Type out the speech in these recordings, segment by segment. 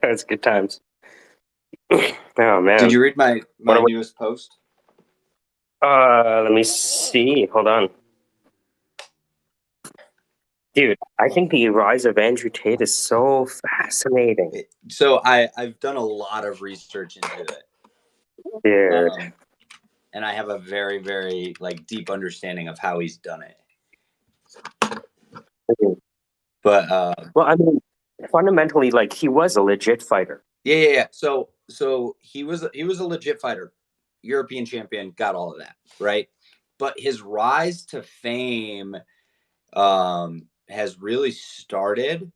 That's good times. Oh Did man. you read my What my are we, newest post? let me see. Hold on. Dude, I think the rise of Andrew Tate is so fascinating. So I've done a lot of research into it, Dude. um, and I have a very very like deep understanding of how he's done it. But Well, I mean, fundamentally, like he was a legit fighter. yeah. So he was a legit fighter, European champion, got all of that right. But his rise to fame has really started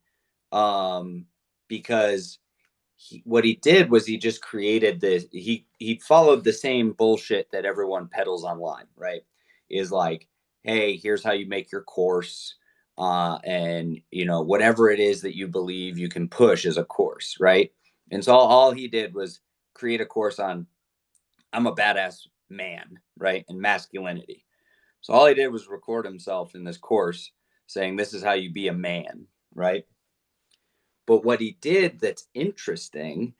um, because what he did was he just created this. He followed the same bullshit that everyone peddles online, right? Is like, hey, here's how you make your course, and whatever it is that you believe you can push as a course, right? And so all he did was create a course on I'm a badass man, right, and masculinity. So all he did was record himself in this course saying this is how you be a man, right? But what he did that's interesting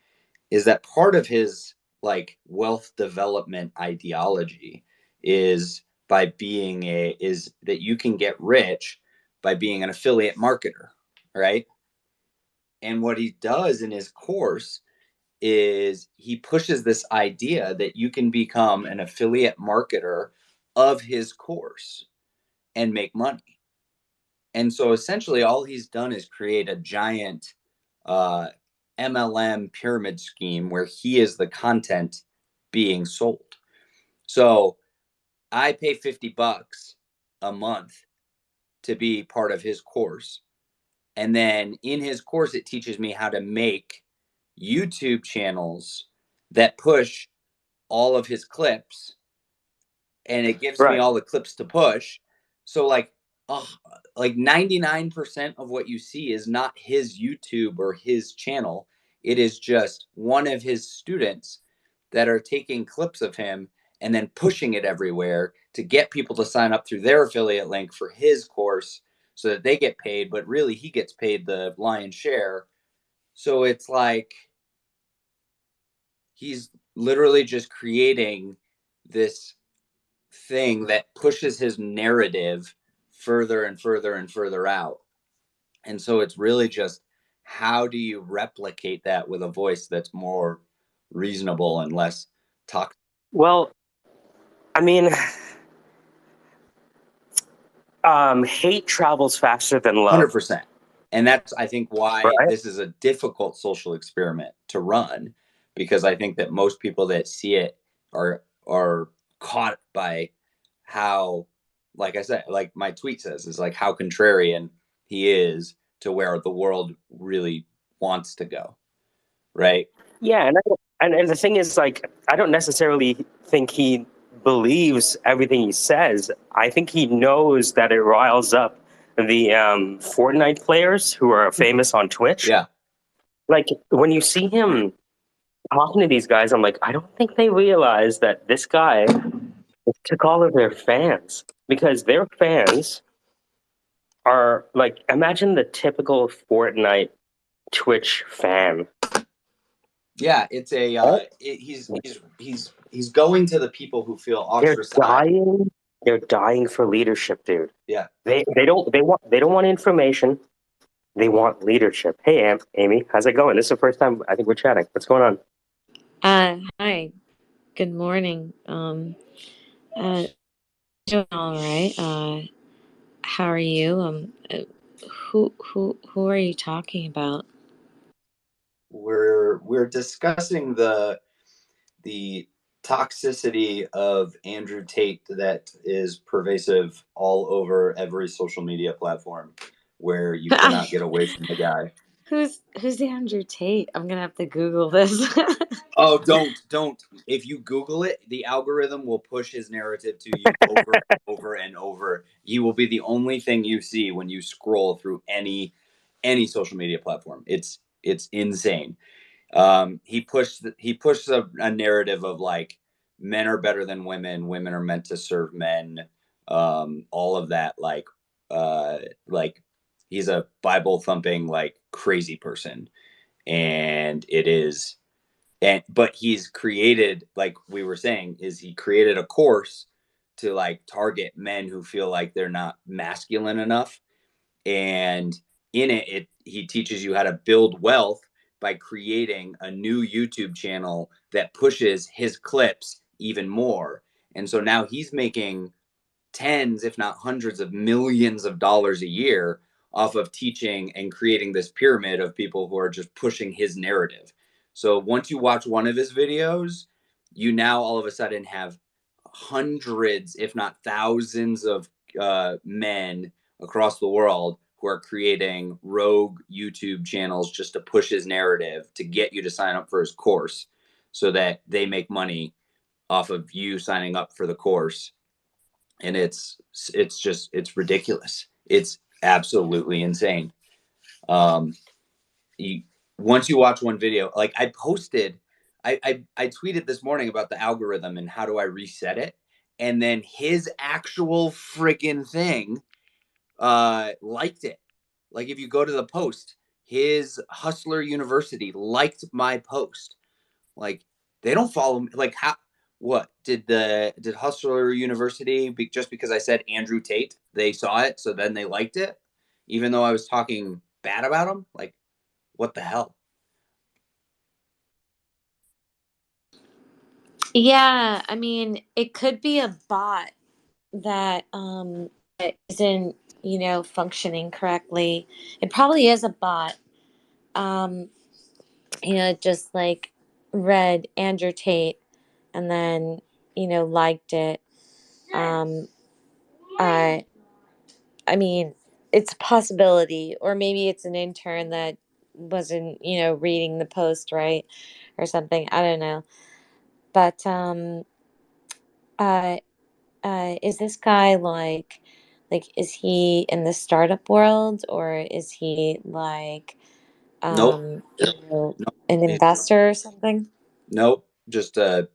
is that part of his like wealth development ideology is by being a is that you can get rich by being an affiliate marketer, right? And what he does in his course is he pushes this idea that you can become an affiliate marketer of his course and make money. And so essentially, all he's done is create a giant uh, MLM pyramid scheme where he is the content being sold. So I pay $50 a month to be part of his course. And then in his course, it teaches me how to make YouTube channels that push all of his clips, and it gives me Right. all the clips to push. So uh, like 99% of what you see is not his YouTube or his channel. It is just one of his students that are taking clips of him and then pushing it everywhere to get people to sign up through their affiliate link for his course so that they get paid, but really he gets paid the lion's share. So it's like he's literally just creating this thing that pushes his narrative further and further and further out. And so it's really just how do you replicate that with a voice that's more reasonable and less toxic? Well, I mean, hate travels faster than love, 100%. And that's, I think, why right? this is a difficult social experiment to run, because I think that most people that see it are caught by how, like I said, like my tweet says, is like how contrarian he is to where the world really wants to go, right? Yeah, and the thing is, like, I don't necessarily think he believes everything he says. I think he knows that it riles up the Fortnite players who are famous on Twitch. Yeah. Like when you see him talking to these guys, I'm like, I don't think they realize that this guy took all of their fans because their fans are like, imagine the typical Fortnite Twitch fan. Yeah, it's a he's going to the people who feel They're ostracized. dying. They're dying for leadership, dude. Yeah. They don't want information. They want leadership. Hey, Amy, how's it going? This is the first time I think we're chatting. What's going on? Hi. Good morning. Uh, doing all right. How are you? Who are you talking about? We're discussing the toxicity of Andrew Tate that is pervasive all over every social media platform where you cannot get away from the guy. Who's Andrew Tate? I'm gonna have to Google this. Oh, don't. If you Google it, the algorithm will push his narrative to you over and over and over. He will be the only thing you see when you scroll through any social media platform. It's insane. He pushed a narrative of like men are better than women are meant to serve men, all of that like he's a Bible thumping like crazy person, and it is, but he's created, like we were saying, is he created a course to like target men who feel like they're not masculine enough, and in it he teaches you how to build wealth by creating a new YouTube channel that pushes his clips even more. And so now he's making tens, if not hundreds of millions of dollars a year off of teaching and creating this pyramid of people who are just pushing his narrative. So once you watch one of his videos, you now all of a sudden have hundreds, if not thousands, of men across the world who are creating rogue YouTube channels just to push his narrative to get you to sign up for his course so that they make money off of you signing up for the course. And it's ridiculous. It's absolutely insane. um you Once you watch one video, like I posted, I tweeted this morning about the algorithm and how do I reset it, and then his actual friggin' thing liked it. Like if you go to the post, his Hustler University liked my post. Like they don't follow me. Like how? What did Hustler University just because I said Andrew Tate, they saw it, so then they liked it, even though I was talking bad about him? Like what the hell? Yeah, I mean, it could be a bot that that isn't, functioning correctly. It probably is a bot. Um, just like read Andrew Tate and then, liked it. Um, I I mean, it's a possibility, or maybe it's an intern that wasn't, reading the post right or something. I don't know. But uh is this guy like is he in the startup world, or is he like Nope. Nope. an investor or something? Nope. Just a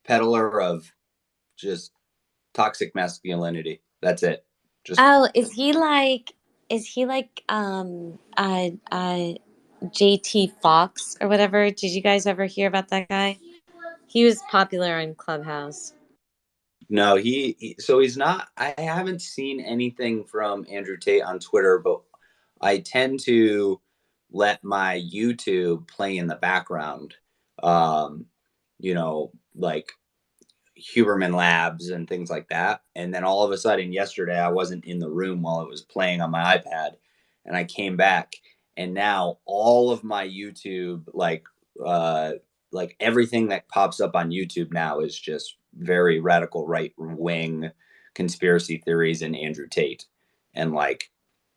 peddler of just toxic masculinity. That's it. Just Oh, is he like JT Fox or whatever? Did you guys ever hear about that guy? He was popular on Clubhouse. no, so he's not. I haven't seen anything from Andrew Tate on Twitter, but I tend to let my YouTube play in the background. Um, like Huberman Labs and things like that. And then all of a sudden, yesterday, I wasn't in the room while it was playing on my iPad, and I came back, and now all of my YouTube, uh, like everything that pops up on YouTube now is just very radical right wing conspiracy theories and Andrew Tate, and like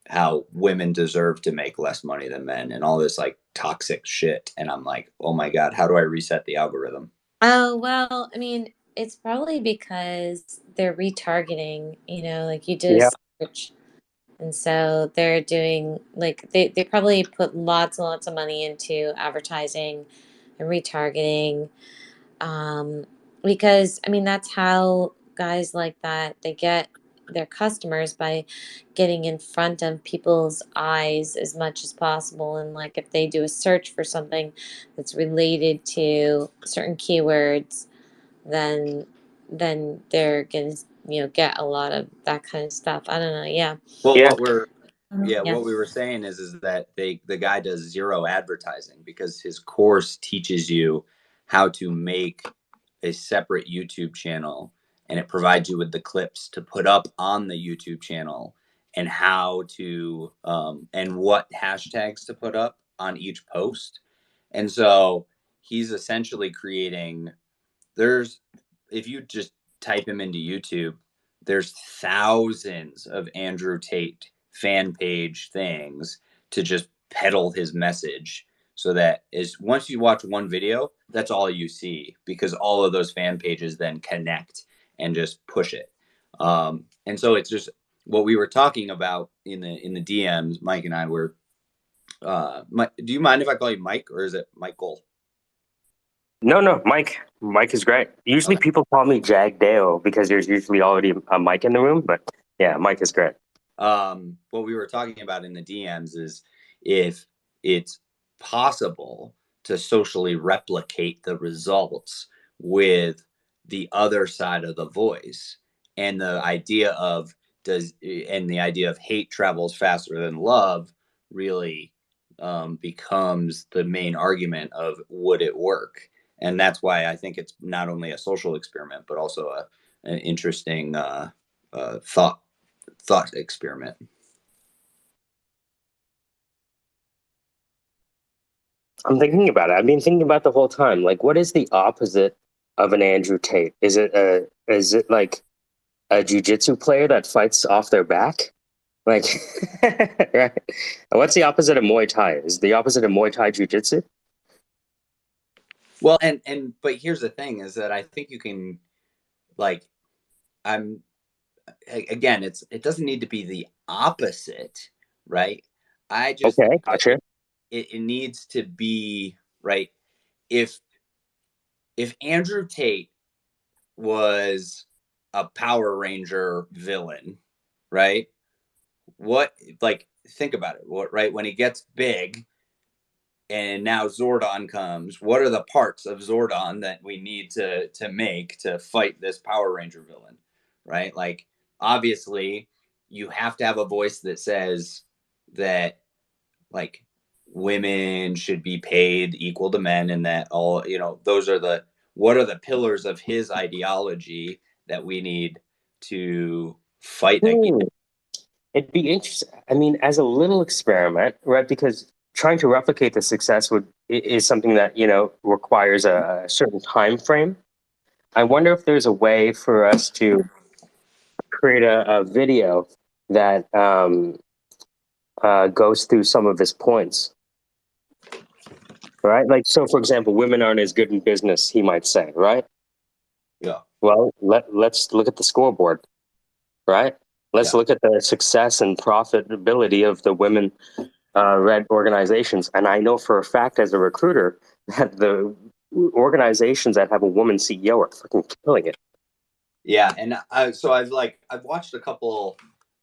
how women deserve to make less money than men and all this like toxic shit. And I'm like, oh my God, how do I reset the algorithm? Oh, well, I mean, it's probably because they're retargeting, like you did a Yeah. search. And so they're doing like they probably put lots and lots of money into advertising and retargeting. Um, because I mean that's how guys like that they get their customers, by getting in front of people's eyes as much as possible. And like if they do a search for something that's related to certain keywords, then they're gonna get a lot of that kind of stuff. I don't know. Yeah. Well, Yeah. Yeah. what we were saying is that the guy does zero advertising because his course teaches you how to make a separate YouTube channel, and it provides you with the clips to put up on the YouTube channel, and how to and what hashtags to put up on each post. And so he's essentially creating, there's, if you just type him into YouTube, there's thousands of Andrew Tate fan page things to just peddle his message, so that is once you watch one video, that's all you see, because all of those fan pages then connect and just push it. And so it's just what we were talking about in the DMs. Mike and I were do you mind if I call you Mike, or is it Michael? No, no, Mike. Mike is great. Usually Okay. people call me Jag Dale because there's usually already a Mike in the room, but yeah, Mike is great. What we were talking about in the DMs is if it's possible to socially replicate the results with the other side of the voice, and the idea of hate travels faster than love really becomes the main argument of would it work. And that's why I think it's not only a social experiment but also an interesting thought experiment. I'm thinking about it. I've been thinking about the whole time. Like, what is the opposite of an Andrew Tate? Is it like a jujitsu player that fights off their back? Like, right? What's the opposite of Muay Thai? Is the opposite of Muay Thai jujitsu? Well, and but here's the thing is that I think you can, like, I'm again, it doesn't need to be the opposite, right? I just Okay, think that gotcha. it needs to be right. If Andrew Tate was a Power Ranger villain, right? What, like, think about it. What, right, when he gets big and now Zordon comes, what are the parts of Zordon that we need to make to fight this Power Ranger villain, right? Like, obviously, you have to have a voice that says that, like, women should be paid equal to men, and that all, those are the what are the pillars of his ideology that we need to fight against. Hmm. It'd be interesting. I mean, as a little experiment, right? Because trying to replicate the success is something that requires a certain time frame. I wonder if there's a way for us to create a video that goes through some of his points, right? Like, so for example, women aren't as good in business, he might say, right? Yeah, Well, let's look at the scoreboard, right? Let's yeah. look at the success and profitability of the women led organizations. And I know for a fact as a recruiter that the organizations that have a woman CEO are freaking killing it. Yeah, and so I've watched a couple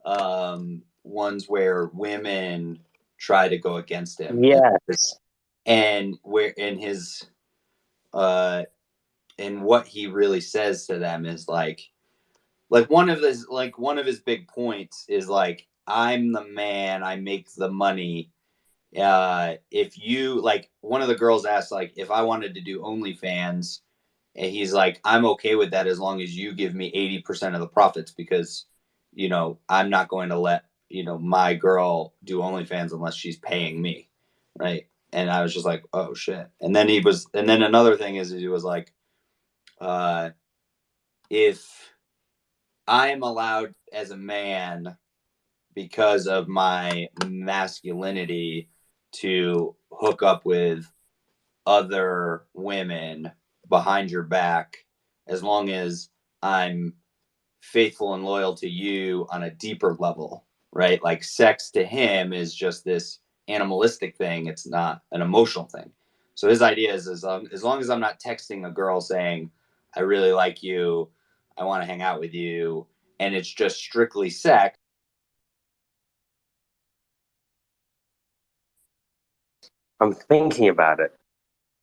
ones where women try to go against him, Yes. and where in his uh and what he really says to them is one of his big points is like, I'm the man, I make the money. If you, like, one of the girls asked, like, if I wanted to do OnlyFans, and he's like, I'm okay with that as long as you give me 80% of the profits, because, I'm not going to let, my girl do OnlyFans unless she's paying me. Right. And I was just like, oh shit. And then another thing is he was like, uh, if I'm allowed as a man, because of my masculinity, to hook up with other women behind your back, as long as I'm faithful and loyal to you on a deeper level, right? Like, sex to him is just this animalistic thing, it's not an emotional thing. So his idea is, as long as I'm not texting a girl saying, I really like you, I want to hang out with you, and it's just strictly sex. I'm thinking about it.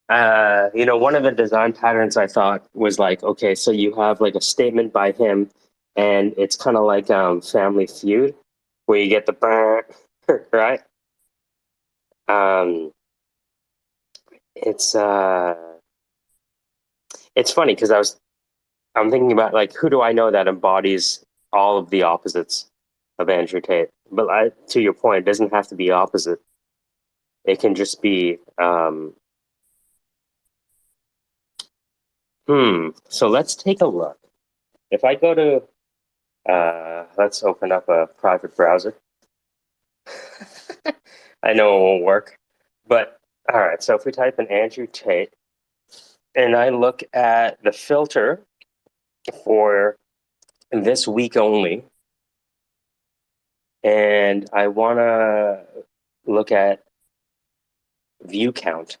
One of the design patterns I thought was like, okay, so you have like a statement by him, and it's kind of like Family Feud, where you get the burr, right? Um, it's uh, it's funny because I'm thinking about like who do I know that embodies all of the opposites of Andrew Tate? But to your point, it doesn't have to be opposite. It can just be So let's take a look. If I go to let's open up a private browser. I know it won't work, but all right. So if we type in Andrew Tate and I look at the filter for this week only, and I want to look at view count.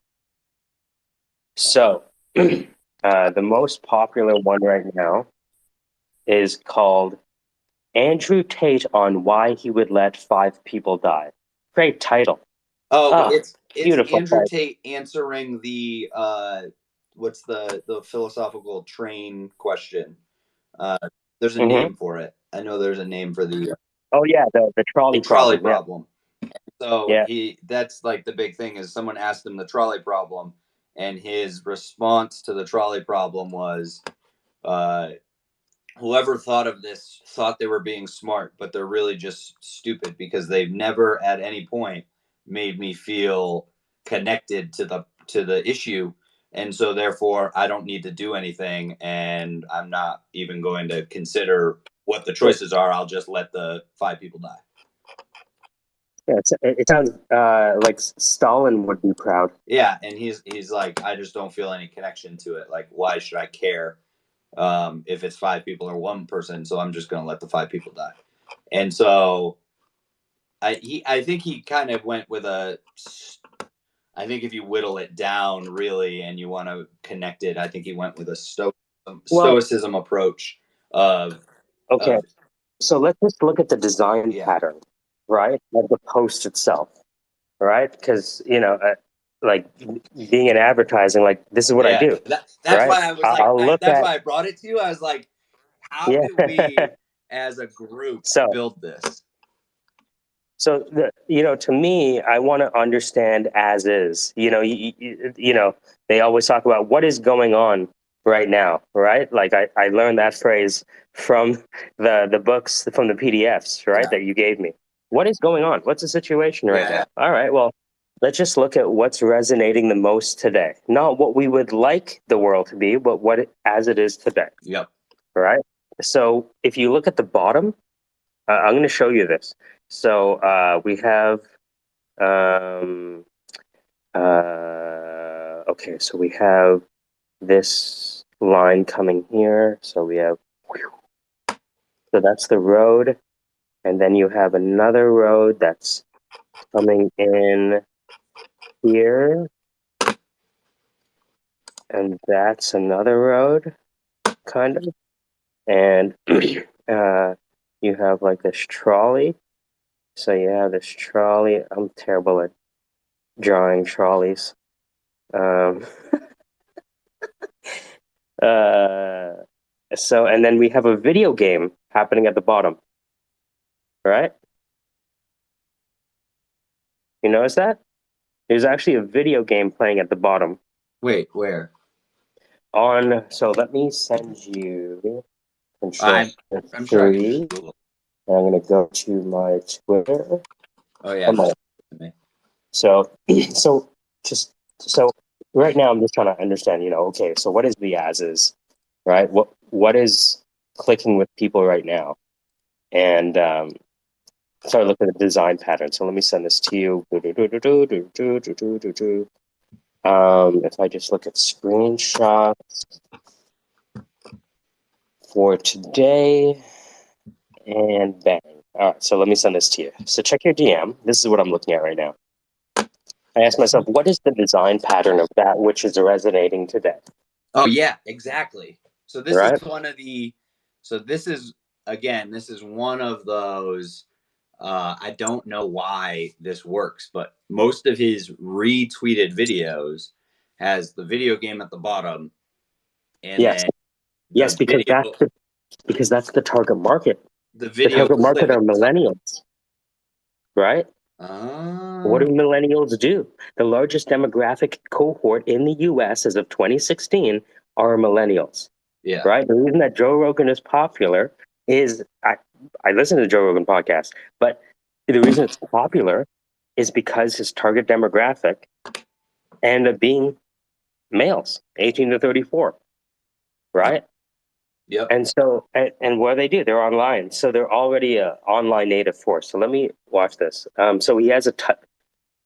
So the most popular one right now is called Andrew Tate on why he would let 5 people die. Great title. Oh, Ah, it's beautiful Andrew title. Tate answering the what's the philosophical train question. Uh, there's a Mm-hmm. name for it. I know there's a name for the Oh yeah, the trolley trolley problem. Yeah. problem. So Yeah. that's like the big thing is someone asked him the trolley problem, and his response to the trolley problem was, uh, whoever thought of this thought they were being smart, but they're really just stupid because they've never at any point made me feel connected to the issue. And so therefore I don't need to do anything, and I'm not even going to consider what the choices are. I'll just let the 5 people die. Yeah, it sounds like Stalin would be proud. Yeah, and he's like, I just don't feel any connection to it. Like, why should I care if it's 5 people or 1 person? So I'm just going to let the 5 people die. And so I think he kind of went with a. I think if you whittle it down really, and you want to connect it, I think he went with a stoicism approach of Okay, of so let's just look at the design yeah. pattern, right, of the post itself, right? Because like being in advertising, like this is what I Yeah, do, that's right? why I was like, I'll look that's at why I brought it to you. I was like, how yeah. did we, as a group, So build this? So to me, I want to understand as is. They always talk about what is going on right now, right? Like I learned that phrase from the books, from the PDFs, right, Yeah, that you gave me. What is going on? What's the situation right yeah, now? All right, well, let's just look at what's resonating the most today. Not what we would like the world to be, but as it is today, yep. right? So if you look at the bottom, I'm going to show you this. So we have, um, okay, so we have this line coming here. So we have, so that's the road. And then you have another road that's coming in here. And that's another road, kind of. And you have like this trolley. So you have this trolley. I'm terrible at drawing trolleys. Um, uh, and then we have a video game happening at the bottom, right? You notice that? There's actually a video game playing at the bottom. Wait, where? So let me send you Control I'm sure I can just 3. Google. And I'm gonna go to my Twitter. Oh yeah, Come on. just me. So, so so right now I'm just trying to understand. Okay, so what is the as is, right? What is clicking with people right now? And start looking at the design pattern. So let me send this to you. If I just look at screenshots for today and bang. All right, so let me send this to you. So check your DM. This is what I'm looking at right now. I asked myself, what is the design pattern of that which is resonating today? Oh yeah, exactly. So this is Right? one of the. So this is again. This is one of those. I don't know why this works, but most of his retweeted videos has the video game at the bottom, and Yes. then Yes, the video. because that's the target market. The The video target market clip. are millennials, right? What do Oh. millennials do? The largest demographic cohort in the US as of 2016 are millennials, Yeah. right? The reason that Joe Rogan is popular is I listen to the Joe Rogan podcast, but the reason it's popular is because his target demographic ended up being males, 18 to 34, right? Yep. And so, and what do? They're online. So they're already a online native force. So let me watch this.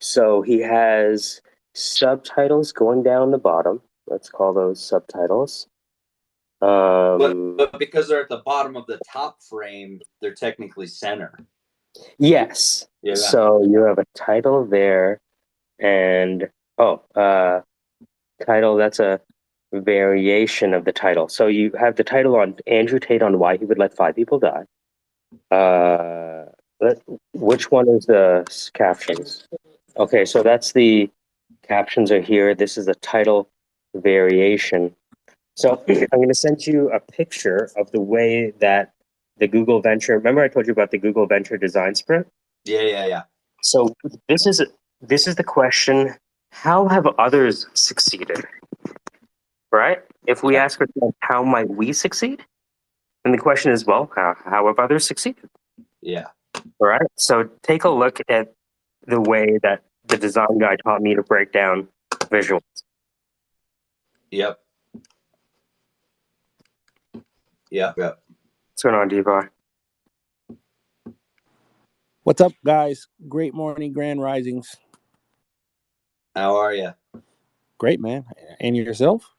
So he has subtitles going down the bottom. Let's call those subtitles. But because they're at the bottom of the top frame, they're technically center. Yes. Yeah. So you have a title there, and title. That's a variation of the title. So you have the title on Andrew Tate on why he would let 5 people die. Uh, which one is the captions? Okay, so that's the captions are here. This is the title variation. So I'm going to send you a picture of the way that the Google Venture. Remember, I told you about the Google Venture Design Sprint. Yeah. So this is the question: how have others succeeded? Right? If we Yeah. ask ourselves, how might we succeed? And the question is, well, how have others succeeded? Yeah. All right. So take a look at the way that the design guy taught me to break down visuals. Yep. What's going on, Devar? What's up, guys? Great morning, grand risings. How are you? Great, man. And yourself?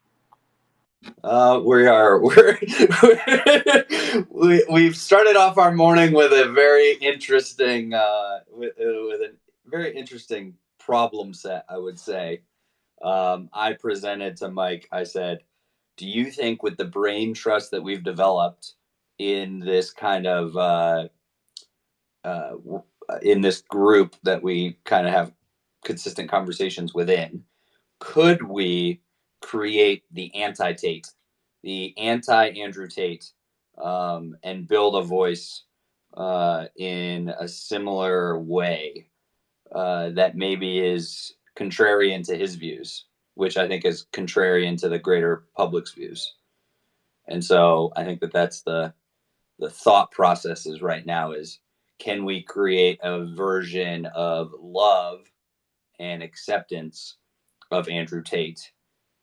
We've started off our morning with a very interesting with a very interesting problem set, I would say. I presented to Mike. I said, "Do you think, with the brain trust that we've developed in this kind of uh, in this group that we kind of have consistent conversations within, could we create the anti-Tate, the anti-Andrew Tate, and build a voice in a similar way that maybe is contrarian to his views, which I think is contrarian to the greater public's views?" And so I think that that's the thought process is right now is, can we create a version of love and acceptance of Andrew Tate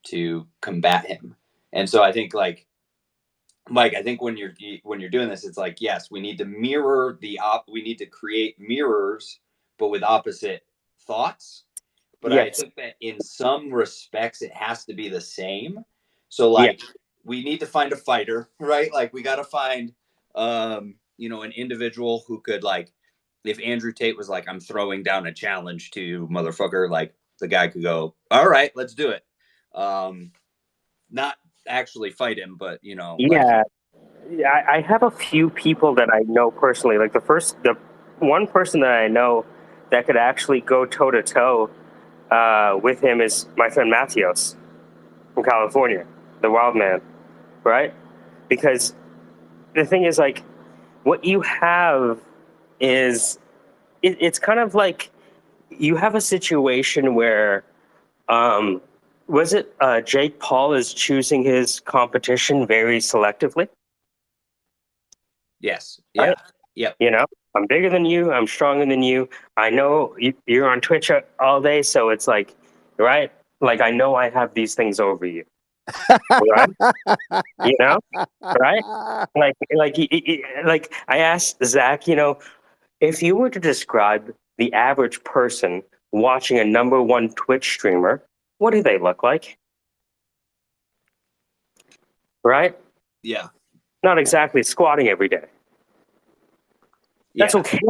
to combat him? And so I think, like, Mike, I think when you're doing this, it's like, yes, we need to mirror we need to create mirrors, but with opposite thoughts. But I Yes. think that in some respects it has to be the same. So, Yeah. like, we need to find a fighter, right? Like, we got to find an individual who could, like, if Andrew Tate was like, "I'm throwing down a challenge to you, motherfucker," like, the guy could go, "All right, let's do it." Not actually fight him, but like, Yeah. I have a few people that I know personally. Like the one person that I know that could actually go toe to toe with him is my friend Mathios from California, the wild man, right? Because the thing is, like, what you have is it's kind of like you have a situation where um, was it Jake Paul is choosing his competition very selectively, yes, right? yeah, yep, You know, I'm bigger than you, I'm stronger than you. I know you're on Twitch all day, so it's like, right? Like, I know I have these things over you, right? You know, right? Like I asked Zach, if you were to describe the average person watching a number one Twitch streamer, what do they look like? Right? yeah, Not exactly squatting every day. That's yeah, okay.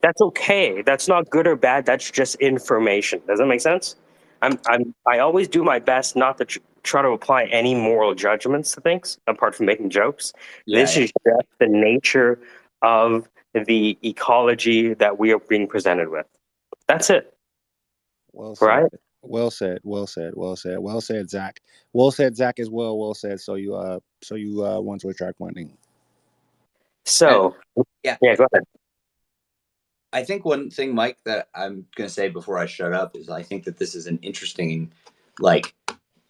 That's okay. That's not good or bad. That's just information. Does that make sense? I always do my best not to try to apply any moral judgments to things apart from making jokes. yeah, This yeah. is just the nature of the ecology that we are being presented with. That's it, Well said. right? Well said. Well said. Well said. Well said, Zach. Well said, Zach, as well. Well said. So you want to attract money. And So, yeah, yeah, go ahead. I think one thing, Mike, that I'm going to say before I shut up is I think that this is an interesting, like,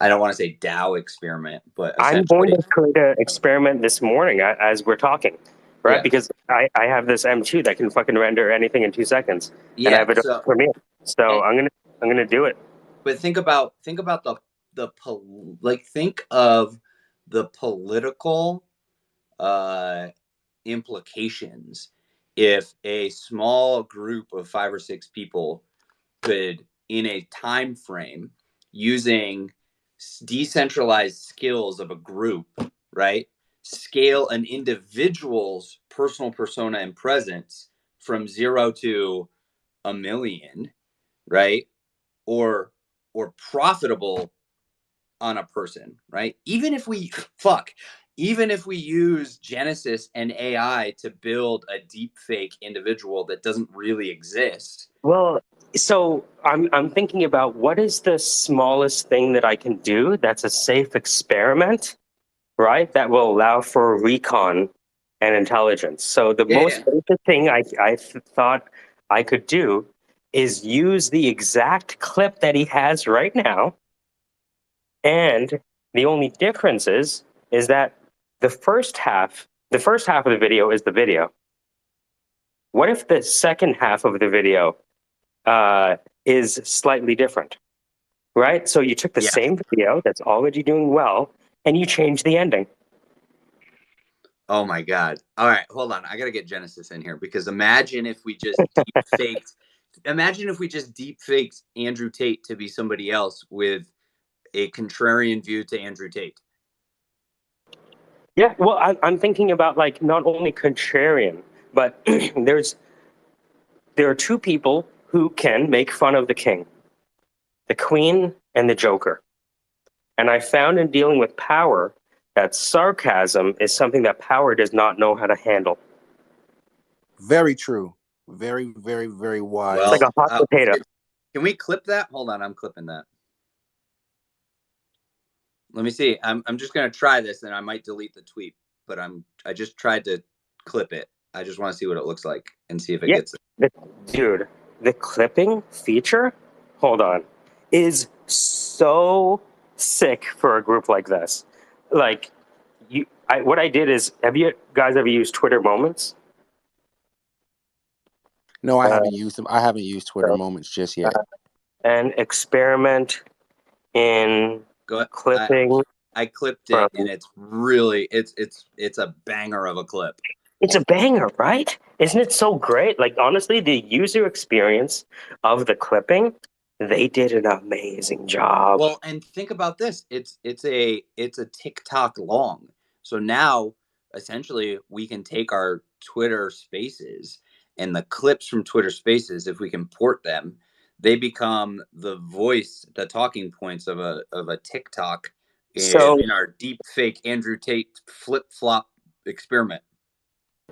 I don't want to say Dow experiment, but I'm going essentially, to create an experiment this morning as we're talking, right? yeah, Because I have this M2 that can fucking render anything in 2 seconds, and I yeah. have it So, Premiere. So and, I'm gonna do it. but think about like, think of the political uh, implications if a small group of 5 or 6 people could, in a time frame, using decentralized skills of a group, right, scale an individual's personal persona and presence from 0 to 1 million, right, or profitable on a person, right? Even if we fuck, even if we use Genesis and AI to build a deep fake individual that doesn't really exist. Well, so I'm thinking about what is the smallest thing that I can do that's a safe experiment, right? That will allow for recon and intelligence. So the most Yeah. basic thing I thought I could do is use the exact clip that he has right now, and the only difference is that the first half of the video is the video. What if the second half of the video is slightly different, right? So you took the Yeah. same video that's already doing well, and you changed the ending. Oh my God. All right, hold on. I gotta get Genesis in here because imagine if we just deep faked. Imagine if we just deep faked Andrew Tate to be somebody else with a contrarian view to Andrew Tate. Yeah, well, I'm thinking about like not only contrarian, but there are two people who can make fun of the king, the queen, and the Joker. And I found in dealing with power that sarcasm is something that power does not know how to handle. Very true. Very, very, very It's wise. like Well, a hot potato. can we clip that? Hold on, I'm clipping that. Let me see. I'm just gonna try this, and I might delete the tweet, but I just tried to clip it. I just want to see what it looks like and see if it Yeah, gets it. dude, the clipping feature, hold on, is so sick for a group like this. Like, what I did is, have you guys ever used Twitter Moments? No, I Uh, haven't used them. I haven't used Twitter so, Moments just yet. uh, and experiment in Go ahead. clipping I clipped from. it, and it's really it's a banger of a clip. It's a banger, right? Isn't it so great? Like, honestly, the user experience of the clipping, they did an amazing job. Well, and think about this. It's a TikTok long. So now essentially we can take our Twitter Spaces and the clips from Twitter Spaces, if we can port them, they become the voice, the talking points of a TikTok So, in our deep fake Andrew Tate flip flop experiment.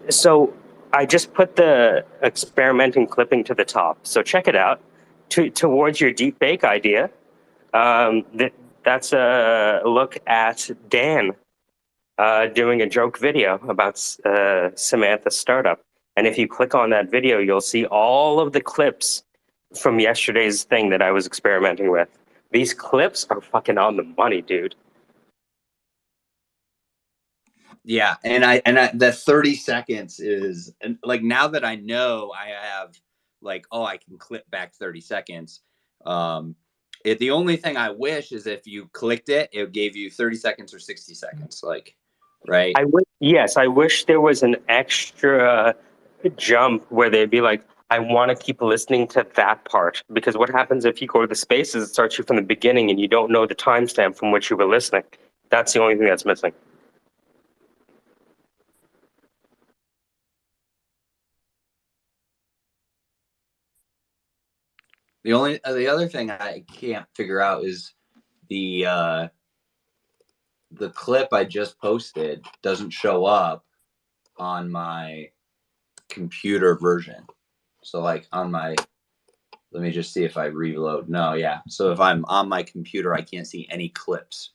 so I just put the experimenting clipping to the top. So check it out. Towards your deep fake idea, that's a look at Dan doing a joke video about Samantha's startup. And if you click on that video, you'll see all of the clips from yesterday's thing that I was experimenting with. These clips are fucking on the money, dude. Yeah, and the 30 seconds is, and like, now that I know I have, like, oh, I can clip back 30 seconds. The only thing I wish is if you clicked it, it gave you 30 seconds or 60 seconds, like, right? Yes, I wish there was an extra jump where they'd be like, I want to keep listening to that part. Because what happens if you go to the spaces, it starts you from the beginning and you don't know the timestamp from which you were listening. That's the only thing that's missing. The other thing I can't figure out is the uh the clip I just posted doesn't show up on my computer version. So like on my, let me just see if I reload. No, yeah. So if I'm on my computer, I can't see any clips.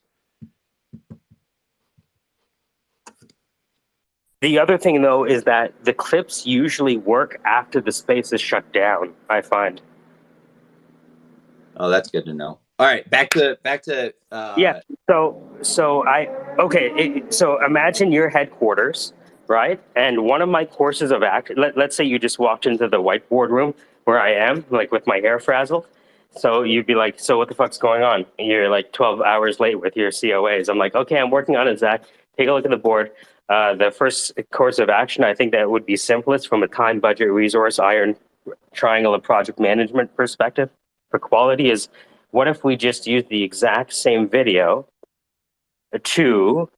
The other thing, though, is that the clips usually work after the space is shut down, I find. Oh, that's good to know. All right, back to Yeah. So imagine your headquarters, right? And one of my courses of act. Let's say you just walked into the whiteboard room where I am, like with my hair frazzled. So you'd be like, "So what the fuck's going on?" You're like 12 hours late with your COAs. I'm like, "Okay, I'm working on it, Zach. Take a look at the board." The first course of action, I think that would be simplest from a time, budget, resource, iron triangle of project management perspective for quality is, what if we just use the exact same video to,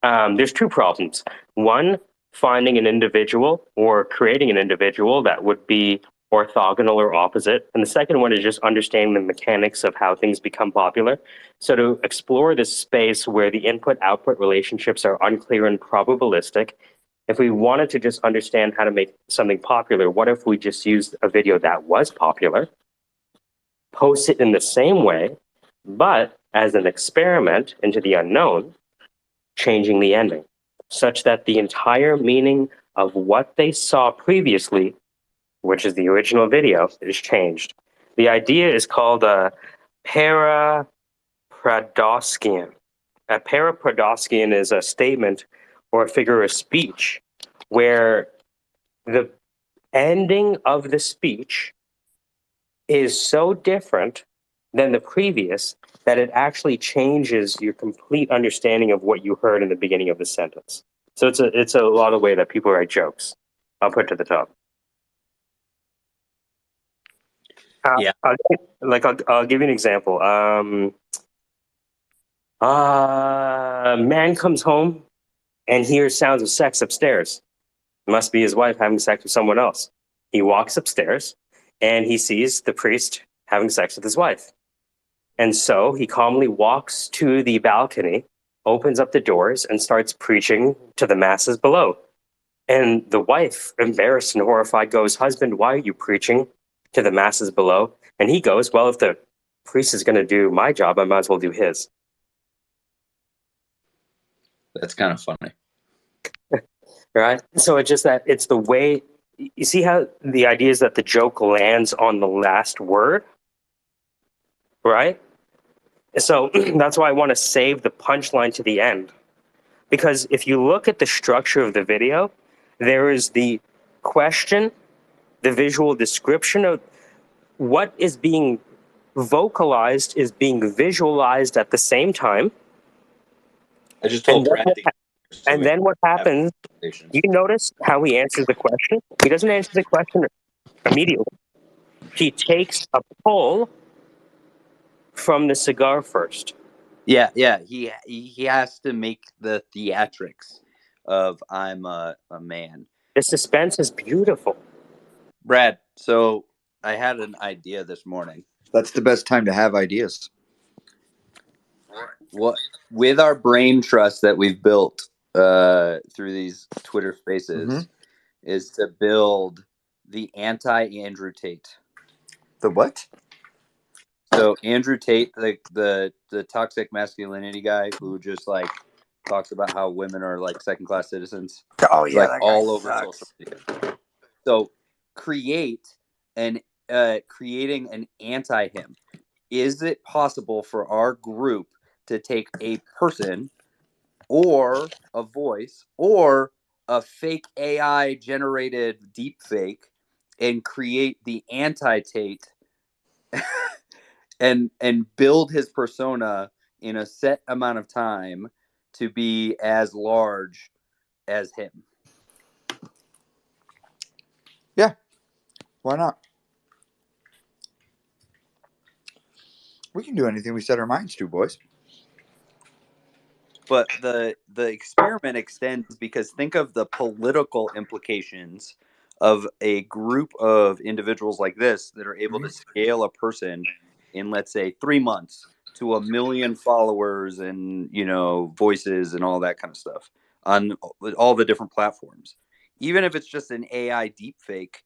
there's two problems. One, finding an individual or creating an individual that would be orthogonal or opposite. And the second one is just understanding the mechanics of how things become popular. So to explore this space where the input-output relationships are unclear and probabilistic, if we wanted to just understand how to make something popular, what if we just used a video that was popular, post it in the same way, but as an experiment into the unknown, changing the ending, such that the entire meaning of what they saw previously, which is the original video, is changed. The idea is called a parapradoscian. A parapradoscian is a statement or a figure of speech where the ending of the speech is so different than the previous that it actually changes your complete understanding of what you heard in the beginning of the sentence. So it's a lot of way that people write jokes. I'll put to the top. Yeah. I'll give you an example. Man comes home and hears sounds of sex upstairs. It must be his wife having sex with someone else. He walks upstairs and he sees the priest having sex with his wife. And so he calmly walks to the balcony, opens up the doors, and starts preaching to the masses below. And the wife, embarrassed and horrified, goes, "Husband, why are you preaching to the masses below?" And he goes, "Well, if the priest is going to do my job, I might as well do his." That's kind of funny. Right? So it's just that it's the way, you see how the idea is that the joke lands on the last word, right? So that's why I want to save the punchline to the end. Because if you look at the structure of the video, there is the question, the visual description of what is being vocalized is being visualized at the same time. I just told And Brad to and then what happens, you notice how he answers the question? He doesn't answer the question immediately. He takes a pull from the cigar first. Yeah. He has to make the theatrics of I'm a man. The suspense is beautiful. Brad, so I had an idea this morning. That's the best time to have ideas. What with our brain trust that we've built through these Twitter Spaces is to build the anti-Andrew Tate. The what? So Andrew Tate, the toxic masculinity guy who just like talks about how women are like second-class citizens. Oh It's yeah, like that guy all over sucks. social media. So creating an anti-him. Is it possible for our group to take a person or a voice or a fake AI generated deep fake and create the anti-Tate and build his persona in a set amount of time to be as large as him? Yeah, why not? We can do anything we set our minds to, boys. But the experiment extends because think of the political implications of a group of individuals like this that are able to scale a person in, let's say, 3 months to 1 million followers and, voices and all that kind of stuff on all the different platforms. Even if it's just an AI deepfake,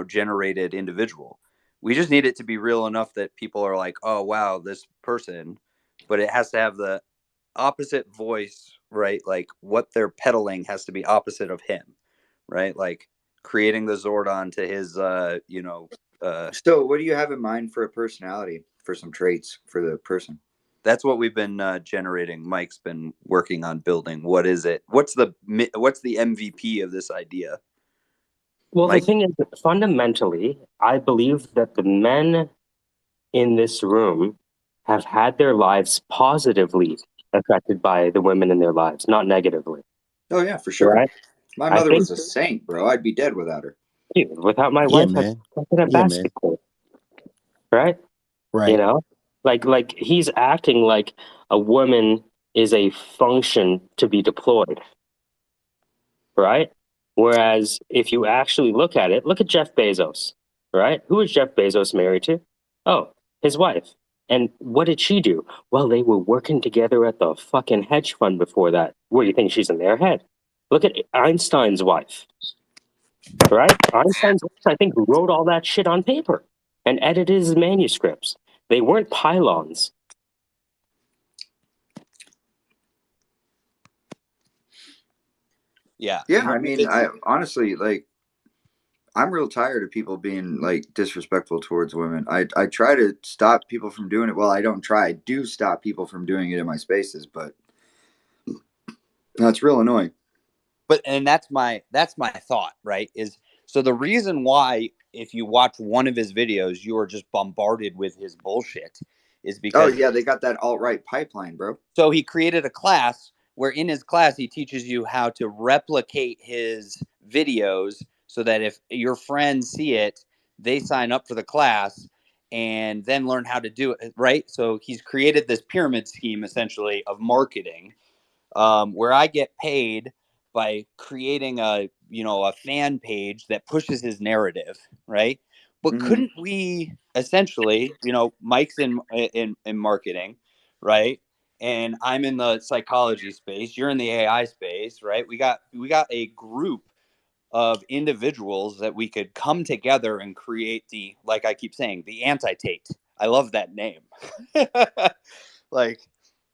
generated individual, we just need it to be real enough that people are like, oh, wow, this person, but it has to have the opposite voice, right? Like what they're peddling has to be opposite of him, right? Like creating the Zordon to his, So, what do you have in mind for a personality, for some traits for the person? That's what we've been generating. Mike's been working on building. What is it? What's the MVP of this idea? Well, Mike? the thing is that fundamentally, I believe that the men in this room have had their lives positively affected by the women in their lives, not negatively. Oh yeah, for sure. Right? My I mother think, was a saint, bro. I'd be dead without her. dude, without my Yeah, wife, I'd man. be in a Yeah, man. basketball. Right? Right. You know? Like he's acting like a woman is a function to be deployed. Right? Whereas if you actually look at it, look at Jeff Bezos, right? Who is Jeff Bezos married to? Oh, his wife. And what did she do? Well, they were working together at the fucking hedge fund before that. What do you think? She's in their head. Look at Einstein's wife, right? Einstein's wife, I think, wrote all that shit on paper and edited his manuscripts. They weren't pylons. Yeah. Yeah, I mean, I honestly like. I'm real tired of people being like disrespectful towards women. I try to stop people from doing it. Well, I don't try. I do stop people from doing it in my spaces, but no, it's real annoying. But and that's my thought, right? Is so the reason why if you watch one of his videos, you are just bombarded with his bullshit is Oh because yeah, they got that alt-right pipeline, bro. so he created a class where in his class he teaches you how to replicate his videos so that if your friends see it, they sign up for the class and then learn how to do it, right? So he's created this pyramid scheme essentially of marketing where I get paid by creating a fan page that pushes his narrative, right? But Mm-hmm. couldn't we essentially, Mike's in marketing, right? And I'm in the psychology space. You're in the AI space, right? We got a group of individuals that we could come together and create the, like I keep saying, the anti-Tate. I love that name. Like,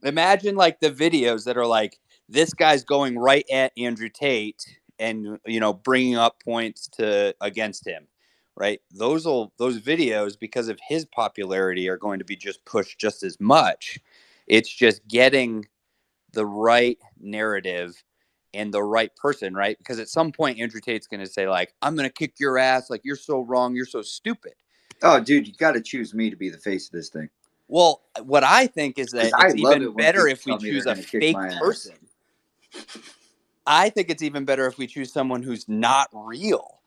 imagine like the videos that are like this guy's going right at Andrew Tate and bringing up points to against him, right? Those videos, because of his popularity, are going to be just pushed just as much. It's just getting the right narrative and the right person, right? Because at some point Andrew Tate's going to say like, I'm going to kick your ass, like you're so wrong, you're so stupid. Oh, dude, you got to choose me to be the face of this thing. Well, what I think is that I it's love even it when better people if we tell me they're choose a going to kick fake my ass. person. I think it's even better if we choose someone who's not real.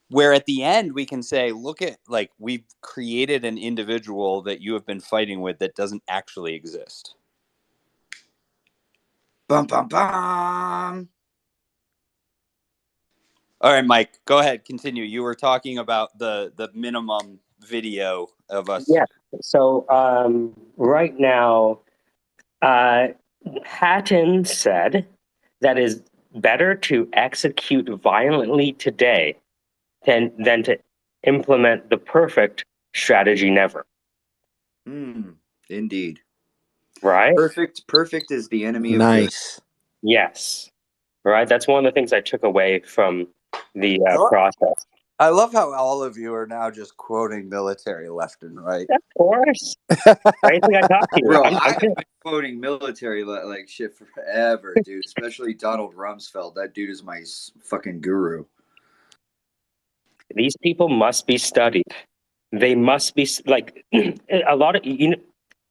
Where at the end we can say, look at, like, we've created an individual that you have been fighting with that doesn't actually exist. Bum, bum, bum. All right, Mike, go ahead, continue. You were talking about the minimum video of us. Yeah. So right now, Hatton said that is better to execute violently today than to implement the perfect strategy never. Indeed. Right? Perfect is the enemy of Nice. Yes. Right. That's one of the things I took away from the process. I love how all of you are now just quoting military left and right. Of course. Anything I talk to you. Bro, I'm I've been quoting military like shit forever, dude. Especially Donald Rumsfeld. That dude is my fucking guru. These people must be studied. They must be like a lot of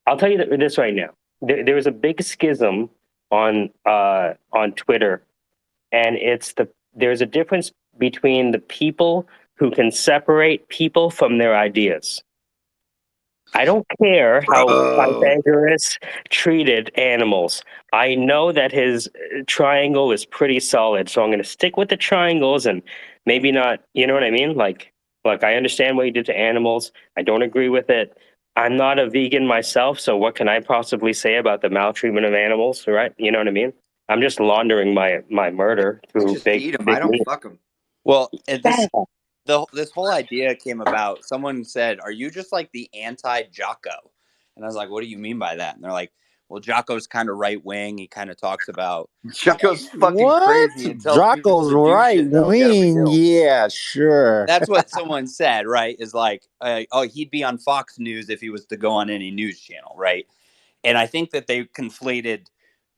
I'll tell you this right now. There was a big schism on Twitter, and there's a difference between the people who can separate people from their ideas. I don't care how Pythagoras treated animals. I know that his triangle is pretty solid, so I'm going to stick with the triangles and maybe not. You know what I mean? Like I understand what he did to animals. I don't agree with it. I'm not a vegan myself, so what can I possibly say about the maltreatment of animals? Right? You know what I mean? I'm just laundering my murder through Just big eat them. big I don't meat. Well, this whole idea came about. Someone said, "Are you just like the anti-Jocko?" And I was like, "What do you mean by that?" And they're like, "Well, Jocko's kind of right wing. He kind of talks about Jocko's fucking What? crazy and tells people Jocko's to do right shit that will get him wing. killed. Yeah, sure. That's what someone said, right? Is like, oh, he'd be on Fox News if he was to go on any news channel, right? And I think that they conflated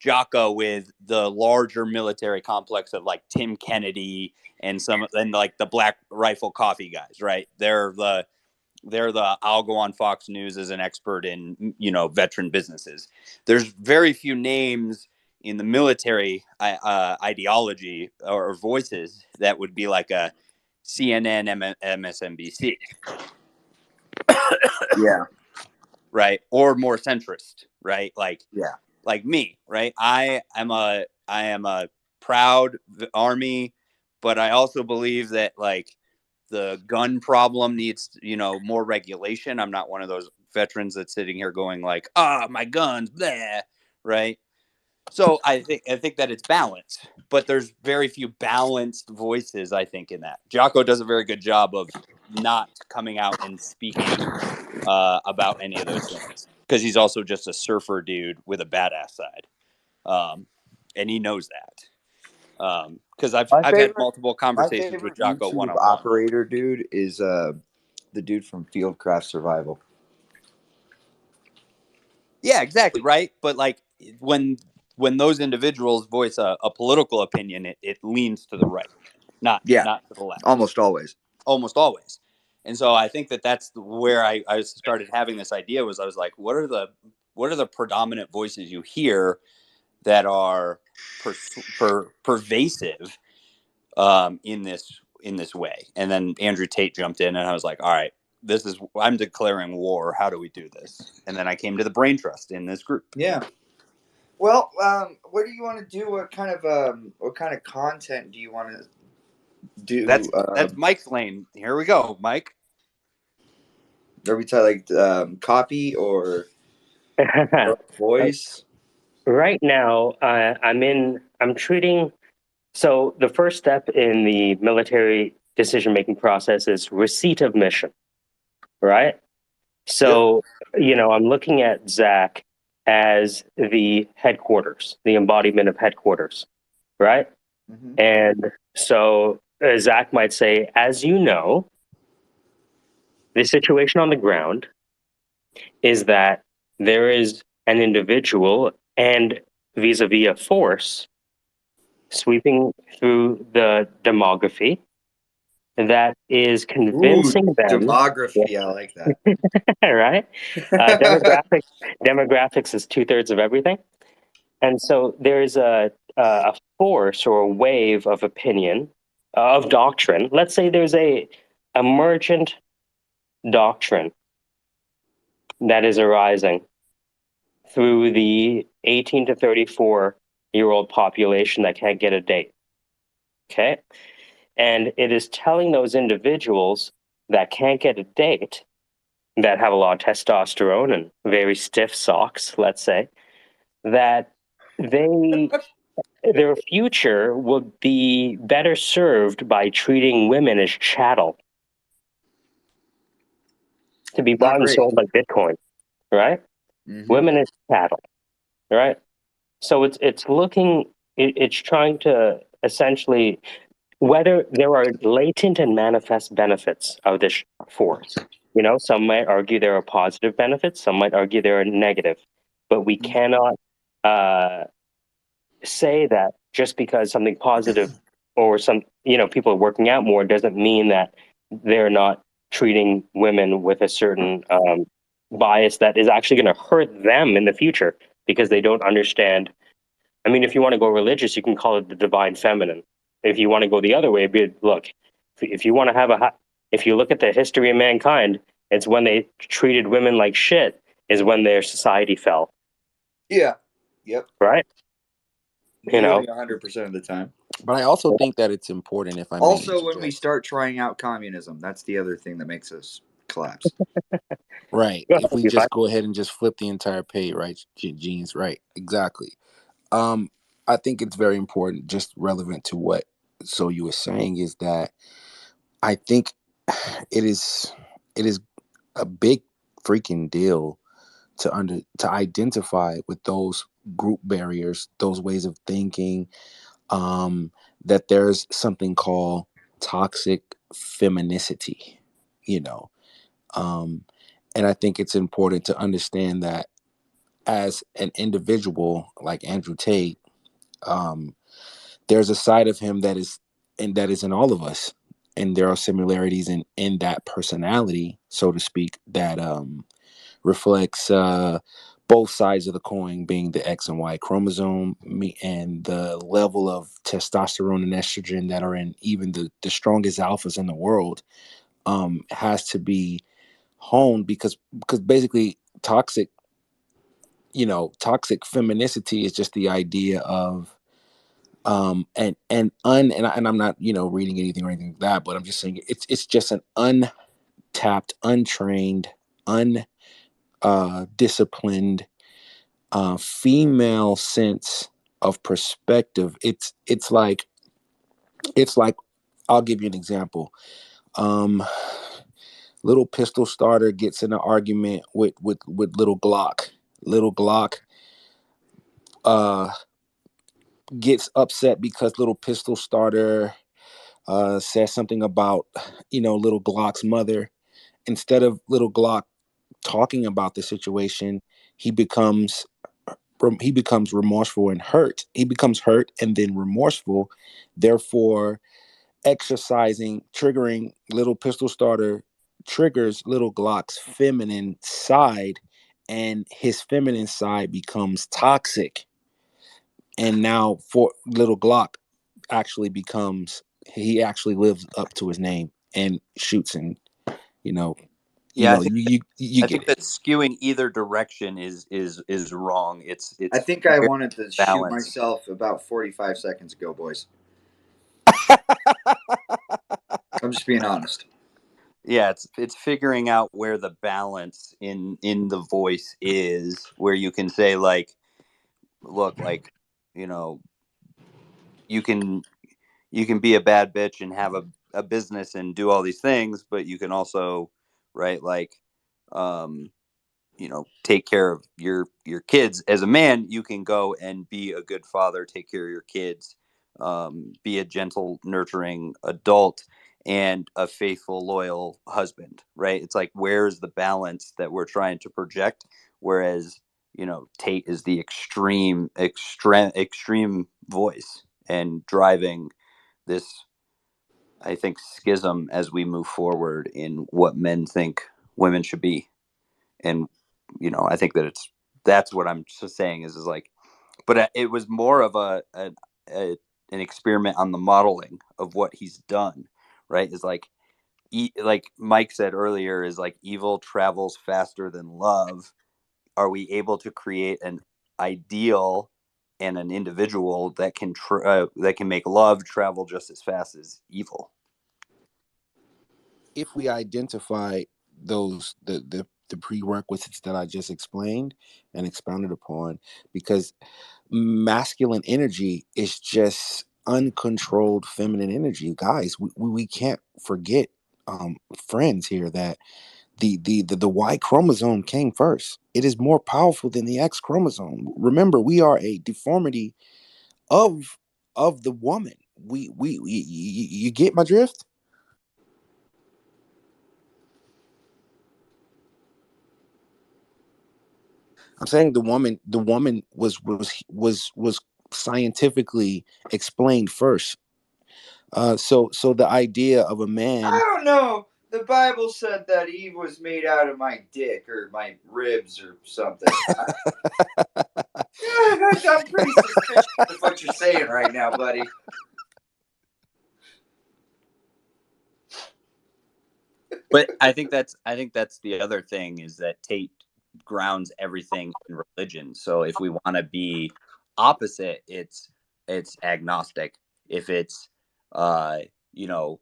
Jocko with the larger military complex of like Tim Kennedy and like the Black Rifle Coffee guys, right? They're the I'll go on Fox News as an expert in veteran businesses. There's very few names in the military ideology or voices that would be like a CNN, MSNBC. Yeah. Right, or more centrist, right? Yeah. Like me, right? I am a proud Army but I also believe that like the gun problem needs, more regulation. I'm not one of those veterans that's sitting here going like, my guns, blah, right? So I think that it's balanced, but there's very few balanced voices, I think, in that. Jocko does a very good job of not coming out and speaking about any of those things because he's also just a surfer dude with a badass side, and he knows that. Because I've had multiple My conversations with favorite Jocko one YouTube on one. operator dude is the dude from Fieldcraft Survival. Yeah, exactly, right. But like when those individuals voice a political opinion, it leans to the right, not Yeah, to the left. almost always. Almost always. And so I think that's where I started having this idea was I was like, what are the predominant voices you hear that are pervasive in this way? And then Andrew Tate jumped in, and I was like, all right, I'm declaring war. How do we do this? And then I came to the brain trust in this group. Yeah. Well, what do you want to do? What kind of content do you want to do? That's Mike's lane. Here we go, Mike. Are we talking like copy or voice? Right now, I'm treating. So the first step in the military decision-making process is receipt of mission, right? So, I'm looking at Zach as the headquarters, the embodiment of headquarters, right? Mm-hmm. And so Zach might say, as you know, the situation on the ground is that there is an individual and vis-a-vis a force sweeping through the demography that is convincing them. Demography, I like that. Right? Demographics is 2/3 of everything. And so there's a force or a wave of opinion, of doctrine. Let's say there's a emergent doctrine that is arising through the 18 to 34-year-old population that can't get a date. Okay? And it is telling those individuals that can't get a date, that have a lot of testosterone and very stiff socks, let's say, that their future would be better served by treating women as chattel to be bought and sold like Bitcoin, right? Mm-hmm. Women as chattel, right? So it's trying to essentially whether there are latent and manifest benefits of this force. Some might argue there are positive benefits, some might argue there are negative, but we cannot say that just because something positive or people are working out more doesn't mean that they're not treating women with a certain bias that is actually going to hurt them in the future because they don't understand. I mean, if you want to go religious, you can call it the divine feminine. If you want to go the other way, look, if you want to if you look at the history of mankind, it's when they treated women like shit is when their society fell. Yeah. Yep. Right. Nearly 100% of the time. But I also think that it's important if I may also when we start trying out communism, that's the other thing that makes us collapse. Right. If we just go ahead and just flip the entire page, right, Gene's right. Exactly. I think it's very important, just relevant to what so you were saying, is that I think it is a big freaking deal to identify with those group barriers, those ways of thinking, that there's something called toxic feminicity, and I think it's important to understand that as an individual like Andrew Tate, there's a side of him that is in all of us, and there are similarities in that personality, so to speak, that reflects both sides of the coin, being the X and Y chromosome, and the level of testosterone and estrogen that are in even the strongest alphas in the world, has to be honed because basically toxic feminicity is just the idea of And I'm not reading anything or anything like that, but I'm just saying it's just an untapped, untrained, disciplined female sense of perspective. It's like I'll give you an example. Little pistol starter gets in an argument with little Glock. Little Glock uh gets upset because little pistol starter says something about little Glock's mother. Instead of little Glock talking about the situation, he becomes remorseful and hurt. He becomes hurt and then remorseful, therefore triggering little pistol starter triggers little Glock's feminine side, and his feminine side becomes toxic. And now for little Glock he actually lives up to his name and shoots, and you know Yeah, you I get think it. that skewing either direction is wrong. I It's think I very wanted to shoot balanced. myself about 45 seconds ago, boys. I'm just being honest. Yeah, it's figuring out where the balance in the voice is, where you can say like, look, like, you know, you can you can be a bad bitch and have a business and do all these things, but you can also, right, like, um take care of your kids. As a man, you can go and be a good father, take care of your kids, be a gentle, nurturing adult, and a faithful, loyal husband, right? It's like, where's the balance that we're trying to project? Whereas, Tate is the extreme voice and driving this, I think, schism as we move forward in what men think women should be. And I think that's what I'm just saying is like, but it was more of a an experiment on the modeling of what he's done, right? Is like, like Mike said earlier, is like, evil travels faster than love. Are we able to create an ideal and an individual that can make love travel just as fast as evil? If we identify the prerequisites that I just explained and expounded upon, because masculine energy is just uncontrolled feminine energy, guys. We can't forget, friends here, that the Y chromosome came first. It is more powerful than the X chromosome. Remember, we are a deformity of the woman. You get my drift? I'm saying the woman was scientifically explained first. So the idea of a I man. don't know. The Bible said that Eve was made out of my dick or my ribs or something. I'm pretty suspicious of what you're saying right now, buddy. But I think that's the other thing, is that Tate grounds everything in religion. So if we want to be opposite, it's agnostic. If it's uh you know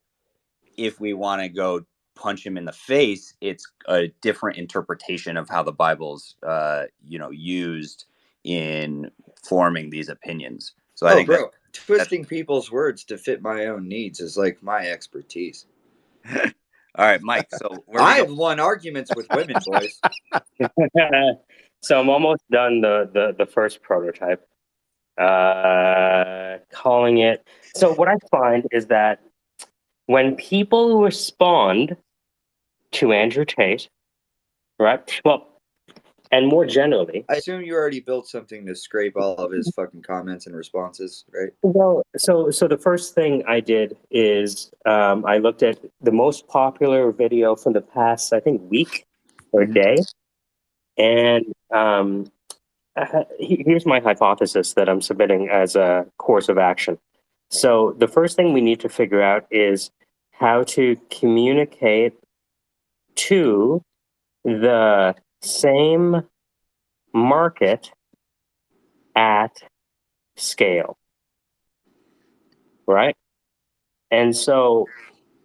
if we want to go punch him in the face, it's a different interpretation of how the Bible's used in forming these opinions. So I Oh, think bro, that's twisting people's words to fit my own needs is like my expertise. all right, Mike. So where are we going? I've won arguments with women, boys. So I'm almost done the first prototype. Calling it. So what I find is that when people respond to Andrew Tate, right? Well, and more generally, I assume you already built something to scrape all of his fucking comments and responses, right? well, so the first thing I did is I looked at the most popular video from the past, I think, week or Mhm. day, and here's my hypothesis that I'm submitting as a course of action. So the first thing we need to figure out is how to communicate to the same market at scale. right? And so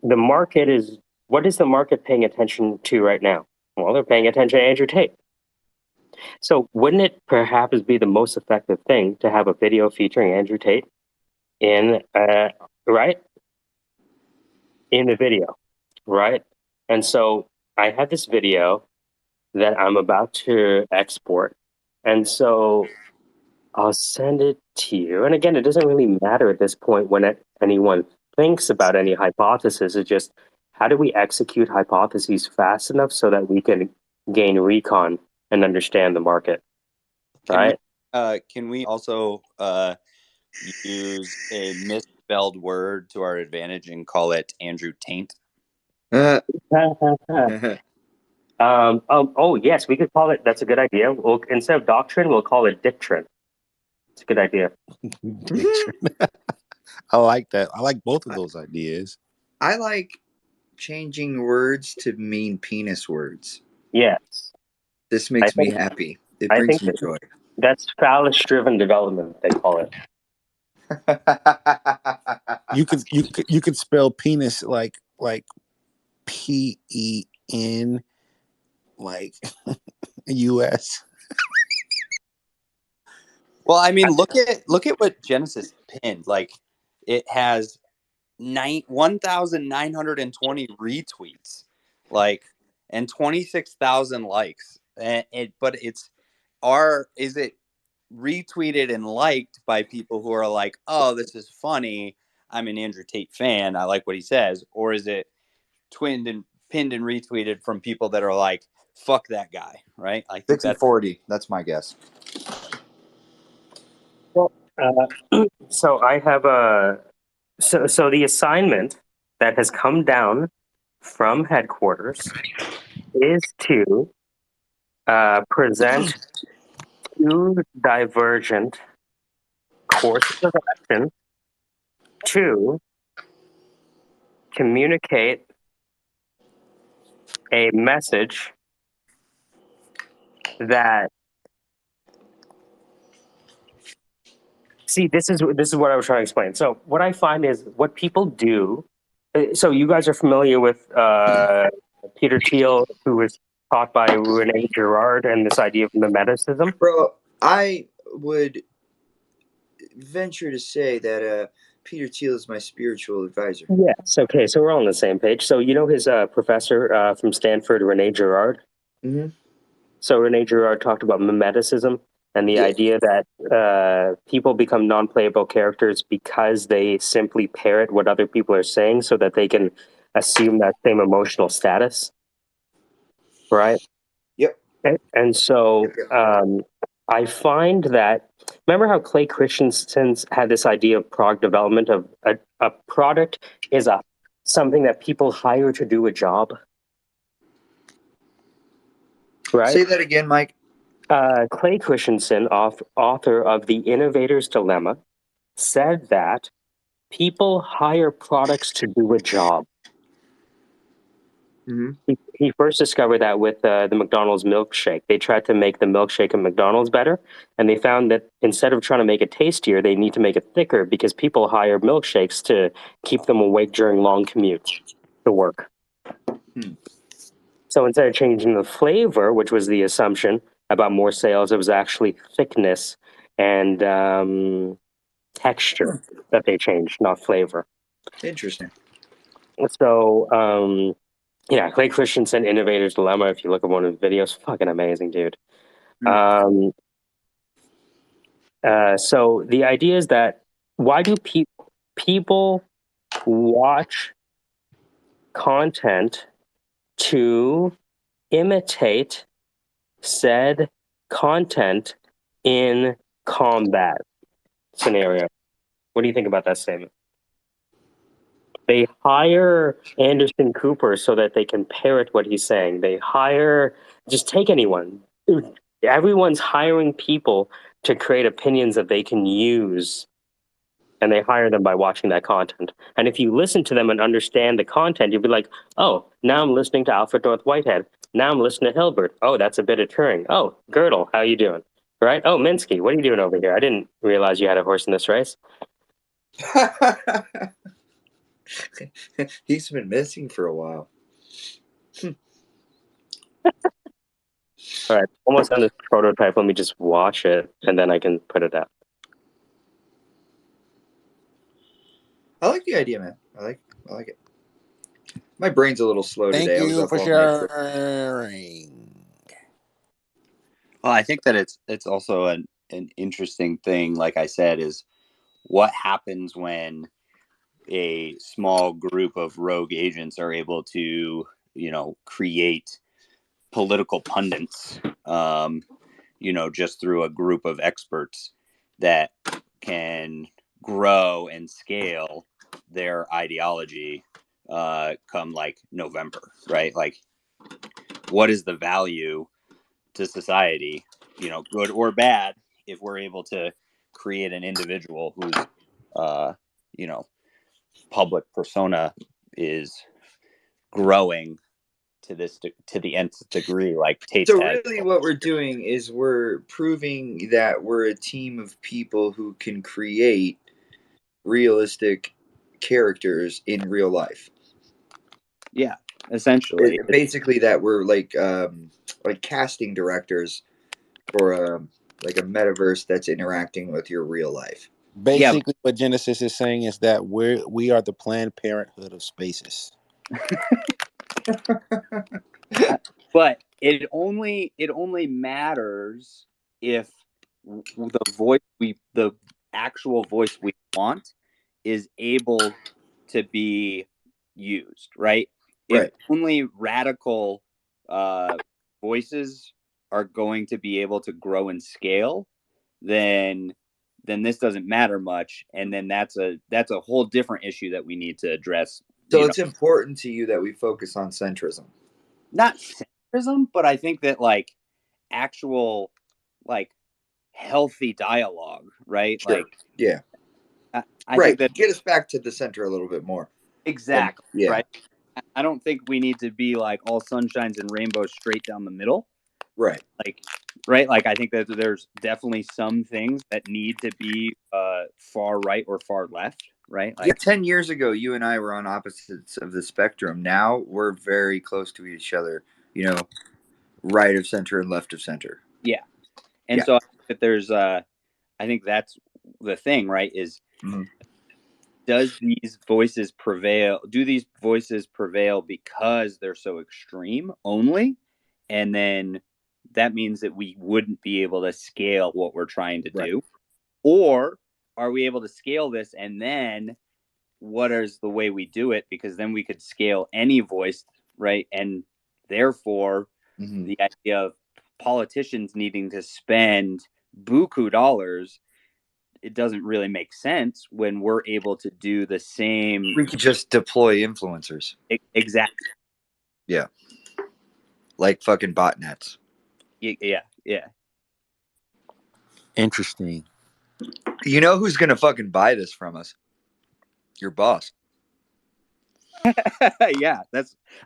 the market is, what is the market paying attention to right now? Well, they're paying attention to Andrew Tate. So wouldn't it perhaps be the most effective thing to have a video featuring Andrew Tate in, right? In the video, right? And so I had this video that I'm about to export. And so I'll send it to you. And again, it doesn't really matter at this point when anyone thinks about any hypothesis. It's just how do we execute hypotheses fast enough so that we can gain recon and understand the market, right? Can we also use a misspelled word to our advantage and call it Andrew Taint? Oh, yes, we could call it. That's a good idea. Instead of doctrine, we'll call it dictrine. It's a good idea. I like that. I like both of those ideas. I like changing words to mean penis words. Yes. This makes me happy. It brings me joy. That's phallus-driven development, they call it. You could spell penis like PEN, like US. Well, I mean, look at what Genesis pinned. Like, it has 1,920 retweets, like, and 26,000 likes. But is it retweeted and liked by people who are like, oh, this is funny, I'm an Andrew Tate fan, I like what he says, or is it pinned and retweeted from people that are like, fuck that guy, right? I think 60-40. That's my guess. Well, so I have so the assignment that has come down from headquarters is to present two divergent courses of action to communicate a message that, see, this is what I was trying to explain. So what I find is what people do. So you guys are familiar with Peter Thiel, who was taught by Rene Girard, and this idea of mimeticism. Bro, I would venture to say that Peter Thiel is my spiritual advisor. Yes. Okay. So we're all on the same page. So you know his professor from Stanford, Rene Girard. Mm-hmm. So Rene Girard talked about mimeticism and the idea that people become non-playable characters because they simply parrot what other people are saying, so that they can assume that same emotional status. Right. Yep. And so I find that, remember how Clay Christensen had this idea of product development, of a product is something that people hire to do a job, right? Say that again, Mike. Clay Christensen, author of The Innovator's Dilemma, said that people hire products to do a job. Mm-hmm. He first discovered that with the McDonald's milkshake. They tried to make the milkshake at McDonald's better, and they found that instead of trying to make it tastier, they need to make it thicker, because people hire milkshakes to keep them awake during long commutes to work. So instead of changing the flavor, which was the assumption about more sales, it was actually thickness and texture that they changed, not flavor. Interesting. So, yeah, Clay Christensen, Innovator's Dilemma. If you look at one of his videos, fucking amazing, dude. So the idea is that, why do people watch content to imitate said content in combat scenario? What do you think about that statement? They hire Anderson Cooper so that they can parrot what he's saying. They hire, just take anyone. Everyone's hiring people to create opinions that they can use, and they hire them by watching that content. And if you listen to them and understand the content, you'll be like, oh, now I'm listening to Alfred North Whitehead. Now I'm listening to Hilbert. Oh, that's a bit of Turing. Oh, Gödel, how you doing? Right? Oh, Minsky, what are you doing over here? I didn't realize you had a horse in this race. He's been missing for a while. All right, almost on this prototype. Let me just watch it, and then I can put it out. I like the idea, man. I like it. My brain's a little slow Thank today. I was you up for all night. sharing. Well, I think that it's also an interesting thing, like I said, is what happens when a small group of rogue agents are able to, create political pundits, just through a group of experts that can grow and scale their ideology come like November, right? Like, what is the value to society, good or bad, if we're able to create an individual whose, uh, you know, public persona is growing to the nth degree, like Tate's So had. really, what we're doing is we're proving that we're a team of people who can create realistic characters in real life. Yeah, essentially. Basically, that we're like casting directors for like a metaverse that's interacting with your real life. Yeah, Basically, what Genesis is saying is that we are the Planned Parenthood of spaces. but it only matters if the actual voice we want is able to be used, right? If Right. only radical uh, voices are going to be able to grow and scale, then this doesn't matter much, and then that's a whole different issue that we need to address. So it's important to you that we focus on centrism. Not centrism, but I think that like actual like healthy dialogue, right? Sure. Like, Yeah. I Right. think that Get us back to the center a little bit more. exactly, Yeah. right. I don't think we need to be like all sunshines and rainbows straight down the middle. Right. Like, right. Like, I think that there's definitely some things that need to be far right or far left, right? Like, 10 years ago, you and I were on opposites of the spectrum. Now we're very close to each other, right of center and left of center. yeah. And Yeah. so I think that there's, I think that's the thing, right? Is Mhm. do these voices prevail because they're so extreme only? And then that means that we wouldn't be able to scale what we're trying to Right. do. Or are we able to scale this, and then what is the way we do it? Because then we could scale any voice, right? And therefore, Mhm. the idea of politicians needing to spend buku dollars, it doesn't really make sense when we're able to do the same. We could just deploy influencers. Exact. Yeah. Like fucking botnets. Yeah. Interesting. You know who's going to fucking buy this from us? Your boss. Yeah.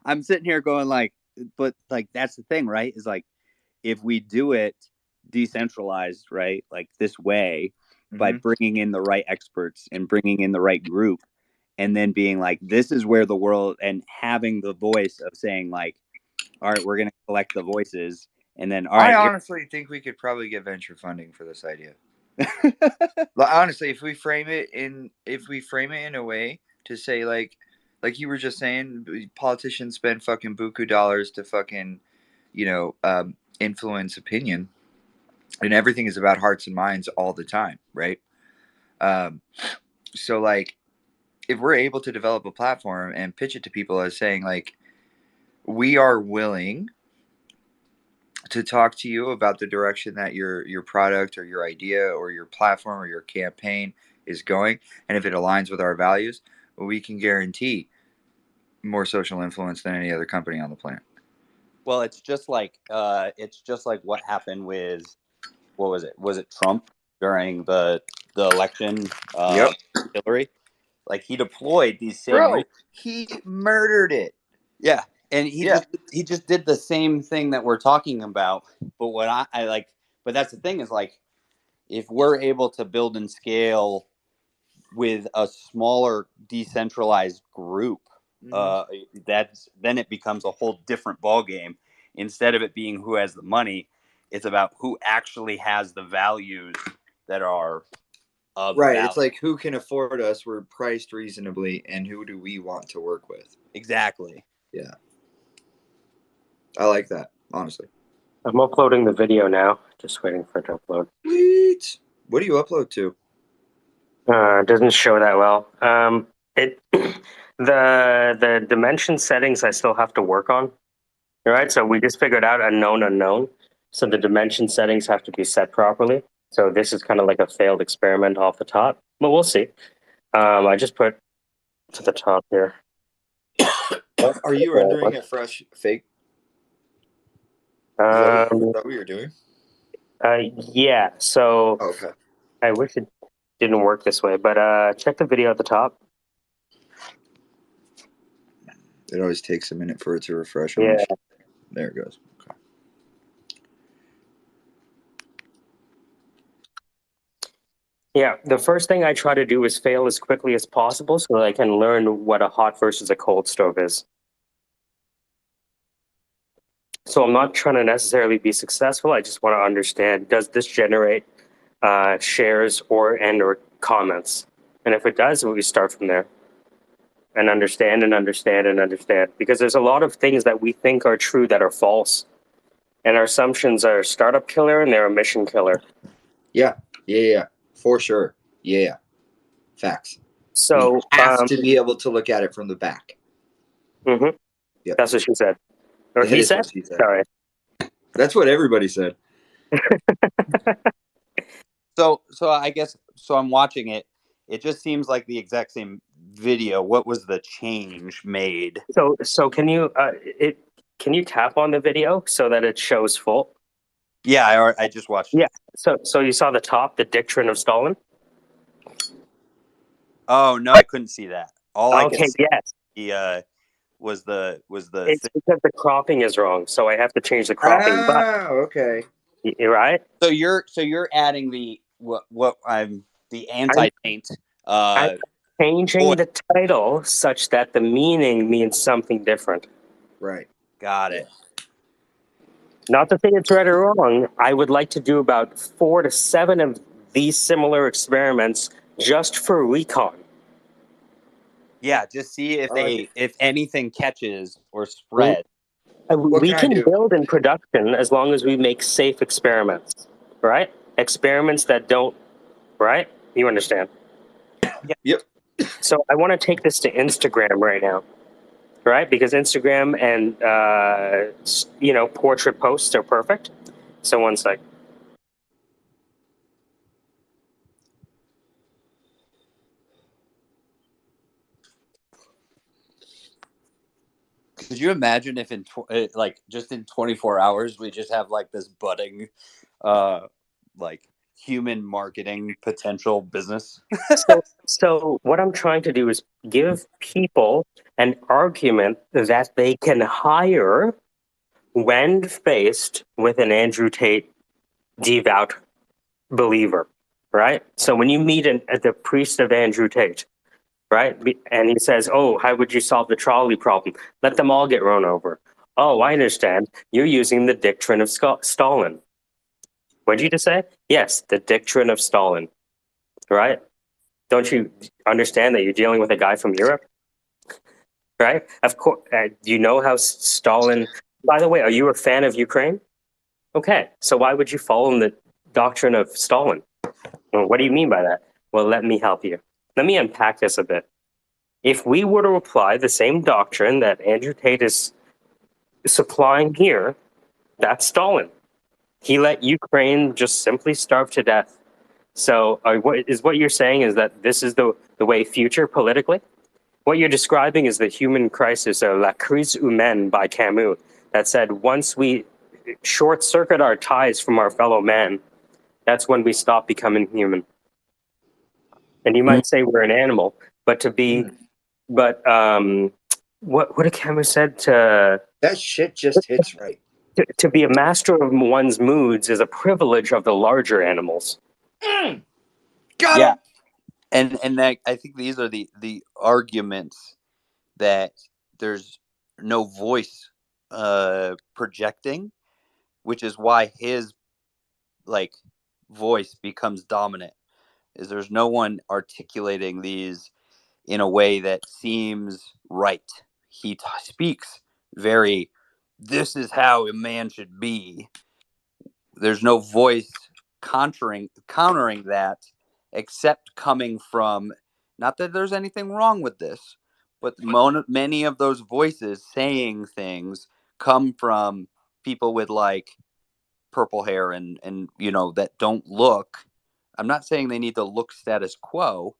I'm sitting here going like, but like, that's the thing, right? Is like, if we do it decentralized, right? Like this way, by bringing in the right experts and bringing in the right group, and then being like, this is where the world, and having the voice of saying like, all right, we're going to collect the voices, and then all right. I honestly think we could probably get venture funding for this idea. Honestly, if we frame it in a way to say like you were just saying, politicians spend fucking buku dollars to fucking influence opinion, and everything is about hearts and minds all the time, right? So like, if we're able to develop a platform and pitch it to people as saying like, we are willing to talk to you about the direction that your product or your idea or your platform or your campaign is going, and if it aligns with our values, we can guarantee more social influence than any other company on the planet. Well, it's just like what happened with, what was it? Was it Trump during the election? Yep. Hillary, like he deployed these same. Bro, he murdered it. Yeah, and he just did the same thing that we're talking about. But what I like, but that's the thing is like, if we're able to build and scale with a smaller decentralized group, then it becomes a whole different ball game. Instead of it being who has the money, it's about who actually has the values that are of Right. value. It's like, who can afford us? We're priced reasonably, and who do we want to work with? Exactly. Yeah. I like that, honestly. I'm uploading the video now. Just waiting for it to upload. Sweet. What do you upload to? It doesn't show that well. It the dimension settings I still have to work on. All right, so we just figured out a known unknown. So the dimension settings have to be set properly. So this is kind of like a failed experiment off the top, but we'll see. I just put to the top here. Are you rendering a fresh fake? Is that what you're doing? Yeah. So Oh, okay. I wish it didn't work this way, but check the video at the top. It always takes a minute for it to refresh. Yeah. There it goes. Okay. Yeah, the first thing I try to do is fail as quickly as possible so that I can learn what a hot versus a cold stove is. So I'm not trying to necessarily be successful. I just want to understand, does this generate shares or comments? And if it does, we start from there and understand and understand and understand. Because there's a lot of things that we think are true that are false. And our assumptions are startup killer and they're a mission killer. Yeah. For sure. Yeah. Facts. So we have to be able to look at it from the back. Mm-hmm. Yep. That's what she said. Or That he is said? what she said. Sorry. That's what everybody said. So I guess I'm watching it. It just seems like the exact same video. What was the change made? So can you tap on the video so that it shows full? Yeah, I just watched it. Yeah. So you saw the top, the doctrine of Stalin? Oh no, I couldn't see that. All I could see was the It's because the cropping is wrong, so I have to change the cropping. Okay. You're right. So you're adding the anti-taint. I'm changing the title such that the meaning means something different. Right. Got it. Not to say it's right or wrong. I would like to do about 4 to 7 of these similar experiments just for recon. Yeah, just see if anything catches or spreads. We can build in production as long as we make safe experiments, right? Experiments that don't, right? You understand? Yep. So I want to take this to Instagram right now, right? Because Instagram and portrait posts are perfect. So one sec. Could you imagine if just in 24 hours we just have like this budding, like human marketing potential business? So what I'm trying to do is give people an argument that they can hire when faced with an Andrew Tate devout believer, right? So when you meet the priest of Andrew Tate, right, and he says, "Oh, how would you solve the trolley problem? Let them all get run over." Oh, I understand. You're using the doctrine of Stalin. What did you just say? Yes, the doctrine of Stalin, right? Don't you understand that you're dealing with a guy from Europe? Right? Of course. Do you know how Stalin? By the way, are you a fan of Ukraine? Okay, so why would you follow the doctrine of Stalin? Well, what do you mean by that? Well, let me help you. Let me unpack this a bit. If we were to apply the same doctrine that Andrew Tate is supplying here, that's Stalin. He let Ukraine just simply starve to death. So what you're saying is that this is the way future politically? What you're describing is the human crisis, or La Crise Humaine by Camus, that said once we short circuit our ties from our fellow man, that's when we stop becoming human. And you might say we're an animal, but what did Camus said? That shit just hits right. To be a master of one's moods is a privilege of the larger animals. Got him. and that, I think these are the arguments that there's no voice projecting, which is why his like voice becomes dominant. Is there's no one articulating these in a way that seems right. He speaks very, this is how a man should be. There's no voice countering that, except coming from, not that there's anything wrong with this, but many of those voices saying things come from people with like purple hair and that don't look, I'm not saying they need to look status quo,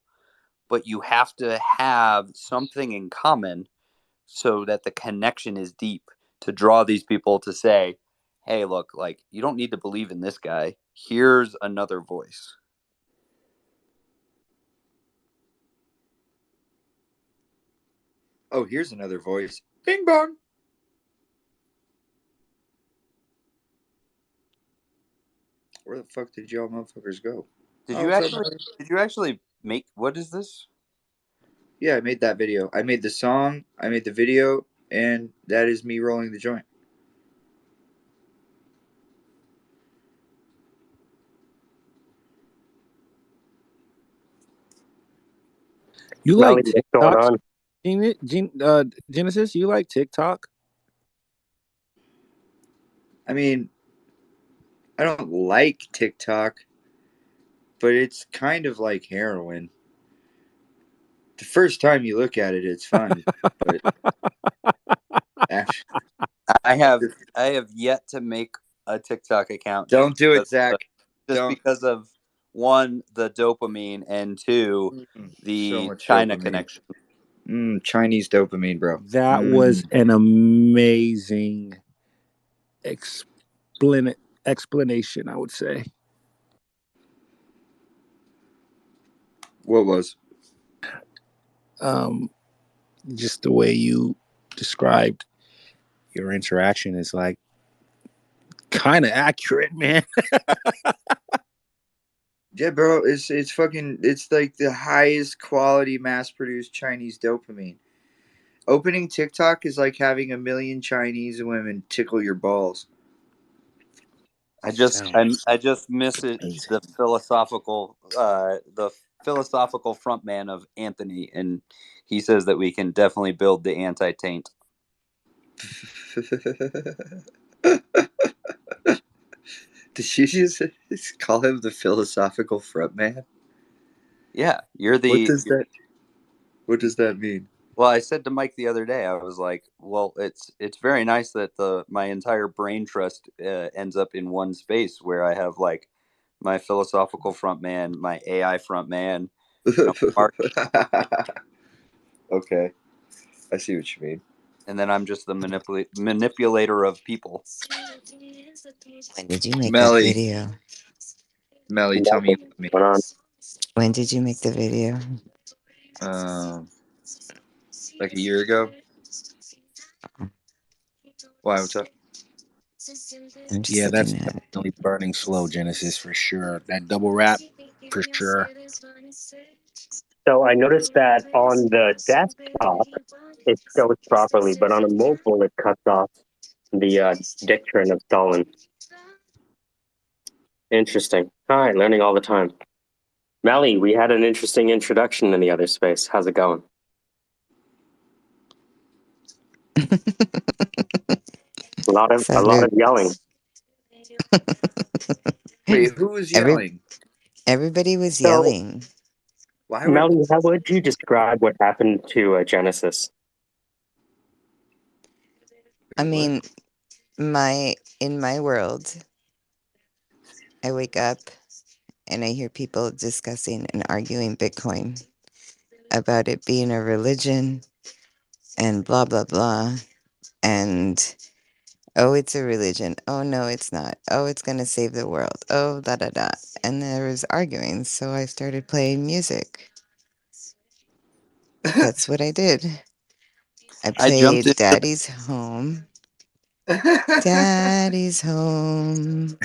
but you have to have something in common so that the connection is deep to draw these people to say, hey, look, like, you don't need to believe in this guy. Here's another voice. Oh, here's another voice. Bing bong. Where the fuck did y'all motherfuckers go? Did Oh, you what's up, actually buddy? did you actually make, what is this? Yeah, I made that video. I made the song, I made the video, and that is me rolling the joint. You Melly, like what's going TikTok, on? Genesis? You like TikTok? I mean, I don't like TikTok, but it's kind of like heroin. The first time you look at it, it's fun, but after, I have yet to make a TikTok account don't do it, Zach. just Don't. because of, one, the dopamine, and two, So the much China dopamine. connection. Chinese dopamine, bro. That was an amazing explanation, I would say. What was? Just the way you described your interaction is like kind of accurate, man. Yeah, bro. It's fucking. It's like the highest quality, mass-produced Chinese dopamine. Opening TikTok is like having a million Chinese women tickle your balls. I just miss it, Amazing. the philosophical front man of Anthony, and he says that we can definitely build the anti-taint. Did you just call him the philosophical front man? Yeah, you're What the. does that? What does that mean? Well, I said to Mike the other day, I was like, well, it's very nice that my entire brain trust ends up in one space where I have like my philosophical front man, my AI front man, Mark, Okay, I see what you mean. and then I'm just the manipulator of people. When did you make that Melly, video? Melly, tell me you What's love me. going on? When did you make the video? Like a year ago. Why? What's up? I'm just Yeah, that's looking at it. definitely burning slow, Genesis, for sure. That double rap, for sure. So I noticed that on the desktop it shows properly, but on a mobile it cuts off the diction of Stalin. Interesting. All right, learning all the time. Melly, we had an interesting introduction in the other space. How's it going? A lot Salute. of yelling. Wait, who was yelling? Everybody was So, yelling. Why would? Melly, how would you describe what happened to Genesis? I mean, in my world, I wake up and I hear people discussing and arguing Bitcoin about it being a religion and blah blah blah, and oh, it's a religion. Oh no, it's not. Oh, it's gonna save the world. Oh, da da da. And there was arguing, so I started playing music. That's what I did. I I jumped played in. Daddy's Home. Daddy's Home.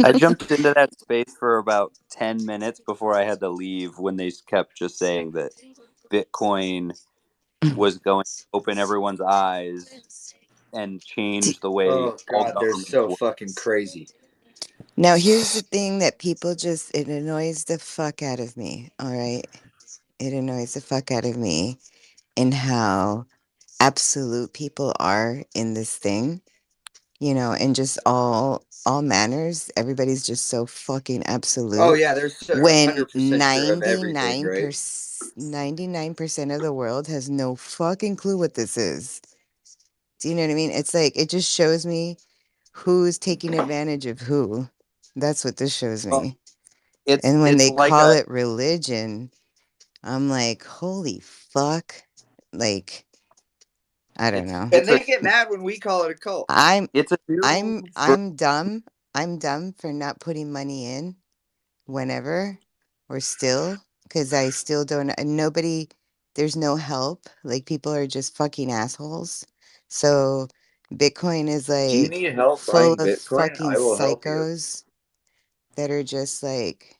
I jumped into that space for about 10 minutes before I had to leave when they kept just saying that Bitcoin was going to open everyone's eyes and change the way Oh all God, they're governments so work. fucking crazy. Now, here's the thing that people just, it annoys the fuck out of me. All right. It annoys the fuck out of me in how absolute people are in this thing, you know, and just all manners. Everybody's just so fucking Oh absolute yeah, they're when 100% sure of everything, right? 99% of the world has no fucking clue what this is. Do you know what I mean? It's like, it just shows me who's taking advantage of who. That's what this shows Well, me. it's And when it's they like call a it religion, I'm like, holy fuck. Like, I don't it's know. And it's a they get mad when we call it a cult. I'm it's a new I'm I'm dumb. I'm dumb for not putting money in whenever or still because I still don't and nobody there's no help. Like people are just fucking assholes. So Bitcoin is Do you like need help full buying of Bitcoin? fucking I will help you. psychos that are just like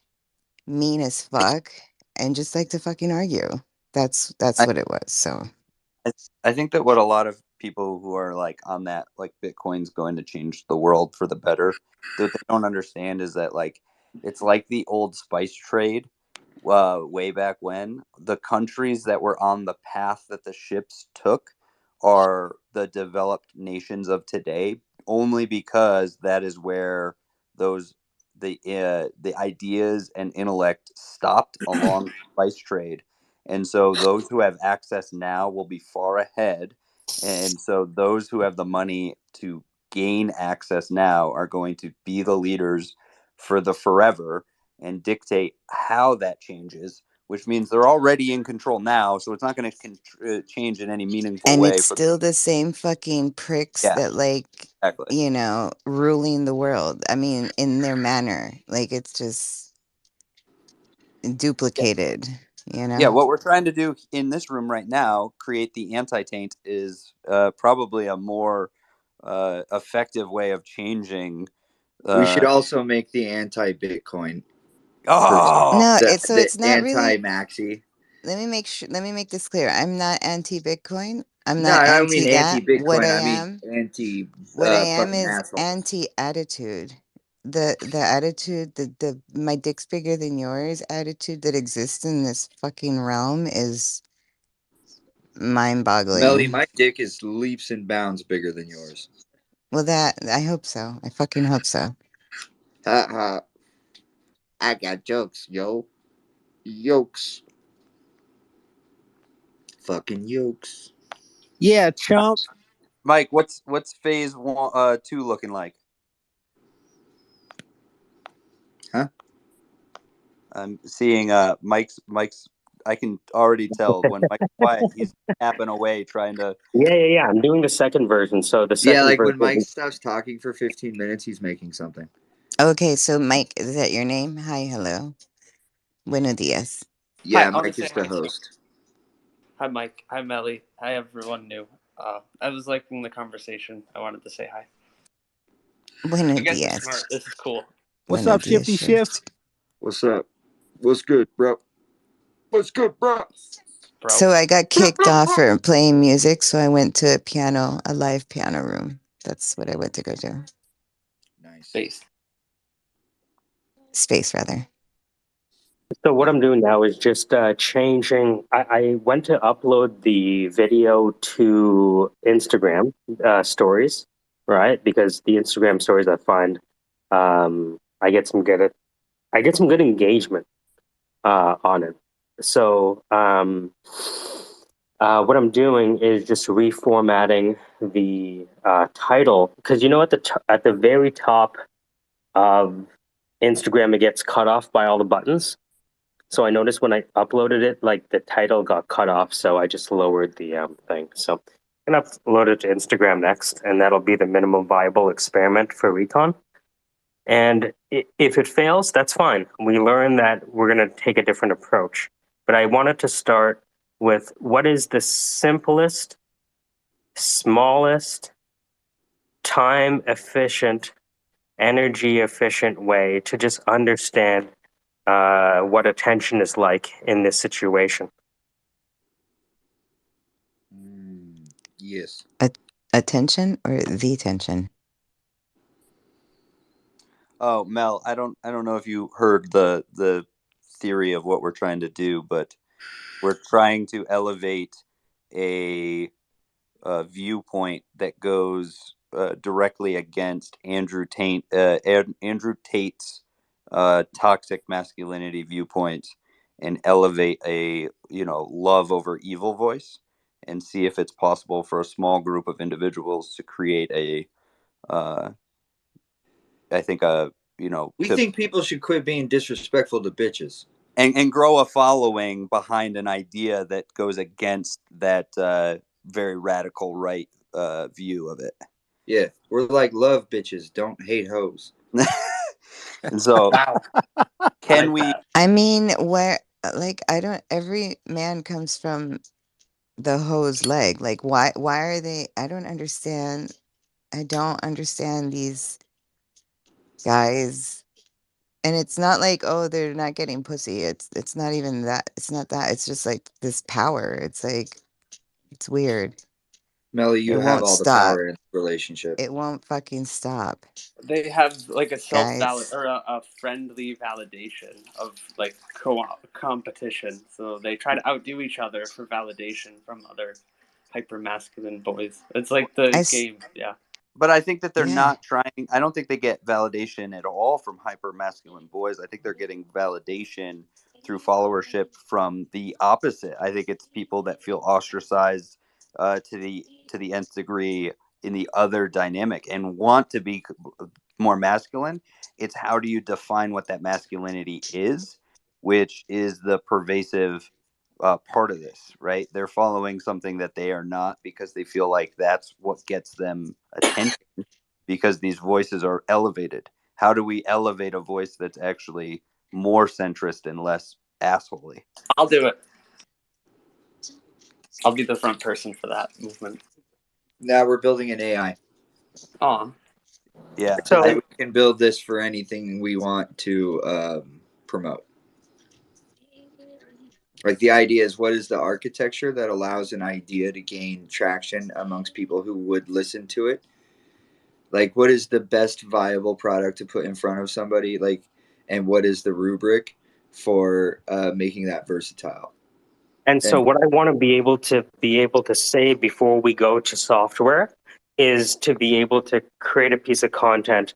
mean as fuck and just like to fucking argue. That's I, what it was. So I think that what a lot of people who are like on that like Bitcoin's going to change the world for the better, what they don't understand is that like it's like the old spice trade way back when. The countries that were on the path that the ships took are the developed nations of today only because that is where those the ideas and intellect stopped along the spice trade, and so those who have access now will be far ahead, and so those who have the money to gain access now are going to be the leaders for the forever and dictate how that changes, which means they're already in control now. So it's not going to change in any meaningful and way it's for. still the same fucking pricks Yeah, that like exactly. you know ruling the world. I mean in their manner. Like it's just Yeah. duplicated, you Yeah, know? what we're trying to do in this room right now, create the anti-taint, is probably a more effective way of changing. We should Uh, also make the anti-Bitcoin for oh, No, the it's so the it's not really anti-maxi. let me make this clear. I'm not anti-Bitcoin. I'm No, not I don't mean anti that. anti-Bitcoin. I mean anti What I am fucking is assholes. anti-attitude. The attitude, the my dick's bigger than yours attitude that exists in this fucking realm is Melly, mind-boggling. my dick is leaps and bounds bigger than yours. Well, that I hope so. I fucking hope so. Ha ha. I got jokes, yo. Yokes. Fucking yokes. Yeah, chump. Mike, what's phase one, 2 looking like? Huh? I'm seeing Mike's. I can already tell when Mike's quiet, he's tapping away trying to. Yeah. I'm doing the second version. So the Yeah, second like when Mike version, stops talking for 15 minutes, he's making something. Okay, so Mike, is that your name? Hi, hello. Buenos dias. Yeah, Hi, I'll Mike just say is the hi too. host. Hi, Mike. Hi, Melly. Hi, everyone new. I was liking the conversation. I wanted to say hi. Buenos You guys are dias. smart. This is cool. What's Buenos up, dias, Shifty Shift? shift. What's up? What's good, bro? What's good, bro? Bro. So I got kicked off for playing music, so I went to a live piano room. That's what I went to go do. Nice. Based. Space, rather. so what I'm doing now is just changing. I went to upload the video to Instagram stories, right? Because the Instagram stories I find I get some good engagement on it. So what I'm doing is just reformatting the title because you know at the very top of Instagram it gets cut off by all the buttons. So I noticed when I uploaded it, like the title got cut off. So I just lowered the thing. So I'm gonna upload it to Instagram next, and that'll be the minimum viable experiment for Recon. And if it fails, that's fine. We learn that we're going to take a different approach. But I wanted to start with what is the simplest, smallest, time efficient energy efficient way to just understand what attention is like in this situation. Yes. Attention or the tension? Oh, Mel, I don't know if you heard the theory of what we're trying to do, but we're trying to elevate a, viewpoint that goes directly against Andrew Tate's toxic masculinity viewpoint, and elevate a love over evil voice, and see if it's possible for a small group of individuals to create a I think We think people should quit being disrespectful to bitches. and grow a following behind an idea that goes against that very radical right view of it. Yeah, we're like love bitches, don't hate hoes. And so, Wow. can Like we? that. I mean, where like I don't. Every man comes from the hose leg. Like why are they? I don't understand. I don't understand these guys. And it's not like, oh, they're not getting pussy. It's not even that. It's not that. It's just like this power. It's like it's weird. Melly, It you have won't all the stop. power in the relationship. It won't fucking stop, They have like a guys. or a friendly validation of like competition. So they try to outdo each other for validation from other hyper masculine boys. It's like the game, yeah. But I think that they're Yeah. not trying. I don't think they get validation at all from hyper masculine boys. I think they're getting validation through followership from the opposite. I think it's people that feel ostracized to the nth degree in the other dynamic and want to be more masculine. It's how do you define what that masculinity is, which is the pervasive part of this, right? They're following something that they are not because they feel like that's what gets them attention because these voices are elevated. How do we elevate a voice that's actually more centrist and less assholey? I'll do it. I'll be the front person for that movement. Now we're building an AI. Aw. Yeah. So We can build this for anything we want to promote. Like the idea is, what is the architecture that allows an idea to gain traction amongst people who would listen to it? Like, what is the best viable product to put in front of somebody? Like, and what is the rubric for making that versatile? And so And what I want to be able to say before we go to software is to be able to create a piece of content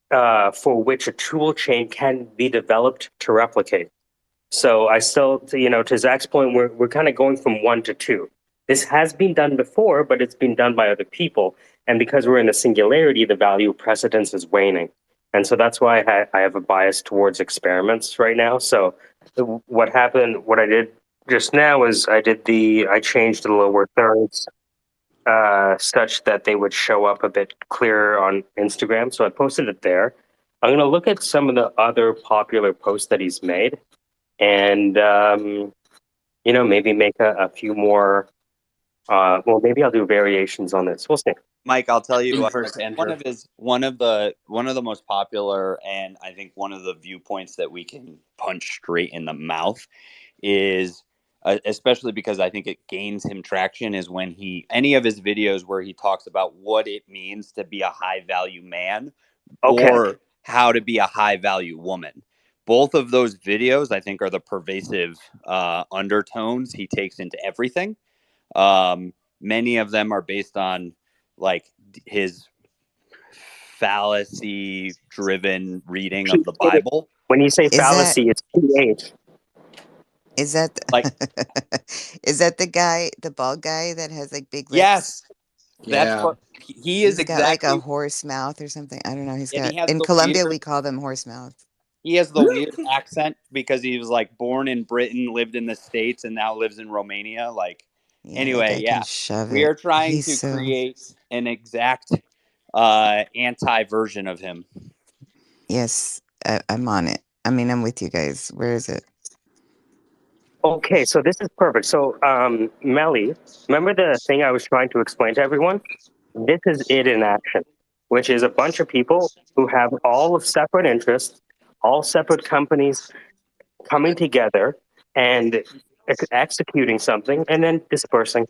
for which a tool chain can be developed to replicate. So I still, to Zach's point, we're kind of going from one to two. This has been done before, but it's been done by other people. And because we're in the singularity, the value of precedence is waning. And so that's why I have a bias towards experiments right now. So what happened, what I did just now is I changed the lower thirds such that they would show up a bit clearer on Instagram. So I posted it there. I'm going to look at some of the other popular posts that he's made and maybe make a few more. Well, maybe I'll do variations on this. We'll see. Mike, I'll tell you, First, one Andrew. of his one of the most popular, and I think one of the viewpoints that we can punch straight in the mouth is, especially because I think it gains him traction, is when any of his videos where he talks about what it means to be a high value man Okay. or how to be a high value woman. Both of those videos, I think, are the pervasive undertones he takes into everything. Many of them are based on like his fallacy driven reading of the Bible. When you say Is that fallacy, it's PH. is that Like, is that the guy, the bald guy that has like big lips? yes, that's yeah, what he is He's got like a exactly. horse mouth or something. I don't know. He's And got he has in the Colombia weird we call them horse mouth. he has the weird accent because he was like born in Britain, lived in the States, and now lives in Romania. Like, Yeah, that anyway, guy can yeah, shove we it. are trying He's to so create an exact anti version of him. yes, I'm on it. I mean, I'm with you guys. Where is it? Okay, so this is perfect. So, Melly, remember the thing I was trying to explain to everyone? This is it in action. which is a bunch of people who have all of separate interests, all separate companies coming together and executing something and then dispersing.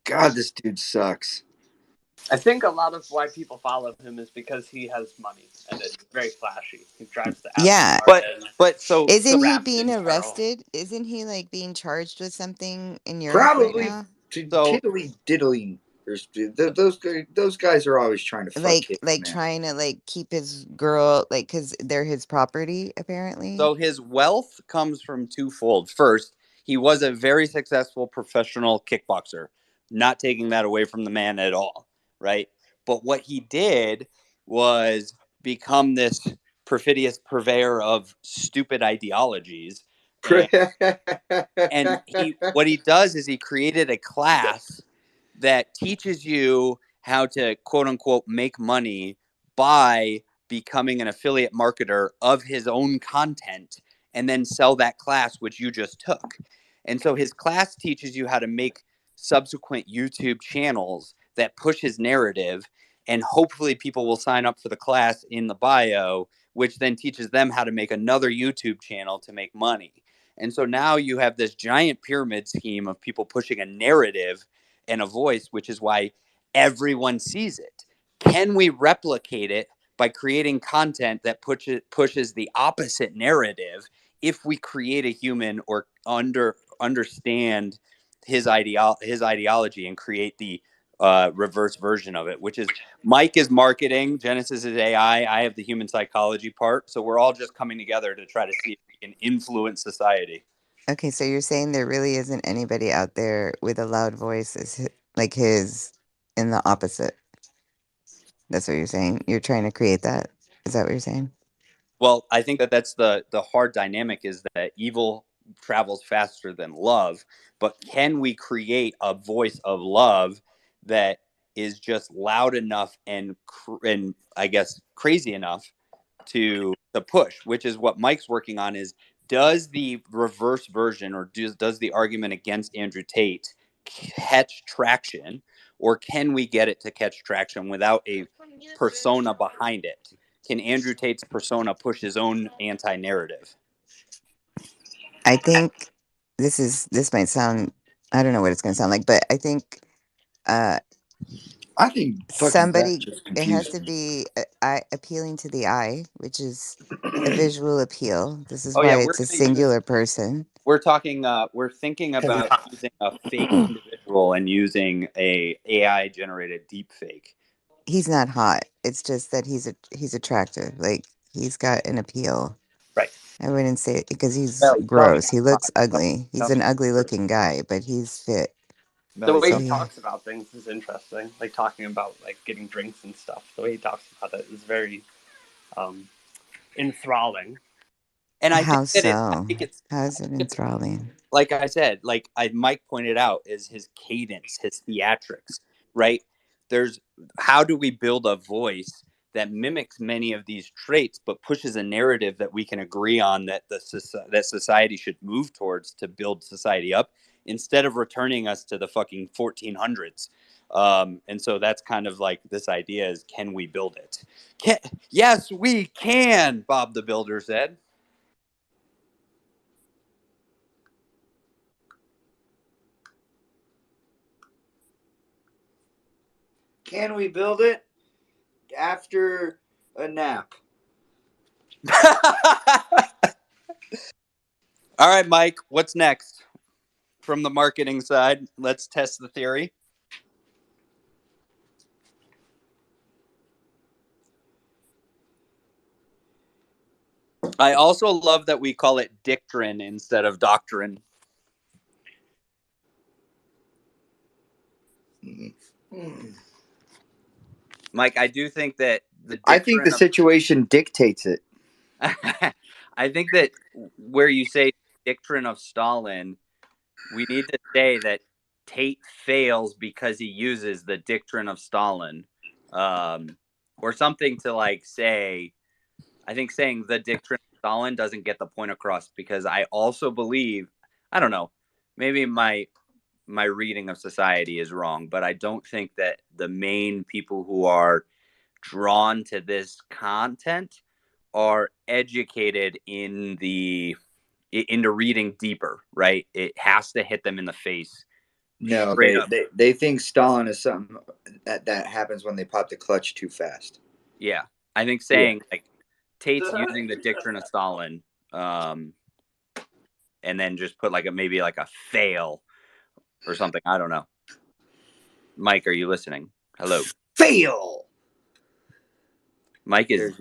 God, this dude sucks. I think a lot of why people follow him is because he has money and it's very flashy. He drives the Aston Martin. But so isn't he wrapped being in pearl. arrested? Isn't he like being charged with something in Europe right Probably now? tiddly diddly. Those guys are always trying to fuck kids, man. Trying to like keep his girl, like, because they're his property apparently. So his wealth comes from twofold. First, he was a very successful professional kickboxer, not taking that away from the man at all, right? But what he did was become this perfidious purveyor of stupid ideologies. And what he does is he created a class that teaches you how to quote unquote make money by becoming an affiliate marketer of his own content and then sell that class which you just took. And so his class teaches you how to make subsequent YouTube channels that push his narrative, and hopefully people will sign up for the class in the bio, which then teaches them how to make another YouTube channel to make money. And so now you have this giant pyramid scheme of people pushing a narrative and a voice, which is why everyone sees it. Can we replicate it by creating content that pushes the opposite narrative if we create a human or understand his ideology and create the reverse version of it, which is Mike is marketing, Genesis is AI, I have the human psychology part. So we're all just coming together to try to see if we can influence society. Okay, so you're saying there really isn't anybody out there with a loud voice like his in the opposite. That's what you're saying. You're trying to create that. Is that what you're saying? Well, I think that that's the hard dynamic, is that evil travels faster than love. But can we create a voice of love that is just loud enough and I guess crazy enough to push, which is what Mike's working on, is does the reverse version, or does the argument against Andrew Tate catch traction, or can we get it to catch traction without a persona behind it? Can Andrew Tate's persona push his own anti-narrative? I think this might sound, I don't know what it's going to sound like, but I think I think somebody, just it has to confused. be appealing to the eye, which is a visual appeal. This is Oh yeah, why it's a singular person. We're talking. We're thinking about using a fake individual and using a AI generated deep fake. He's not hot. It's just that he's attractive. Like, he's got an appeal. Right. I wouldn't say because he's Well, gross. He looks ugly. He's an ugly looking guy, but he's fit. The way So he he, talks about things is interesting. Like talking about like getting drinks and stuff. The way he talks about it is very enthralling. And I how think that so? How is it enthralling? Like I said, Mike pointed out, is his cadence, his theatrics, right? There's how do we build a voice that mimics many of these traits, but pushes a narrative that we can agree on, that that society should move towards to build society up, instead of returning us to the fucking 1400s. And so that's kind of like this idea is, can we build it? Yes, we can, Bob the Builder said. Can we build it after a nap? All right, Mike, what's next from the marketing side? Let's test the theory. I also love that we call it dictrin instead of doctrine. Mike, I do think that I think the situation dictates it. I think that where you say dictrin of Stalin, we need to say that Tate fails because he uses the dictrin of Stalin, or something to like say. I think saying the dictrin of Stalin doesn't get the point across, because I also believe, I don't know, maybe my my reading of society is wrong, but I don't think that the main people who are drawn to this content are educated into reading deeper, right? It has to hit them in the face. No, straight up. they think Stalin is something that happens when they pop the clutch too fast. Yeah, I think saying like Tate's using the dictum of Stalin, and then just put like maybe like a fail or something. I don't know. Mike, are you listening? Hello. Fail. Mike is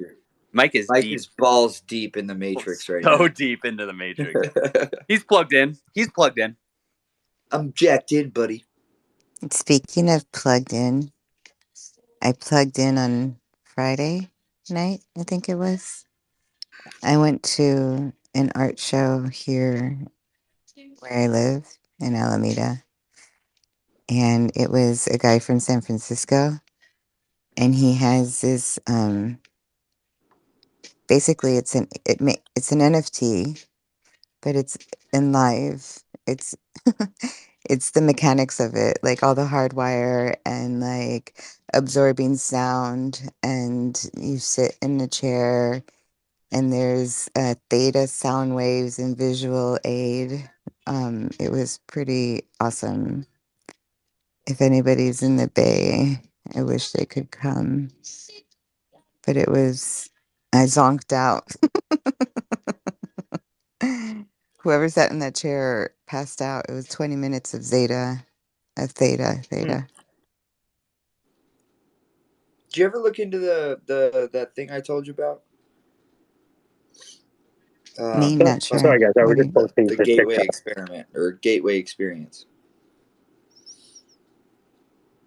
deep. Balls deep in the Matrix right now. So deep into the Matrix. He's plugged in. I'm jacked in, buddy. Speaking of plugged in, I plugged in on Friday night, I think it was. I went to an art show here where I live in Alameda. And it was a guy from San Francisco. And he has this basically it's an NFT, but it's in live. It's it's the mechanics of it, like all the hardwire and like absorbing sound, and you sit in a chair and there's theta sound waves and visual aid. It was pretty awesome. If anybody's in the Bay, I wish they could come. But I zonked out. Whoever sat in that chair passed out. It was 20 minutes of theta. Did you ever look into that thing I told you about? Not sure. Sorry, guys. I was just posting the to gateway TikTok. experiment or gateway experience.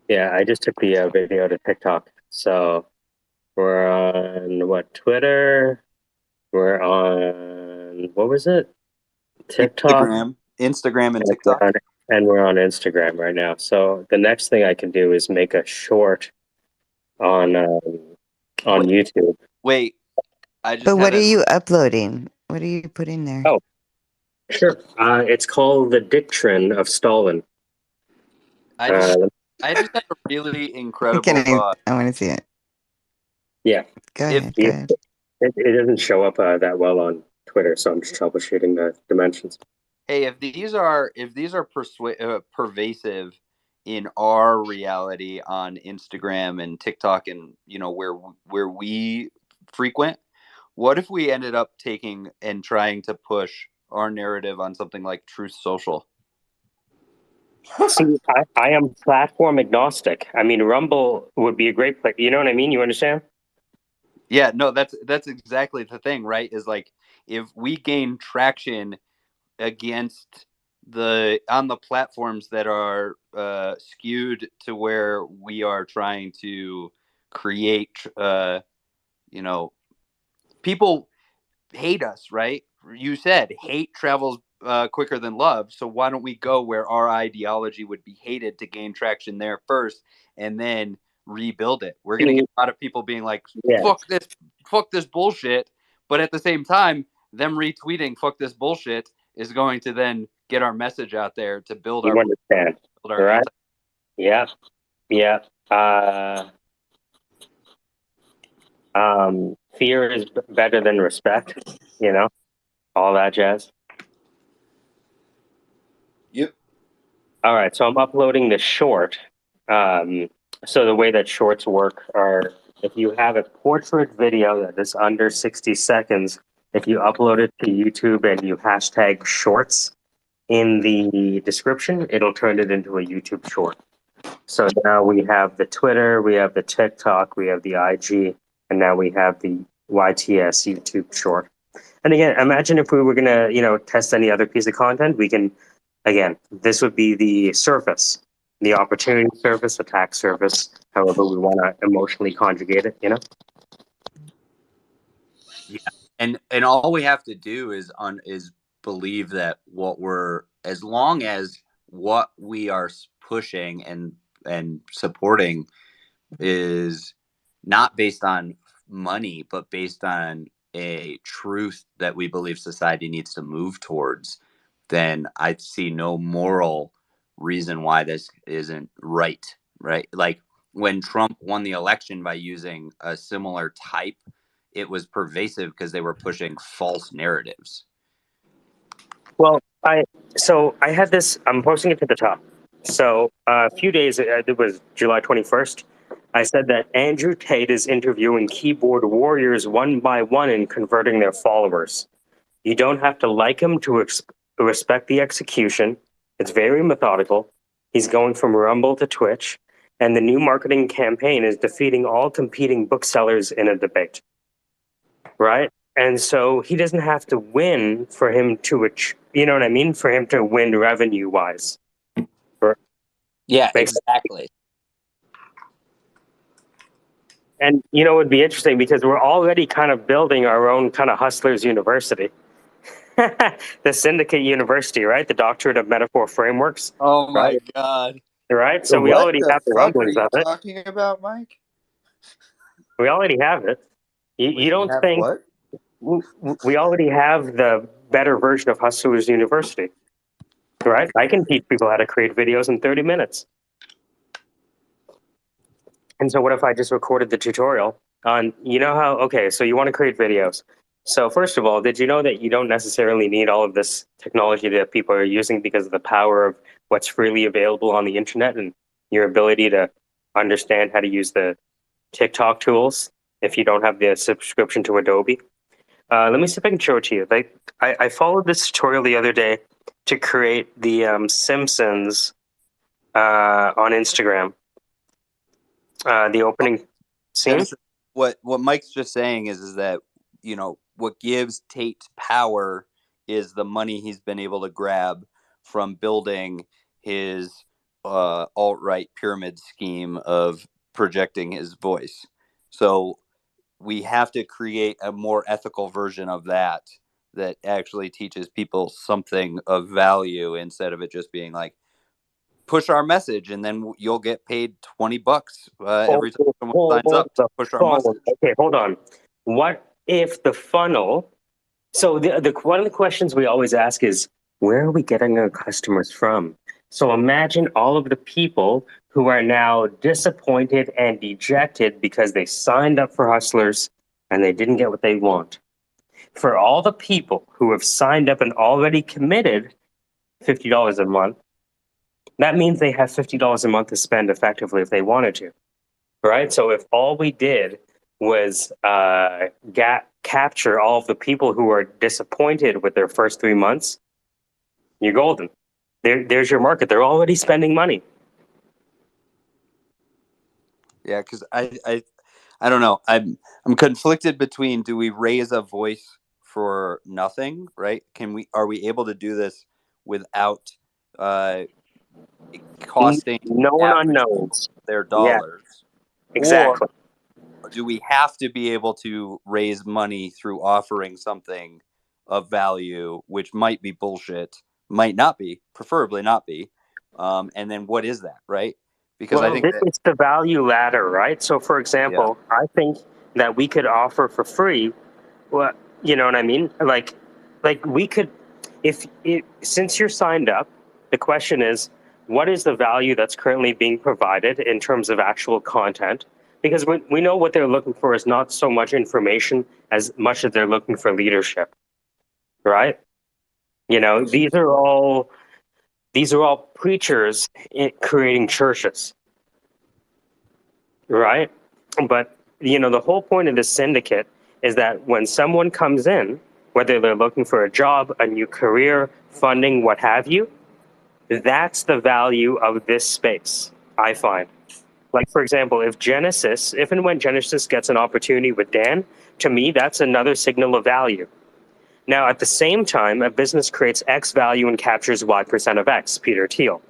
Yeah, I just took the video to TikTok. So we're on Twitter. We're on what was it? TikTok, Instagram, and TikTok. And we're on Instagram right now. So the next thing I can do is make a short on YouTube. Wait, but what are you uploading? What are you putting there? Oh, sure. It's called The Dictrin of Stalin. I just have a really incredible. I want to see it. Yeah. Go ahead. It doesn't show up that well on Twitter, so I'm just troubleshooting the dimensions. Hey, if these are pervasive in our reality on Instagram and TikTok, and where we frequent, what if we ended up taking and trying to push our narrative on something like Truth Social? See, I am platform agnostic. I mean, Rumble would be a great place. You know what I mean? You understand? Yeah, no, that's exactly the thing, right? Is like if we gain traction against on the platforms that are skewed to where we are trying to create, people hate us, right? You said hate travels quicker than love. So why don't we go where our ideology would be hated to gain traction there first, and then rebuild it? We're gonna get a lot of people being like, fuck this bullshit. But at the same time, them retweeting "fuck this bullshit" is going to then get our message out there to build our. You understand, right? Yeah. Fear is better than respect. All that jazz. Yep. All right, so I'm uploading the short. So the way that shorts work are, if you have a portrait video that is under 60 seconds, if you upload it to YouTube and you hashtag shorts in the description, it'll turn it into a YouTube short. So now we have the Twitter, we have the TikTok, we have the IG, and now we have the YTS YouTube short. And again, imagine if we were going to, test any other piece of content, we can, again, this would be the surface, the opportunity surface, attack surface, however we want to emotionally conjugate it, Yeah. And all we have to do is believe that as long as what we are pushing and supporting is not based on money, but based on a truth that we believe society needs to move towards, then I see no moral reason why this isn't right, right? Like when Trump won the election by using a similar type, it was pervasive because they were pushing false narratives. Well, I had this. I'm posting it to the top. So a few days, it was July 21st. I said that Andrew Tate is interviewing keyboard warriors one by one and converting their followers. You don't have to like him to respect the execution. It's very methodical. He's going from Rumble to Twitch, and the new marketing campaign is defeating all competing booksellers in a debate. Right? And so he doesn't have to win for him to, you know what I mean? For him to win revenue wise. Yeah, exactly. And, you know, it would be interesting because we're already kind of building our own kind of Hustlers University. The Syndicate University, right? The Doctorate of Metaphor Frameworks. Oh my right? God. Right? So we what already the have the fuck are rumblings you of it. talking about, Mike? We already have it. You don't have think what? we already have the better version of Hustlers University, right? I can teach people how to create videos in 30 minutes. And so what if I just recorded the tutorial on, you know how, okay, so you want to create videos. So first of all, did you know that you don't necessarily need all of this technology that people are using because of the power of what's freely available on the internet and your ability to understand how to use the TikTok tools if you don't have the subscription to Adobe? Let me see if I can show it to you. I followed this tutorial the other day to create the Simpsons on Instagram. The opening scene. What Mike's just saying is that, you know, what gives Tate power is the money he's been able to grab from building his alt-right pyramid scheme of projecting his voice. So we have to create a more ethical version of that actually teaches people something of value instead of it just being like, push our message and then you'll get paid $20 every time someone signs up to push our message. Okay, hold on. What if the funnel? So the one of the questions we always ask is, where are we getting our customers from? So imagine all of the people who are now disappointed and dejected because they signed up for Hustlers and they didn't get what they want. For all the people who have signed up and already committed $50 a month, that means they have $50 a month to spend effectively if they wanted to, right? So if all we did was capture all of the people who are disappointed with their first 3 months, you're golden. There's your market. They're already spending money. Yeah, because I don't know. I'm conflicted between, do we raise a voice for nothing, right? Are we able to do this without costing known unknowns their dollars? Yeah, exactly. Or do we have to be able to raise money through offering something of value, which might be bullshit, might not be, preferably not be, and then what is that, right? Because I think it's the value ladder, right? So, for example, I think that we could offer for free. Well, you know what I mean? Like we could, since you're signed up, the question is, what is the value that's currently being provided in terms of actual content? Because we know what they're looking for is not so much information as much as they're looking for leadership, right? You know, these are all preachers creating churches, right? But, you know, the whole point of this syndicate is that when someone comes in, whether they're looking for a job, a new career, funding, what have you, that's the value of this space, I find. Like, for example, if and when Genesis gets an opportunity with Dan, to me, that's another signal of value. Now, at the same time, a business creates X value and captures Y% of X, Peter Thiel.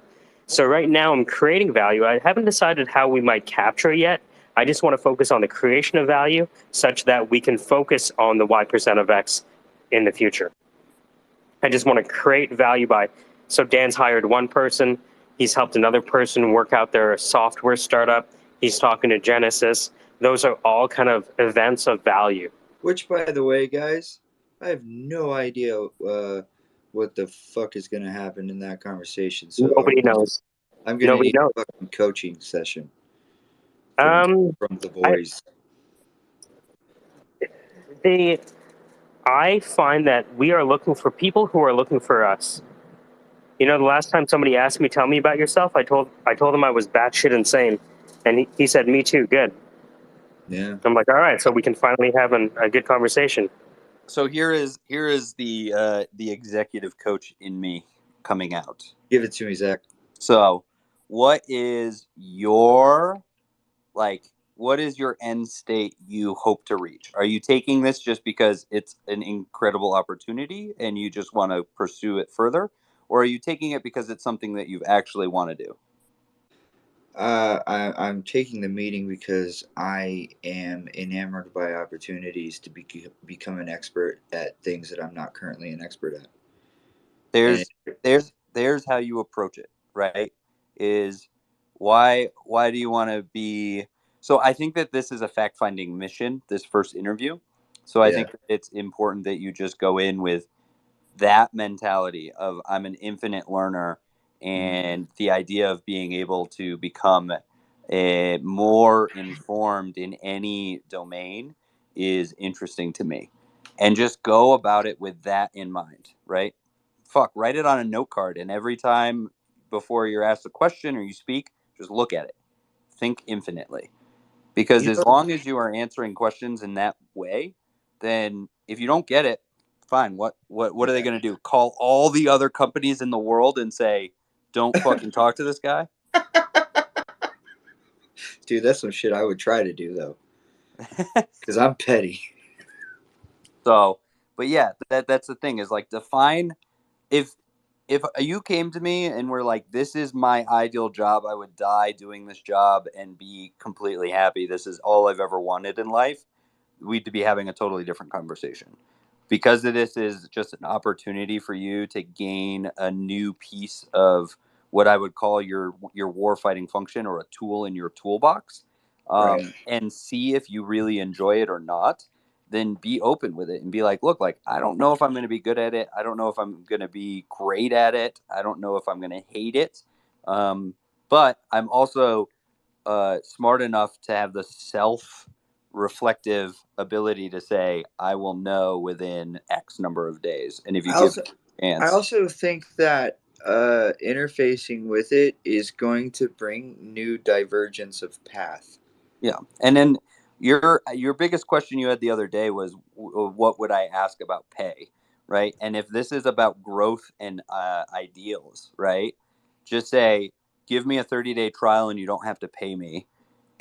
So right now I'm creating value. I haven't decided how we might capture it yet. I just want to focus on the creation of value such that we can focus on the Y% of X in the future. I just want to create value so Dan's hired one person. He's helped another person work out their software startup. He's talking to Genesis. Those are all kind of events of value. Which, by the way, guys, I have no idea what the fuck is going to happen in that conversation. So Nobody knows. I'm going to Nobody need knows. a fucking coaching session Um, from the I boys. I find that we are looking for people who are looking for us. You know, the last time somebody asked me, "Tell me about yourself," I told them I was batshit insane, and he said, "Me too." Good. Yeah. I'm like, all right, so we can finally have a good conversation. So here is the executive coach in me coming out. Give it to me, Zach. So, what is your what is your end state you hope to reach? Are you taking this just because it's an incredible opportunity and you just want to pursue it further, or are you taking it because it's something that you actually want to do? I'm taking the meeting because I am enamored by opportunities to become an expert at things that I'm not currently an expert at. And There's how you approach it, right? Is why do you want to be? So I think that this is a fact finding mission, this first interview. So I yeah, think it's important that you just go in with that mentality of I'm an infinite learner, and the idea of being able to become more informed in any domain is interesting to me, and just go about it with that in mind, right? Write it on a note card, and every time before you're asked a question or you speak, just look at it, think infinitely, because you as know, long as you are answering questions in that way, then if you don't get it, fine. What are they going to do? Call all the other companies in the world and say, "Don't fucking talk to this guy"? dude, that's some shit I would try to do though, because I'm petty. So, but yeah, that's the thing is like define if you came to me and were like, "This is my ideal job. I would die doing this job and be completely happy. This is all I've ever wanted in life." We'd be having a totally different conversation. Because this is just an opportunity for you to gain a new piece of what I would call your warfighting function or a tool in your toolbox, Right. and see if you really enjoy it or not. Then be open with it and be like, look, like I don't know if I'm going to be good at it. I don't know if I'm going to be great at it. I don't know if I'm going to hate it. But I'm also smart enough to have the self-reflective ability to say, I will know within X number of days. And if you I give also me a I chance, also think that interfacing with it is going to bring new divergence of path. yeah. And then your biggest question you had the other day was, what would I ask about pay, right? And if this is about growth and ideals, right? Just say, give me a 30-day trial and you don't have to pay me.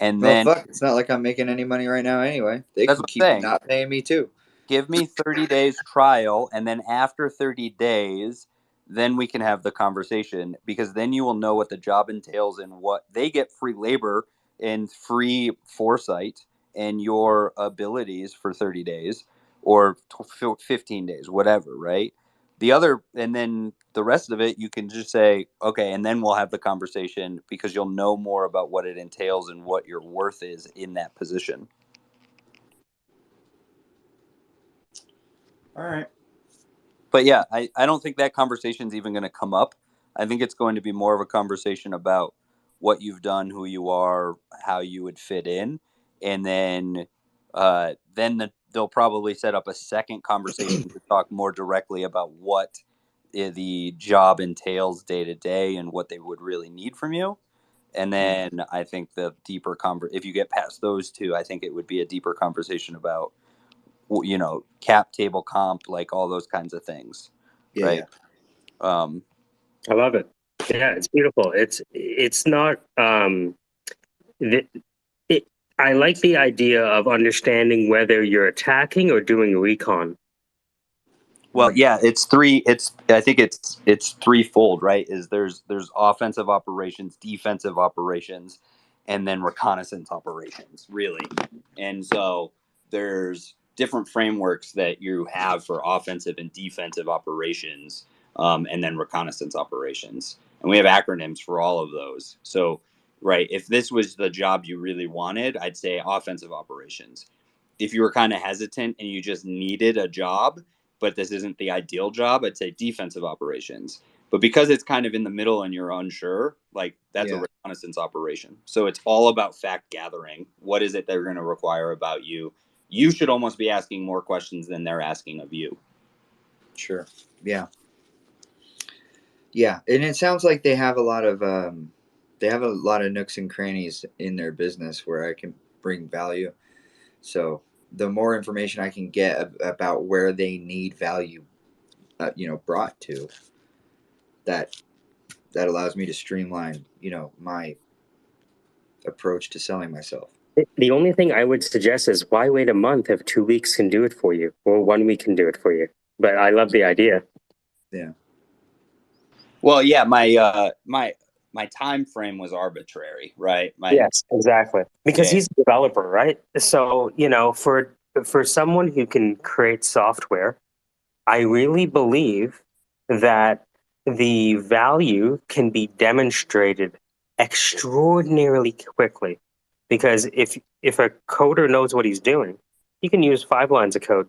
And Well, then fuck, it's not like I'm making any money right now anyway. They that's can what I'm keep saying. not paying me too. Give me 30 days trial, and then after 30 days, then we can have the conversation, because then you will know what the job entails and what they get: free labor and free foresight and your abilities for 30 days or 15 days, whatever, right? And then the rest of it, you can just say, okay, and then we'll have the conversation, because you'll know more about what it entails and what your worth is in that position. All right. But yeah, I don't think that conversation is even going to come up. I think it's going to be more of a conversation about what you've done, who you are, how you would fit in, and they'll probably set up a second conversation to talk more directly about what the job entails day to day and what they would really need from you. And then I think the deeper if you get past those two, I think it would be a deeper conversation about cap table comp, like all those kinds of things, Yeah, right? yeah. I love it. Yeah, it's beautiful. It's not the, it. I like the idea of understanding whether you're attacking or doing recon. Well, yeah, I think it's threefold, right? Is there's offensive operations, defensive operations, and then reconnaissance operations, really. And so there's different frameworks that you have for offensive and defensive operations, and then reconnaissance operations. And we have acronyms for all of those. So, right, if this was the job you really wanted, I'd say offensive operations. If you were kind of hesitant and you just needed a job, but this isn't the ideal job, I'd say defensive operations. But because it's kind of in the middle and you're unsure, like that's a reconnaissance operation. So it's all about fact gathering. What is it they're going to require about you? You should almost be asking more questions than they're asking of you. Sure. Yeah. Yeah, and it sounds like they have a lot of nooks and crannies in their business where I can bring value. So the more information I can get about where they need value, brought to, that allows me to streamline, my approach to selling myself. The only thing I would suggest is why wait a month if 2 weeks can do it for you, or 1 week can do it for you. But I love the idea. Yeah. Well, yeah, my time frame was arbitrary, right? Yes, exactly. Because Yeah. he's a developer, right? So, for someone who can create software, I really believe that the value can be demonstrated extraordinarily quickly. Because if a coder knows what he's doing, he can use 5 lines of code.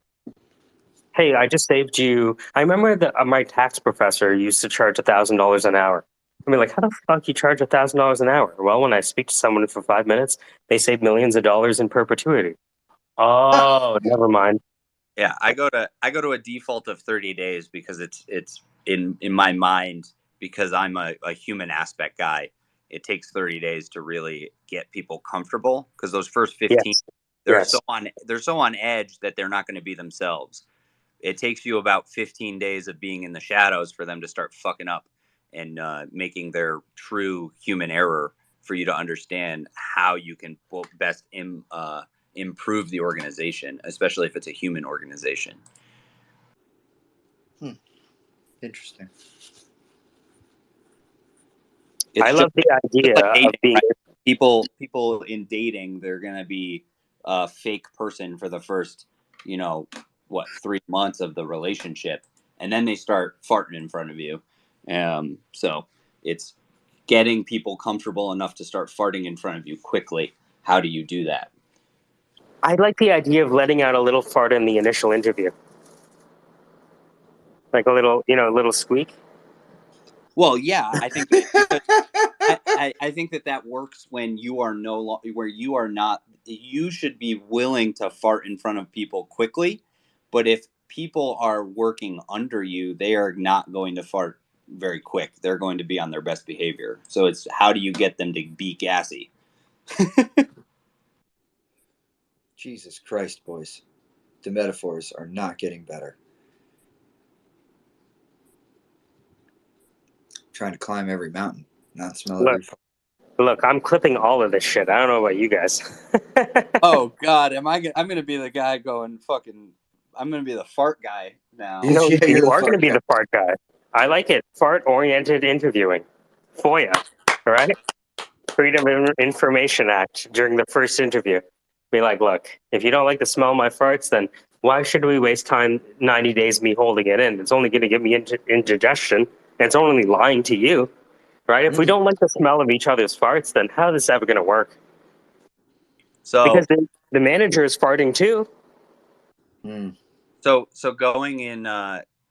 Hey, I just saved you. I remember that my tax professor used to charge $1,000 an hour. I mean, like, how the fuck you charge $1,000 an hour? Well, when I speak to someone for 5 minutes, they save millions of dollars in perpetuity. Oh, never mind. Yeah, I go to a default of 30 days because it's in my mind, because I'm a human aspect guy. It takes 30 days to really get people comfortable, because those first 15 Yes. they're Yes. so on edge that they're not going to be themselves. It takes you about 15 days of being in the shadows for them to start fucking up and making their true human error for you to understand how you can best improve the organization, especially if it's a human organization. Interesting. I love the idea like dating, of being right? People in dating, they're gonna be a fake person for the first 3 months of the relationship, and then they start farting in front of you. So it's getting people comfortable enough to start farting in front of you quickly. How do you do that? I like the idea of letting out a little fart in the initial interview. Like a little squeak. Well, yeah, I think that I think that works when you are where you are not. You should be willing to fart in front of people quickly, but if people are working under you, they are not going to fart very quick. They're going to be on their best behavior. So it's how do you get them to be gassy? Jesus Christ, boys. The metaphors are not getting better. Trying to climb every mountain, not smell every fire. Look, I'm clipping all of this shit. I don't know about you guys. Oh God, I'm gonna be the guy going fucking. I'm gonna be the fart guy now. No, Yeah, you you're the are going to fart be guy. the fart guy. I like it. Fart-oriented interviewing. FOIA, all right? Freedom of Information Act during the first interview. Be like, look, if you don't like the smell of my farts, then why should we waste time 90 days me holding it in? It's only going to give me indigestion, and it's only lying to you, right? If we don't like the smell of each other's farts, then how is this ever going to work? So Because the manager is farting too. So going in,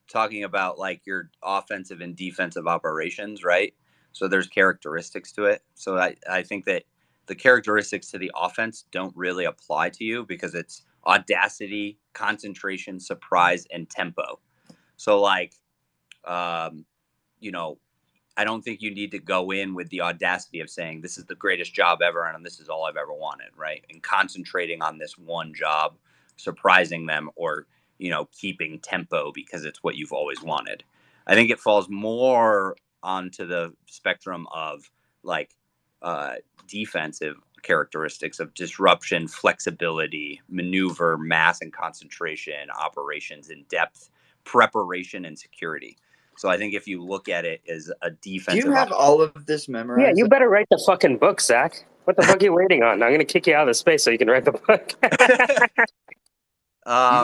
talking about like your offensive and defensive operations, right? So there's characteristics to it. So I think that the characteristics to the offense don't really apply to you because it's audacity, concentration, surprise, and tempo. So like, um, you know, I don't think you need to go in with the audacity of saying this is the greatest job ever and this is all I've ever wanted, right? And concentrating on this one job, surprising them, or keeping tempo because it's what you've always wanted. I think it falls more onto the spectrum of like defensive characteristics of disruption, flexibility, maneuver, mass and concentration, operations in depth, preparation, and security. So I think if you look at it as a defensive, Do you have all of this memorized? Yeah, you better write the fucking book, Zach. What the fuck are you waiting on? I'm going to kick you out of the space so you can write the book.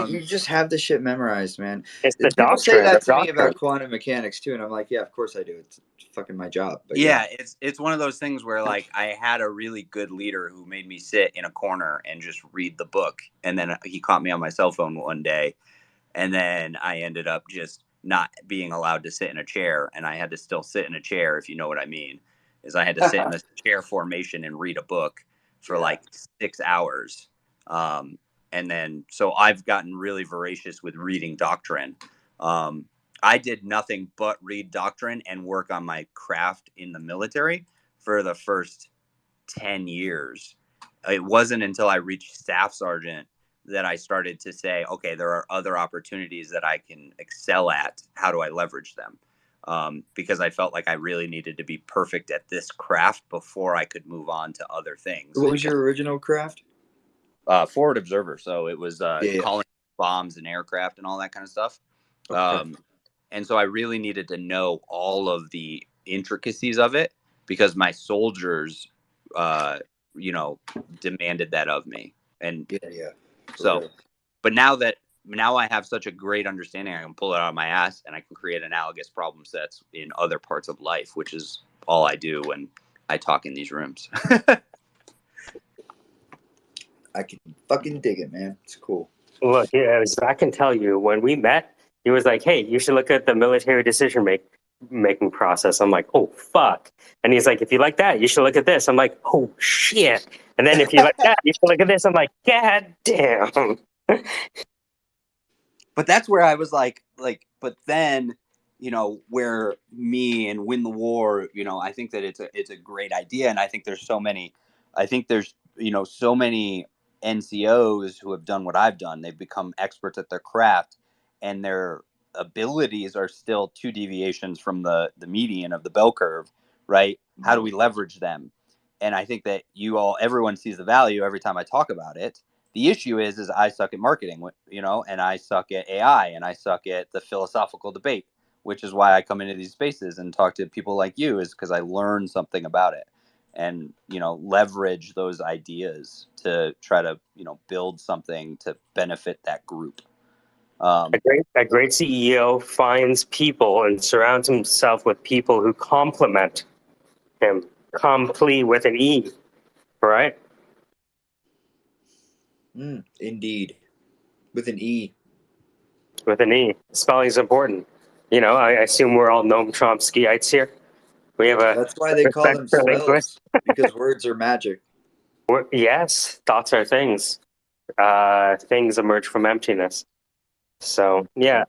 You just have this shit memorized, man. It's the People say doctrine. that The to me doctrine. about quantum mechanics too, and I'm like, yeah, of course I do. It's fucking my job. But yeah, it's one of those things where like I had a really good leader who made me sit in a corner and just read the book, and then he caught me on my cell phone one day, And then I ended up just not being allowed to sit in a chair, and I had to still sit in a chair, if you know what I mean. Is I had to sit in the chair formation and read a book for like 6 hours. And then, so I've gotten really voracious with reading doctrine. I did nothing but read doctrine and work on my craft in the military for the first 10 years. It wasn't until I reached staff sergeant that I started to say, okay, there are other opportunities that I can excel at. How do I leverage them? Because I felt like I really needed to be perfect at this craft before I could move on to other things. What was your original craft? Forward observer. So it was calling bombs and aircraft and all that kind of stuff. Okay. And so I really needed to know all of the intricacies of it because my soldiers, demanded that of me. And so, real. But now I have such a great understanding, I can pull it out of my ass and I can create analogous problem sets in other parts of life, which is all I do when I talk in these rooms. I can fucking dig it, man. It's cool. Look, yeah, I can tell you, when we met, he was like, hey, you should look at the military decision making process. I'm like, oh, fuck. And he's like, if you like that, you should look at this. I'm like, oh, shit. And then if you like that, you should look at this. I'm like, god damn. But that's where I was like, but then, where me and Win the War, I think that it's a great idea. And I think there's so many NCOs who have done what I've done. They've become experts at their craft and their abilities are still 2 deviations from the median of the bell curve, right? How do we leverage them? And I think that everyone sees the value every time I talk about it. The issue is I suck at marketing, and I suck at AI and I suck at the philosophical debate, which is why I come into these spaces and talk to people like you, is because I learn something about it and, leverage those ideas to try to, build something to benefit that group. A great CEO finds people and surrounds himself with people who complement him. Complete with an E, right? Indeed. With an E. With an E. Spelling is important. I assume we're all Noam Chomskyites here. We have That's why they call them spells, because words are magic. Yes, thoughts are things. Things emerge from emptiness. So, yeah,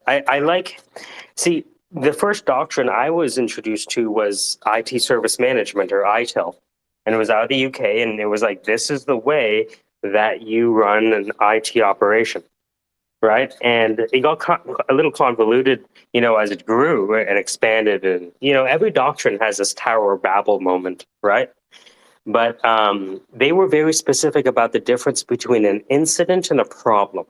see, the first doctrine I was introduced to was IT service management, or ITIL. And it was out of the UK, and it was like, this is the way that you run an IT operation, right? And it got a little convoluted, as it grew and expanded. And, every doctrine has this Tower of Babel moment, right? But they were very specific about the difference between an incident and a problem.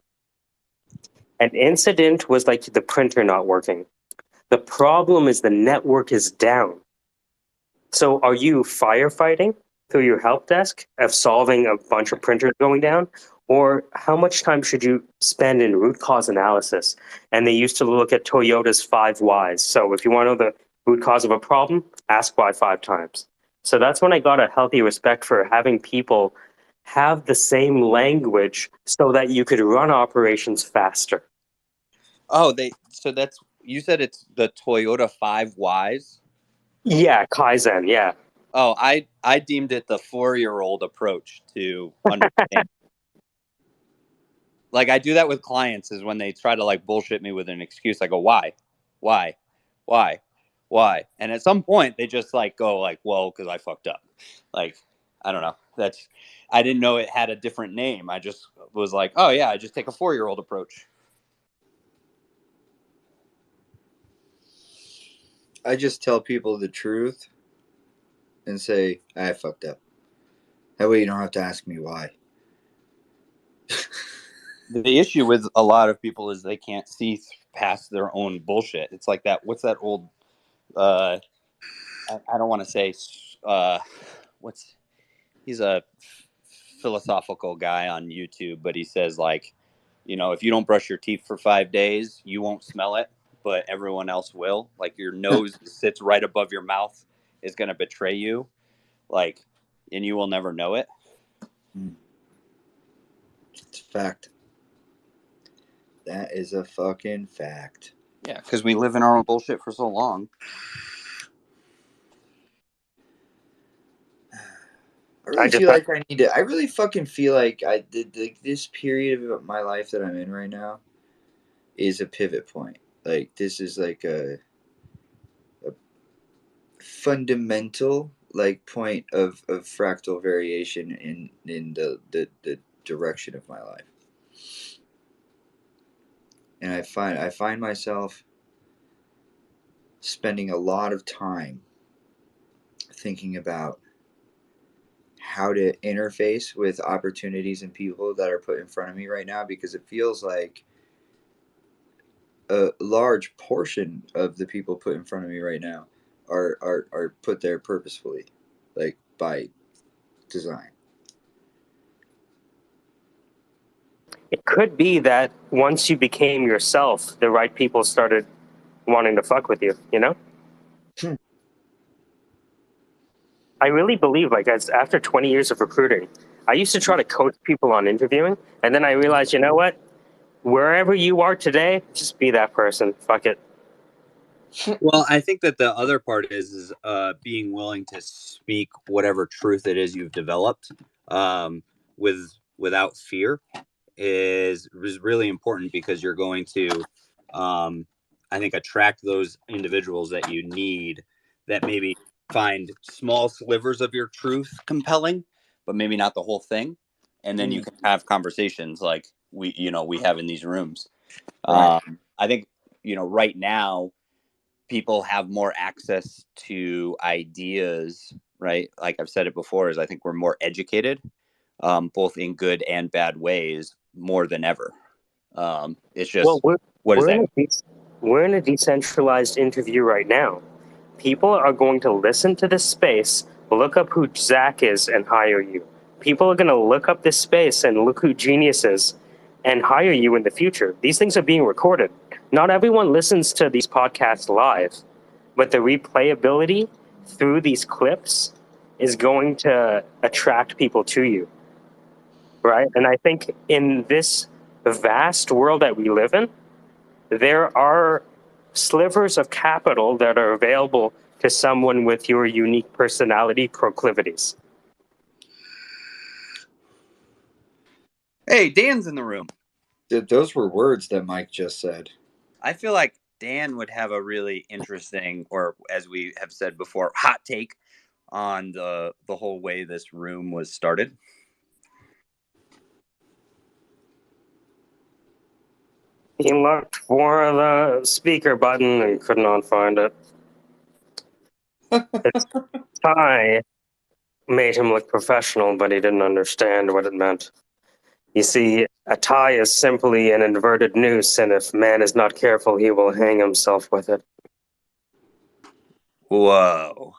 An incident was like the printer not working. The problem is the network is down. So are you firefighting through your help desk of solving a bunch of printers going down? Or how much time should you spend in root cause analysis? And they used to look at Toyota's 5 whys. So if you want to know the root cause of a problem, ask why 5 times. So that's when I got a healthy respect for having people have the same language so that you could run operations faster. Oh, you said it's the Toyota 5 whys? Yeah, Kaizen, yeah. Oh, I deemed it the 4-year-old approach to understand. Like, I do that with clients, is when they try to bullshit me with an excuse. I go, why? And at some point they just go well, because I fucked up. I don't know. I didn't know it had a different name. I just was like, oh yeah, I just take a 4-year-old approach. I just tell people the truth and say, I fucked up. That way you don't have to ask me why. The issue with a lot of people is they can't see past their own bullshit. It's like that. What's that old? I don't want to say. He's a philosophical guy on YouTube, but he says if you don't brush your teeth for 5 days, you won't smell it, but everyone else will. Like, your nose sits right above your mouth is going to betray you, and you will never know it. It's a fact. That is a fucking fact. Yeah, because we live in our own bullshit for so long. I really feel like I need to. I really fucking feel like I did this period of my life that I'm in right now is a pivot point. Like this is like a fundamental like point of fractal variation in the direction of my life. And I find myself spending a lot of time thinking about how to interface with opportunities and people that are put in front of me right now, because it feels like a large portion of the people put in front of me right now are put there purposefully, like by design. It could be that once you became yourself, the right people started wanting to fuck with you, you know? I really believe, like, as after 20 years of recruiting, I used to try to coach people on interviewing, and then I realized, you know what? Wherever you are today, just be that person. Fuck it. Well, I think that the other part is being willing to speak whatever truth it is you've developed without fear is really important, because you're going to, I think, attract those individuals that you need that maybe find small slivers of your truth compelling, but maybe not the whole thing. And then you can have conversations like we have in these rooms. Right. I think, right now, people have more access to ideas, right? Like I've said it before, is I think we're more educated, both in good and bad ways, more than ever. It's just, Well, what does we're that mean? we're in a decentralized interview right now. People are going to listen to this space, look up who Zach is, and hire you. People are going to look up this space and look who Genius is and hire you in the future. These things are being recorded. Not everyone listens to these podcasts live, but the replayability through these clips is going to attract people to you, right? And I think in this vast world that we live in, there are slivers of capital that are available to someone with your unique personality proclivities. Hey, Dan's in the room. Those were words that Mike just said. I feel like Dan would have a really interesting, or as we have said before, hot take on the whole way this room was started. He looked for the speaker button and could not find it. Its tie made him look professional, but he didn't understand what it meant. You see, a tie is simply an inverted noose, and if man is not careful, he will hang himself with it. Whoa.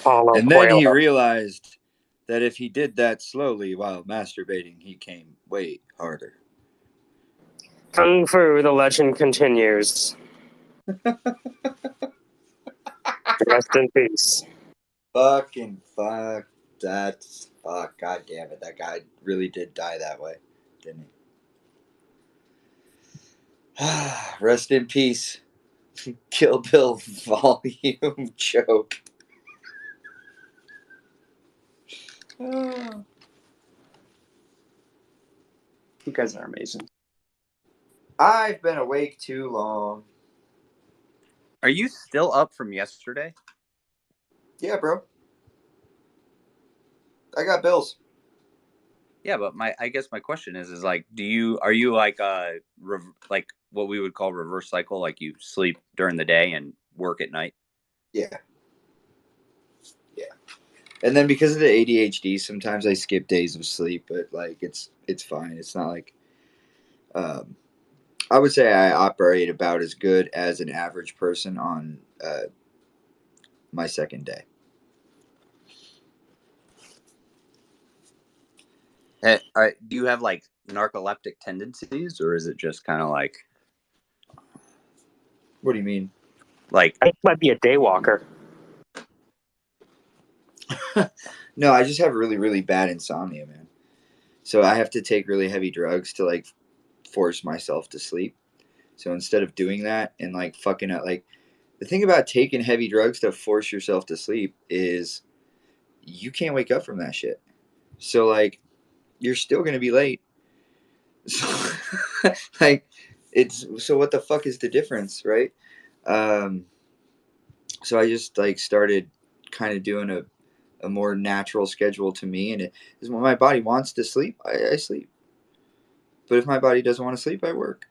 Paulo And then he Coelho. realized that if he did that slowly while masturbating, he came way harder. Kung Fu, the legend continues. Rest in peace. Fucking fuck. That's fuck. God damn it. That guy really did die that way, didn't he? Rest in peace. Kill Bill volume joke. You guys are amazing. I've been awake too long. Are you still up from yesterday? Yeah, bro. I got bills. Yeah, but I guess my question is like, are you like like what we would call reverse cycle, like you sleep during the day and work at night? Yeah. Yeah. And then because of the ADHD, sometimes I skip days of sleep, but like it's fine. It's not like I would say I operate about as good as an average person on my second day. Do you have like narcoleptic tendencies, or is it just kind of like? What do you mean? Like, I might be a daywalker. No, I just have really, really bad insomnia, man. So I have to take really heavy drugs to like force myself to sleep. So instead of doing that and like fucking up, like the thing about taking heavy drugs to force yourself to sleep is you can't wake up from that shit. So like you're still going to be late. So, like it's so what the fuck is the difference, right? So I just like started kind of doing a more natural schedule to me, and it is when my body wants to sleep, I sleep. But if my body doesn't want to sleep, I work.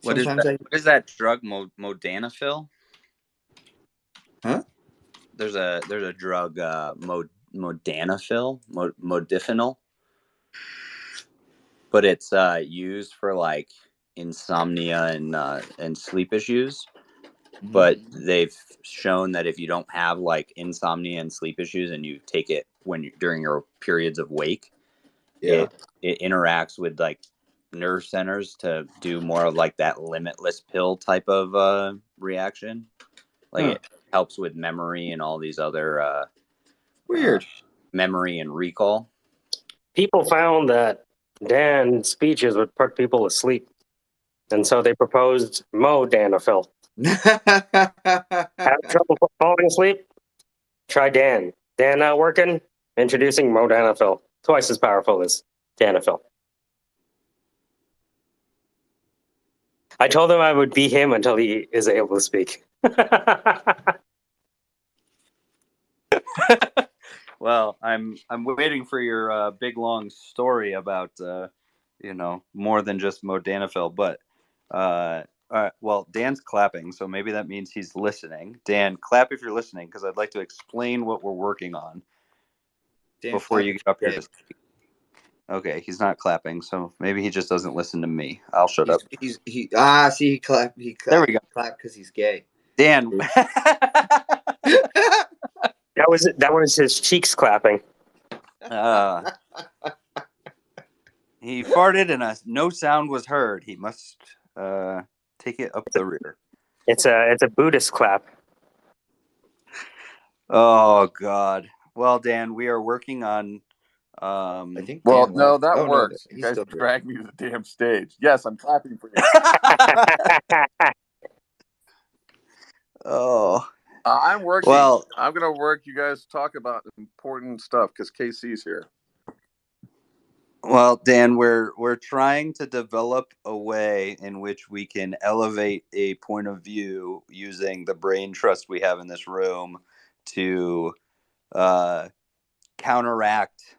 What is that drug, modafinil? Huh? There's a drug, modafinil, but it's used for like insomnia and sleep issues. Mm-hmm. But they've shown that if you don't have like insomnia and sleep issues, and you take it during your periods of wake, it interacts with like nerve centers to do more of like that limitless pill type of reaction. Like it helps with memory and all these other weird memory and recall. People found that Dan's speeches would put people to sleep, and so they proposed modafinil. Have trouble falling asleep? Try Dan. Dan not working? Introducing modafinil, twice as powerful as Danafil. I told him I would be him until he is able to speak. Well, I'm waiting for your big long story about more than just modafinil, but well, Dan's clapping, so maybe that means he's listening. Dan, clap if you're listening, because I'd like to explain what we're working on before you get up here to speak. Okay, he's not clapping, so maybe he just doesn't listen to me. I'll shut up. See, he clapped. There we go. Clap because he's gay. Dan. That was his cheeks clapping. He farted and no sound was heard. He must take it up the rear. It's a Buddhist clap. Oh God. Well, Dan, we are working on. I think. Well, Dan no, left. that works. No, you guys dragged me to the damn stage. Yes, I'm clapping for you. Oh. I'm working. Well, I'm gonna work. You guys talk about important stuff because KC's here. Well, Dan, we're trying to develop a way in which we can elevate a point of view using the brain trust we have in this room to counteract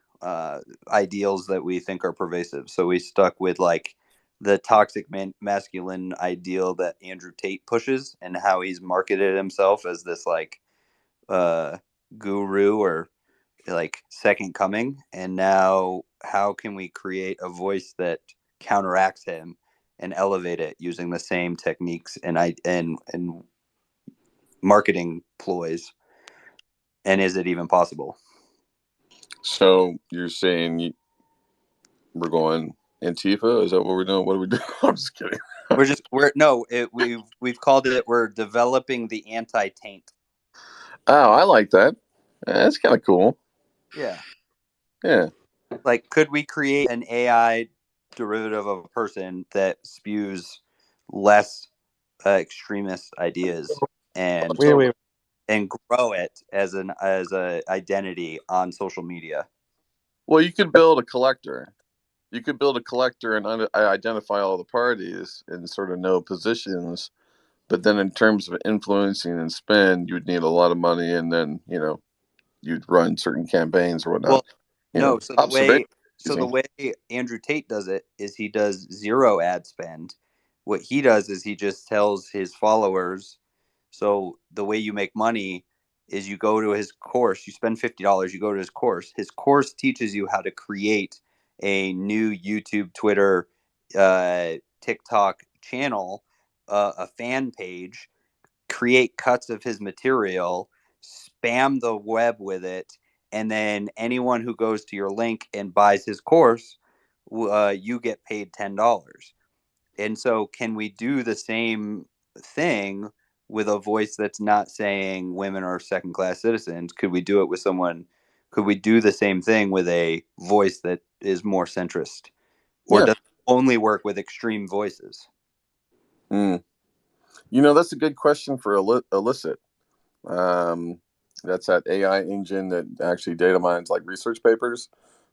ideals that we think are pervasive. So we stuck with like the toxic masculine ideal that Andrew Tate pushes, and how he's marketed himself as this like guru or like second coming. And now how can we create a voice that counteracts him and elevate it using the same techniques and marketing ploys? And is it even possible? So you're saying we're going Antifa? Is that what we're doing? What are we doing? I'm just kidding. We've called it, we're developing the anti-taint. Oh, I like that. That's kind of cool. Yeah. Yeah. Like, could we create an AI derivative of a person that spews less extremist ideas and grow it as a identity on social media? Well, you could build a collector. You could build a collector and identify all the parties and sort of know positions. But then in terms of influencing and spend, you would need a lot of money, and then, you'd run certain campaigns or whatnot. Well, the way Andrew Tate does it is he does zero ad spend. What he does is he just tells his followers. So the way you make money is you go to his course, you spend $50, you go to his course. His course teaches you how to create a new YouTube, Twitter, TikTok channel, a fan page, create cuts of his material, spam the web with it, and then anyone who goes to your link and buys his course, you get paid $10. And so can we do the same thing with a voice that's not saying women are second-class citizens? Could we do it with someone could we do the same thing with a voice that is more centrist? Or does it only work with extreme voices? That's a good question for Elicit. That's that AI engine that actually data mines like research papers.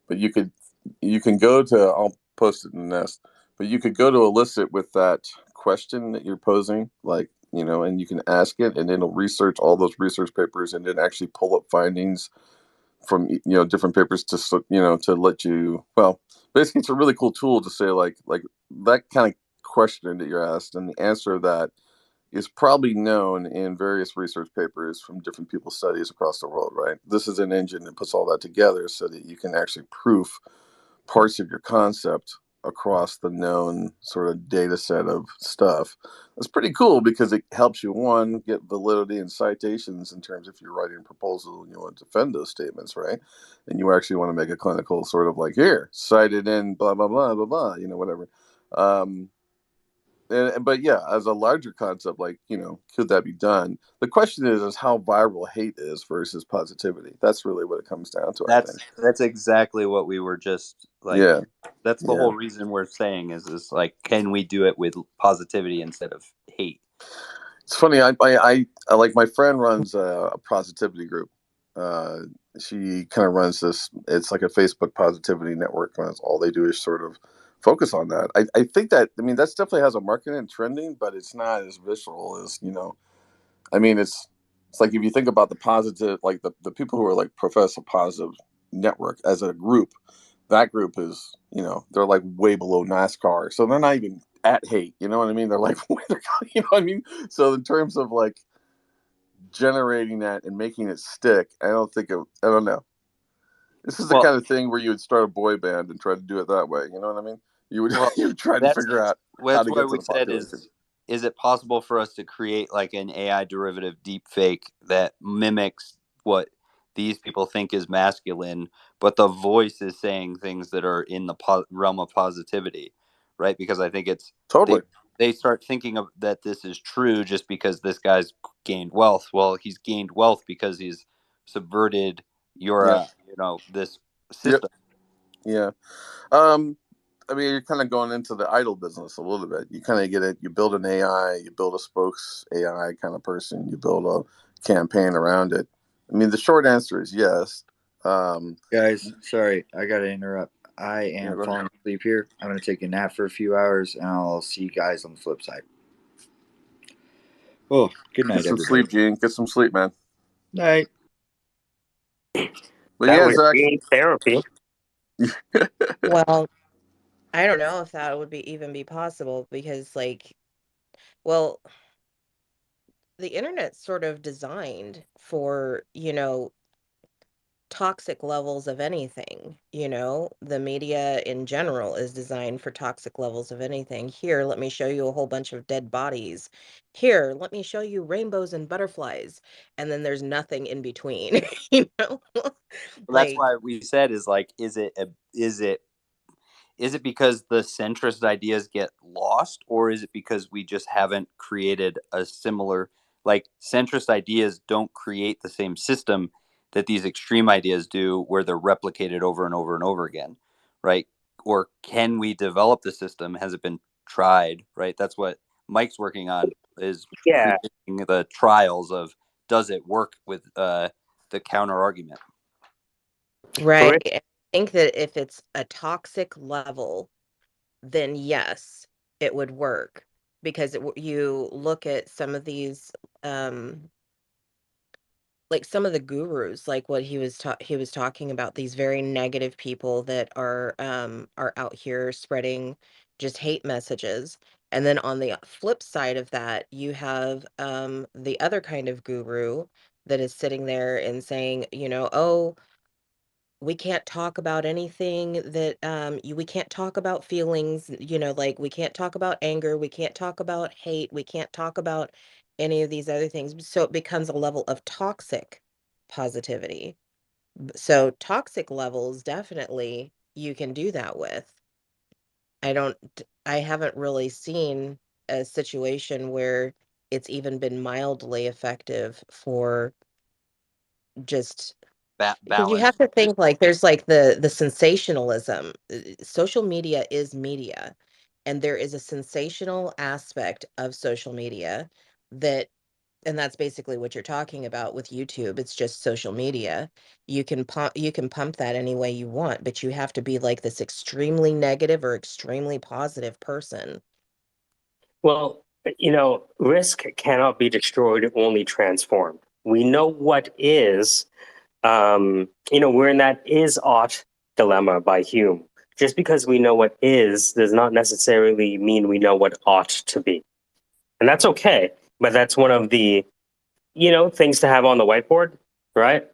But you can go to, I'll post it in the nest, but you could go to Elicit with that question that you're posing, and you can ask it, and it'll research all those research papers and then actually pull up findings from different papers to let you. Well, basically, it's a really cool tool to say like that kind of question that you're asked, and the answer of that is probably known in various research papers from different people's studies across the world, right? This is an engine that puts all that together so that you can actually proof parts of your concept across the known sort of data set of stuff. That's pretty cool because it helps you, one, get validity and citations in terms if you're writing a proposal and you want to defend those statements, right? And you actually want to make a clinical sort of like, here, cited in blah, blah, blah, blah, blah, whatever. But yeah, as a larger concept, could that be done? The question is how viral hate is versus positivity. That's really what it comes down to. I think that's exactly what we were just like. Yeah, that's the whole reason we're saying is like, can we do it with positivity instead of hate? It's funny. I like my friend runs a positivity group. She kind of runs this. It's like a Facebook positivity network. That's all they do is sort of focus on that. I think that that's definitely has a marketing and trending, but it's not as visceral as it's like if you think about the positive, like the people who are like profess a positive network as a group, that group is they're like way below NASCAR, so they're not even at hate. You know what I mean? They're like you know what I mean. So in terms of like generating that and making it stick, I don't know. This is the kind of thing where you would start a boy band and try to do it that way. You know what I mean? You would try to figure out how to get to the population. Is it possible for us to create like an AI derivative deep fake that mimics what these people think is masculine, but the voice is saying things that are in the realm of positivity, right? Because I think it's totally they start thinking of that this is true just because this guy's gained wealth. Well, he's gained wealth because he's subverted your this system. Yeah. You're kind of going into the idol business a little bit. You kind of get it. You build an AI, you build a spokes AI kind of person, you build a campaign around it. The short answer is yes. Guys, sorry, I got to interrupt. I am falling asleep here. I'm going to take a nap for a few hours, and I'll see you guys on the flip side. Oh, good night, everybody. Sleep, Gene. Get some sleep, man. Night. But yeah, Zach. Therapy. Well, I don't know if that would even be possible because, the internet's sort of designed for, toxic levels of anything. The media in general is designed for toxic levels of anything. Here, let me show you a whole bunch of dead bodies. Here, let me show you rainbows and butterflies. And then there's nothing in between. That's why we said is it because the centrist ideas get lost, or is it because we just haven't created a similar, like, centrist ideas don't create the same system that these extreme ideas do, where they're replicated over and over and over again, right? Or can we develop the system? Has it been tried, right? That's what Mike's working on, is creating the trials of, does it work with the counter argument? Right. I think that if it's a toxic level, then yes, it would work, because you look at some of these, like some of the gurus, like what he was talking about, these very negative people that are out here spreading just hate messages. And then on the flip side of that, you have the other kind of guru that is sitting there and saying, oh, we can't talk about anything that we can't talk about feelings, like we can't talk about anger, we can't talk about hate, we can't talk about any of these other things. So it becomes a level of toxic positivity. So toxic levels, definitely you can do that with. I haven't really seen a situation where it's even been mildly effective for just Because you balance. have to think like there's like the sensationalism. Social media is media, and there is a sensational aspect of social media that, and that's basically what you're talking about with YouTube. It's just social media. You can pump that any way you want, but you have to be like this extremely negative or extremely positive person. Well, risk cannot be destroyed, only transformed. We know what is. We're in that is ought dilemma by Hume. Just because we know what is does not necessarily mean we know what ought to be. And that's okay. But that's one of the, things to have on the whiteboard, right?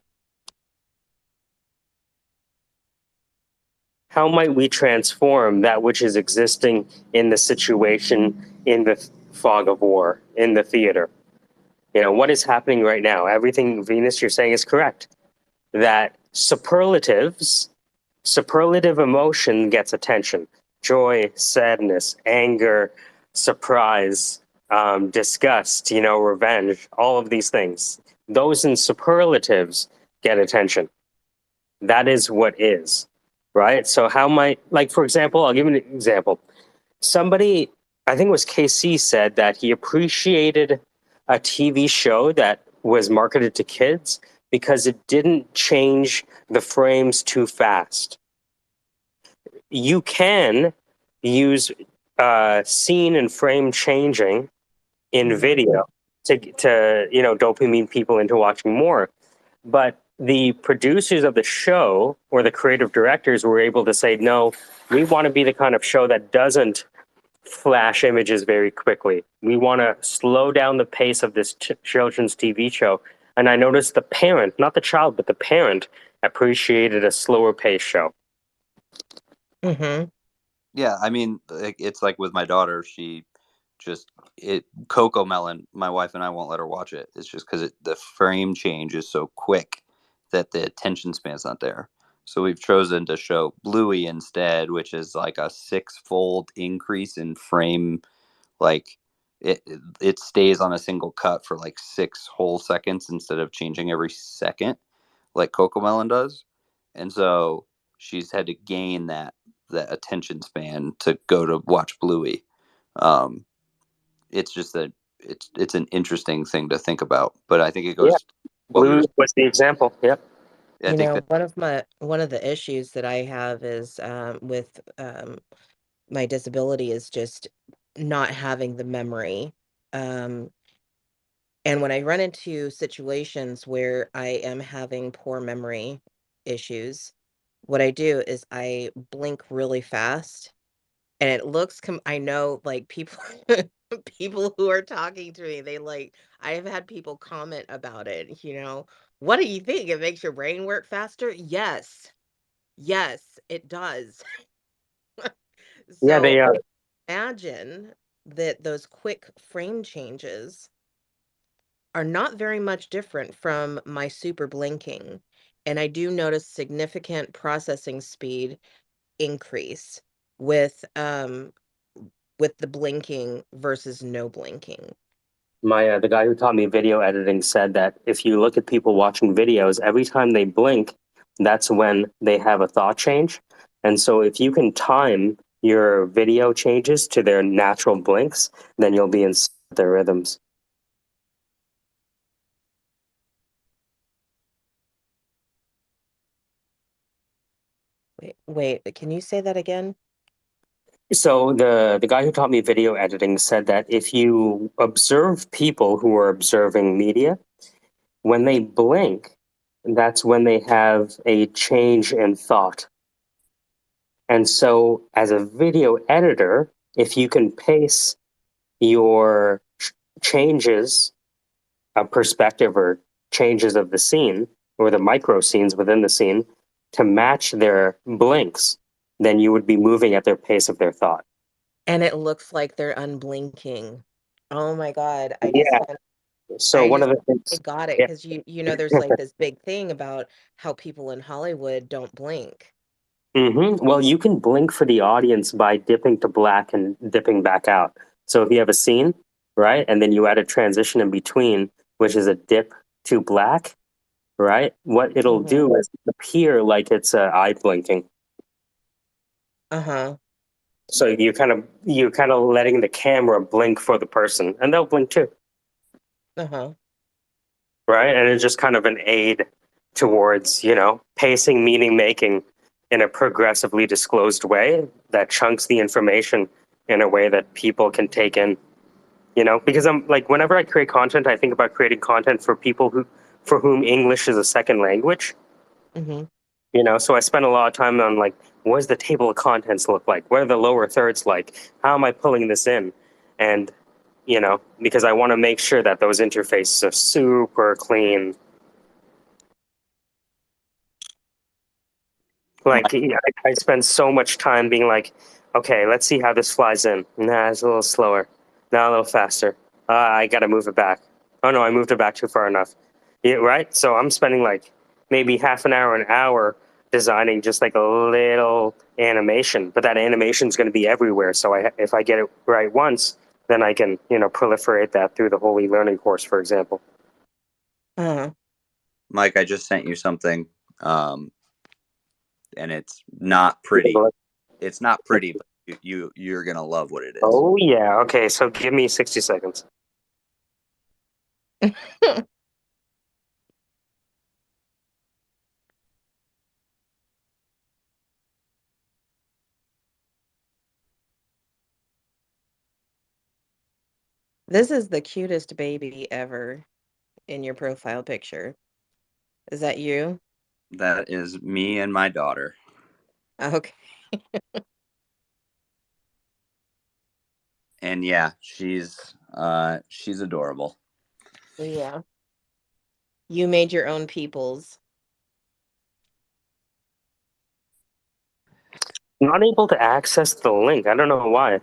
How might we transform that which is existing in the situation, in the fog of war, in the theater? What is happening right now? Everything, Venus, you're saying is correct. That superlative emotion gets attention. Joy, sadness, anger, surprise, disgust, revenge, all of these things. Those in superlatives get attention. That is what is, right? So how might, like, for example, I'll give you an example. Somebody, I think it was KC, said that he appreciated a TV show that was marketed to kids because it didn't change the frames too fast. You can use scene and frame changing in video to dopamine people into watching more. But the producers of the show or the creative directors were able to say, no, we want to be the kind of show that doesn't flash images very quickly. We want to slow down the pace of this children's TV show. And I noticed the parent, not the child, but the parent appreciated a slower pace show. Mm-hmm. Yeah, I mean, it's like with my daughter. She Coco Melon. My wife and I won't let her watch it. It's just because the frame change is so quick that the attention span's not there. So we've chosen to show Bluey instead, which is like a 6-fold increase in frame. Like it stays on a single cut for like 6 whole seconds instead of changing every second, like Coco Melon does. And so she's had to gain that attention span to go to watch Bluey. It's just that it's an interesting thing to think about, but I think it Yeah, goes. Blue was the example. Yep. I think that One of the issues that I have is with my disability is just not having the memory. Um, and when I run into situations where I am having poor memory issues, what I do is I blink really fast, and it looks I know like people people who are talking to me, they like I have had people comment about it. What do you think? It makes your brain work faster? Yes. Yes, it does. Yeah, So they are. imagine that those quick frame changes are not very much different from my super blinking. And I do notice significant processing speed increase with the blinking versus no blinking. My the guy who taught me video editing said that if you look at people watching videos, every time they blink, that's when they have a thought change. And so if you can time your video changes to their natural blinks, then you'll be in their rhythms. Wait, can you say that again? So the guy who taught me video editing said that if you observe people who are observing media, when they blink, that's when they have a change in thought. And so, as a video editor, if you can pace your changes of perspective or changes of the scene or the micro scenes within the scene to match their blinks, then you would be moving at their pace of their thought. And it looks like they're unblinking. Oh my God. Yeah. So one of the I things, got it yeah. because there's like this big thing about how people in Hollywood don't blink. Well, you can blink for the audience by dipping to black and dipping back out. So if you have a scene, right, and then you add a transition in between, which is a dip to black, right? What it'll do is appear like it's eye blinking. Uh-huh. So you're kind of letting the camera blink for the person, and they'll blink too, Uh-huh. right? And it's just kind of an aid towards, you know, pacing, meaning making in a progressively disclosed way that chunks the information in a way that people can take in. You know, because I'm like, whenever I create content, I think about creating content for people for whom English is a second language. Mm-hmm. You know, so I spend a lot of time on like, what does the table of contents look like? What are the lower thirds like? How am I pulling this in? And, you know, because I want to make sure that those interfaces are super clean. Like, yeah, I spend so much time being like, okay, let's see how this flies in. Nah, it's a little slower. Now a little faster. I got to move it back. Oh no, I moved it back too far enough. Yeah, right? So I'm spending like maybe half an hour designing just like a little animation, but that animation is going to be everywhere. So if I get it right once, then I can, you know, proliferate that through the whole e-learning course, for example. Uh-huh. Mike, I just sent you something, and it's not pretty. It's not pretty, but you're gonna love what it is. Oh yeah. Okay. So give me 60 seconds. This is the cutest baby ever in your profile picture. Is that you? That is me and my daughter. Okay. And yeah, she's adorable. Yeah. You made your own peoples. Not able to access the link. I don't know why.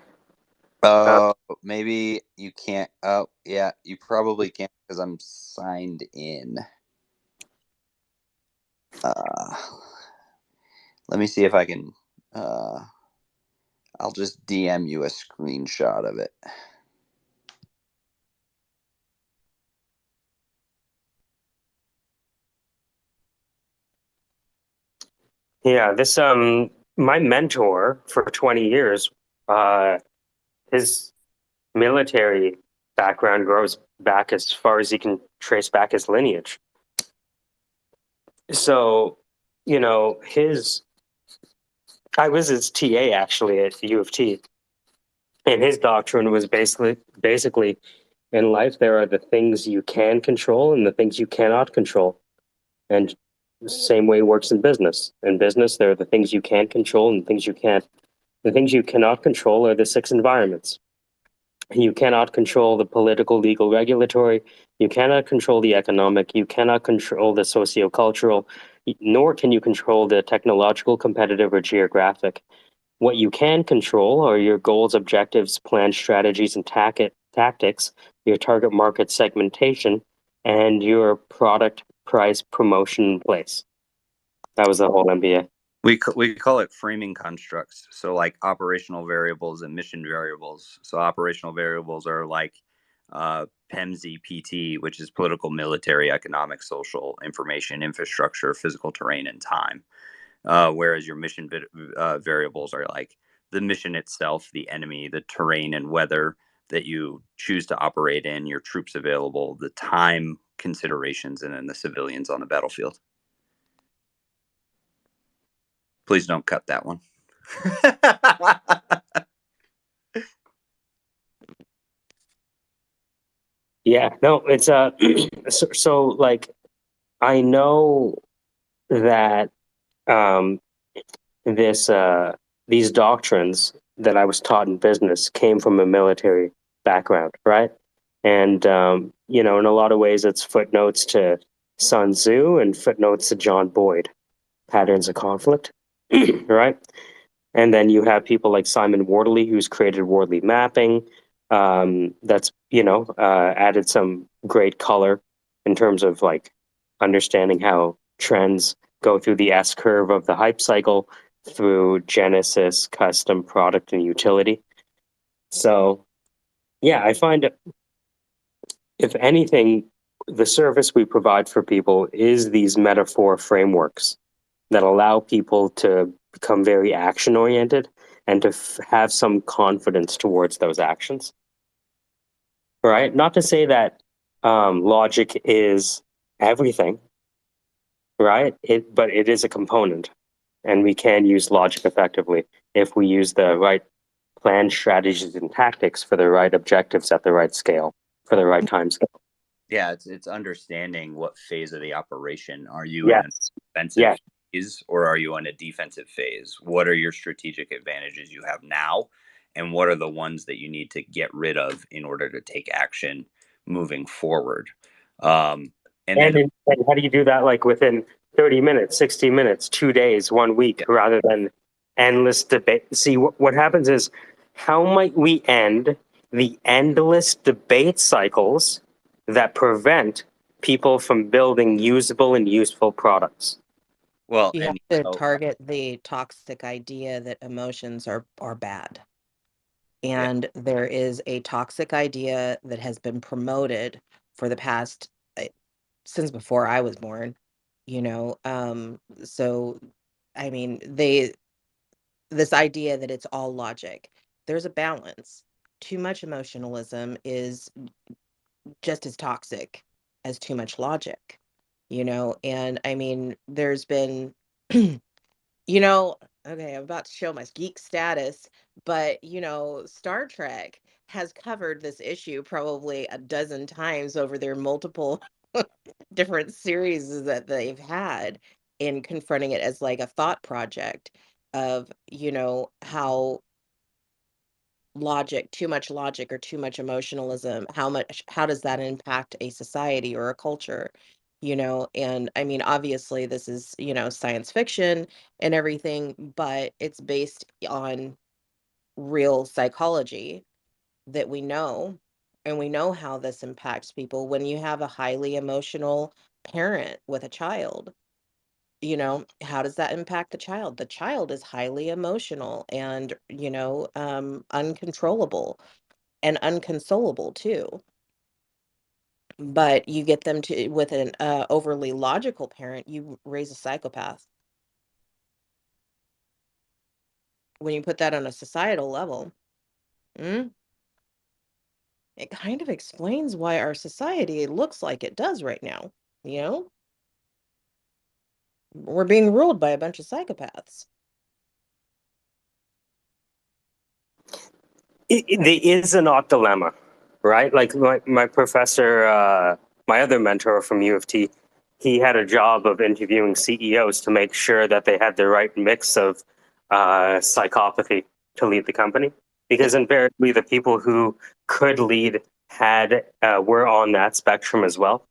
Maybe you can't. Oh, yeah, you probably can't because I'm signed in. Uh, Let me see if I can. I'll just DM you a screenshot of it. Yeah, this my mentor for 20 years, his military background goes back as far as he can trace back his lineage. So, you know, I was his TA actually at U of T, and his doctrine was basically in life there are the things you can control and the things you cannot control. And the same way it works in business. In business, there are the things you can control and things you can't. The things you cannot control are the six environments. You cannot control the political, legal, regulatory. You cannot control the economic. You cannot control the sociocultural, nor can you control the technological, competitive, or geographic. What you can control are your goals, objectives, plans, strategies, and tactics, your target market segmentation, and your product, price, promotion, place. That was the whole MBA. We call it framing constructs. So like operational variables and mission variables. So operational variables are like PEMSI PT, which is political, military, economic, social, information, infrastructure, physical terrain, and time. Whereas your mission variables are like the mission itself, the enemy, the terrain and weather that you choose to operate in, your troops available, the time considerations, and then the civilians on the battlefield. Please don't cut that one. Yeah, no, it's so like I know that um this these doctrines that I was taught in business came from a military background, right? And you know, in a lot of ways, it's footnotes to Sun Tzu and footnotes to John Boyd, patterns of conflict, right? And then you have people like Simon Wardley, who's created Wardley mapping. That's, you know, added some great color in terms of like understanding how trends go through the S curve of the hype cycle through genesis, custom, product, and utility. So, yeah, I find if anything, the service we provide for people is these metaphor frameworks that allow people to become very action oriented and to have some confidence towards those actions. Right? Not to say that logic is everything, right? But it is a component, and we can use logic effectively if we use the right plan, strategies, and tactics for the right objectives at the right scale, for the right time scale. Yeah, it's understanding what phase of the operation are you in, an Yes. offensive Yes. phase or are you in a defensive phase? What are your strategic advantages you have now, and what are the ones that you need to get rid of in order to take action moving forward? And then And how do you do that, like within 30 minutes, 60 minutes, 2 days, 1 week, rather than endless debate? See, what happens is, how might we end the endless debate cycles that prevent people from building usable and useful products? well, You have and to target the toxic idea that emotions are bad. yeah, And there is a toxic idea that has been promoted for the past since before I was born, you know. So I mean, this idea that it's all logic. There's a balance. Too much emotionalism is just as toxic as too much logic, you know. And I mean, there's been you know, okay, I'm about to show my geek status, but you know, Star Trek has covered this issue probably a dozen times over their multiple different series that they've had in confronting it as like a thought project of, you know, how logic, too much logic or too much emotionalism, how does that impact a society or a culture? You know, and I mean, obviously this is, you know, science fiction and everything, but it's based on real psychology that we know, and we know how this impacts people when you have a highly emotional parent with a child. You know, how does that impact the child is highly emotional and, you know, uncontrollable and unconsolable too. But you get them to with an overly logical parent, you raise a psychopath. When you put that on a societal level, mm, it kind of explains why our society looks like it does right now. You know, we're being ruled by a bunch of psychopaths. There is an odd dilemma, right? Like my professor, my other mentor from U of T, he had a job of interviewing CEOs to make sure that they had the right mix of psychopathy to lead the company. Because invariably, the people who could lead were on that spectrum as well,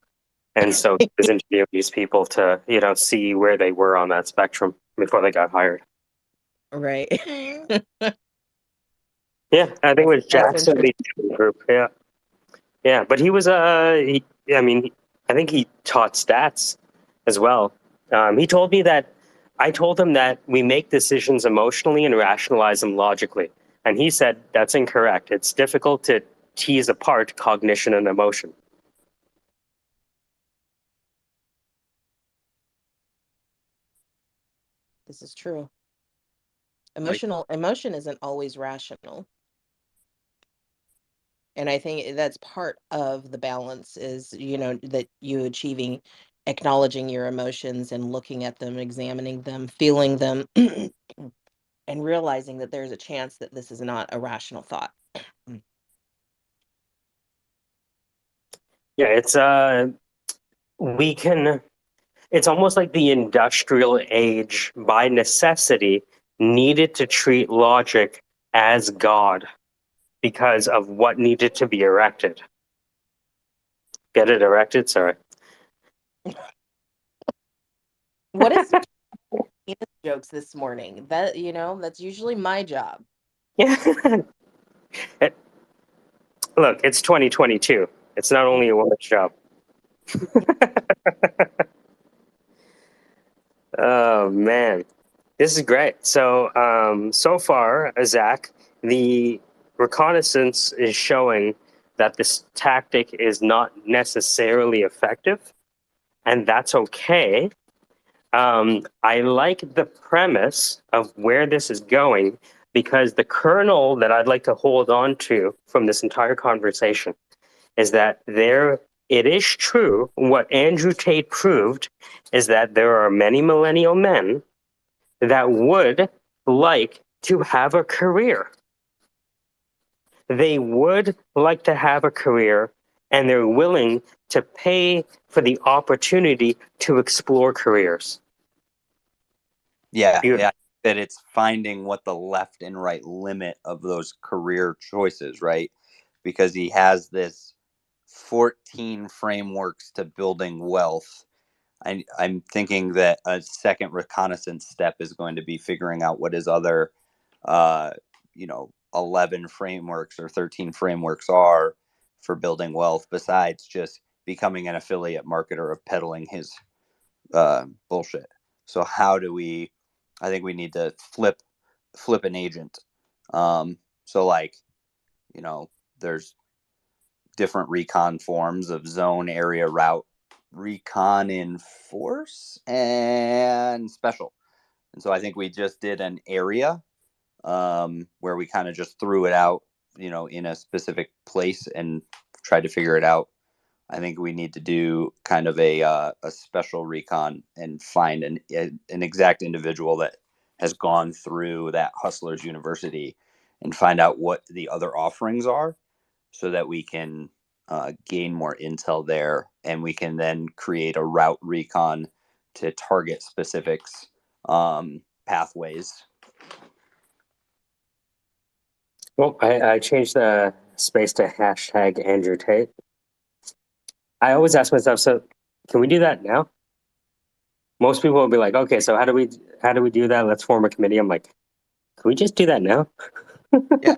and so he was interviewing these people to see where they were on that spectrum before they got hired. Right. Yeah, I think it was That's Jackson interesting. the group. Yeah. Yeah, but he was I mean, I think he taught stats as well. He told me that I told him that we make decisions emotionally and rationalize them logically, and he said that's incorrect. It's difficult to tease apart cognition and emotion. This is true. like Emotion isn't always rational. And I think that's part of the balance is, you know, that you achieving acknowledging your emotions and looking at them, examining them, feeling them, and realizing that there's a chance that this is not a rational thought. Yeah, we can. It's almost like the industrial age, by necessity, needed to treat logic as God because of what needed to be erected. Get it erected? Sorry. What is penis jokes this morning? That, you know, that's usually my job. Yeah. Look, it's 2022. It's not only a woman's job. Oh man, this is great. So, so far, Zach, the reconnaissance is showing that this tactic is not necessarily effective, and that's okay. I like the premise of where this is going, because the kernel that I'd like to hold on to from this entire conversation is that it is true, what Andrew Tate proved is that there are many millennial men that would like to have a career. They would like to have a career, and they're willing to pay for the opportunity to explore careers. Yeah, that it's finding what the left and right limit of those career choices, right? Because he has this 14 frameworks to building wealth. I'm thinking that a second reconnaissance step is going to be figuring out what his other, 11 frameworks or 13 frameworks are for building wealth, besides just becoming an affiliate marketer of peddling his bullshit. So how do we? I think we need to flip an agent. So like, there's different recon forms of zone, area, route, recon in force, and special. And so I think we just did an area where we kind of just threw it out, in a specific place and tried to figure it out. I think we need to do kind of a special recon and find an exact individual that has gone through that Hustlers University and find out what the other offerings are, so that we can gain more intel there, and we can then create a route recon to target specifics, pathways. Well, I changed the space to hashtag Andrew Tate. I always ask myself, so can we do that now? Most people will be like, okay, so how do we do that? Let's form a committee. I'm like, can we just do that now? Yeah.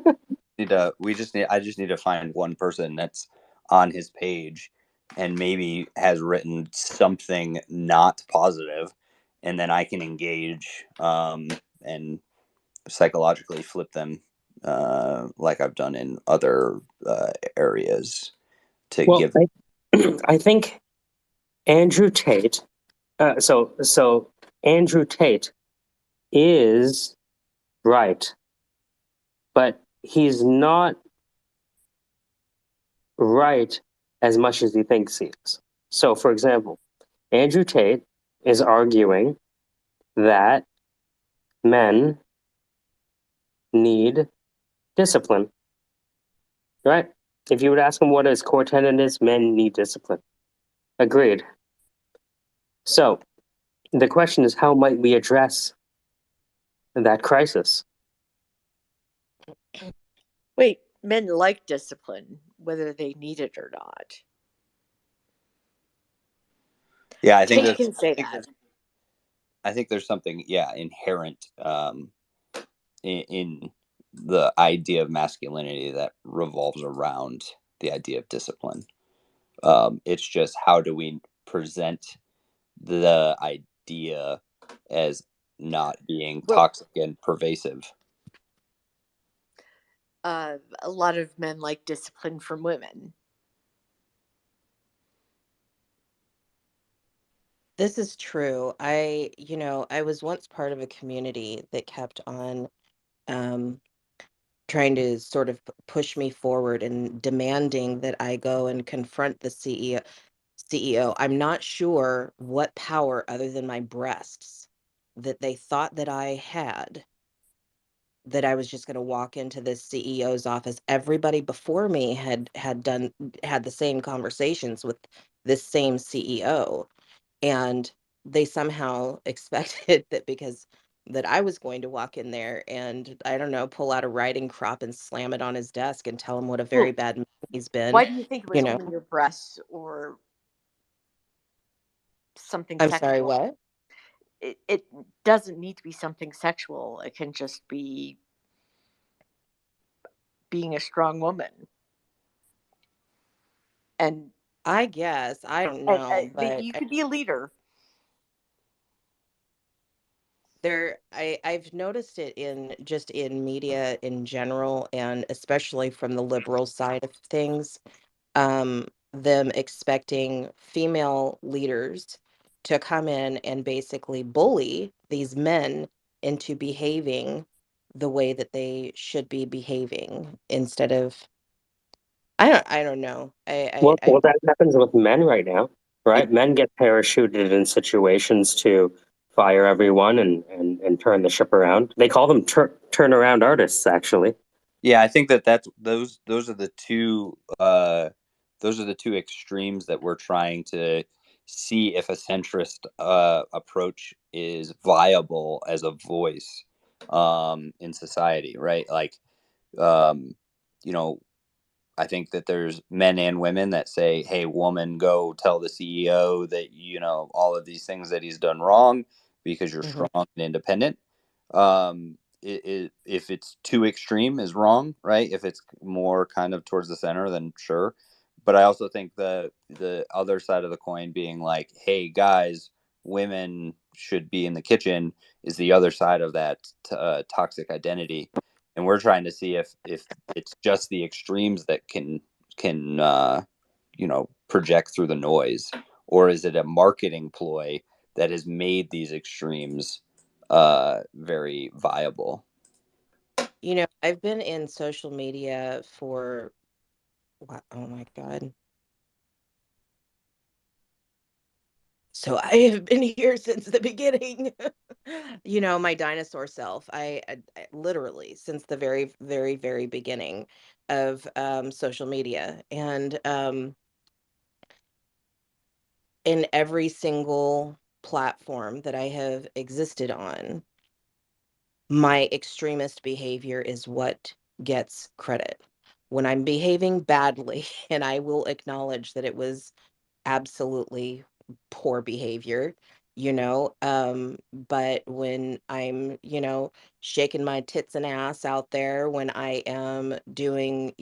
I just need to find one person that's on his page and maybe has written something not positive, and then I can engage and psychologically flip them, like I've done in other areas to give. I think Andrew Tate. So Andrew Tate is right, but he's not right as much as he thinks he is. So, for example, Andrew Tate is arguing that men need discipline, right? If you would ask him what his core tenet is, men need discipline. Agreed. So, the question is, how might we address that crisis? Wait, men like discipline, whether they need it or not. Yeah, I think Tate can say that. I think there's something, inherent in the idea of masculinity that revolves around the idea of discipline. It's just, how do we present the idea as not being toxic and pervasive? A lot of men like discipline from women. This is true. I was once part of a community that kept on trying to sort of push me forward and demanding that I go and confront the CEO. I'm not sure what power other than my breasts that they thought that I had, that I was just going to walk into this CEO's office. Everybody before me had the same conversations with this same CEO, and they somehow expected that I was going to walk in there and, I don't know, pull out a writing crop and slam it on his desk and tell him what a very bad man he's been. Why do you think it was only your breasts or something I'm sexual? sorry, what? It doesn't need to be something sexual. It can just be being a strong woman. And I guess, I don't know, but you could be a leader. I've noticed it in media in general, and especially from the liberal side of things, them expecting female leaders to come in and basically bully these men into behaving the way that they should be behaving instead of I don't know. Well, that happens with men right now, right? Men get parachuted in situations to fire everyone and turn the ship around. They call them turnaround artists, actually. Yeah, I think those are the two extremes that we're trying to see if a centrist approach is viable as a voice in society, right? Like, um, you know, I think that there's men and women that say, "Hey, woman, go tell the CEO that all of these things that he's done wrong because you're Mhm. strong and independent." If it's too extreme, is wrong, right? If it's more kind of towards the center, then sure. But I also think the other side of the coin being like, "Hey, guys, women should be in the kitchen," is the other side of that toxic identity, and we're trying to see if it's just the extremes that can project through the noise, or is it a marketing ploy that has made these extremes very viable? I've been in social media for what? Oh my God. So I have been here since the beginning. My dinosaur self. I literally since the very, very, very beginning of social media, and in every single platform that I have existed on, my extremist behavior is what gets credit. When I'm behaving badly, and I will acknowledge that it was absolutely poor behavior, but when I'm, shaking my tits and ass out there, when I am doing,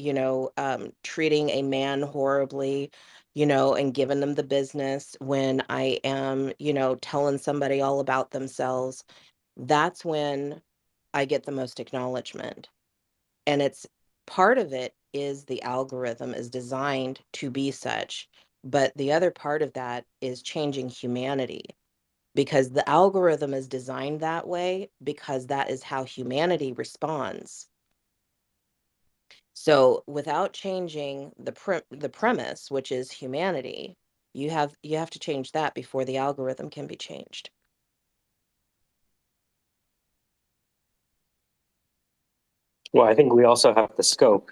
treating a man horribly, and giving them the business, when I am, telling somebody all about themselves, that's when I get the most acknowledgement. And it's part of it is the algorithm is designed to be such, but the other part of that is changing humanity, because the algorithm is designed that way because that is how humanity responds. So without changing the premise, which is humanity, you have to change that before the algorithm can be changed. Well, I think we also have the scope,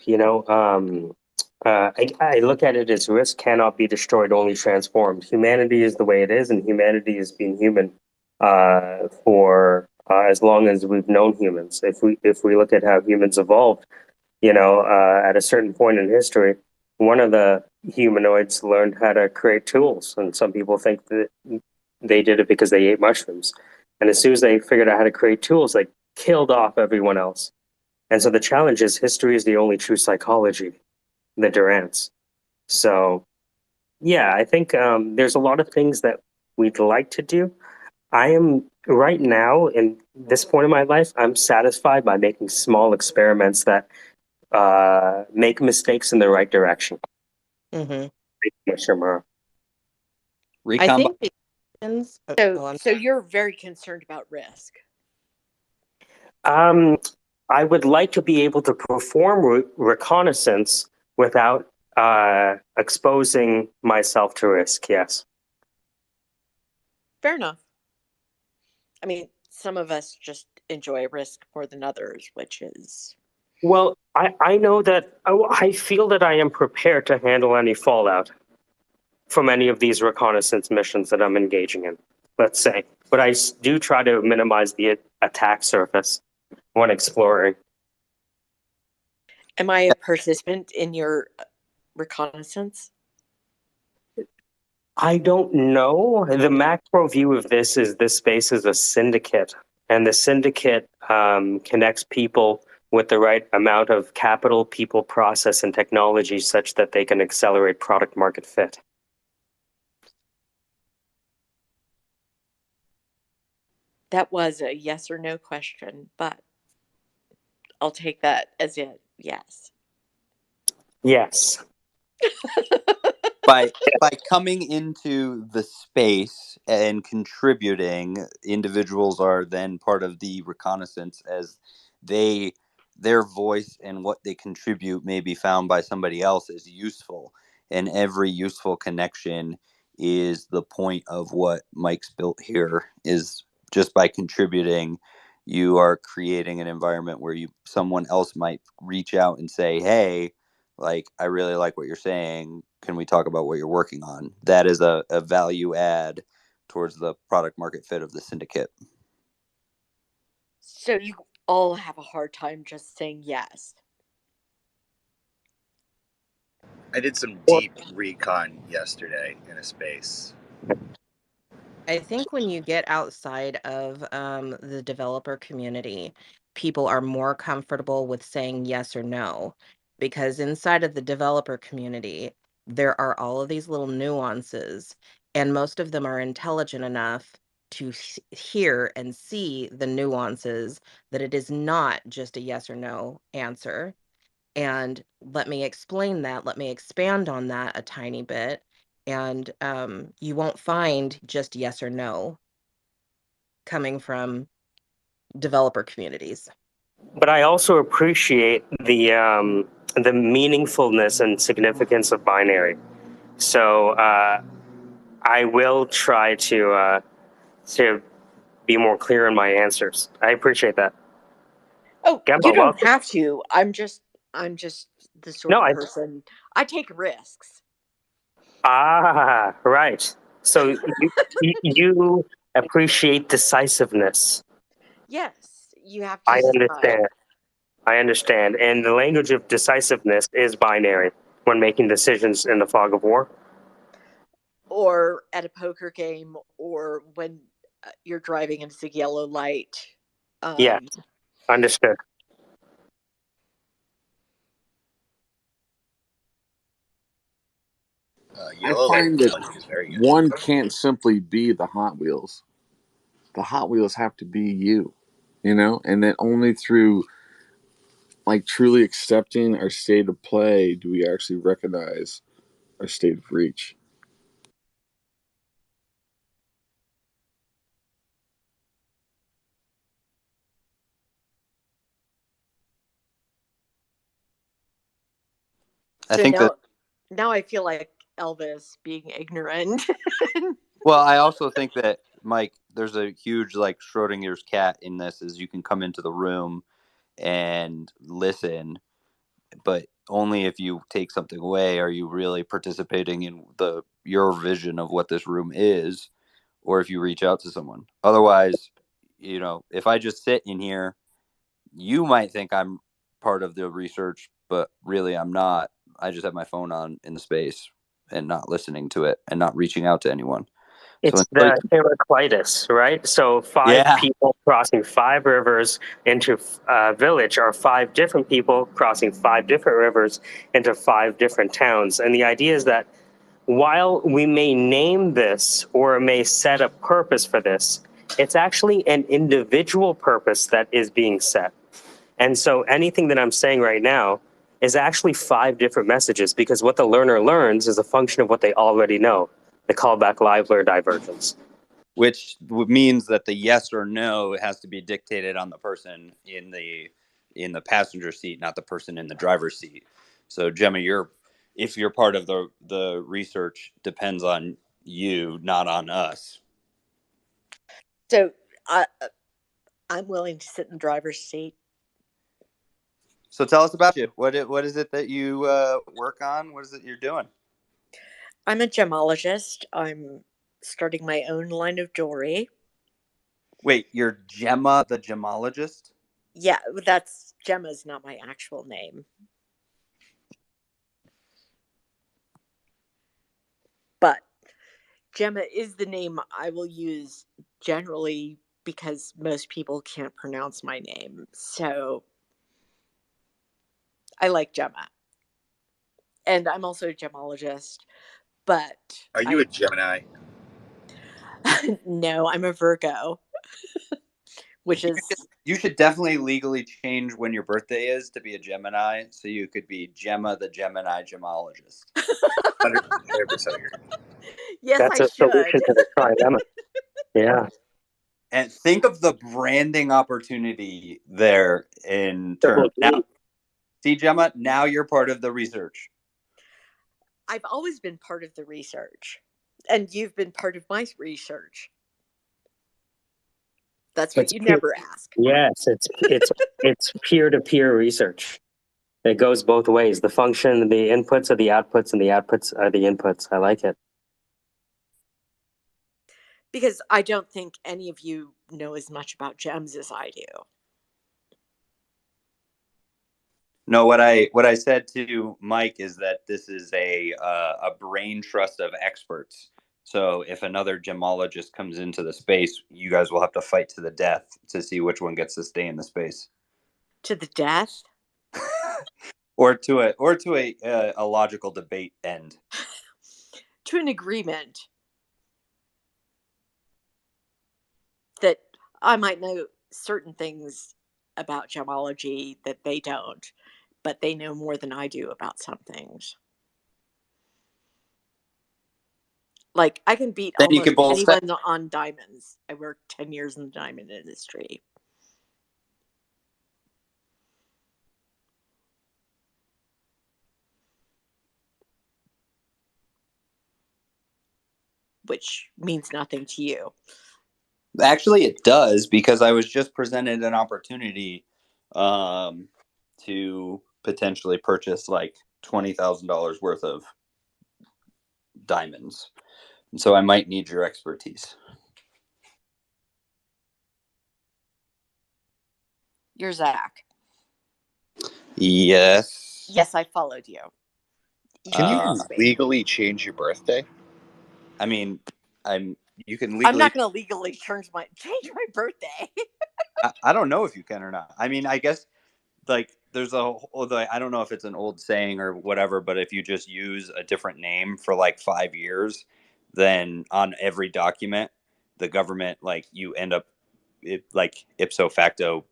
I look at it as risk cannot be destroyed, only transformed. Humanity is the way it is, and humanity has been human for as long as we've known humans. If we look at how humans evolved, at a certain point in history, one of the humanoids learned how to create tools, and some people think that they did it because they ate mushrooms. And as soon as they figured out how to create tools, they killed off everyone else. And so the challenge is history is the only true psychology, the Durants. So, yeah, I think there's a lot of things that we'd like to do. I am right now in this point in my life, I'm satisfied by making small experiments that make mistakes in the right direction. Hmm. I Recon. think the actions. So you're very concerned about risk. Um, I would like to be able to perform reconnaissance without exposing myself to risk. Yes. Fair enough. I mean, some of us just enjoy risk more than others, which is Well, I know that I feel that I am prepared to handle any fallout from any of these reconnaissance missions that I'm engaging in, let's say. But I do try to minimize the attack surface when exploring. Am I a participant in your reconnaissance? I don't know. The macro view of this is this space is a syndicate, and the syndicate connects people with the right amount of capital, people, process, and technology such that they can accelerate product market fit. That was a yes or no question, but I'll take that as a yes. Yes. by coming into the space and contributing, individuals are then part of the reconnaissance, as their voice and what they contribute may be found by somebody else as useful, and every useful connection is the point of what Mike's built here. Is just by contributing, you are creating an environment where someone else might reach out and say, hey, like, I really like what you're saying. Can we talk about what you're working on? That is a value add towards the product market fit of the syndicate. So you all have a hard time just saying yes. I did some deep recon yesterday in a space. I think when you get outside of the developer community, people are more comfortable with saying yes or no, because inside of the developer community, there are all of these little nuances, and most of them are intelligent enough to hear and see the nuances, that it is not just a yes or no answer. And let me explain that. Let me expand on that a tiny bit. And you won't find just yes or no coming from developer communities. But I also appreciate the meaningfulness and significance of binary. So I will try to be more clear in my answers. I appreciate that. Oh, Gemma, you don't welcome. have to. I'm just the sort No, of person I take risks. right. So you appreciate decisiveness. Yes, you have to I decide. understand. I understand. And the language of decisiveness is binary when making decisions in the fog of war. Or at a poker game, or when you're driving into the yellow light. Yes, understood. I Yellow light find that analogy is very good. one can't simply be the Hot Wheels. The Hot Wheels have to be you, and then only through like truly accepting our state of play do we actually recognize our state of reach. I So think that, now I feel like Elvis being ignorant. well, I also think that, Mike, there's a huge, like, Schrodinger's cat in this, is you can come into the room and listen, but only if you take something away are you really participating in your vision of what this room is, or if you reach out to someone. Otherwise, if I just sit in here, you might think I'm part of the research, but really I'm not. I just have my phone on in the space and not listening to it and not reaching out to anyone. So It's until the Heraclitus, right? So five yeah, people crossing 5 rivers into a village are 5 different people crossing 5 different rivers into 5 different towns. And the idea is that while we may name this or may set a purpose for this, it's actually an individual purpose that is being set. And so anything that I'm saying right now is actually 5 different messages, because what the learner learns is a function of what they already know, the callback Leibler divergence. which means that the yes or no has to be dictated on the person in the passenger seat, not the person in the driver's seat. So Gemma, if you're part of the research, depends on you, not on us. So I'm willing to sit in the driver's seat. So tell us about you. What is it that you work on? What is it you're doing? I'm a gemologist. I'm starting my own line of jewelry. Wait, you're Gemma the gemologist? Yeah, Gemma's not my actual name. But Gemma is the name I will use generally because most people can't pronounce my name. So I like Gemma. And I'm also a gemologist, but Are you a Gemini? no, I'm a Virgo. which is you should definitely legally change when your birthday is to be a Gemini, so you could be Gemma the Gemini gemologist. 100% agree. yes, That's I a should. solution to the trilemma. Yeah. And think of the branding opportunity there in terms. Now, see, Gemma, now you're part of the research. I've always been part of the research, and you've been part of my research. That's what you never ask. Yes, it's peer-to-peer research. It goes both ways. The function, the inputs are the outputs, and the outputs are the inputs. I like it. Because I don't think any of you know as much about gems as I do. No, what I said to Mike is that this is a brain trust of experts. So if another gemologist comes into the space, you guys will have to fight to the death to see which one gets to stay in the space. To the death? or to a logical debate end. To an agreement that I might know certain things about gemology that they don't, but they know more than I do about some things. Like, I can beat Then you almost can both anyone on diamonds. I worked 10 years in the diamond industry. Which means nothing to you. Actually, it does, because I was just presented an opportunity to potentially purchase like $20,000 worth of diamonds. And so I might need your expertise. You're Zach. Yes. Yes, I followed you. Can you legally change your birthday? I mean, you can legally. I'm not going to legally change my birthday. I don't know if you can or not. I mean, I guess like there's I don't know if it's an old saying or whatever, but if you just use a different name for like 5 years, then on every document, the government, like, you end up like ipso facto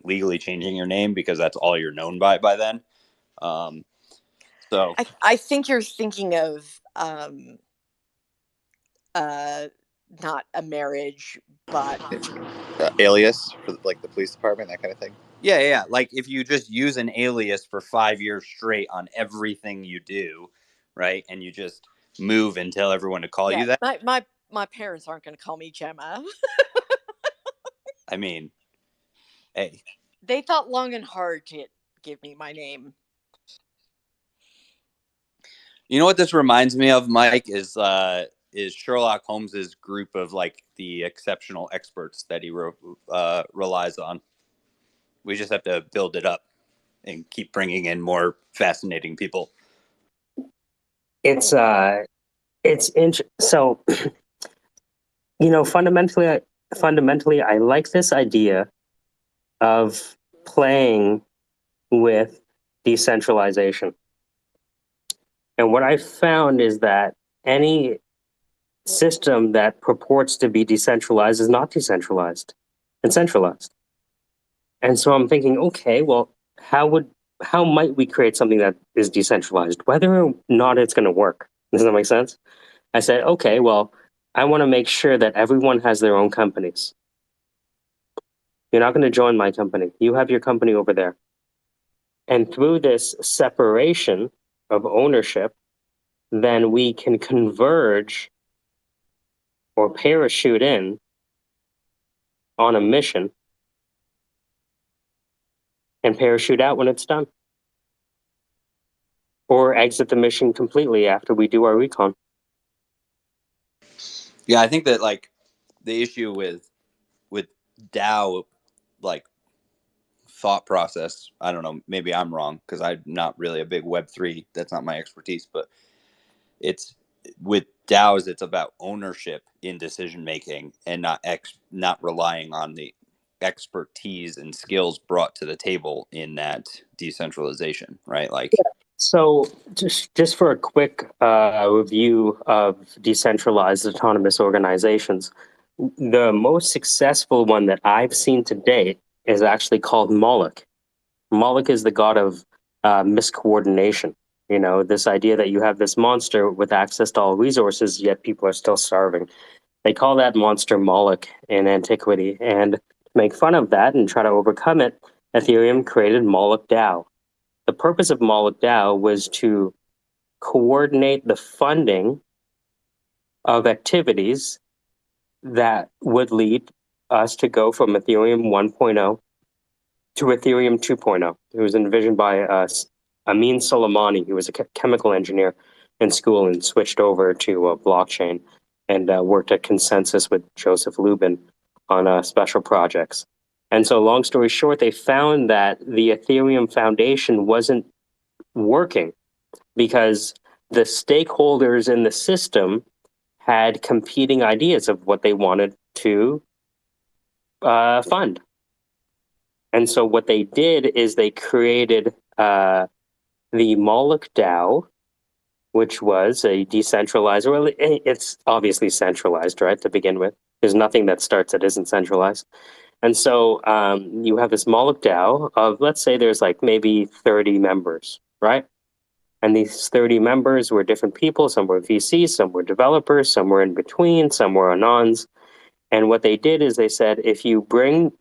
legally changing your name, because that's all you're known by then. So I think you're thinking of not a marriage, but alias for like the police department, that kind of thing. Yeah. Like if you just use an alias for 5 years straight on everything you do, right? And you just move and tell everyone to call you that. My parents aren't going to call me Gemma. I mean, hey. They thought long and hard to give me my name. You know what this reminds me of, Mike, is Sherlock Holmes's group of like the exceptional experts that he relies on. We just have to build it up and keep bringing in more fascinating people. It's so fundamentally I like this idea of playing with decentralization. And what I found is that any system that purports to be decentralized is not decentralized and centralized. And so I'm thinking, okay, well, how might we create something that is decentralized, whether or not it's going to work? Does that make sense? I said, okay, well, I want to make sure that everyone has their own companies. You're not going to join my company. You have your company over there. And through this separation of ownership, then we can converge or parachute in on a mission and parachute out when it's done. Or exit the mission completely after we do our recon. Yeah, I think that like the issue with DAO, like, thought process, I don't know, maybe I'm wrong because I'm not really a big Web3. That's not my expertise, but it's with DAOs, it's about ownership in decision making and not relying on the expertise and skills brought to the table in that decentralization, right? Like, so just for a quick review of decentralized autonomous organizations, The most successful one that I've seen to date is actually called Moloch. Moloch is the god of miscoordination. You know, this idea that you have this monster with access to all resources, yet people are still starving. They call that monster Moloch in antiquity. And to make fun of that and try to overcome it, Ethereum created Moloch DAO. The purpose of Moloch DAO was to coordinate the funding of activities that would lead us to go from Ethereum 1.0 to Ethereum 2.0. It was envisioned by Amin Soleimani, who was a chemical engineer in school and switched over to blockchain and worked at Consensus with Joseph Lubin on special projects. And so, long story short, they found that the Ethereum Foundation wasn't working because the stakeholders in the system had competing ideas of what they wanted to fund. And so what they did is they created the Moloch DAO, which was a decentralized, well, it's obviously centralized, right, to begin with. There's nothing that starts that isn't centralized. And so you have this Moloch DAO of, let's say there's like maybe 30 members, right? And these 30 members were different people. Some were VCs, some were developers, some were in between, some were anons. And what they did is they said, if you you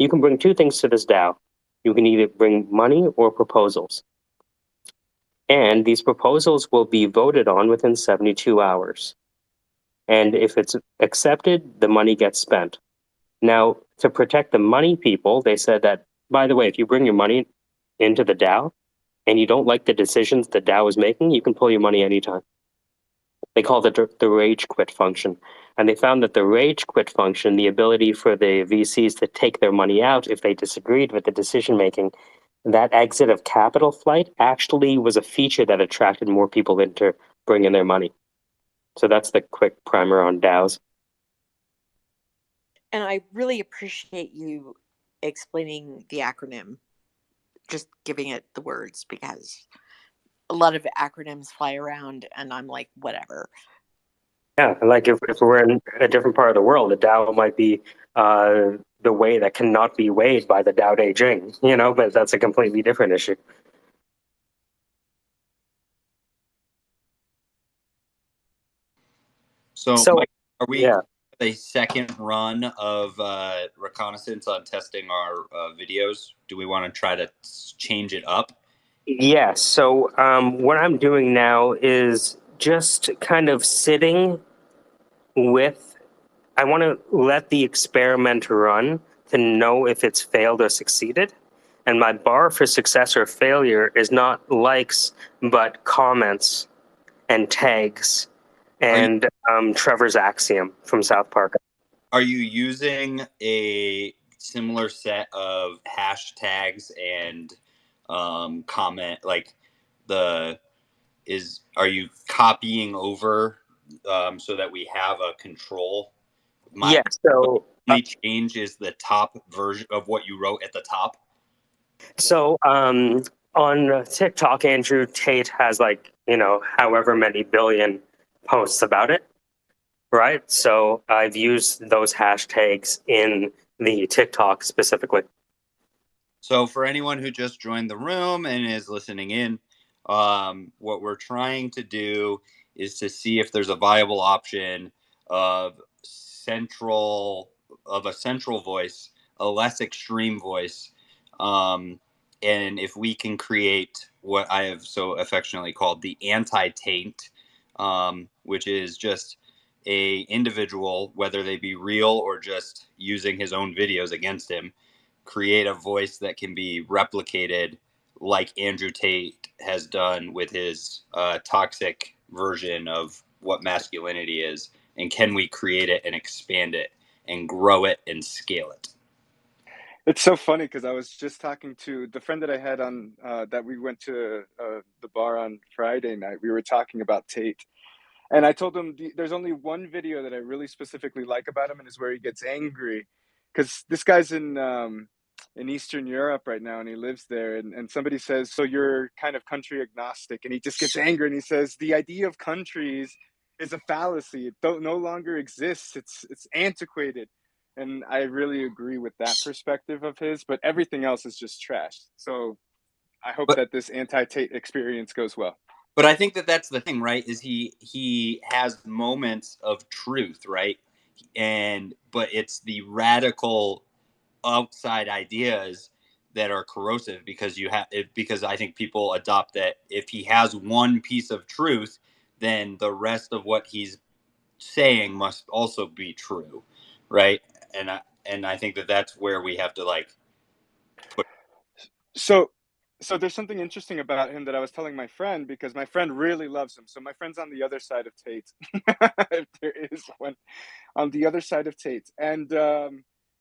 can bring two things to this DAO. You can either bring money or proposals. And these proposals will be voted on within 72 hours. And if it's accepted, the money gets spent. Now, to protect the money people, they said that, by the way, if you bring your money into the DAO and you don't like the decisions the DAO is making, you can pull your money anytime. They called it the rage quit function. And they found that the rage quit function, the ability for the VCs to take their money out if they disagreed with the decision making, that exit of capital flight actually was a feature that attracted more people into bringing their money. So that's the quick primer on DAOs. And I really appreciate you explaining the acronym, just giving it the words, because a lot of acronyms fly around and I'm like, whatever. Yeah, like if we're in a different part of the world, the DAO might be the way that cannot be weighed by the Tao Te Ching, you know, but that's a completely different issue. So, Mike, are we a second run of reconnaissance on testing our videos? Do we want to try to change it up? Yes. So what I'm doing now is just kind of sitting with, I want to let the experiment run to know if it's failed or succeeded. And my bar for success or failure is not likes, but comments and tags and Trevor's axiom from South Park. Are you using a similar set of hashtags and comment, like are you copying over so that we have a control? So the only change is the top version of what you wrote at the top. So on TikTok, Andrew Tate has like, you know, however many billion posts about it, right? So I've used those hashtags in the TikTok specifically. So for anyone who just joined the room and is listening in, what we're trying to do is to see if there's a viable option of a central voice, a less extreme voice, and if we can create what I have so affectionately called the anti-taint, which is just a individual, whether they be real or just using his own videos against him, create a voice that can be replicated like Andrew Tate has done with his toxic version of what masculinity is, and can we create it and expand it and grow it and scale it? It's so funny because I was just talking to the friend that I had on that we went to the bar on Friday night. We were talking about Tate, and I told him there's only one video that I really specifically like about him, and is where he gets angry, because this guy's in Eastern Europe right now, and he lives there, and somebody says, "So you're kind of country agnostic," and he just gets angry, and he says, "The idea of countries is a fallacy. It no longer exists. It's antiquated. And I really agree with that perspective of his, but everything else is just trash. So I hope But that this anti-Tate experience goes well. but I think that that's the thing, right? Is he has moments of truth, right? But it's the radical outside ideas that are corrosive because because I think people adopt that if he has one piece of truth, then the rest of what he's saying must also be true, right? And I think that that's where we have to like put. So so there's something interesting about him that I was telling my friend, because my friend really loves him. So my friend's on the other side of Tate. If there is one on the other side of Tate. And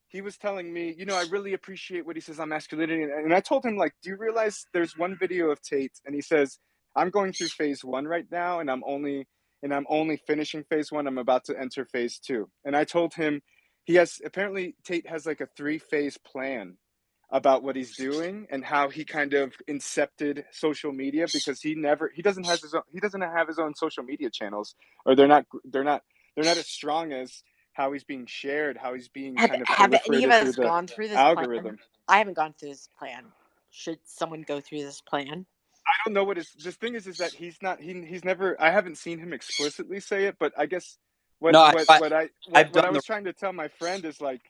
he was telling me, I really appreciate what he says on masculinity. And I told him, like, do you realize there's one video of Tate, and he says, I'm going through phase 1 right now, and I'm only finishing phase 1. I'm about to enter phase 2. And I told him apparently Tate has like a 3-phase plan about what he's doing and how he kind of incepted social media, because he doesn't have his own social media channels, or they're not as strong as how he's being shared, how he's being Have kind of have any of proliferated through us the gone through this plan? algorithm. I haven't gone through this plan. Should someone go through this plan? I don't know what this thing is that he's never, I haven't seen him explicitly say it, but I guess what No, what what I what, I've what I done the was trying to tell my friend is like,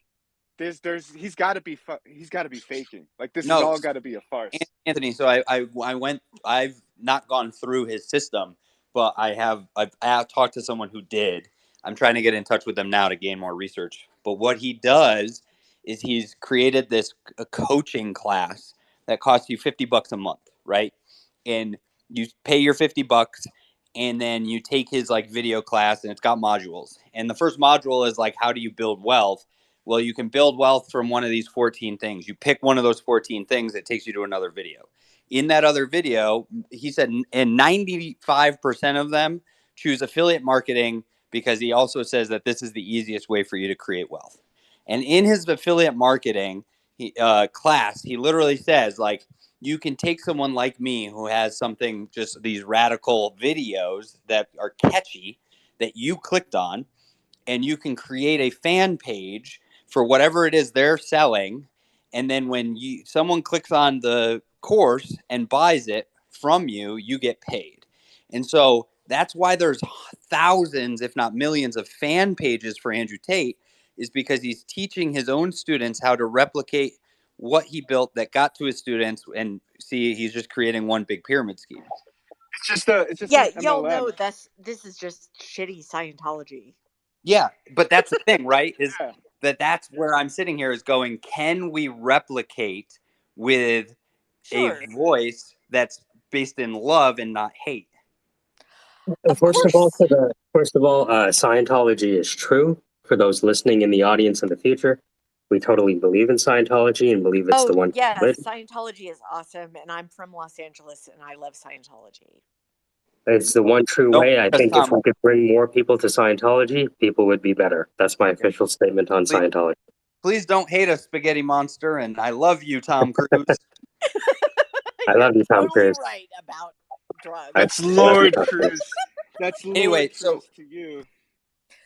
he's got to be faking. Like, this is no. all got to be a farce. Anthony, so I've not gone through his system, but I've talked to someone who did. I'm trying to get in touch with them now to gain more research. But what he does is he's created this a coaching class that costs you $50 a month, right? And you pay your $50, and then you take his like video class, and it's got modules. And the first module is like, how do you build wealth? Well, you can build wealth from one of these 14 things. You pick one of those 14 things, it takes you to another video. In that other video, he said, and 95% of them choose affiliate marketing, because he also says that this is the easiest way for you to create wealth. And in his affiliate marketing class, he literally says, like, you can take someone like me who has something, just these radical videos that are catchy that you clicked on, and you can create a fan page for whatever it is they're selling. And then when someone clicks on the course and buys it from you, you get paid. And so that's why there's thousands, if not millions, of fan pages for Andrew Tate, is because he's teaching his own students how to replicate what he built that got to his students. And see, he's just creating one big pyramid scheme. It's just Yeah, an y'all MLM. know this is just shitty Scientology. Yeah, but that's the thing, right? Is Yeah. that's where I'm sitting here is going, can we replicate with Sure. a voice that's based in love and not hate? Of course. First of all, Scientology is true. For those listening in the audience in the future, we totally believe in Scientology and believe it's the one. Yeah, Scientology is awesome, and I'm from Los Angeles, and I love Scientology. It's the one true way. I think if we could bring more people to Scientology, people would be better. That's my official statement on Scientology. Please don't hate us, Spaghetti Monster, and I love you, Tom Cruise. I love you, Tom totally Cruise. right about drugs. That's Lord Cruise. That's Lord Anyway, Cruise to you.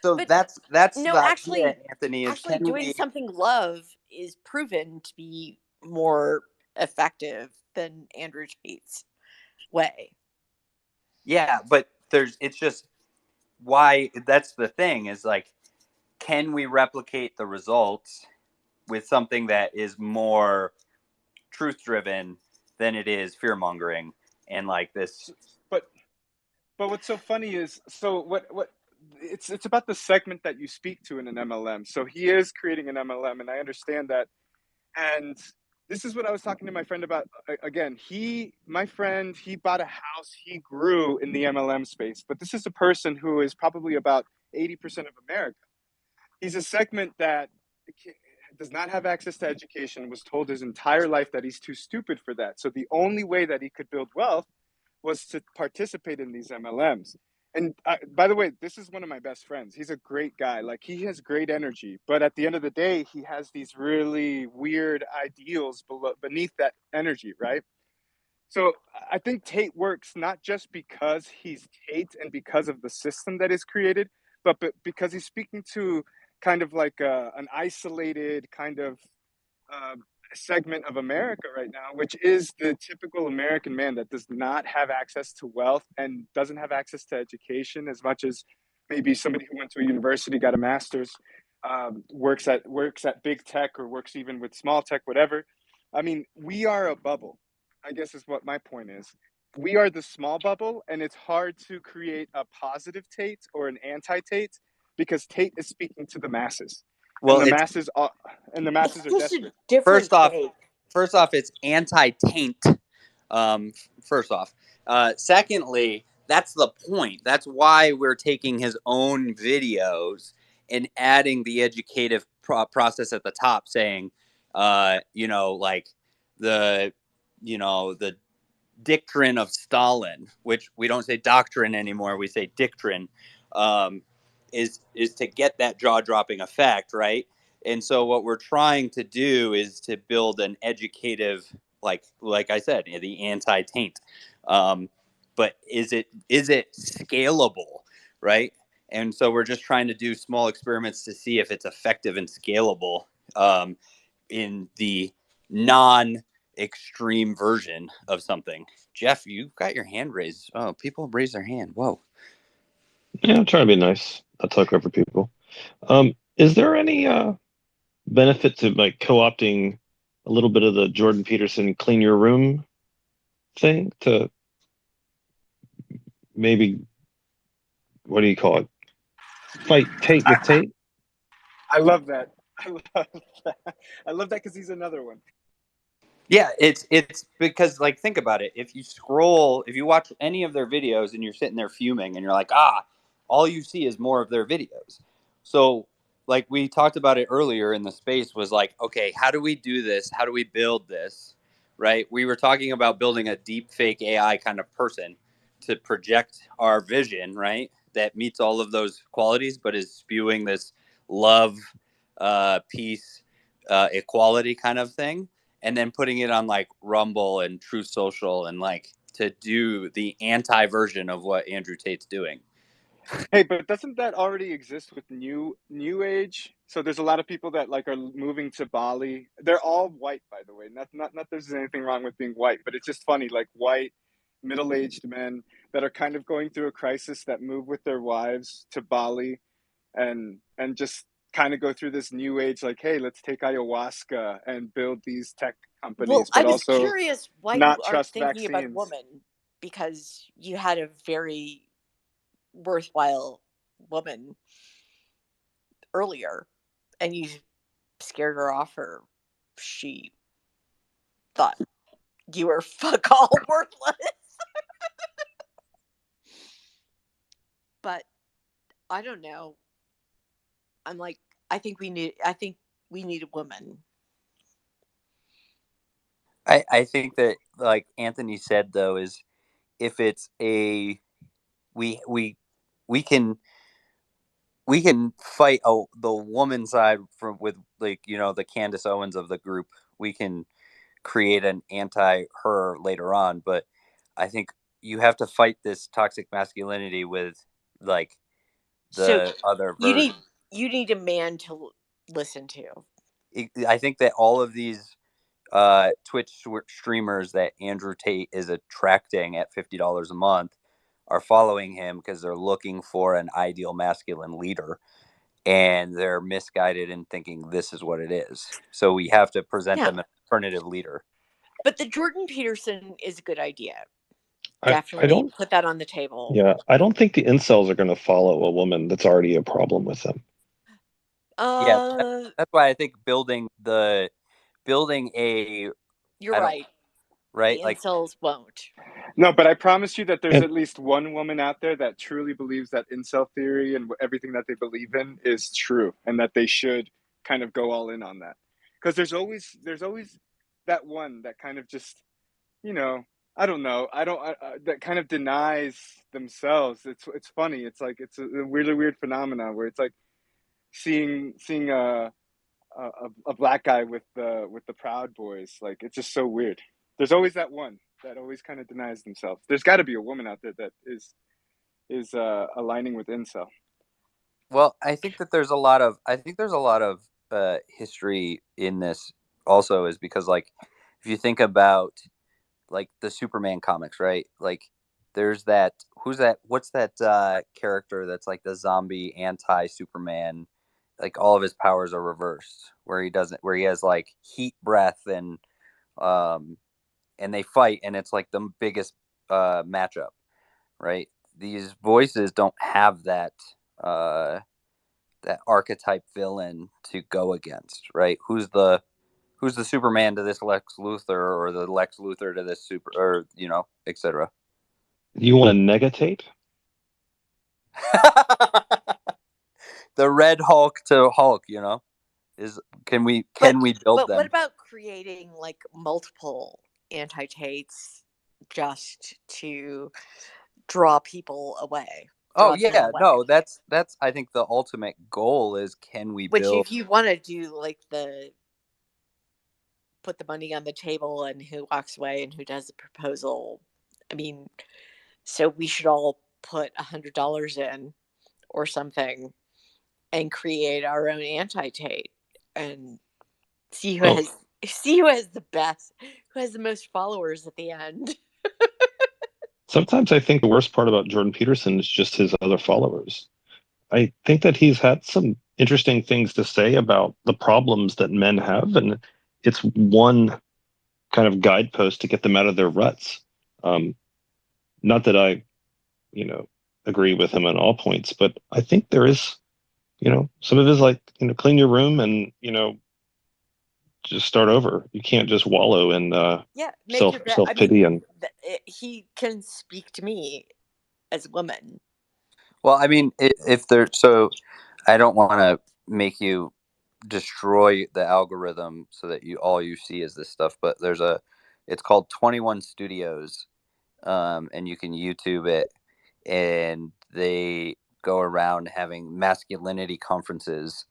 So But that's no, the actually, idea, Anthony. Is actually doing something love is proven to be more effective than Andrew Tate's way. Yeah, but it's just why that's the thing is like, can we replicate the results with something that is more truth driven than it is fear mongering and like this? But what's so funny is, so what it's about the segment that you speak to in an MLM. So he is creating an MLM, and I understand that. And this is what I was talking to my friend about. Again, my friend, he bought a house, he grew in the MLM space, but this is a person who is probably about 80% of America. He's a segment that does not have access to education, was told his entire life that he's too stupid for that. So the only way that he could build wealth was to participate in these MLMs. And by the way, this is one of my best friends. He's a great guy. Like, he has great energy, but at the end of the day, he has these really weird ideals beneath that energy, right? So I think Tate works not just because he's Tate and because of the system that is created, but because he's speaking to kind of like an isolated kind of uh, segment of America right now, which is the typical American man that does not have access to wealth and doesn't have access to education as much as maybe somebody who went to a university, got a master's, works at big tech or works even with small tech, whatever. I mean, we are a bubble, I guess is what my point is. We are the small bubble, and it's hard to create a positive Tate or an anti-Tate because Tate is speaking to the masses, Well, and the it's masses are Just a desperate. different take. first off, it's anti-taint. First off, secondly, that's the point. That's why we're taking his own videos and adding the educative process at the top, saying, like the, the dictrine of Stalin, which we don't say doctrine anymore, we say dictrine, um, is to get that jaw dropping effect, right? And so what we're trying to do is to build an educative, like I said, the anti taint. But is it scalable, right? And so we're just trying to do small experiments to see if it's effective and scalable in the non extreme version of something. Jeff, you've got your hand raised. Oh, people raise their hand. Whoa. Yeah, I'm trying to be nice. I'll talk over people. Is there any benefit to like co-opting a little bit of the Jordan Peterson clean your room thing to maybe, what do you call it? Fight Tate with Tate? I love that. I love that. I love that because he's another one. Yeah, it's because, like, think about it. If you watch any of their videos and you're sitting there fuming and you're like, all you see is more of their videos. So, like we talked about it earlier in the space, was like, okay, how do we do this? How do we build this? Right? We were talking about building a deep fake AI kind of person to project our vision, right? That meets all of those qualities, but is spewing this love, peace, equality kind of thing, and then putting it on like Rumble and Truth Social, and like to do the anti version of what Andrew Tate's doing. Hey, but doesn't that already exist with new age? So there's a lot of people that like are moving to Bali. They're all white, by the way. Not there's anything wrong with being white, but it's just funny, like white middle-aged men that are kind of going through a crisis that move with their wives to Bali and just kind of go through this new age, like, hey, let's take ayahuasca and build these tech Well, companies, I but was also curious why you not aren't trust thinking about vaccines. woman because you had a very worthwhile woman earlier and you scared her off or she thought you were fuck all worthless. But I don't know. I'm like, I think we need a woman. I think that, like Anthony said, though, is if it's a we we can fight the woman side from with, like, the Candace Owens of the group. We can create an anti her later on, but I think you have to fight this toxic masculinity with, like, So the other you version. need a man to listen to. I think that all of these Twitch streamers that Andrew Tate is attracting at $50 a month are following him because they're looking for an ideal masculine leader, and they're misguided in thinking this is what it is. So we have to present them an alternative leader. But the Jordan Peterson is a good idea. I Definitely don't, put that on the table. yeah, I don't think the incels are going to follow a woman that's already a problem with them. Yeah, that's why I think building a You're right. right, The like, incels won't. No, but I promise you that there's And at least one woman out there that truly believes that incel theory and everything that they believe in is true, and that they should kind of go all in on that. Because there's always that one that kind of just, you know, I don't know, that kind of denies themselves. It's funny. It's like it's a really weird phenomenon where it's like seeing a black guy with the Proud Boys. Like, it's just so weird. There's always that one. that always kind of denies themselves. There's got to be a woman out there that is aligning with incel. Well, I think there's a lot of history in this also, is because, like, if you think about like the Superman comics, right? Like, there's that what's that character that's like the zombie anti Superman, like all of his powers are reversed, where he has like heat breath, um and they fight, and it's like the biggest matchup, right? These voices don't have uh that archetype villain to go against, right? Who's the Superman to this Lex Luthor, or the Lex Luthor to this super, or etc. You want to negatate? The Red Hulk to Hulk, is can we build But what them? about creating like multiple anti-Tates just to draw people away? Oh Draw them yeah, away. no, that's I think the ultimate goal is, can we Which, build? if you want to do like put the money on the table and who walks away and who does the proposal, I mean, so we should all put $100 in or something and create our own anti-Tate and see who has the best, who has the most followers at the end. Sometimes I think the worst part about Jordan Peterson is just his other followers. I think that he's had some interesting things to say about the problems that men have, and it's one kind of guidepost to get them out of their ruts. Not that I, agree with him on all points, but I think there is, some of his, like, clean your room and, just start over. You can't just wallow in Yeah, make your bed. self I pity mean, and. he can speak to me as a woman. Well, I mean, if there, so I don't want to make you destroy the algorithm so that all you see is this stuff, but it's called 21 Studios, and you can YouTube it, and they go around having masculinity conferences,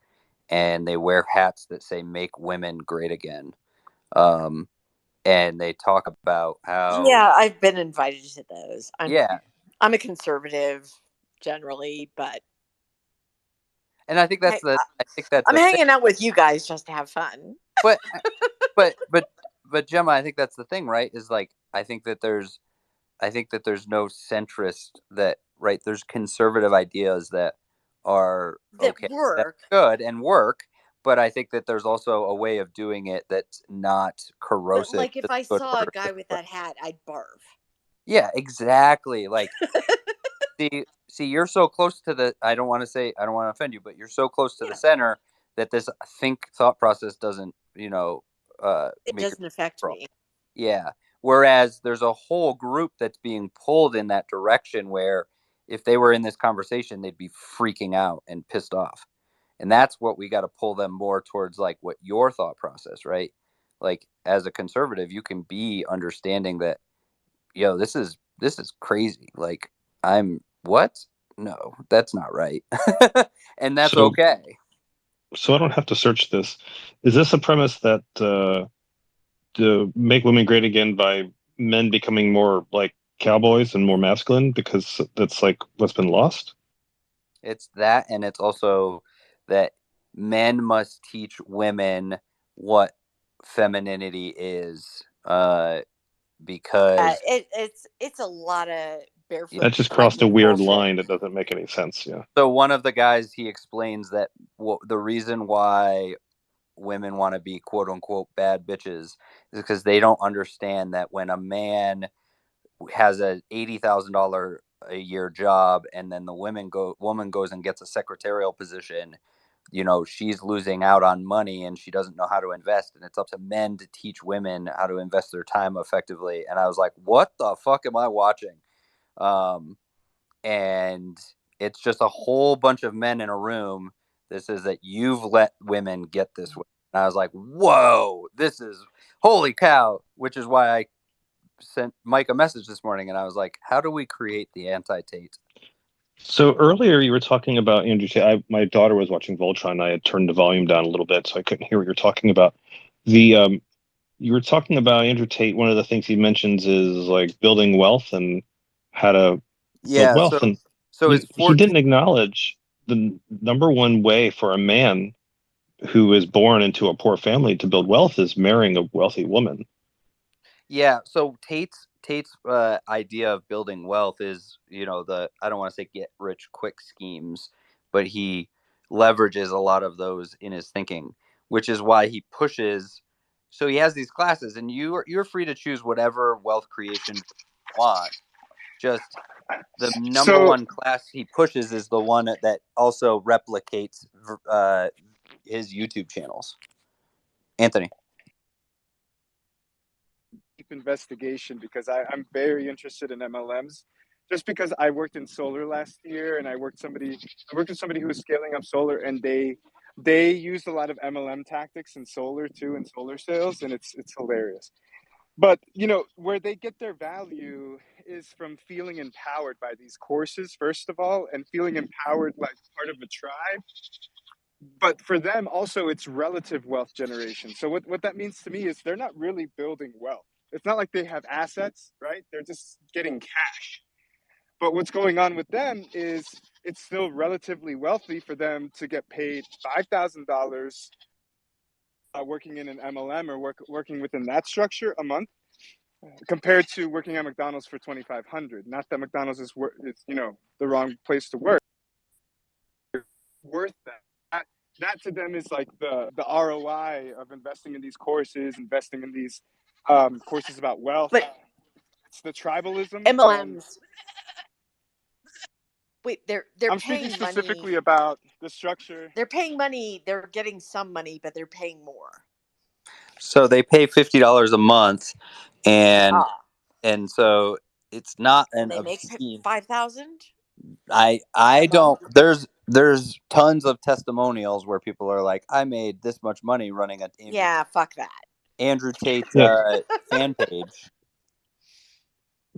and they wear hats that say "Make Women Great Again," and they talk about how, Yeah, I've been invited to those. yeah, I'm a conservative generally, but and I think I, that's I'm the thing. hanging out with you guys just to have fun. But but Gemma, I think that's the thing, right? Is like, I think that there's no centrist that, right? There's conservative ideas that are That okay, that work. are good and work, but I think that there's also a way of doing it that's not But corrosive like, if to I the saw a guy with that hat, I'd barf. yeah, exactly. Like, you're so close to the. I don't want to offend you, but you're so close to the Yeah, center that this thought process doesn't, it make your doesn't affect wrong. me. Yeah. Whereas there's a whole group that's being pulled in that direction, where if they were in this conversation, they'd be freaking out and pissed off. And that's what we got to pull them more towards, like, what your thought process, right? Like, as a conservative, you can be understanding that, this is crazy. Like, I'm what? No, that's not right. And that's So, okay. I don't have to search this. Is this a premise that to make women great again by men becoming more like cowboys and more masculine, because that's like what's been lost? It's that, and it's also that men must teach women what femininity is, because It's a lot of yeah. barefoot That just crossed a pregnant weird bullshit. line that doesn't make any sense. Yeah. So one of the guys, he explains that the reason why women want to be quote unquote bad bitches is because they don't understand that when a man has a $80,000 a year job, and then the woman goes and gets a secretarial position, she's losing out on money, and she doesn't know how to invest, and it's up to men to teach women how to invest their time effectively. And I was like, what the fuck am I watching? And it's just a whole bunch of men in a room. This is that you've let women get this way. And I was like, whoa, this is holy cow, which is why I sent Mike a message this morning, and I was like, how do we create the anti-Tate? So earlier you were talking about Andrew Tate. My daughter was watching Voltron. I had turned the volume down a little bit, so I couldn't hear what you're talking about. The you were talking about Andrew Tate. One of the things he mentions is like building wealth and how to build Yeah. wealth. And So it's he 14. didn't acknowledge the number one way for a man who is born into a poor family to build wealth is marrying a wealthy woman. Yeah. So Tate's idea of building wealth is, I don't want to say get rich quick schemes, but he leverages a lot of those in his thinking, which is why he pushes. So he has these classes, and you're free to choose whatever wealth creation you want. Just the number So one class he pushes is the one that also replicates his YouTube channels. Anthony. deep investigation because I'm very interested in MLMs. Just because I worked in solar last year and I worked with somebody who was scaling up solar, and they used a lot of MLM tactics in solar too, in solar sales, and it's hilarious. But where they get their value is from feeling empowered by these courses, first of all, and feeling empowered like part of a tribe. But for them also, it's relative wealth generation. So what that means to me is they're not really building wealth. It's not like they have assets, right? They're just getting cash. But what's going on with them is it's still relatively wealthy for them to get paid $5,000 working in an MLM or working within that structure a month, compared to working at McDonald's for 2,500. Not that McDonald's is the wrong place to work. Worth that to them is like the ROI of investing in these courses, investing in these courses about wealth. But It's the tribalism. MLMs, wait, they're I'm speaking paying money. specifically about the structure. They're paying money. They're getting some money, but they're paying more. So they pay $50 a month, and so it's not an They make obscene. 5,000. I don't. There's tons of testimonials where people are like, I made this much money running a Fuck that. Andrew Tate fan page.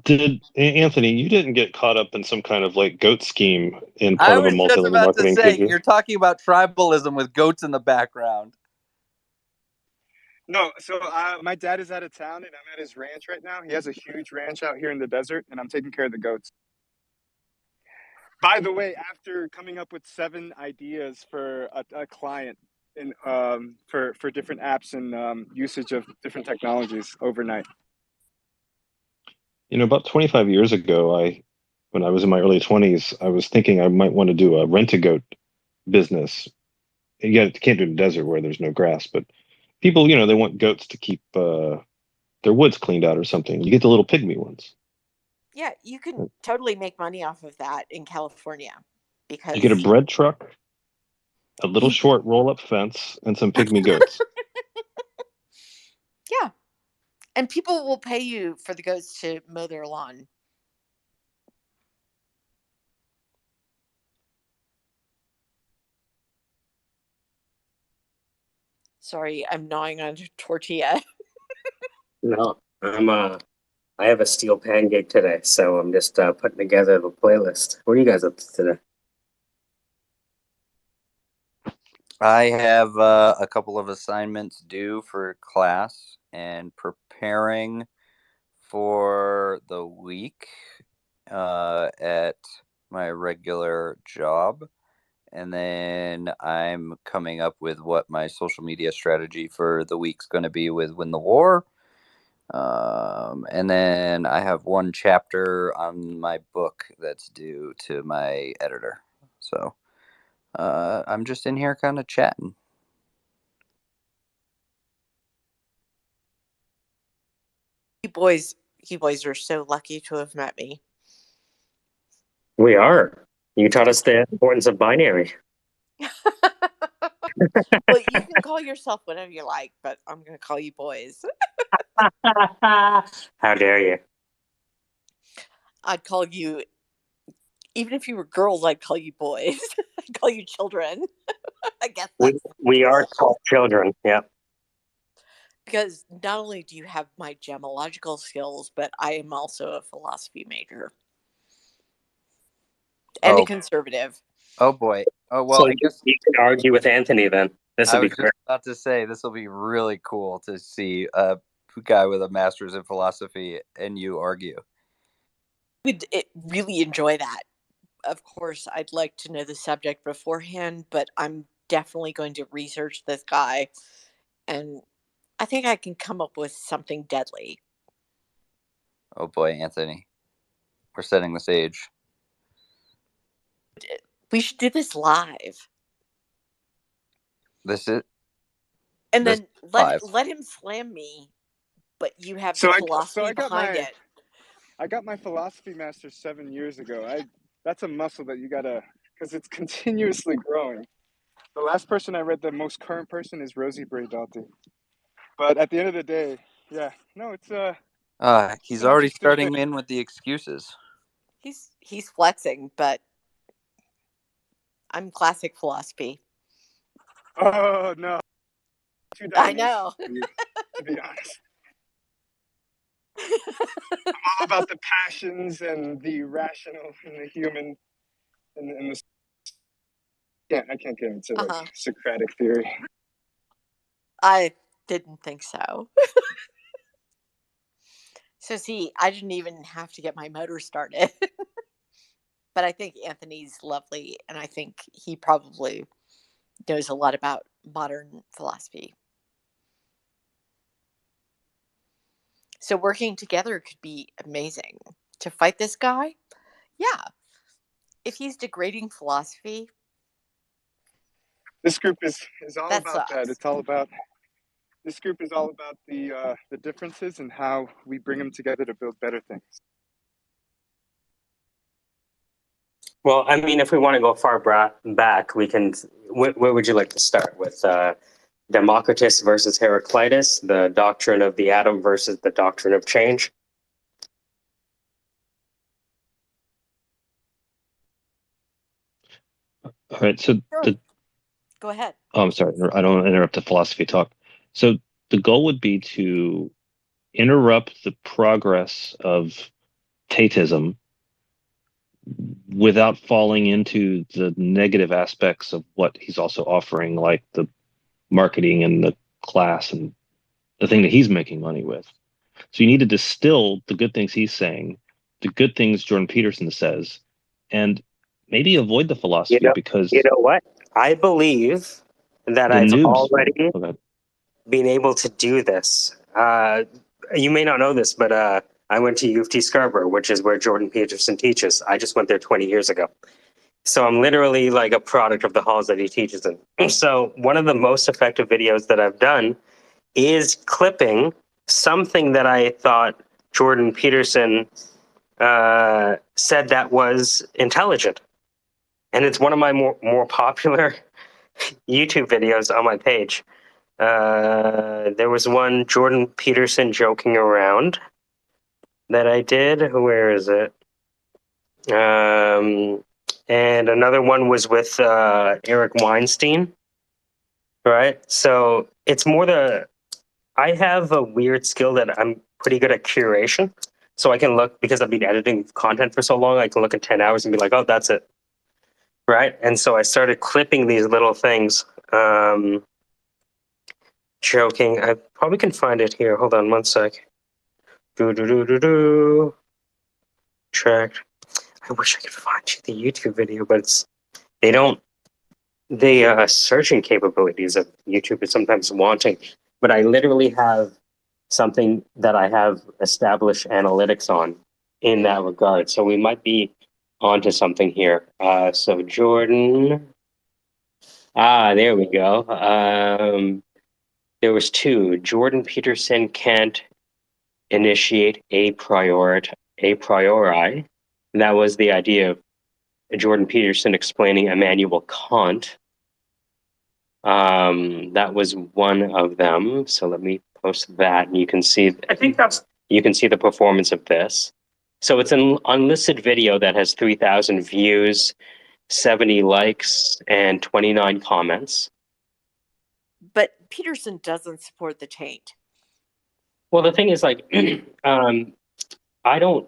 Did Anthony, you didn't get caught up in some kind of like goat scheme in I part of a was just multi-level about to marketing, say, did you? you're talking about tribalism with goats in the background. No, so my dad is out of town, and I'm at his ranch right now. He has a huge ranch out here in the desert, and I'm taking care of the goats. By the way, after coming up with 7 ideas for a client in for different apps and usage of different technologies overnight. About 25 years ago, when I was in my early 20s, I was thinking I might want to do a rent-a-goat business. You can't do it in the desert where there's no grass, but people, they want goats to keep their woods cleaned out or something. You get the little pygmy ones. Yeah, you can totally make money off of that in California because you get a bread truck, a little short roll-up fence, and some pygmy goats. Yeah, and people will pay you for the goats to mow their lawn. Sorry, I'm gnawing on a tortilla. No, I have a steel pan gig today, so I'm just putting together the playlist. What are you guys up to today? I have a couple of assignments due for class and preparing for the week at my regular job. And then I'm coming up with what my social media strategy for the week's going to be with Win the War. And then I have one chapter on my book that's due to my editor. So I'm just in here kind of chatting. You boys are so lucky to have met me. We are. You taught us the importance of binary. Well, you can call yourself whatever you like, but I'm going to call you boys. How dare you? I'd call you, even if you were girls, I'd call you boys. I'd call you children. I guess that's we are called children, yeah. Because not only do you have my gemological skills, but I am also a philosophy major. And a conservative. Oh boy. Oh well, so I guess you can argue with Anthony then. This I will be was great. just about to say this will be really cool to see a guy with a master's in philosophy and you argue. I would really enjoy that. Of course, I'd like to know the subject beforehand, but I'm definitely going to research this guy, and I think I can come up with something deadly. Oh boy, Anthony, we're setting the stage. We should do this live, This is and this then live. let him slam me, but you have So the I philosophy got behind it. my philosophy master 7 years ago. That's a muscle that you gotta, because it's continuously growing. The last person I read, the most current person, is Rosie Braidotti. But at the end of the day, yeah, no, it's He's an already interesting starting thing. in with the excuses. He's flexing, but I'm classic philosophy. Oh no, two I diamonds. know. To be honest, I'm all about the passions and the rational and the human and the. I can't get into like Socratic theory. I didn't think so. So see, I didn't even have to get my motor started. But I think Anthony's lovely, and I think he probably knows a lot about modern philosophy. So working together could be amazing. To fight this guy? Yeah. If he's degrading philosophy, This group is all that about that. sucks. It's all about this group is all about the differences and how we bring them together to build better things. Well, I mean, if we want to go far back, we can. Where would you like to start with? Democritus versus Heraclitus, the doctrine of the atom versus the doctrine of change. All right. So Sure. Go ahead. Oh, I'm sorry. I don't want to interrupt the philosophy talk. So the goal would be to interrupt the progress of Tateism without falling into the negative aspects of what he's also offering, like the marketing and the class and the thing that he's making money with. So you need to distill the good things he's saying, the good things Jordan Peterson says, and maybe avoid the philosophy because You know what? I believe that the I've noobs. already Okay. been able to do this. You may not know this, but I went to U of T Scarborough, which is where Jordan Peterson teaches. I just went there 20 years ago. So I'm literally like a product of the halls that he teaches in. So one of the most effective videos that I've done is clipping something that I thought Jordan Peterson said that was intelligent. And it's one of my more popular YouTube videos on my page. There was one Jordan Peterson joking around that I did. Where is it? And another one was with Eric Weinstein. Right. So it's more I have a weird skill that I'm pretty good at curation. So I can look, because I've been editing content for so long, I can look at 10 hours and be like, oh, that's it. Right. And so I started clipping these little things. Joking. I probably can find it here. Hold on one sec. Tracked. I wish I could find you the YouTube video, but they don't. The searching capabilities of YouTube is sometimes wanting. But I literally have something that I have established analytics on in that regard. So we might be onto something here. So Jordan. There we go. There was two. Jordan Peterson can't initiate a priori. That was the idea of Jordan Peterson explaining Immanuel Kant. That was one of them. So let me post that, and you can see. You can see the performance of this. So it's an unlisted video that has 3,000 views, 70 likes, and 29 comments. But Peterson doesn't support the taint. Well, the thing is, like, I don't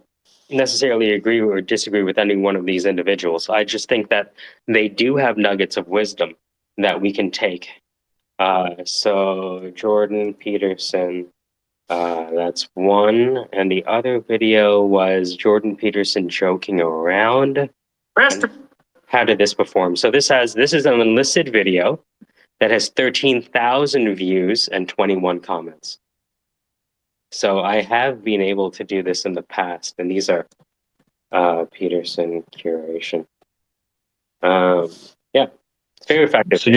necessarily agree or disagree with any one of these individuals. I just think that they do have nuggets of wisdom that we can take. So Jordan Peterson, that's one, and the other video was Jordan Peterson joking around. How did this perform? So this is an unlisted video that has 13,000 views and 21 comments. So I have been able to do this in the past, and these are Peterson curation. Yeah, it's very effective. So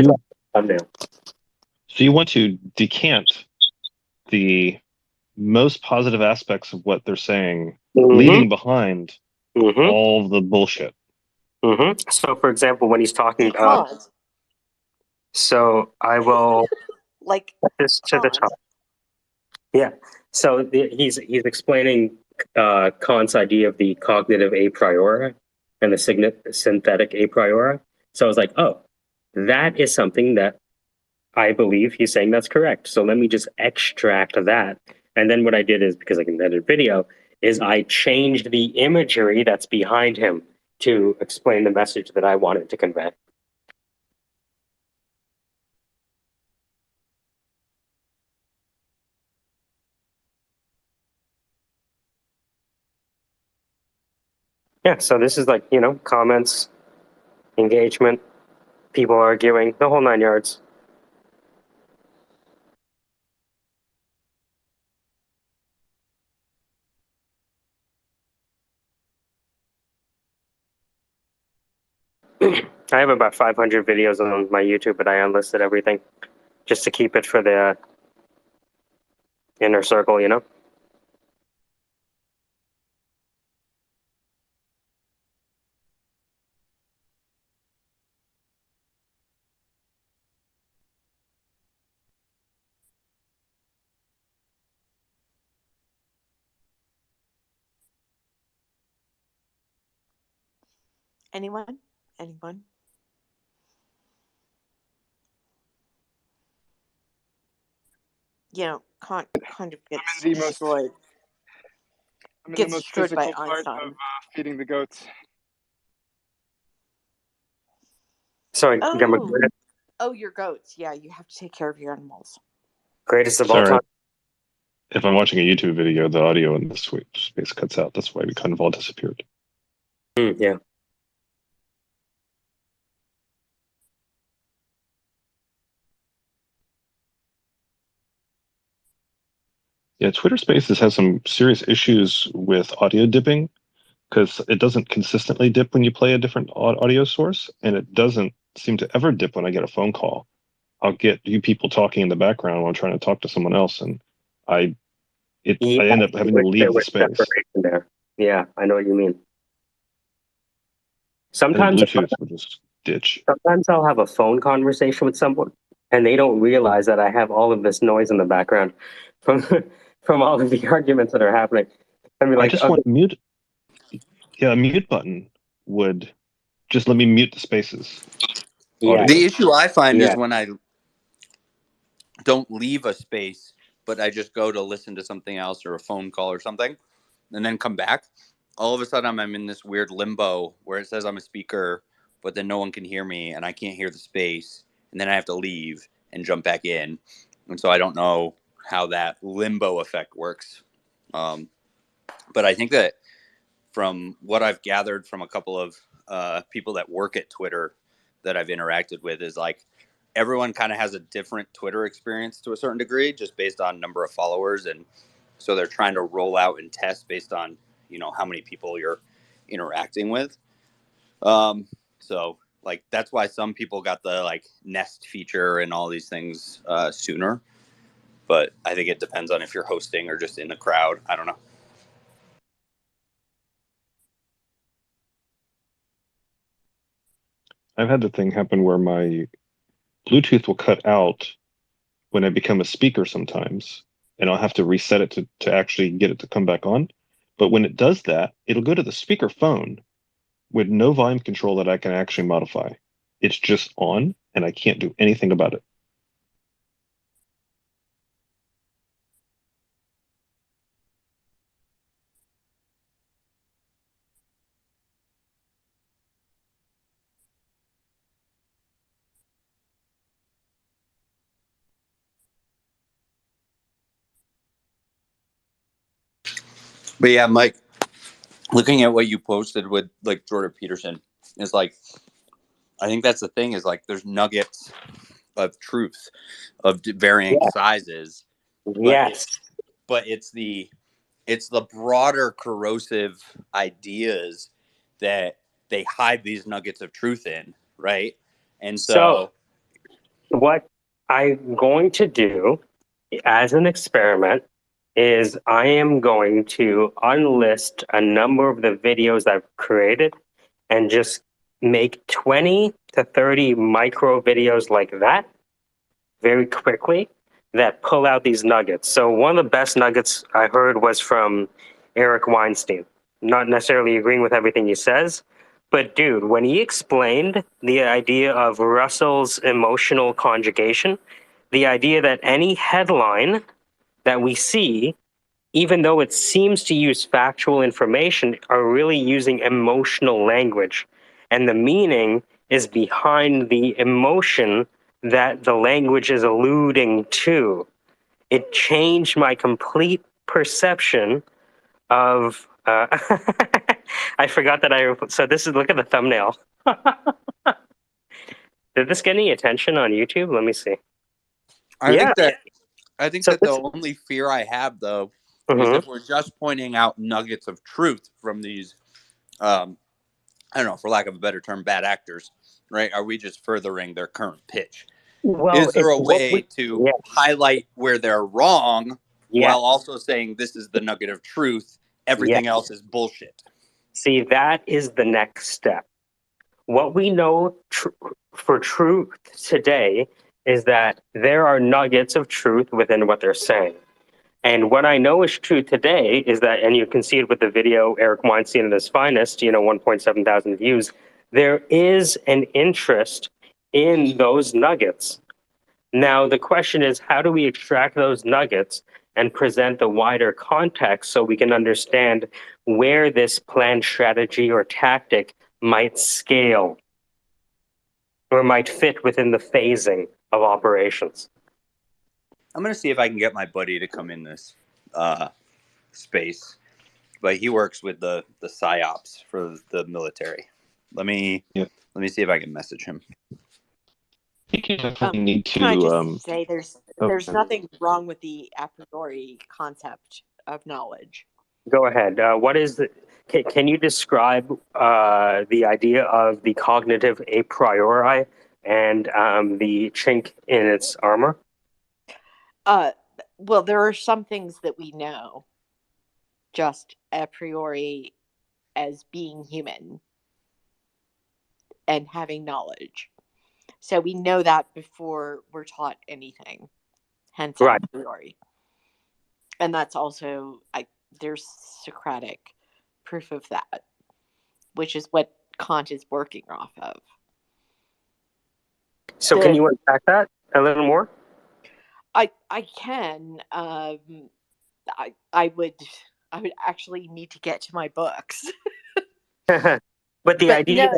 you want to decant the most positive aspects of what they're saying, leaving behind all the bullshit. So, for example, when he's talking, Because so I will like put this to the top. Yeah. So he's explaining Kant's idea of the cognitive a priori and the synthetic a priori. So I was like, oh, that is something that I believe he's saying that's correct. So let me just extract that. And then what I did is, because I can edit video, is I changed the imagery that's behind him to explain the message that I wanted to convey. Yeah, so this is like, comments, engagement, people arguing, the whole 9 yards. I have about 500 videos on my YouTube, but I unlisted everything just to keep it for the inner circle, anyone? Kant kind of gets destroyed. I'm in Gets the most destroyed by physical part Einstein. of feeding the goats. Sorry, your goats. Yeah, you have to take care of your animals. Greatest of all time. If I'm watching a YouTube video, the audio in the space cuts out. That's why we kind of all disappeared. Yeah. Yeah, Twitter Spaces has some serious issues with audio dipping because it doesn't consistently dip when you play a different audio source, and it doesn't seem to ever dip when I get a phone call. I'll get you people talking in the background while I'm trying to talk to someone else, and I end up having to leave the space. There. Yeah, I know what you mean. Sometimes Bluetooth will just ditch. Sometimes I'll have a phone conversation with someone, and they don't realize that I have all of this noise in the background from all of the arguments that are happening. I mean, I just want mute. Yeah, a mute button would just let me mute the spaces. Yeah. The issue I find is when I don't leave a space, but I just go to listen to something else or a phone call or something, and then come back. All of a sudden, I'm in this weird limbo where it says I'm a speaker, but then no one can hear me, and I can't hear the space, and then I have to leave and jump back in, and so I don't know how that limbo effect works. But I think that from what I've gathered from a couple of people that work at Twitter that I've interacted with is like everyone kind of has a different Twitter experience to a certain degree, just based on number of followers. And so they're trying to roll out and test based on, how many people you're interacting with. So like, that's why some people got the like nest feature and all these things sooner. But I think it depends on if you're hosting or just in the crowd. I don't know. I've had the thing happen where my Bluetooth will cut out when I become a speaker sometimes, and I'll have to reset it to actually get it to come back on. But when it does that, it'll go to the speaker phone with no volume control that I can actually modify. It's just on, and I can't do anything about it. But yeah, Mike, looking at what you posted with like Jordan Peterson is like, I think that's the thing is like there's nuggets of truth of varying Yeah. sizes, Yes. but it's the broader corrosive ideas that they hide these nuggets of truth in, right? And So so what I'm going to do as an experiment is I am going to unlist a number of the videos I've created and just make 20 to 30 micro videos like that very quickly that pull out these nuggets. So one of the best nuggets I heard was from Eric Weinstein. Not necessarily agreeing with everything he says, but dude, when he explained the idea of Russell's emotional conjugation, the idea that any headline that we see, even though it seems to use factual information, are really using emotional language. And the meaning is behind the emotion that the language is alluding to. It changed my complete perception of. I forgot that I. So this is, look at the thumbnail. Did this get any attention on YouTube? Let me see. I think that So the this. only fear I have though is Mhm. if we're just pointing out nuggets of truth from these I don't know, for lack of a better term, bad actors, right? Are we just furthering their current pitch? Well, Is there it's a what way we. to Yeah. highlight where they're wrong Yeah. while also saying this is the nugget of truth? Yeah. Everything else is bullshit. See, that is the next step. What we know for truth today is that there are nuggets of truth within what they're saying. And what I know is true today is that, and you can see it with the video, Eric Weinstein at his finest, 1.7 thousand views, there is an interest in those nuggets. Now, the question is, how do we extract those nuggets and present the wider context so we can understand where this planned strategy or tactic might scale or might fit within the phasing of operations? I'm going to see if I can get my buddy to come in this space, but he works with the psyops for the military. Let me see if I can message him. I think you definitely need to. Can I just say there's okay. nothing wrong with the a priori concept of knowledge. Go ahead. What is the? Can you describe the idea of the cognitive a priori and the chink in its armor? Well, there are some things that we know just a priori as being human and having knowledge. So we know that before we're taught anything, hence Right. a priori. And that's also, there's Socratic proof of that, which is what Kant is working off of. So can you unpack that a little more? I can. I would actually need to get to my books. But the idea of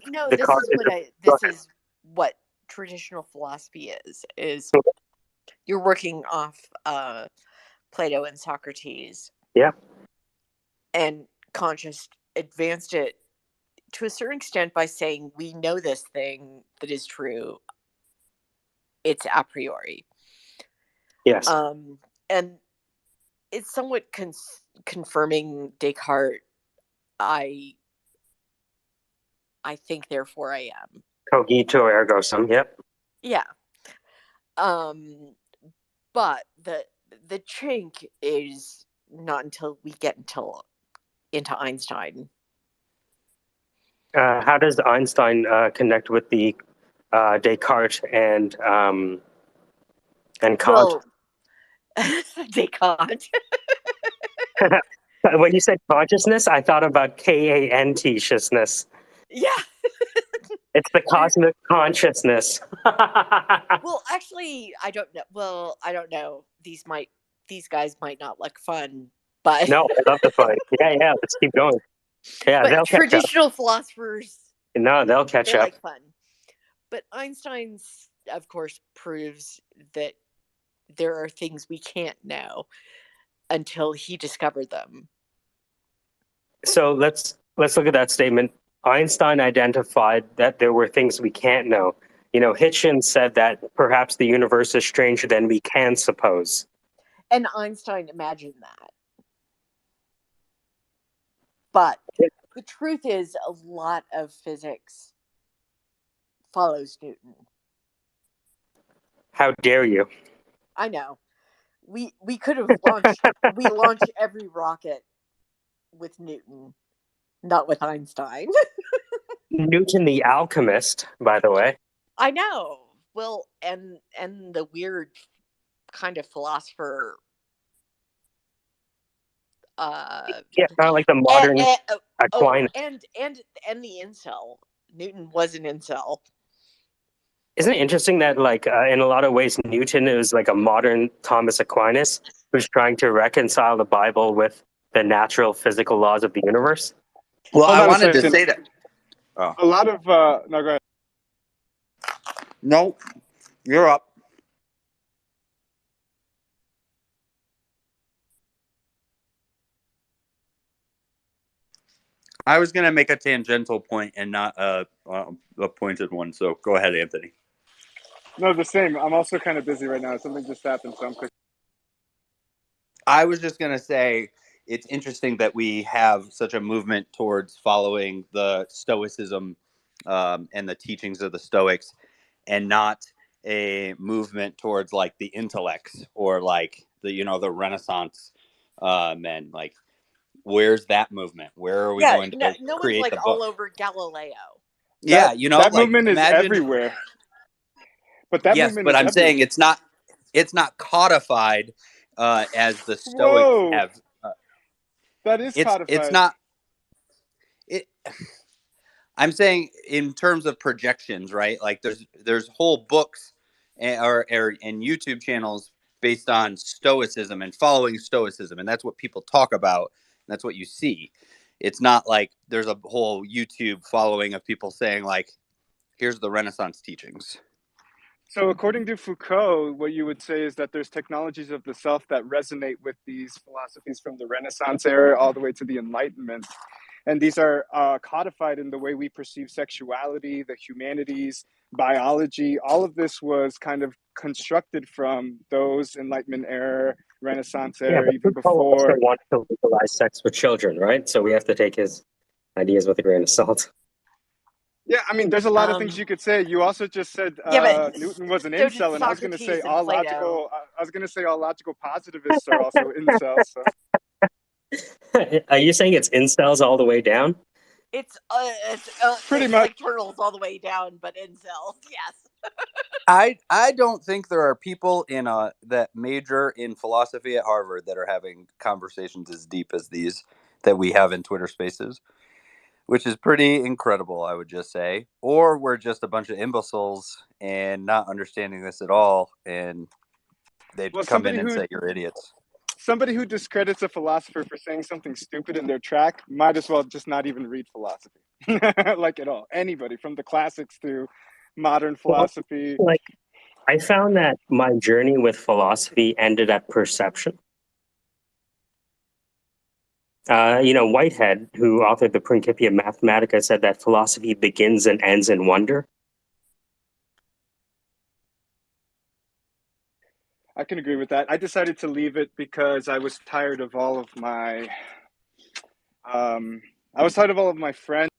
no, the this is what traditional philosophy is you're working off Plato and Socrates. Yeah. And Kant just advanced it to a certain extent by saying we know this thing that is true. It's a priori. Yes. And it's somewhat confirming Descartes. I think, therefore I am. Cogito ergo sum. Yep. Yeah. But the chink is not until we get into Einstein. How does Einstein connect with the Descartes and Kant? Well, Descartes. When you said consciousness, I thought about Kant-iousness. Yeah. It's the cosmic consciousness. Well, actually, I don't know. Well, I don't know. These guys might not look fun, but No, I love the fun. Yeah. Let's keep going. Yeah, but they'll catch up. traditional philosophers, No, they'll catch they up. like fun. But Einstein's, of course, proves that there are things we can't know until he discovered them. So let's look at that statement. Einstein identified that there were things we can't know. Hitchens said that perhaps the universe is stranger than we can suppose. And Einstein imagined that. But the truth is, a lot of physics follows Newton. How dare you? I know. We could have launched we launched every rocket with Newton, not with Einstein. Newton the alchemist, by the way. I know. Well, and the weird kind of philosopher. Yeah, kind of like the modern Aquinas. And the incel. Newton was an incel. Isn't it interesting that, like, in a lot of ways, Newton is like a modern Thomas Aquinas who's trying to reconcile the Bible with the natural physical laws of the universe? Well, Hold I on a wanted to second. say that. Oh. A lot of no, go ahead. No, you're up. I was going to make a tangential point and not a pointed one. So go ahead, Anthony. No, the same. I'm also kind of busy right now. Something just happened, so I'm quick. I was just going to say it's interesting that we have such a movement towards following the Stoicism and the teachings of the Stoics, and not a movement towards like the intellects or like the the Renaissance men. Like, where's that movement? Where are we going to no create one's like the book? all over Galileo. Yeah, that like movement imagine, is everywhere. But that yes, movement but is I'm everywhere. saying it's not codified as the Stoics Whoa. have. That is codified. It's not. I'm saying in terms of projections, right? Like there's whole books and YouTube channels based on Stoicism and following Stoicism, and that's what people talk about. And that's what you see. It's not like there's a whole YouTube following of people saying like, "Here's the Renaissance teachings." So according to Foucault, what you would say is that there's technologies of the self that resonate with these philosophies from the Renaissance era all the way to the Enlightenment. And these are codified in the way we perceive sexuality, the humanities, biology. All of this was kind of constructed from those Enlightenment era, Renaissance era, but even Foucault also before. wanted to legalize sex with children, right? So we have to take his ideas with a grain of salt. Yeah, I mean, there's a lot of things you could say. You also just said Newton was an so did incel, and I was going to say Socrates and Plato. all logical positivists are also incels. So. Are you saying it's incels all the way down? It's pretty much like turtles all the way down, but incels. Yes. I don't think there are people in that major in philosophy at Harvard that are having conversations as deep as these that we have in Twitter Spaces, which is pretty incredible, I would just say. Or we're just a bunch of imbeciles and not understanding this at all, and they'd come in and say you're idiots. Somebody who discredits a philosopher for saying something stupid in their track might as well just not even read philosophy, like at all. Anybody from the classics to modern philosophy. Like, I found that my journey with philosophy ended at perception. Whitehead, who authored the Principia Mathematica, said that philosophy begins and ends in wonder. I can agree with that. I decided to leave it because I was tired of all of my friends.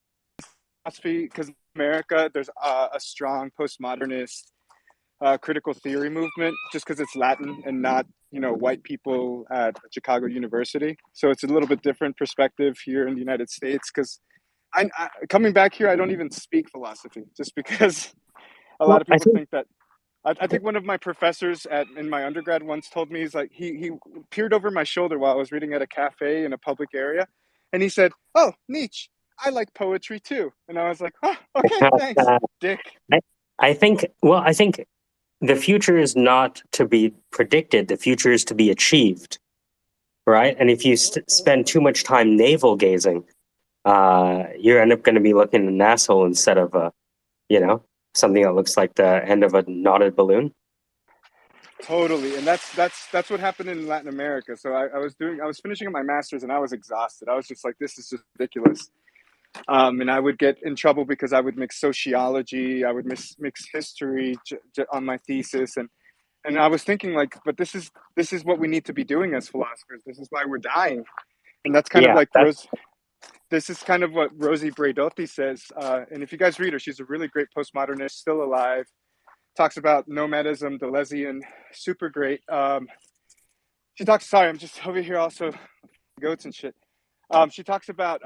Because in America, there's a strong postmodernist critical theory movement, just because it's Latin and not white people at Chicago University. So it's a little bit different perspective here in the United States. Because I coming back here, I don't even speak philosophy, just because a lot of people think that. I think one of my professors in my undergrad once told me, he's like, he peered over my shoulder while I was reading at a cafe in a public area, and he said, "Oh, Nietzsche, I like poetry too." And I was like, "Oh, okay, thanks, dick." I think the future is not to be predicted. The future is to be achieved, right? And if you spend too much time navel gazing, you end up going to be looking at an asshole instead of something that looks like the end of a knotted balloon. Totally, and that's what happened in Latin America. So I was finishing up my master's, and I was exhausted. I was just like, this is just ridiculous. And I would get in trouble because I would mix sociology, I would mix history on my thesis, and I was thinking like, but this is what we need to be doing as philosophers. This is why we're dying, and that's kind of Yeah, like that's this is kind of what Rosie Braidotti says. And if you guys read her, she's a really great postmodernist, still alive. Talks about nomadism, Deleuzian, super great. She talks. Sorry, I'm just over here also goats and shit. She talks about.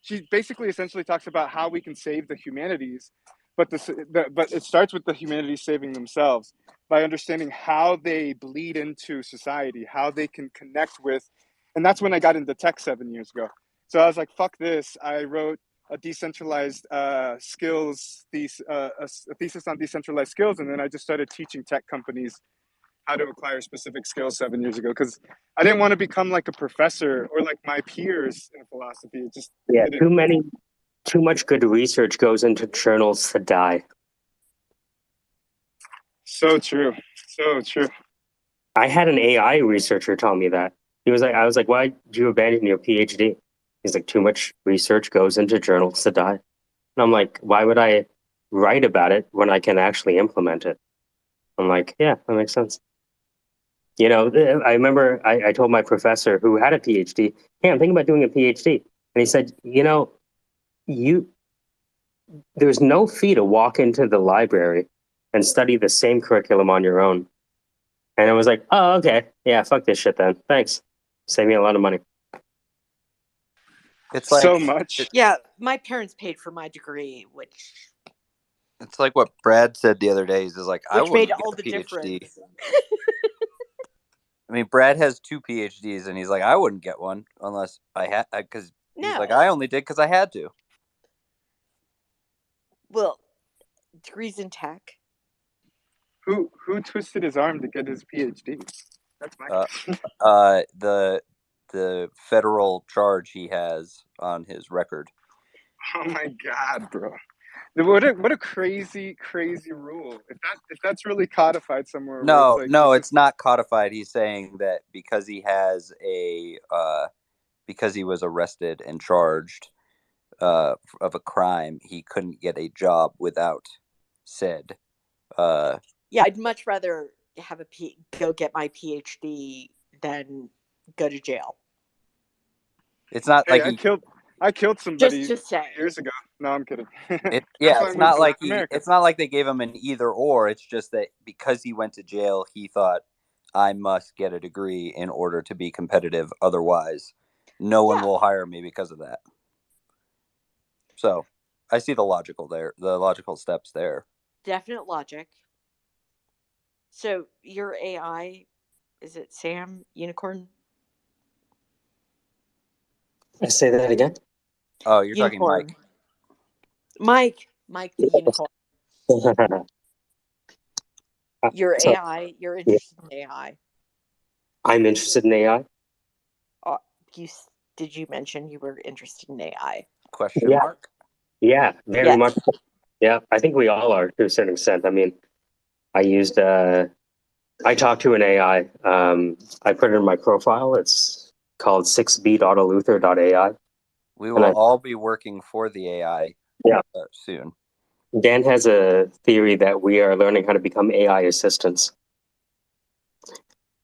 She basically essentially talks about how we can save the humanities, but but it starts with the humanities saving themselves by understanding how they bleed into society, how they can connect with, and that's when I got into tech 7 years ago. So I was like, "Fuck this!" I wrote a decentralized skills a thesis on decentralized skills, and then I just started teaching tech companies how to acquire specific skills 7 years ago because I didn't want to become like a professor or like my peers in philosophy. It just yeah. didn't. Too much good research goes into journals to die. So true. So true. I had an AI researcher tell me that. I was like, why did you abandon your PhD? He's like, too much research goes into journals to die. And I'm like, why would I write about it when I can actually implement it? I'm like, yeah, that makes sense. You know, I remember I told my professor who had a PhD, hey, I'm thinking about doing a PhD. And he said, you know, there's no fee to walk into the library and study the same curriculum on your own. And I was like, oh, okay. Yeah, fuck this shit then. Thanks. Save me a lot of money. It's like so much. Yeah, my parents paid for my degree, which it's like what Brad said the other day. He's like, I made wouldn't all get the a PhD. difference. I mean, Brad has 2 PhDs, and he's like, I wouldn't get one unless I had, because he's like, No. I only did because I had to. Well, degrees in tech. Who twisted his arm to get his PhD? That's my question. The federal charge he has on his record. Oh my god, bro! What a crazy rule. If that's really codified somewhere, where it's like It's not codified. He's saying that because he has because he was arrested and charged of a crime, he couldn't get a job without said. Yeah, I'd much rather have go get my PhD than go to jail. It's not hey, like I killed somebody just say years ago. No, I'm kidding. it's not like it's not like they gave him an either or. It's just that because he went to jail, he thought, I must get a degree in order to be competitive. Otherwise, no one will hire me because of that. So I see the logical steps there. Definite logic. So your AI, is it Sam Unicorn? I say that again. Oh, you're Unicorn. talking Mike. Mike the unicorn. Your AI, you're interested in AI. I'm interested in AI. Did you mention you were interested in AI? Question mark? Yeah, very much. Yeah, I think we all are to a certain extent. I mean, I talked to an AI. I put it in my profile. It's called 6b.aluther.ai. We will all be working for the AI soon. Dan has a theory that we are learning how to become AI assistants.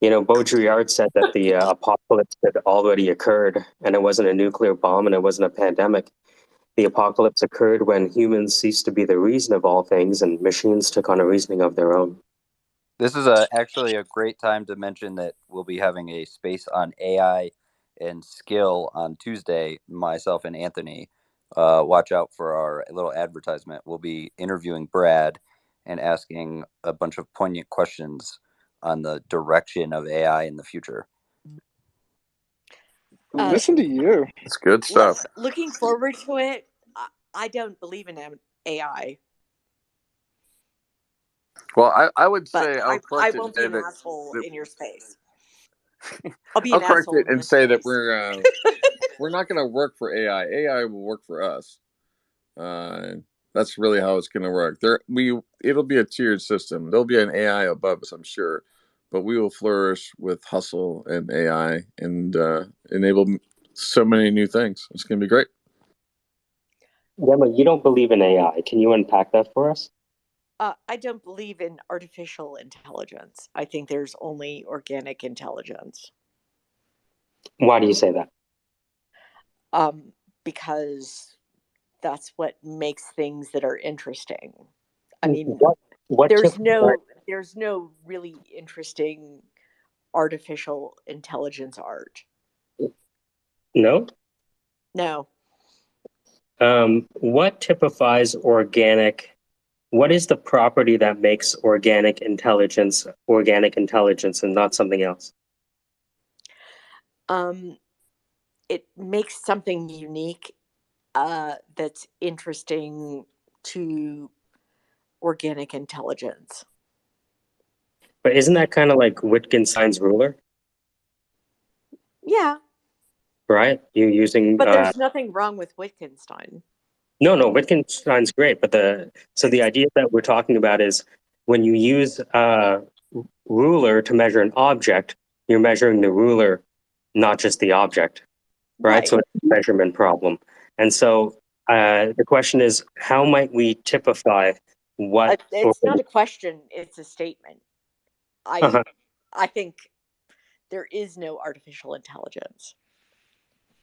You know, Baudrillard said that the apocalypse had already occurred, and it wasn't a nuclear bomb and it wasn't a pandemic. The apocalypse occurred when humans ceased to be the reason of all things and machines took on a reasoning of their own. This is actually a great time to mention that we'll be having a space on AI and skill on Tuesday, myself and Anthony. Watch out for our little advertisement. We'll be interviewing Brad and asking a bunch of poignant questions on the direction of AI in the future. Listen to you. It's good stuff. Looking forward to it. I don't believe in AI. Well, I would But say I won't be an asshole in your space. I'll be an correct asshole it and say that we're not going to work for AI. AI will work for us. That's really how it's going to work. It'll be a tiered system. There'll be an AI above us, I'm sure, but we will flourish with hustle and AI and enable so many new things. It's going to be great. Gemma, you don't believe in AI. Can you unpack that for us? I don't believe in artificial intelligence. I think there's only organic intelligence. Why do you say that? Because that's what makes things that are interesting. I mean, what there's no really interesting artificial intelligence art. No? No. What typifies organic? What is the property that makes organic intelligence and not something else? It makes something unique that's interesting to organic intelligence. But isn't that kind of like Wittgenstein's ruler? Yeah. Right? You using But there's nothing wrong with Wittgenstein. No, Wittgenstein's great, but the idea that we're talking about is when you use a ruler to measure an object, you're measuring the ruler, not just the object, right? So it's a measurement problem. And so the question is, how might we typify what? It's not a question; it's a statement. I think there is no artificial intelligence.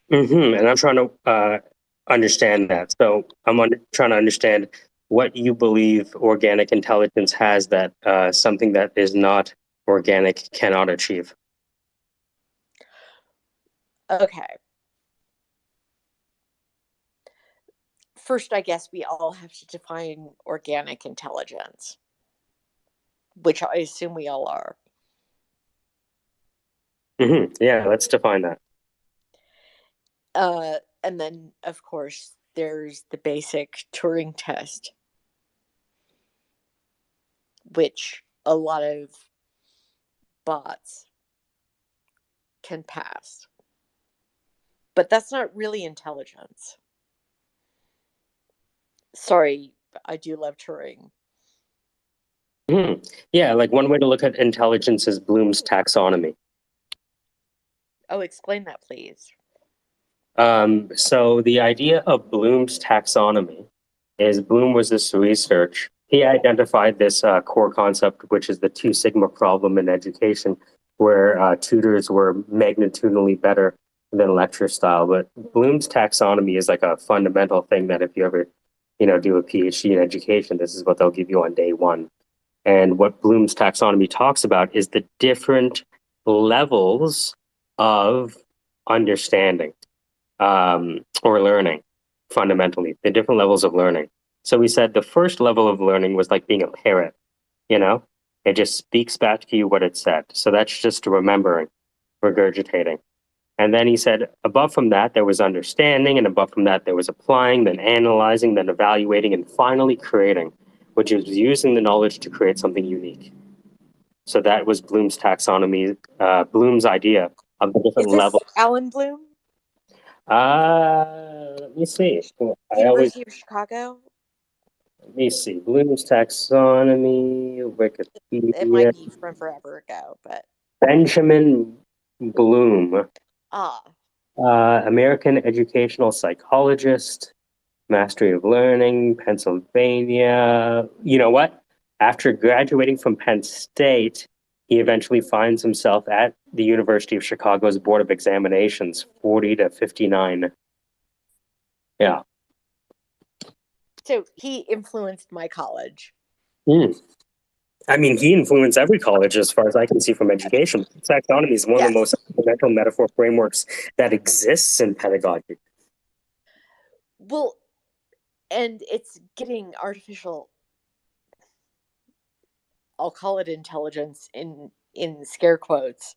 And I'm trying to understand that. So I'm trying to understand what you believe organic intelligence has that something that is not organic cannot achieve. Okay. First, I guess we all have to define organic intelligence, which I assume we all are. Yeah, let's define that. And then, of course, there's the basic Turing test, which a lot of bots can pass. But that's not really intelligence. Sorry, I do love Turing. Yeah, like one way to look at intelligence is Bloom's taxonomy. Oh, explain that, please. So the idea of Bloom's taxonomy is Bloom was this research. He identified this core concept, which is the 2 sigma problem in education, where tutors were magnitudinally better than lecture style. But Bloom's taxonomy is like a fundamental thing that if you ever, do a PhD in education, this is what they'll give you on day 1. And what Bloom's taxonomy talks about is the different levels of understanding or learning, fundamentally, the different levels of learning. So we said the first level of learning was like being a parrot, it just speaks back to you what it said. So that's just remembering, regurgitating. And then he said, above from that, there was understanding, and above from that, there was applying, then analyzing, then evaluating, and finally creating, which is using the knowledge to create something unique. So that was Bloom's taxonomy, Bloom's idea of the different levels. Alan Bloom? Let me see. University of Chicago? Let me see. Bloom's taxonomy, Wikipedia. It might be from forever ago, but Benjamin Bloom. American educational psychologist, mastery of learning, Pennsylvania. You know what? After graduating from Penn State, he eventually finds himself at the University of Chicago's Board of Examinations, 40 to 59. Yeah. So he influenced my college. I mean, he influenced every college as far as I can see from education. Taxonomy is one of the most fundamental metaphor frameworks that exists in pedagogy. Well, and it's getting artificial, I'll call it intelligence in scare quotes,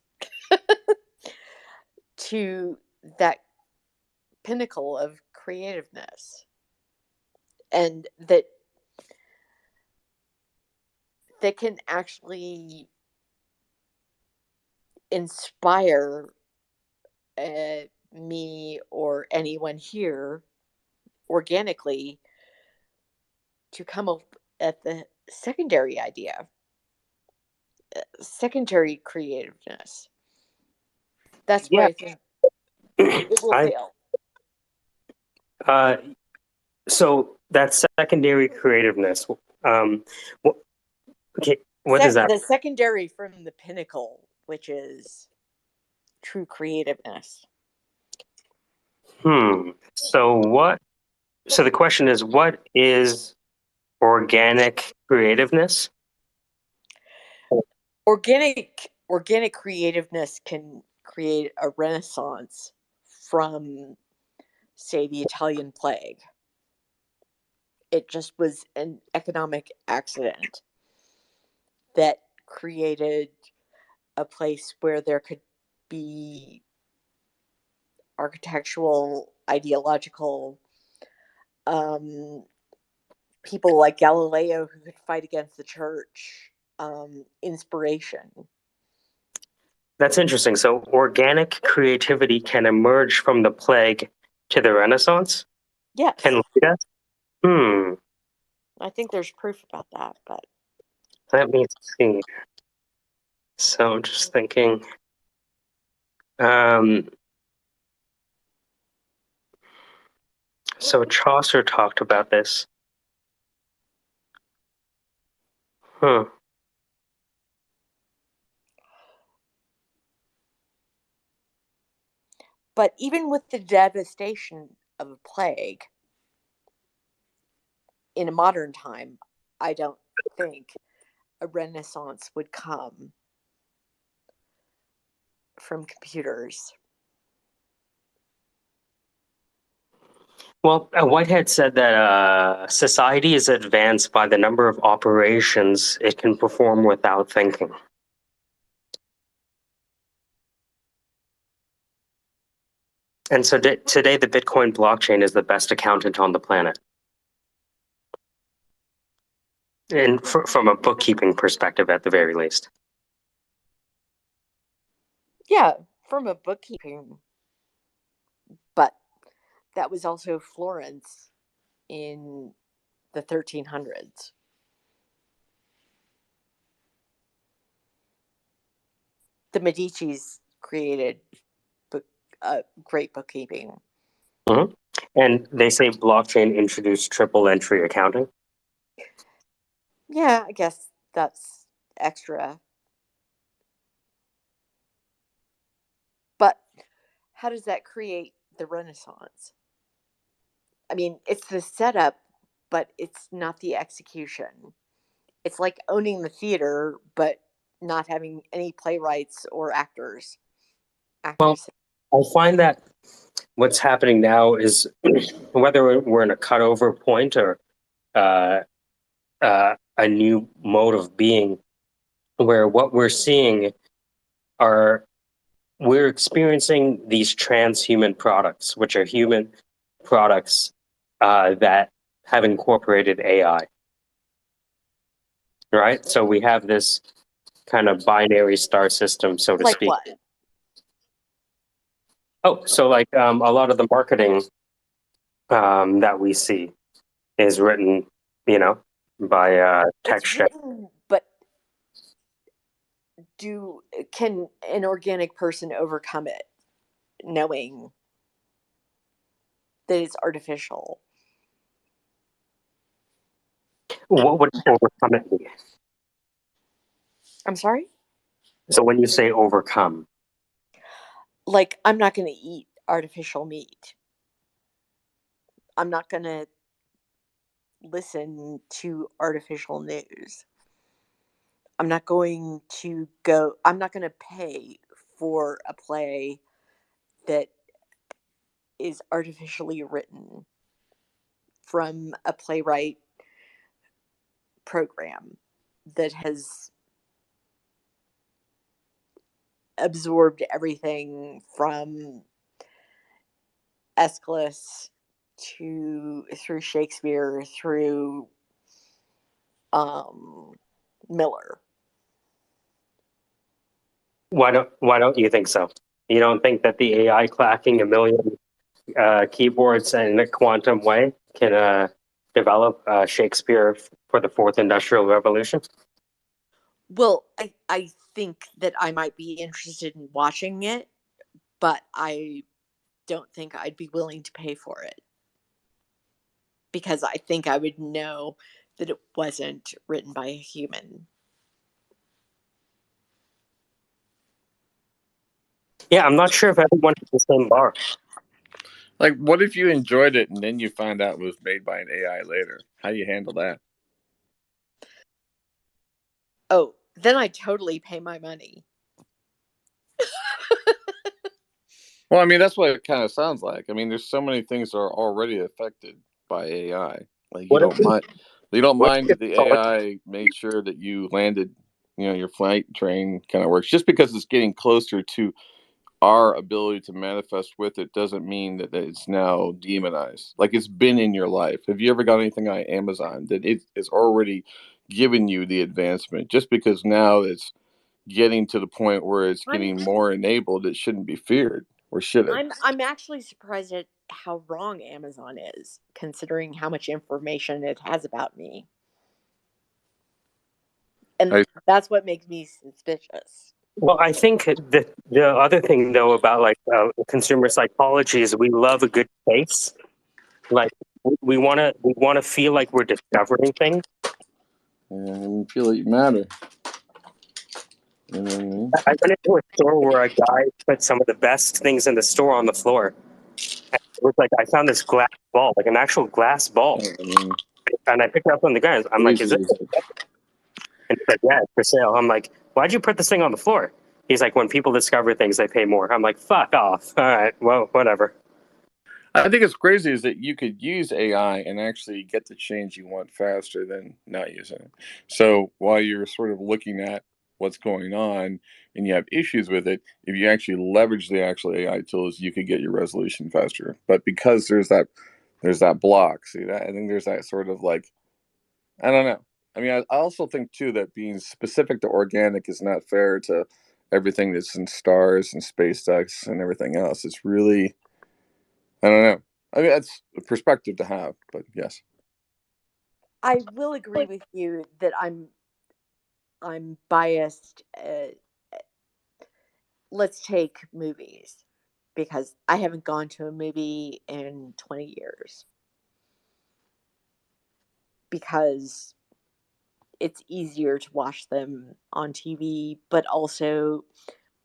to that pinnacle of creativeness. And that can actually inspire me or anyone here organically to come up at the secondary idea. secondary creativeness. That's where I think it will fail. So that's secondary creativeness. Okay, what is that? The secondary from the pinnacle, which is true creativeness. So the question is, what is organic creativeness? Organic creativeness can create a renaissance from, say, the Italian plague. It just was an economic accident that created a place where there could be architectural, ideological people like Galileo who could fight against the church, inspiration. That's interesting. So organic creativity can emerge from the plague to the Renaissance? Yes. Can lead us? I think there's proof about that, but let me see. So I'm just thinking. So Chaucer talked about this. But even with the devastation of a plague in a modern time, I don't think a renaissance would come from computers. Well, Whitehead said that society is advanced by the number of operations it can perform without thinking. And so today, the Bitcoin blockchain is the best accountant on the planet. And from a bookkeeping perspective, at the very least. Yeah, from a bookkeeping. But that was also Florence in the 1300s. The Medicis created great bookkeeping. Mm-hmm. And they say blockchain introduced triple entry accounting. Yeah, I guess that's extra. But how does that create the Renaissance? I mean, it's the setup, but it's not the execution. It's like owning the theater, but not having any playwrights or actors. Well, I find that what's happening now is whether we're in a cutover point or a new mode of being, where what we're seeing we're experiencing these transhuman products, which are human products that have incorporated AI. Right? So we have this kind of binary star system, so to speak. Like what? Oh, so like a lot of the marketing that we see is written, by text. But can an organic person overcome it, knowing that it's artificial? What would overcome it be? I'm sorry? So when you say overcome, like I'm not going to eat artificial meat. I'm not going to listen to artificial news. I'm not going to pay for a play that is artificially written from a playwright program that has absorbed everything from Aeschylus through Shakespeare through Miller. Why don't you think so? You don't think that the AI clacking a million keyboards in a quantum way can develop Shakespeare for the Fourth Industrial Revolution? Well, I think that I might be interested in watching it, but I don't think I'd be willing to pay for it because I think I would know that it wasn't written by a human. Yeah, I'm not sure if everyone has the same bar. Like, what if you enjoyed it and then you find out it was made by an AI later? How do you handle that? Oh, then I totally pay my money. Well, I mean, that's what it kind of sounds like. I mean, there's so many things that are already affected by AI. Like, What if you don't what mind if that the AI made sure that you landed, your flight train kind of works. Just because it's getting closer to our ability to manifest with it doesn't mean that it's now demonized. Like, it's been in your life. Have you ever got anything on Amazon that it is already given you the advancement? Just because now it's getting to the point where it's I'm getting more enabled, it shouldn't be feared, or should it? I'm actually surprised at how wrong Amazon is, considering how much information it has about me. And I, that's what makes me suspicious. Well, I think the other thing though about like consumer psychology is we love a good chase. Like we want to feel like we're discovering things. feel that you matter. You know what I mean? I went into a store where a guy put some of the best things in the store on the floor. And it was like I found this glass ball, like an actual glass ball, I mean, and I picked it up on the guy. I'm like, "Is crazy this?" is it? And he's like, "Yeah, it's for sale." I'm like, "Why'd you put this thing on the floor?" He's like, "When people discover things, they pay more." I'm like, "Fuck off." All right, well, whatever. I think it's crazy is that you could use AI and actually get the change you want faster than not using it. So while you're sort of looking at what's going on and you have issues with it, if you actually leverage the actual AI tools, you could get your resolution faster. But because there's that block, see that? I think there's that sort of like, I don't know. I mean, I also think too that being specific to organic is not fair to everything that's in stars and SpaceX and everything else. It's really, I don't know. I mean, that's a perspective to have, but yes. I will agree with you that I'm biased. Let's take movies because I haven't gone to a movie in 20 years because it's easier to watch them on TV, but also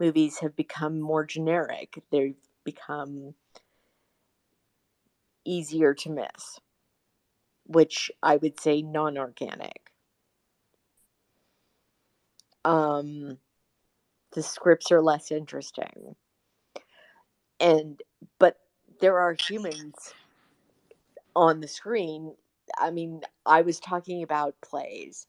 movies have become more generic. They've become easier to miss, which I would say non-organic. Um, the scripts are less interesting, and but there are humans on the screen. I mean, I was talking about plays,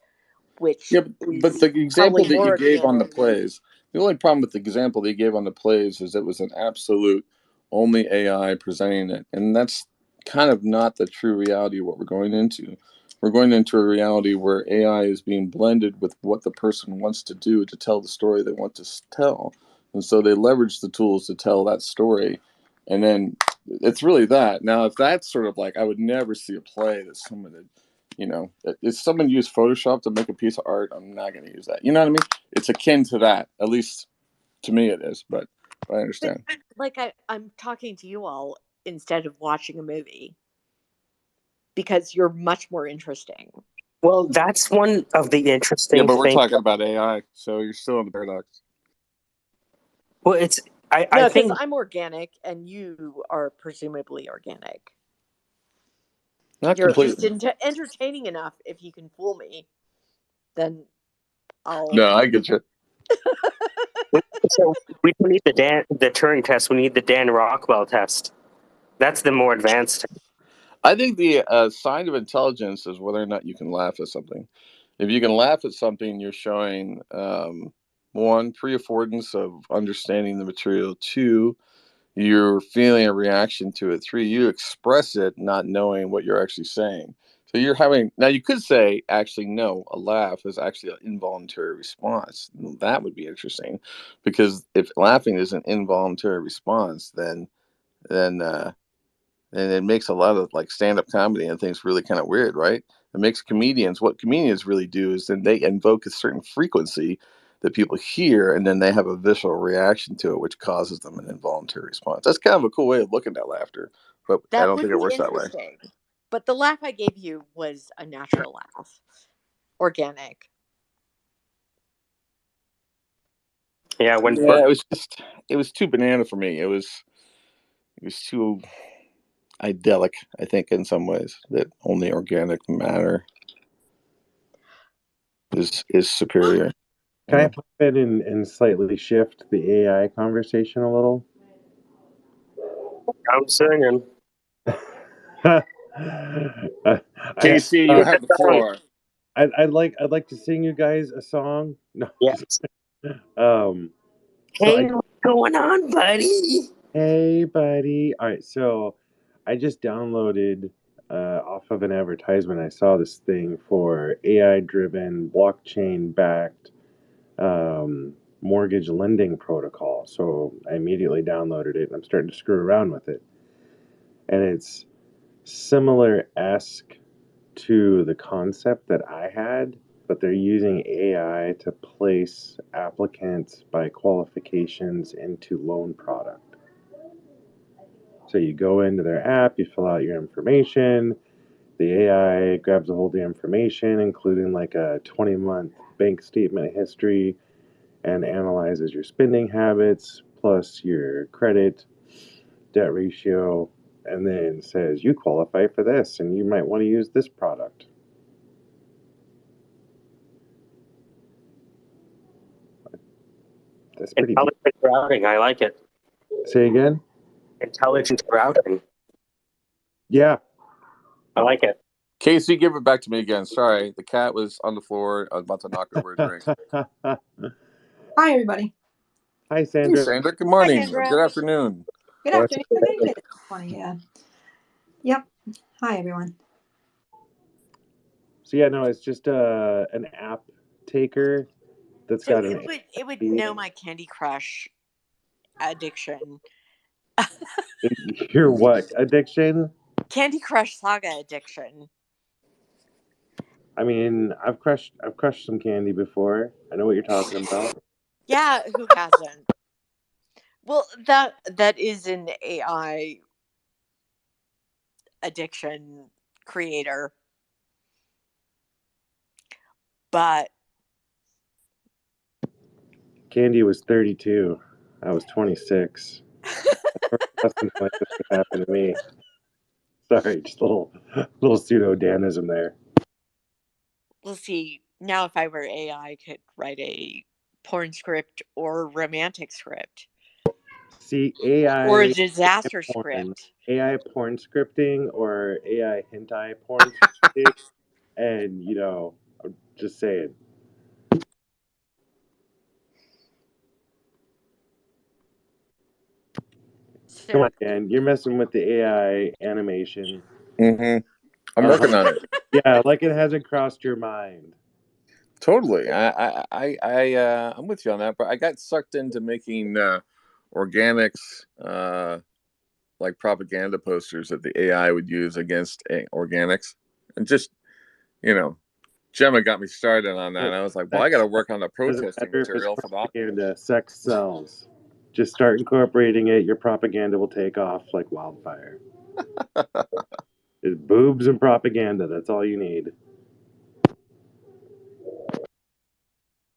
which Yeah, but is the example probably that more you gave on the organic. plays, the only problem with the example that you gave on the plays is it was an absolute only AI presenting it. And that's kind of not the true reality of what we're going into. We're going into a reality where AI is being blended with what the person wants to do to tell the story they want to tell. And so they leverage the tools to tell that story. And then it's really that. Now, if that's sort of like, I would never see a play that someone had, if someone used Photoshop to make a piece of art, I'm not going to use that. You know what I mean? It's akin to that. At least to me it is, but I But understand. like I'm talking to you all instead of watching a movie because you're much more interesting. Well, that's one of the Yeah, interesting but we're things. talking about AI, so you're still in the paradox. Well, it's I No, because think I'm organic and you are presumably organic. Not You're at least completely. entertaining enough. If you can fool me, then I'll. No, I get you. so. We don't need the Turing test. We need the Dan Rockwell test. That's the more advanced. I think the sign of intelligence is whether or not you can laugh at something. If you can laugh at something, you're showing one, pre-affordance of understanding the material. Two, you're feeling a reaction to it. Three, you express it not knowing what you're actually saying. So you're having, now you could say, actually, no, a laugh is actually an involuntary response. That would be interesting, because if laughing is an involuntary response, then it makes a lot of like stand-up comedy and things really kind of weird, right? It makes comedians, what comedians really do is then they invoke a certain frequency that people hear, and then they have a visceral reaction to it, which causes them an involuntary response. That's kind of a cool way of looking at laughter, but I That don't would think it be works that way. interesting. But the laugh I gave you was a natural laugh, organic. Yeah, it was too banana for me. It was too idyllic, I think, in some ways, that only organic matter is superior. Can I pop in and slightly shift the AI conversation a little? I'm singing. Casey, you have the floor. I'd like to sing you guys a song. No, yes. Hey, what's going on, buddy? Hey, buddy. All right, so I just downloaded off of an advertisement. I saw this thing for AI-driven, blockchain-backed mortgage lending protocol. So I immediately downloaded it, and I'm starting to screw around with it. And it's similar-esque to the concept that I had, but they're using AI to place applicants by qualifications into loan product. So you go into their app, you fill out your information, the AI grabs a hold of the information, including like a 20-month bank statement history, and analyzes your spending habits, plus your credit, debt ratio, and then says, you qualify for this, and you might want to use this product. That's pretty intelligent routing. I like it. Say again? Intelligent routing. Yeah. I like it. Casey, give it back to me again. Sorry, the cat was on the floor. I was about to knock over a drink. Hi, everybody. Hi, Sandra. Hey, Sandra. Good morning. Hi, Sandra. Good afternoon. Good afternoon. I didn't get it. Funny, yeah. Yep. Hi, everyone. So yeah, no, it's just an app taker that's So got it would know my Candy Crush addiction. Your what addiction? Candy Crush Saga addiction. I mean, I've crushed some candy before. I know what you're talking about. Yeah, who hasn't? Well, that is an AI addiction creator. But Candy was 32. I was 26. Nothing like this could happen to me. Sorry, just a little pseudo Danism there. We'll see. Now, if I were AI, I could write a porn script or romantic script. See, AI or a disaster script. AI porn scripting or AI hentai porn scripting, and I'm just saying. Come on, Dan. You're messing with the AI animation. Mm-hmm. I'm working on it. Yeah, like it hasn't crossed your mind. Totally. I'm with you on that, but I got sucked into making organics, like propaganda posters that the AI would use against organics, and just Gemma got me started on that. And I was like, well, I got to work on the protesting material for that. Propaganda, sex sells. Just start incorporating it. Your propaganda will take off like wildfire. It's boobs and propaganda. That's all you need.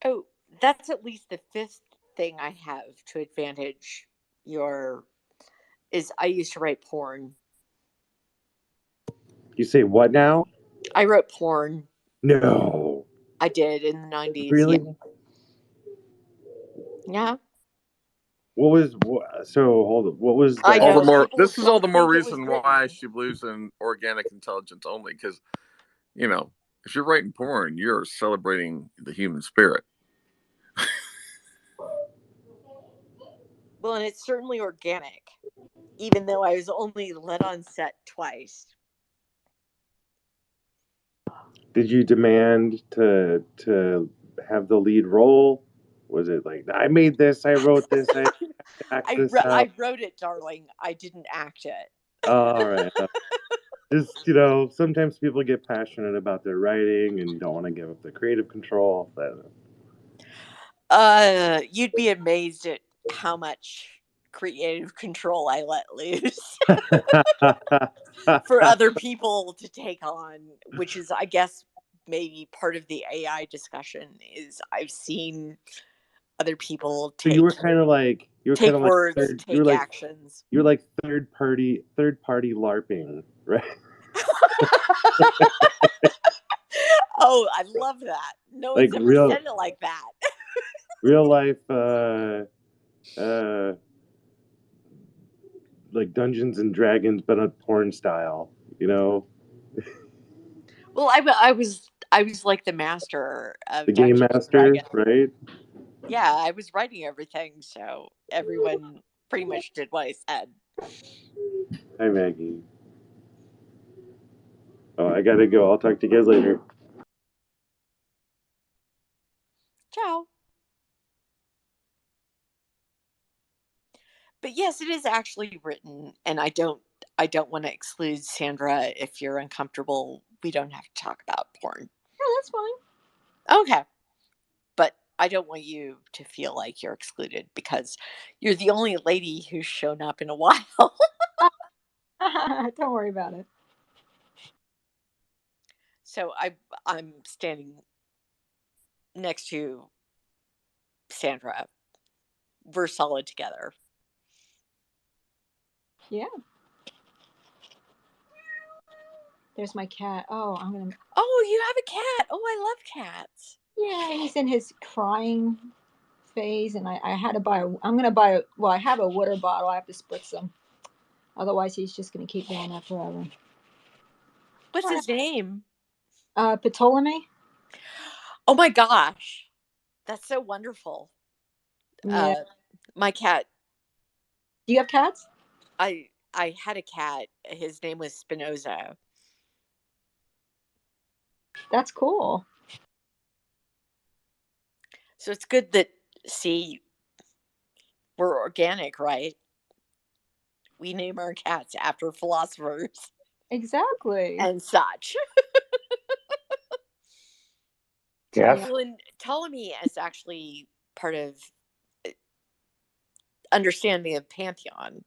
Oh, that's at least the fifth thing I have to advantage is I used to write porn. You say what now? I wrote porn. No. I did in the 90s. Really? Yeah. What was hold on. What was I know, this is all the more reason why she believes in organic intelligence only, because if you're writing porn, you're celebrating the human spirit. Well, and it's certainly organic, even though I was only let on set twice. Did you demand to have the lead role? Was it like, I made this, I wrote this, I act this out? I wrote it, darling. I didn't act it. All right. Just, sometimes people get passionate about their writing and don't want to give up the creative control. But You'd be amazed at how much creative control I let loose for other people to take on, which is, I guess, maybe part of the AI discussion. Is I've seen other people so you were kind of like take words, you were take like actions. you're like third party LARPing, right? Oh, I love that. No Like one's ever said it like that. real life, like Dungeons and Dragons, but on porn style, Well, I was like the master of the game Dungeons and master, Dragons. right? Yeah, I was writing everything, so everyone pretty much did what I said. Hi, Maggie. Oh, I gotta go. I'll talk to you guys later. Ciao. But yes, it is actually written, and I don't want to exclude Sandra. If you're uncomfortable, we don't have to talk about porn. Yeah, that's fine. Okay. But I don't want you to feel like you're excluded because you're the only lady who's shown up in a while. Don't worry about it. So I'm standing next to Sandra. We're solid together. Yeah. There's my cat. Oh, Oh, you have a cat. Oh, I love cats. Yeah, he's in his crying phase, and I had to buy. I'm gonna buy. Well, I have a water bottle. I have to spritz him. Otherwise, he's just gonna keep doing that forever. What's his name? Ptolemy. Oh my gosh, that's so wonderful. Yeah. My cat. Do you have cats? I had a cat. His name was Spinoza. That's cool. So it's good that we're organic, right? We name our cats after philosophers. Exactly. And such. Yeah. Well, and Ptolemy is actually part of understanding of Pantheon.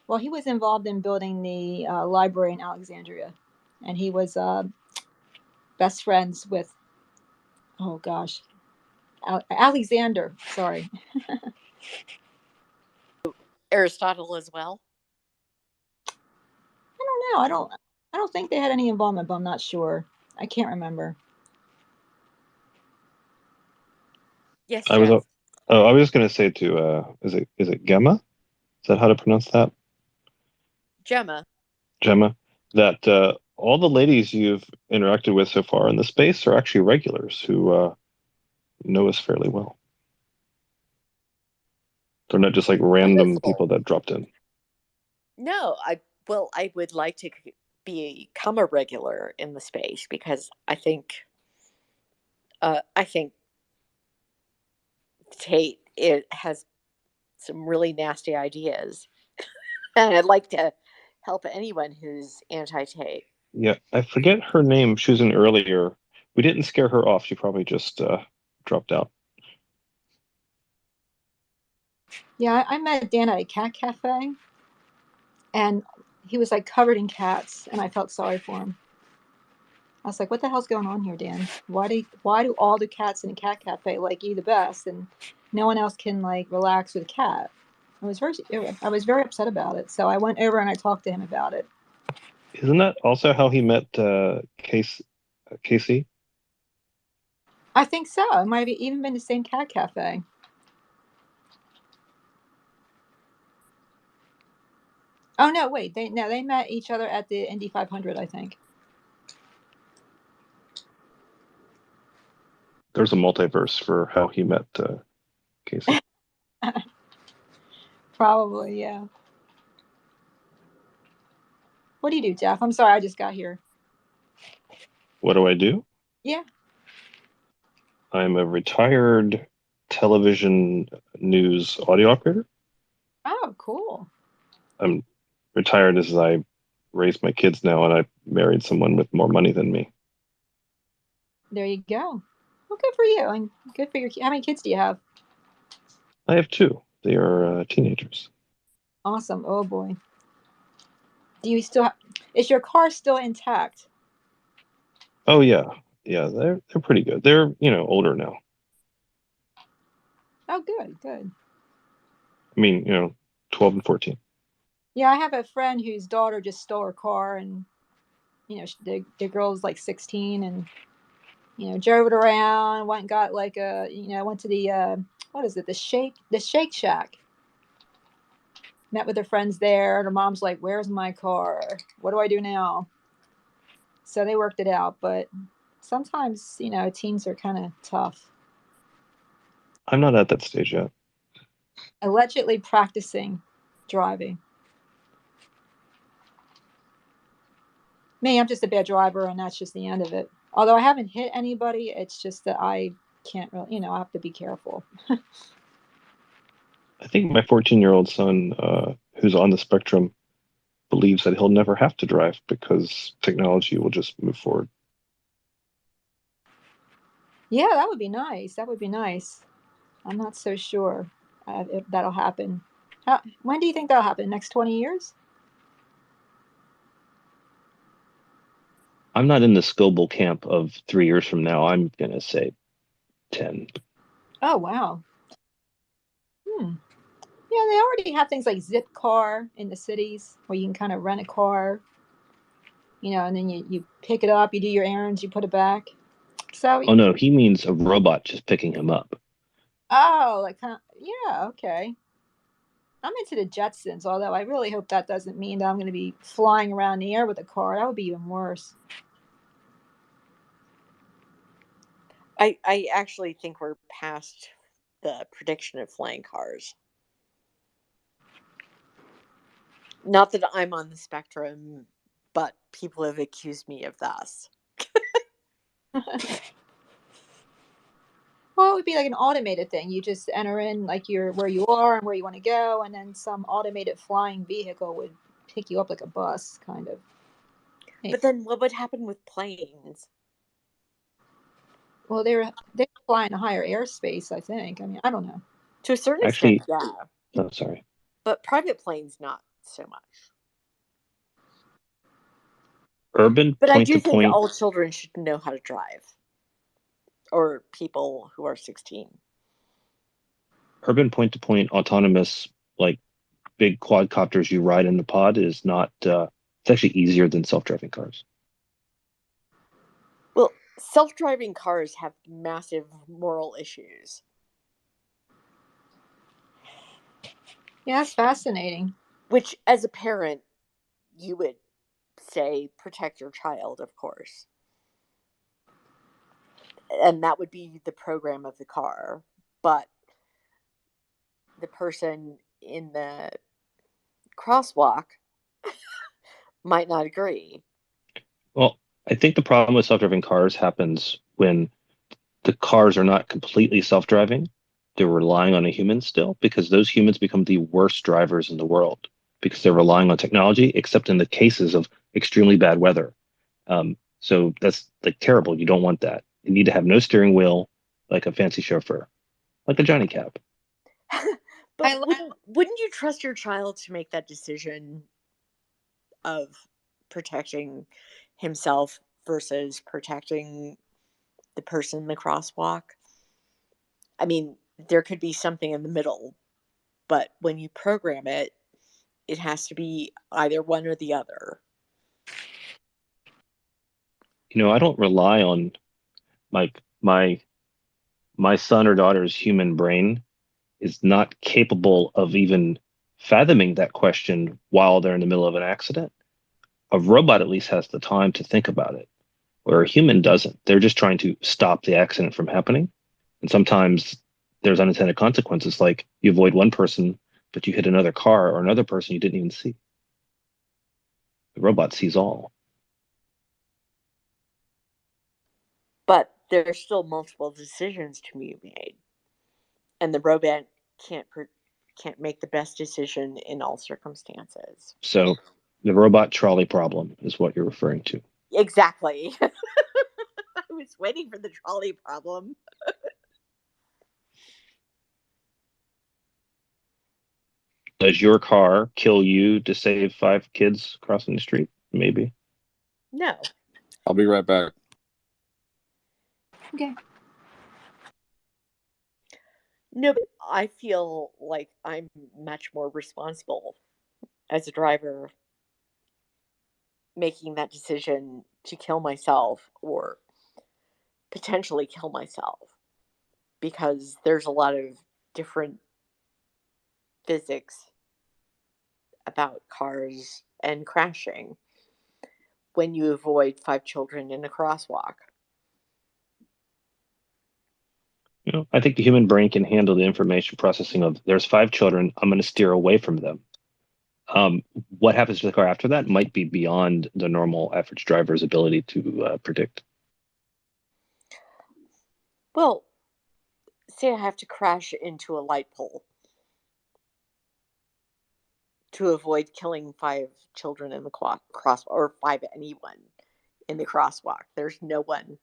Well, he was involved in building the library in Alexandria, and he was best friends with, oh gosh, Alexander. Sorry. Aristotle as well. I don't know. I don't think they had any involvement, but I'm not sure. I can't remember. Yes, I was just going to say is it Gemma? Is that how to pronounce that? Gemma. That all the ladies you've interacted with so far in the space are actually regulars who know us fairly well. They're not just like random people that dropped in. No, I would like to become a regular in the space because I think Tate has some really nasty ideas, and I'd like to help anyone who's anti-Tate. Yeah, I forget her name. She was in earlier. We didn't scare her off. She probably just dropped out. Yeah, I met Dan at a cat cafe, and he was like covered in cats, and I felt sorry for him. I was like, "What the hell's going on here, Dan? Why do all the cats in a cat cafe like you the best, and no one else can like relax with a cat?" I was very upset about it. So I went over and I talked to him about it. Isn't that also how he met Casey? I think so. It might have even been the same cat cafe. Oh no, wait. They met each other at the Indy 500, I think. There's a multiverse for how he met Casey. Probably, yeah. What do you do, Jeff? I'm sorry, I just got here. What do I do? Yeah. I'm a retired television news audio operator. Oh, cool. I'm retired as I raise my kids now, and I married someone with more money than me. There you go. Well, good for you, and good for your. How many kids do you have? I have 2. They are teenagers. Awesome. Oh boy. Do you still? Is your car still intact? Oh yeah, they're pretty good. They're older now. Oh, good, good. I mean, 12 and 14. Yeah, I have a friend whose daughter just stole her car, and the girl's like 16, and drove it around, went and got like went to the what is it, the Shake Shack. Met with her friends there, and her mom's like, "Where's my car? What do I do now?" So they worked it out, but sometimes teens are kind of tough. I'm not at that stage yet. Allegedly practicing driving. Me, I'm just a bad driver, and that's just the end of it. Although I haven't hit anybody, it's just that I can't really, I have to be careful. I think my 14-year-old son, who's on the spectrum, believes that he'll never have to drive because technology will just move forward. Yeah, that would be nice. That would be nice. I'm not so sure if that'll happen. When do you think that'll happen? Next 20 years? I'm not in the Scoble camp of 3 years from now. I'm going to say 10. Oh, wow. Yeah, they already have things like Zipcar in the cities where you can kind of rent a car, and then you pick it up, you do your errands, you put it back. So, Oh no, he means a robot just picking him up. like, yeah, okay. I'm into the Jetsons, although I really hope that doesn't mean that I'm going to be flying around the air with a car. That would be even worse. I actually think we're past the prediction of flying cars. Not that I'm on the spectrum, but people have accused me of this. Well, it would be like an automated thing. You just enter in like where you are and where you want to go, and then some automated flying vehicle would pick you up like a bus, kind of. But then what would happen with planes? Well, they're flying a higher airspace, I think. I mean, I don't know. To a certain Actually, extent, yeah. Oh, sorry. But private planes, not so much. Urban But I point do to think point. all children should know how to drive. Or people who are 16. Urban point to point autonomous, like big quadcopters you ride in the pod, is not. It's actually easier than self-driving cars. Well, self-driving cars have massive moral issues. Yeah, that's fascinating. Which, as a parent, you would say protect your child, of course. And that would be the program of the car. But the person in the crosswalk might not agree. Well, I think the problem with self-driving cars happens when the cars are not completely self-driving. They're relying on a human still, because those humans become the worst drivers in the world because they're relying on technology, except in the cases of extremely bad weather. So that's like terrible. You don't want that. You need to have no steering wheel, like a fancy chauffeur, like a Johnny Cab. But wouldn't you trust your child to make that decision of protecting himself versus protecting the person in the crosswalk? I mean, there could be something in the middle, but when you program it, it has to be either one or the other. I don't rely on my son or daughter's human brain is not capable of even fathoming that question while they're in the middle of an accident. A robot at least has the time to think about it, where a human doesn't. They're just trying to stop the accident from happening. And sometimes there's unintended consequences, like you avoid one person, but you hit another car or another person you didn't even see. The robot sees all. But there's still multiple decisions to be made, and the robot can't make the best decision in all circumstances. So The robot trolley problem is what you're referring to. Exactly. I was waiting for the trolley problem. Does your car kill you to save 5 kids crossing the street? Maybe. No. I'll be right back. Okay. No, but I feel like I'm much more responsible as a driver making that decision to kill myself or potentially kill myself because there's a lot of different physics about cars and crashing when you avoid 5 children in a crosswalk. I think the human brain can handle the information processing of there's 5 children, I'm going to steer away from them. What happens to the car after that might be beyond the normal average driver's ability to predict. Well, say I have to crash into a light pole to avoid killing 5 children in the cross, or 5 anyone in the crosswalk. There's no one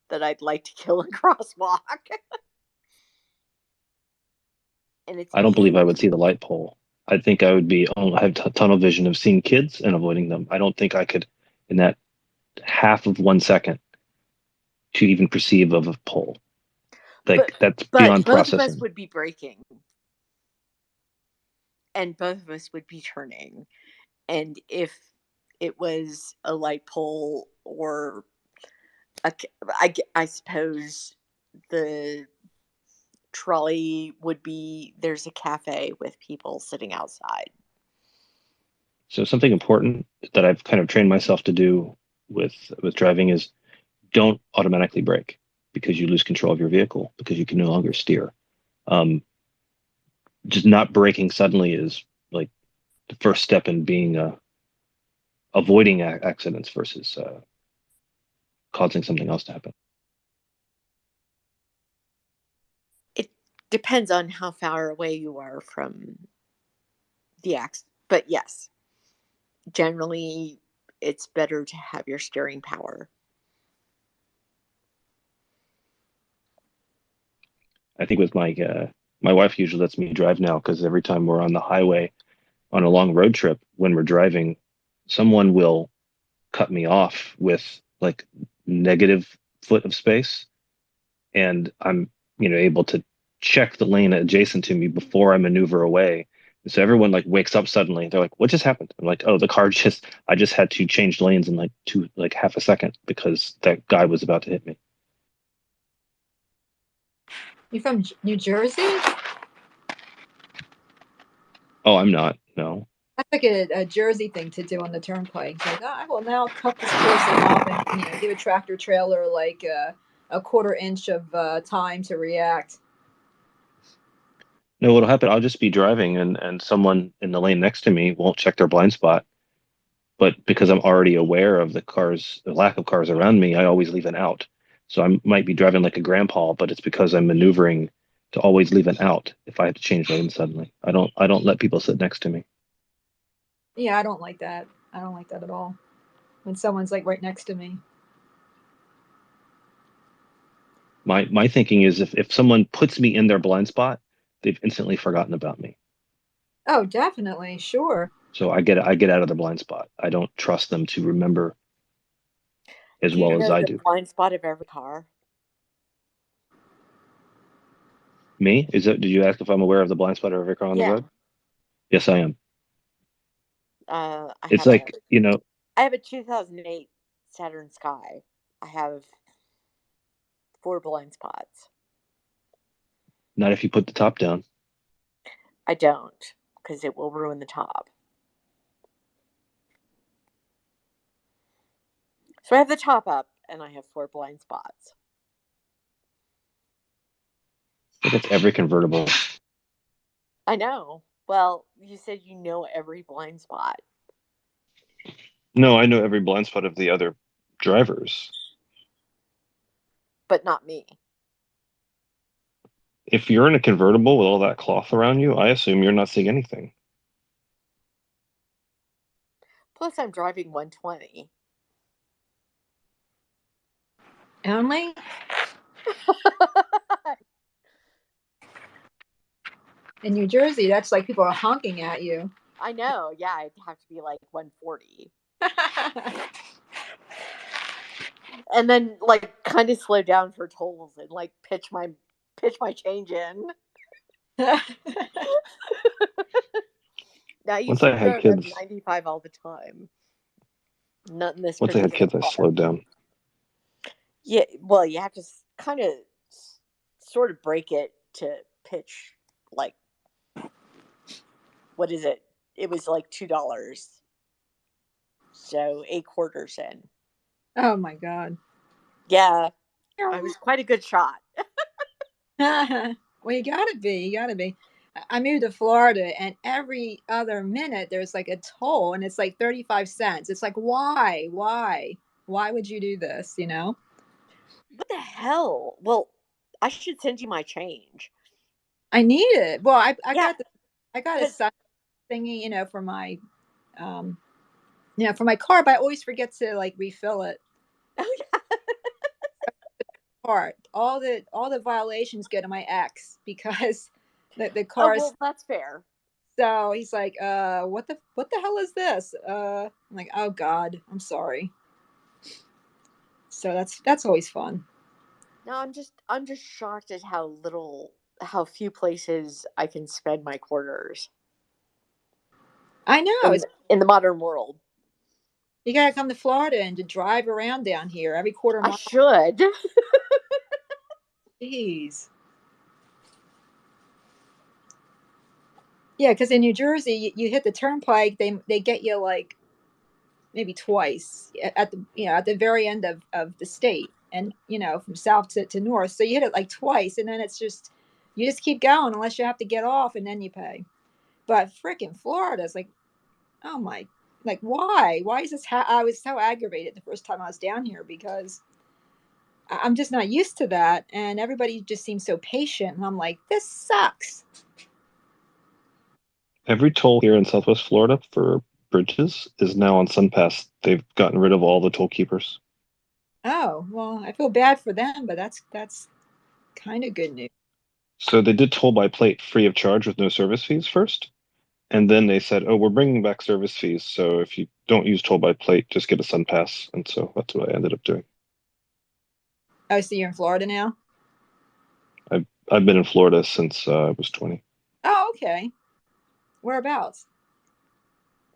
that I'd like to kill in crosswalk. And it's I don't believe I me. would see the light pole. I think I would be, I have tunnel vision of seeing kids and avoiding them. I don't think I could, in that half of 1 second, to even perceive of a pole. Like, that's beyond Both of us processing. would be braking, and both of us would be turning. And if it was a light pole or I suppose the trolley would be there's a cafe with people sitting outside. So something important that I've kind of trained myself to do with driving is don't automatically brake because you lose control of your vehicle because you can no longer steer. Just not braking suddenly is like the first step in being avoiding accidents versus causing something else to happen. It depends on how far away you are from the accident, but yes, generally it's better to have your steering power. I think with my wife usually lets me drive now because every time we're on the highway on a long road trip, when we're driving, someone will cut me off with like negative foot of space, and I'm able to check the lane adjacent to me before I maneuver away. And so everyone like wakes up suddenly. They're like, "What just happened?" I'm like, "Oh, the car just I just had to change lanes in like half a second because that guy was about to hit me." You from New Jersey? Oh, I'm not. No. That's like a Jersey thing to do on the turnpike. It's like, oh, I will now cut this person off and give a tractor trailer like a quarter inch of time to react. No, what'll happen, I'll just be driving and someone in the lane next to me won't check their blind spot. But because I'm already aware of the lack of cars around me, I always leave an out. So I might be driving like a grandpa, but it's because I'm maneuvering to always leave an out if I have to change lanes suddenly. I don't let people sit next to me. Yeah, I don't like that. I don't like that at all. When someone's like right next to me. My thinking is if someone puts me in their blind spot, they've instantly forgotten about me. Oh, definitely, sure. So I get out of the blind spot. I don't trust them to remember as Do you well as know I the do. blind spot of every car? Me? Did you ask if I'm aware of the blind spot of every car on the Yeah. road? Yes, I am. I It's have a like, I have a 2008 Saturn Sky. I have 4 blind spots. not if you put the top down. I don't, because it will ruin the top. So I have the top up, and I have 4 blind spots. I think it's every convertible. I know. Well, you said you know every blind spot. No, I know every blind spot of the other drivers. But not me. If you're in a convertible with all that cloth around you, I assume you're not seeing anything. Plus, I'm driving 120. Only? In New Jersey, that's like people are honking at you. I know. Yeah, I'd have to be like 140. And then like kind of slow down for tolls and like pitch my change in. Now I used Once to I had drive at kids, 95 all the time. Not in this once I had particular kids, I car. slowed down. Yeah, well, you have to kind of sort of break it to pitch like what is it? It was like $2. So 8 quarters in. Oh my God. Yeah. I was quite a good shot. Well, you gotta be. You gotta be. I moved to Florida, and every other minute there's like a toll, and it's like 35 cents. It's like, why? Why would you do this? You know? What the hell? Well, I should send you my change. I need it. Well, I Yeah, got a side thingy, for my, for my car, but I always forget to like refill it. Oh yeah. Part all the violations go to my ex because the Oh car is. well, that's fair. So he's like, what the hell is this? I'm like, oh God, I'm sorry. So that's always fun. No, I'm just shocked at how few places I can spend my quarters I know. in the modern world. You gotta come to Florida and to drive around down here every quarter I mile. should. Jeez. Yeah, because in New Jersey, you hit the turnpike, they get you like maybe twice at the at the very end of the state, and from south to north. So you hit it like twice, and then it's just you just keep going unless you have to get off, and then you pay. But freaking Florida is like, oh my, like why is this? I was so aggravated the first time I was down here because I'm just not used to that, and everybody just seems so patient, and I'm like, this sucks. Every toll here in Southwest Florida for bridges is now on SunPass. They've gotten rid of all the toll keepers. Oh well, I feel bad for them, but that's kind of good news. So they did toll by plate free of charge with no service fees first. And then they said, oh, we're bringing back service fees. So if you don't use toll by plate, just get a SunPass. And so that's what I ended up doing. Oh, so you're in Florida now? I've been in Florida since I was 20. Oh, okay. Whereabouts?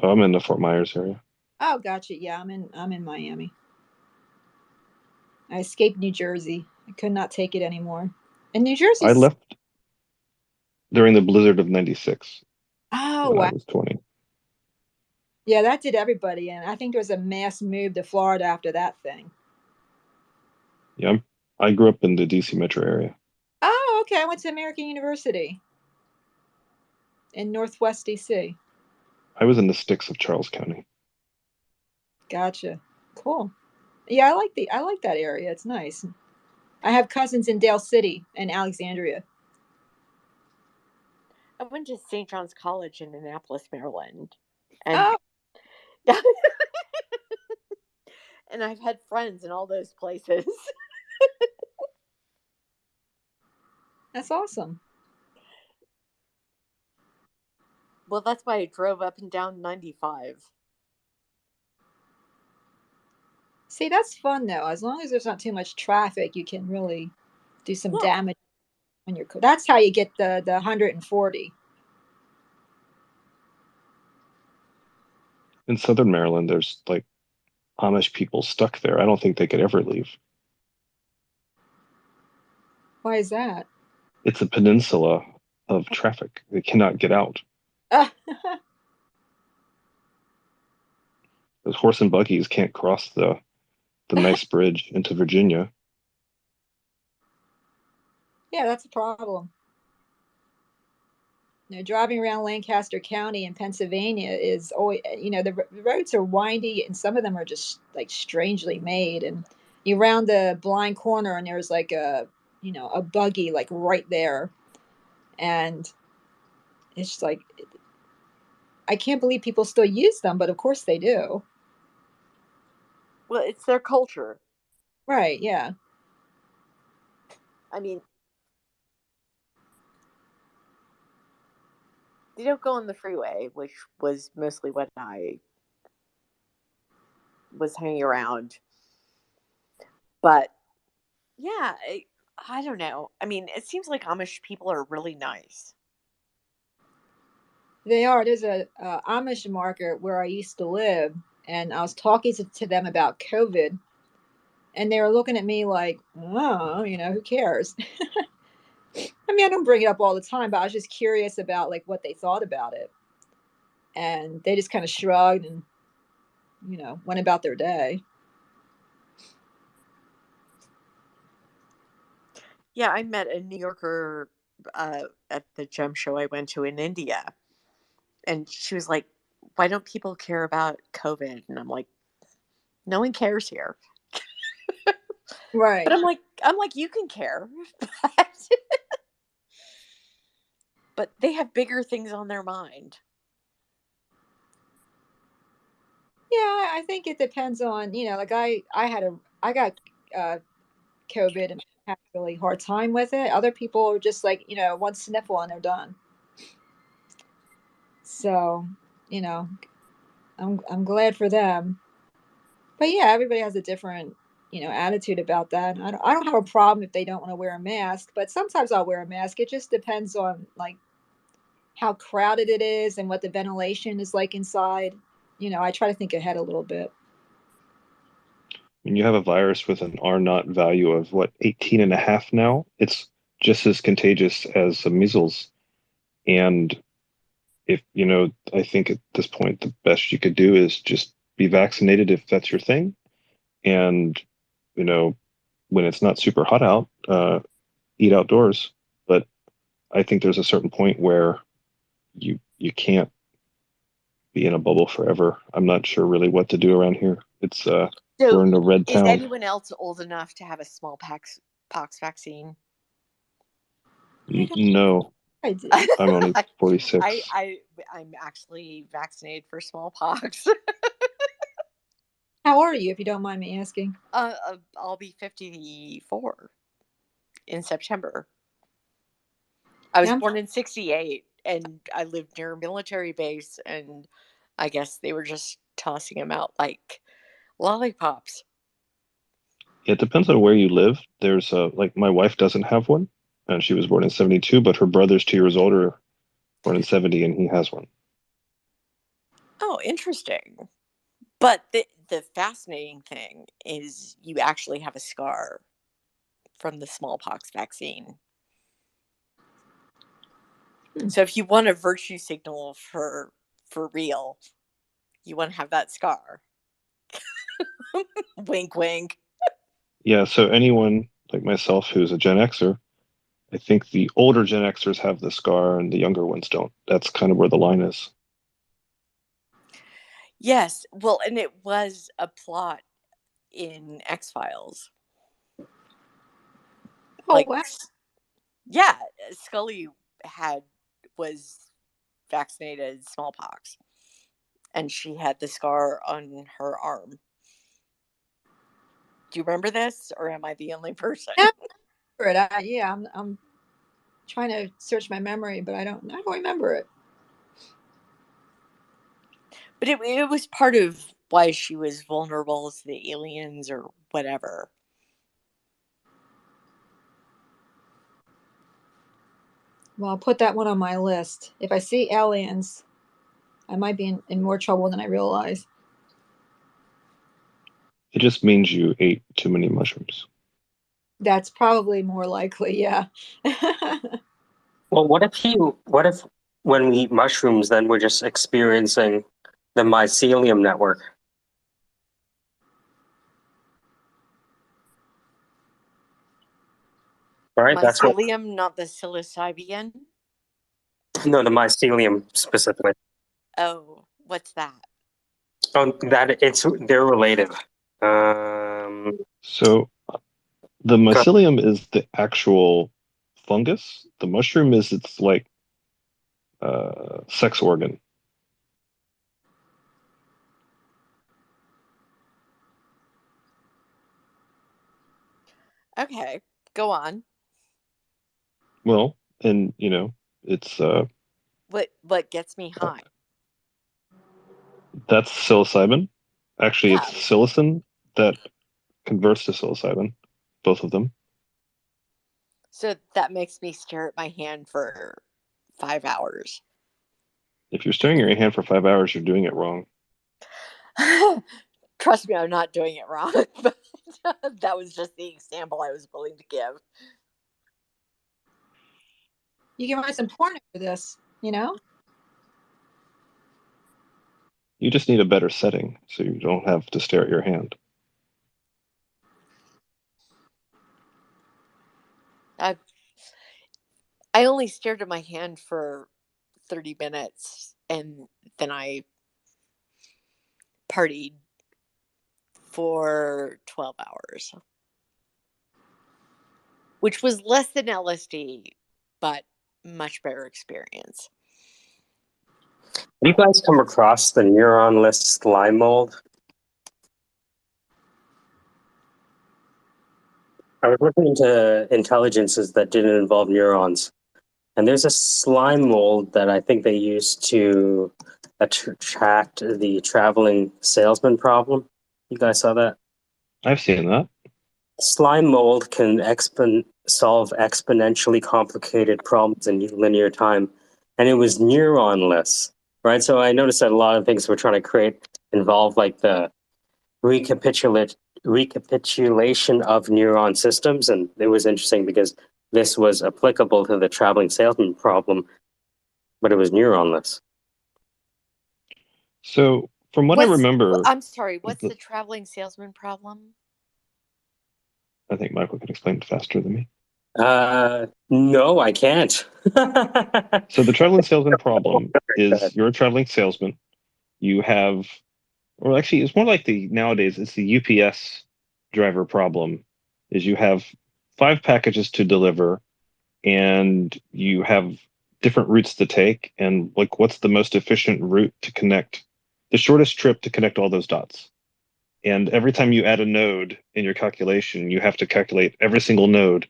Oh, I'm in the Fort Myers area. Oh, gotcha. Yeah, I'm in Miami. I escaped New Jersey. I could not take it anymore. And New I Jersey's. left during the blizzard of 96 Oh, when I wow. was 20. Yeah, that did everybody, and I think there was a mass move to Florida after that thing. Yeah, I grew up in the DC metro area. Oh, okay. I went to American University in Northwest DC. I was in the sticks of Charles County. Gotcha. Cool. Yeah, I like that area. It's nice. I have cousins in Dale City and Alexandria. I went to St. John's College in Annapolis, Maryland, and Oh, yeah, and I've had friends in all those places. that's awesome. Well, that's why I drove up and down 95. See, that's fun though. As long as there's not too much traffic, you can really do some Yeah. damage on your. That's how you get the 140. In Southern Maryland, there's like Amish people stuck there. I don't think they could ever leave. Why is that? It's a peninsula of traffic. They cannot get out. Those horse and buggies can't cross the nice bridge into Virginia. Yeah, that's a problem. Driving around Lancaster County in Pennsylvania is always, the roads are windy and some of them are just like strangely made. And you round the blind corner and there's like a buggy like right there. And it's just like, I can't believe people still use them, but of course they do. Well, it's their culture. Right, yeah. I mean, they don't go on the freeway, which was mostly what I was hanging around. But yeah, I don't know. I mean, it seems like Amish people are really nice. They are. There's a Amish market where I used to live, and I was talking to them about COVID, and they were looking at me like, oh, who cares? I mean, I don't bring it up all the time, but I was just curious about like what they thought about it. And they just kind of shrugged and, went about their day. Yeah, I met a New Yorker at the gem show I went to in India. And she was like, why don't people care about COVID? And I'm like, no one cares here. Right. But I'm like, you can care. But they have bigger things on their mind. Yeah, I think it depends on, like I got COVID and I had a really hard time with it. Other people are just like, one sniffle and they're done. So, you know, I'm glad for them. But yeah, everybody has a different, attitude about that. I don't have a problem if they don't want to wear a mask, but sometimes I'll wear a mask. It just depends on like how crowded it is and what the ventilation is like inside. I try to think ahead a little bit. When you have a virus with an R naught value of what, 18 and a half now, it's just as contagious as measles. And if, I think at this point, the best you could do is just be vaccinated if that's your thing. And, when it's not super hot out, eat outdoors. But I think there's a certain point where you can't be in a bubble forever. I'm not sure really what to do around here. It's So, we're in a red is town. anyone else old enough to have a smallpox vaccine? No, I do. I'm only 46. I'm actually vaccinated for smallpox. How are you, if you don't mind me asking? I'll be 54 in September. I was born in 68 and I lived near a military base, and I guess they were just tossing them out like lollipops. It depends on where you live. There's like my wife doesn't have one, and she was born in 72, but her brother's 2 years older, born in 70, and he has one. Oh, interesting. But the fascinating thing is you actually have a scar from the smallpox vaccine. So if you want a virtue signal for real, you want to have that scar. Wink, wink. Yeah, so anyone like myself who's a Gen Xer, I think the older Gen Xers have the scar and the younger ones don't. That's kind of where the line is. Yes, well, and it was a plot in X-Files. Oh, wow. Yeah, Scully was vaccinated smallpox, and she had the scar on her arm. Do you remember this, or am I the only person? Yeah, I'm trying to search my memory, but I don't remember it. But it was part of why she was vulnerable to the aliens or whatever. Well, I'll put that one on my list. If I see aliens, I might be in more trouble than I realize. It just means you ate too many mushrooms. That's probably more likely, yeah. Well, what if when we eat mushrooms, then we're just experiencing the mycelium network? Right? That's what. Mycelium, not the psilocybin. No, the mycelium specifically. Oh, what's that? Oh, they're related. So the mycelium is the actual fungus. The mushroom is its like sex organ. Okay, go on. Well, and it's What gets me high? that's psilocybin. Actually, Yeah. it's psilocin that converts to psilocybin, both of them. So that makes me stare at my hand for 5 hours. If you're staring at your hand for 5 hours, you're doing it wrong. Trust me, I'm not doing it wrong. But that was just the example I was willing to give. You can write some porn for this, You just need a better setting so you don't have to stare at your hand. I only stared at my hand for 30 minutes and then I partied for 12 hours, which was less than LSD, but much better experience. Have you guys come across the neuronless slime mold? I was looking into intelligences that didn't involve neurons. And there's a slime mold that I think they use to attract the traveling salesman problem. You guys saw that? I've seen that. Slime mold can solve exponentially complicated problems in linear time. And it was neuronless, right? So I noticed that a lot of things we're trying to create involve like the recapitulation of neuron systems. And it was interesting because this was applicable to the traveling salesman problem, but it was neuronless. So, from what I remember, I'm sorry, what's the traveling salesman problem? I think Michael can explain it faster than me. No, I can't. So the traveling salesman problem is you're a traveling salesman. You have, or actually, it's more like nowadays, it's the UPS driver problem. Is you have 5 packages to deliver, and you have different routes to take, and like, what's the most efficient route to connect, the shortest trip to connect all those dots. And every time you add a node in your calculation, you have to calculate every single node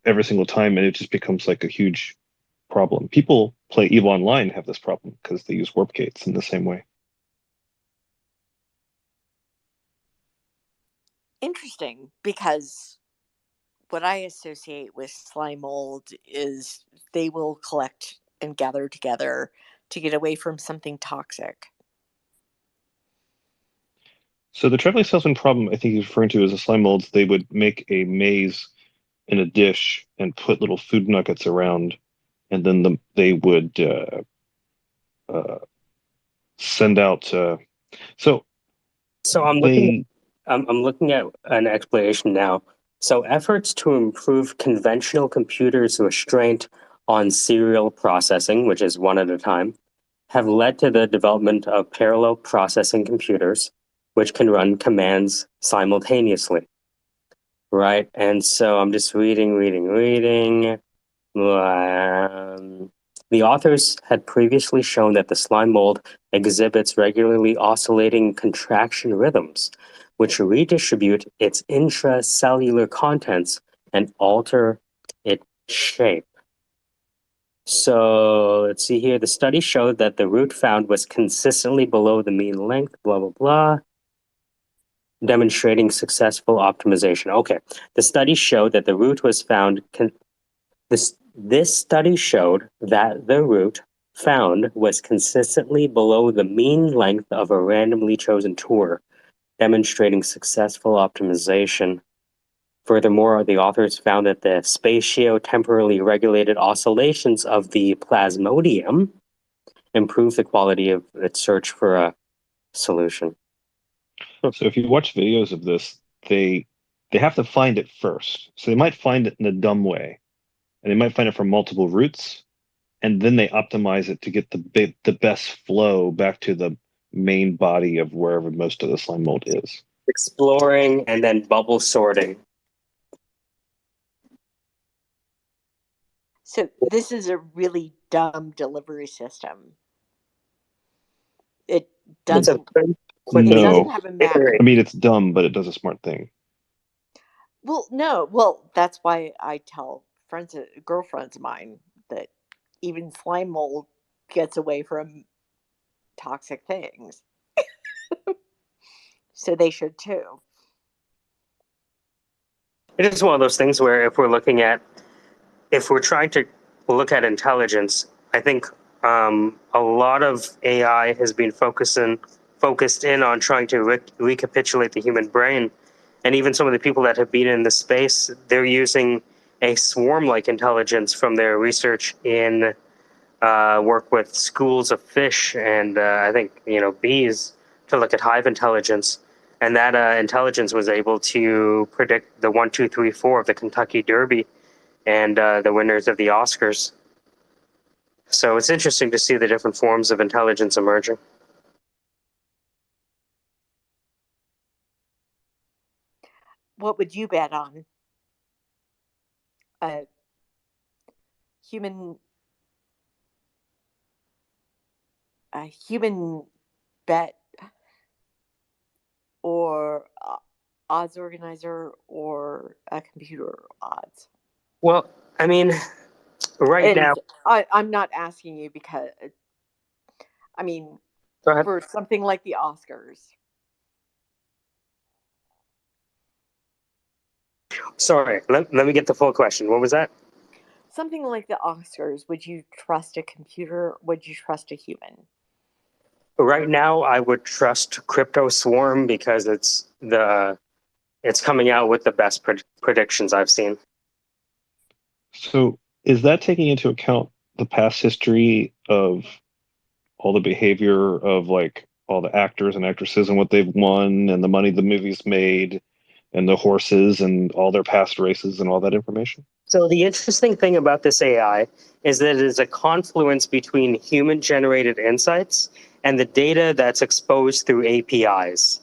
every single time, and it just becomes like a huge problem. People play EVE Online have this problem because they use warp gates in the same way. Interesting, because what I associate with slime mold is they will collect and gather together to get away from something toxic. So the traveling salesman problem I think he's referring to is the slime molds. They would make a maze in a dish and put little food nuggets around, and then they would send out. So I'm looking at an explanation now. So efforts to improve conventional computers' restraint on serial processing, which is one at a time, have led to the development of parallel processing computers, which can run commands simultaneously. Right? And so I'm just reading. The authors had previously shown that the slime mold exhibits regularly oscillating contraction rhythms, which redistribute its intracellular contents and alter its shape. So let's see here. The study showed that the root found was consistently below the mean length, blah, blah, blah, demonstrating successful optimization. Okay. The study showed that the root was found. This study showed that the root found was consistently below the mean length of a randomly chosen tour, demonstrating successful optimization. Furthermore, the authors found that the spatio-temporally regulated oscillations of the plasmodium improved the quality of its search for a solution. So if you watch videos of this, they have to find it first. So they might find it in a dumb way, and they might find it from multiple routes, and then they optimize it to get the best flow back to the main body of wherever most of the slime mold is. Exploring and then bubble sorting. So this is a really dumb delivery system. It doesn't. No, It doesn't have a map. I mean, it's dumb, but it does a smart thing. Well, no. Well, that's why I tell girlfriends of mine that even slime mold gets away from toxic things. So they should too. It is one of those things where if we're trying to look at intelligence, I think a lot of AI has been focused in on trying to recapitulate the human brain, and even some of the people that have been in the space, they're using a swarm-like intelligence from their research in work with schools of fish and I think bees to look at hive intelligence, and that intelligence was able to predict the 1, 2, 3, 4 of the Kentucky Derby and the winners of the Oscars. So it's interesting to see the different forms of intelligence emerging. What would you bet on? A human, a human bet, or odds organizer, or a computer odds? Well, I mean, right And now, I'm not asking you because, I mean, go ahead. for something like the Oscars. Sorry, let me get the full question. What was that? Something like the Oscars, would you trust a computer? Would you trust a human? Right now, I would trust Crypto Swarm because it's coming out with the best predictions I've seen. So is that taking into account the past history of all the behavior of like all the actors and actresses and what they've won and the money the movies made and the horses and all their past races and all that information? So the interesting thing about this AI is that it is a confluence between human-generated insights and the data that's exposed through APIs.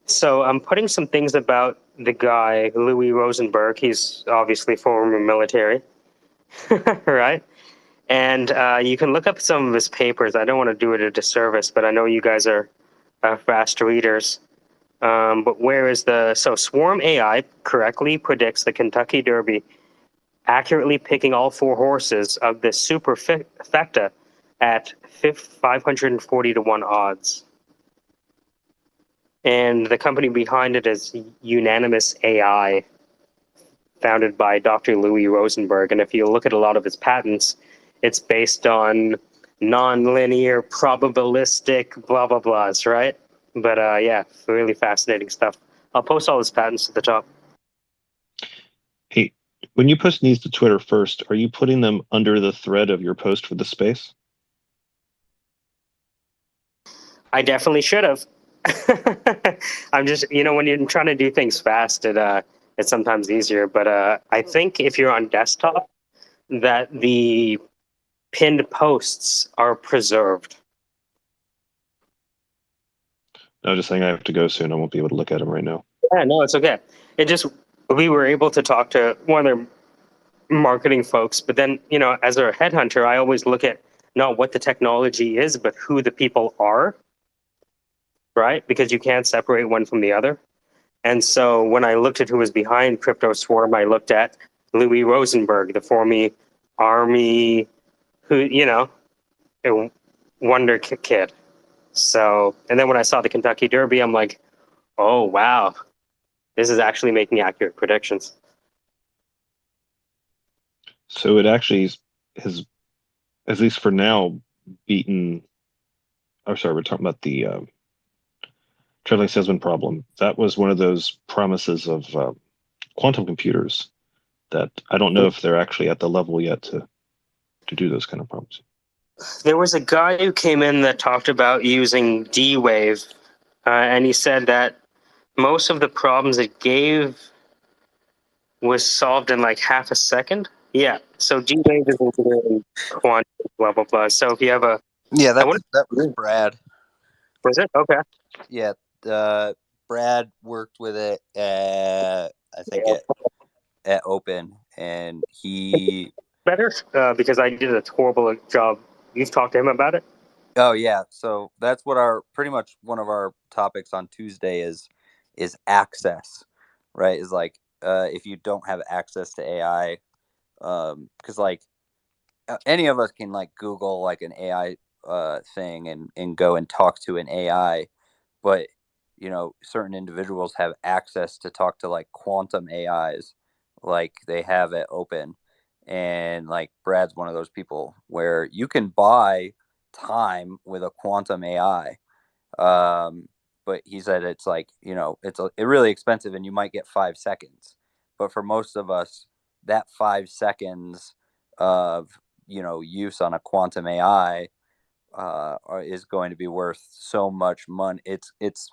So I'm putting some things about the guy, Louis Rosenberg. He's obviously former military, right? And you can look up some of his papers. I don't want to do it a disservice, but I know you guys are fast readers. But where is so Swarm AI correctly predicts the Kentucky Derby, accurately picking all 4 horses of the superfecta at 540 to 1 odds. And the company behind it is Unanimous AI, founded by Dr. Louis Rosenberg. And if you look at a lot of his patents, it's based on nonlinear, probabilistic, blah, blah, blahs, right? But yeah, really fascinating stuff. I'll post all his patents at the top. Hey, when you post these to Twitter first, are you putting them under the thread of your post for the space? I definitely should have. I'm just, when you're trying to do things fast, it's sometimes easier. But I think if you're on desktop, that the pinned posts are preserved. No, just saying I have to go soon. I won't be able to look at them right now. Yeah, no, it's okay. We were able to talk to one of their marketing folks, but then, as a headhunter, I always look at not what the technology is, but who the people are, right? Because you can't separate one from the other. And so when I looked at who was behind Crypto Swarm, I looked at Louis Rosenberg, the former Army, a wonder kid. So, and then when I saw the Kentucky Derby, I'm like, oh, wow, this is actually making accurate predictions. So it actually has, at least for now, beaten. Oh, sorry, we're talking about the traveling salesman problem. That was one of those promises of quantum computers that I don't know if they're actually at the level yet to do those kind of problems. There was a guy who came in that talked about using D-Wave, and he said that most of the problems it gave was solved in like half a second. Yeah, so D-Wave is engineering quantum, blah, blah, blah. So if you have Yeah, that was Brad. Was it? Okay. Yeah, Brad worked with it, I think, at Open, and he... Better? Because I did a horrible job. You've talked to him about it? Oh, yeah. So that's what pretty much one of our topics on Tuesday is is access, right? Is like if you don't have access to AI, because like any of us can like Google like an AI thing and go and talk to an AI, but certain individuals have access to talk to like quantum AIs, like they have at Open, and like Brad's one of those people where you can buy time with a quantum AI. But he said it's like it's really expensive, and you might get 5 seconds. But for most of us, that 5 seconds of use on a quantum AI is going to be worth so much money. It's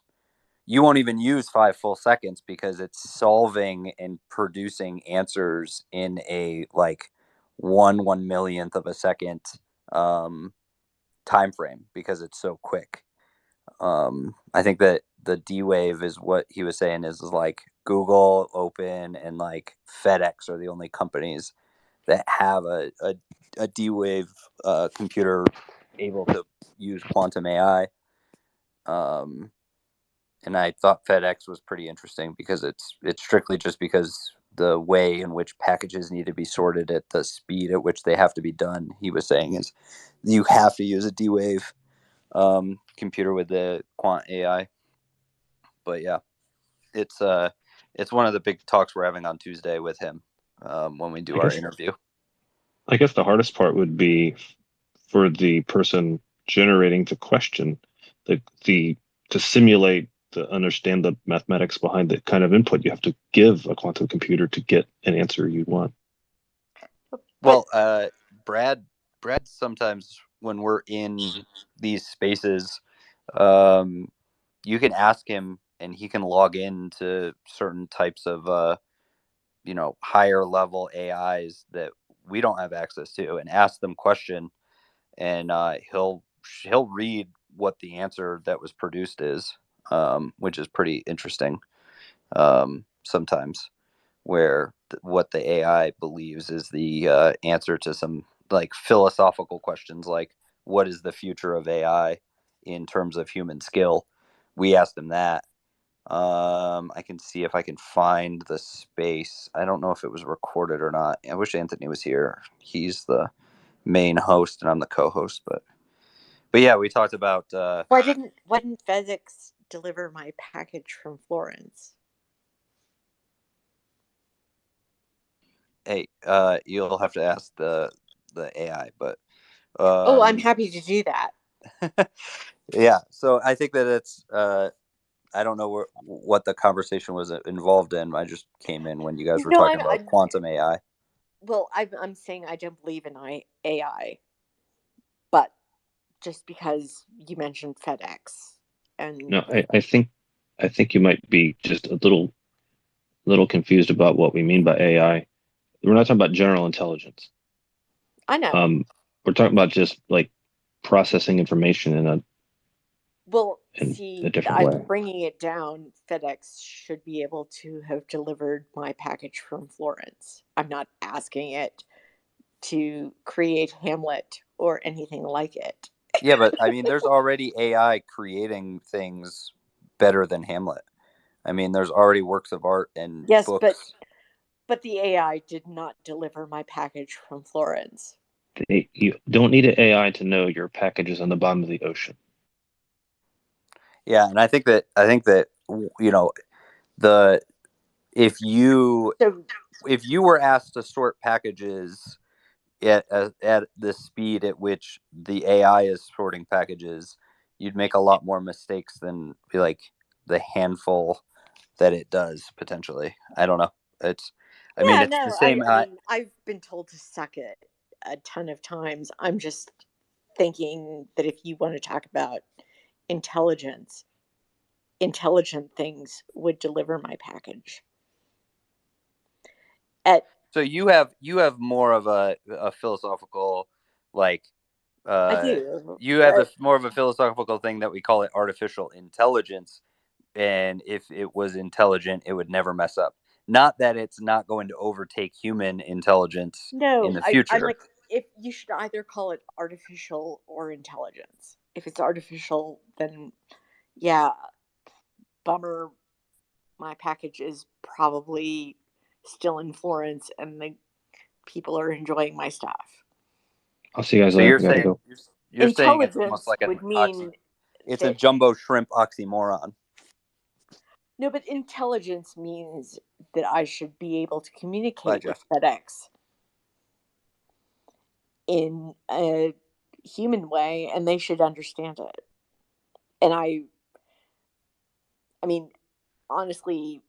you won't even use 5 full seconds because it's solving and producing answers in a like 1/1 millionth of a second time frame because it's so quick. I think that the D Wave is what he was saying is like Google, Open, and like FedEx are the only companies that have a D Wave computer able to use quantum AI. And I thought FedEx was pretty interesting because it's strictly just because the way in which packages need to be sorted at the speed at which they have to be done. He was saying is you have to use a D Wave computer with the quant AI. But yeah, it's one of the big talks we're having on Tuesday with him when we do our interview. I guess the hardest part would be for the person generating the question, the to simulate, to understand the mathematics behind the kind of input you have to give a quantum computer to get an answer you want. Well, Brad sometimes when we're in these spaces, you can ask him and he can log into certain types of higher level AIs that we don't have access to and ask them question, and he'll read what the answer that was produced is, which is pretty interesting sometimes, where what the AI believes is the answer to some like philosophical questions like what is the future of AI in terms of human skill. We asked him that. I can see if I can find the space. I don't know if it was recorded or not. I wish Anthony was here. He's the main host and I'm the co-host, but yeah, we talked about why didn't FedEx deliver my package from Florence? Hey, you'll have to ask the AI, but I'm happy to do that. Yeah, so I think that it's I don't know what the conversation was involved in. I just came in when you guys were talking about quantum AI. Well, I'm saying I don't believe in AI, but just because you mentioned FedEx, and no, I think you might be just a little confused about what we mean by AI. We're not talking about general intelligence. I know. We're talking about just like processing information in a different way. I'm bringing it down. FedEx should be able to have delivered my package from Florence. I'm not asking it to create Hamlet or anything like it. Yeah, but I mean, there's already AI creating things better than Hamlet. I mean, there's already works of art and books. But the AI did not deliver my package from Florence. You don't need an AI to know your package is on the bottom of the ocean. Yeah, and I think that if you were asked to sort packages at the speed at which the AI is sorting packages, you'd make a lot more mistakes than like the handful that it does potentially. I don't know. It's the same. I mean, I've been told to suck it a ton of times. I'm just thinking that if you want to talk about intelligence, intelligent things would deliver my package. So you have more of a philosophical like. I do. You have more of a philosophical thing that we call it artificial intelligence, and if it was intelligent, it would never mess up. Not that it's not going to overtake human intelligence in the future. I'm like, if you should either call it artificial or intelligence. If it's artificial, then yeah, bummer. my package is probably still in Florence and the people are enjoying my stuff. I'll see you guys So later. you're I gotta saying go. you're saying it's almost Intelligence like would an mean it's a that jumbo shrimp oxymoron. no, but intelligence means that I should be able to Bye, communicate with Jeff. FedEx in a human way, and they should understand it. And I mean, honestly,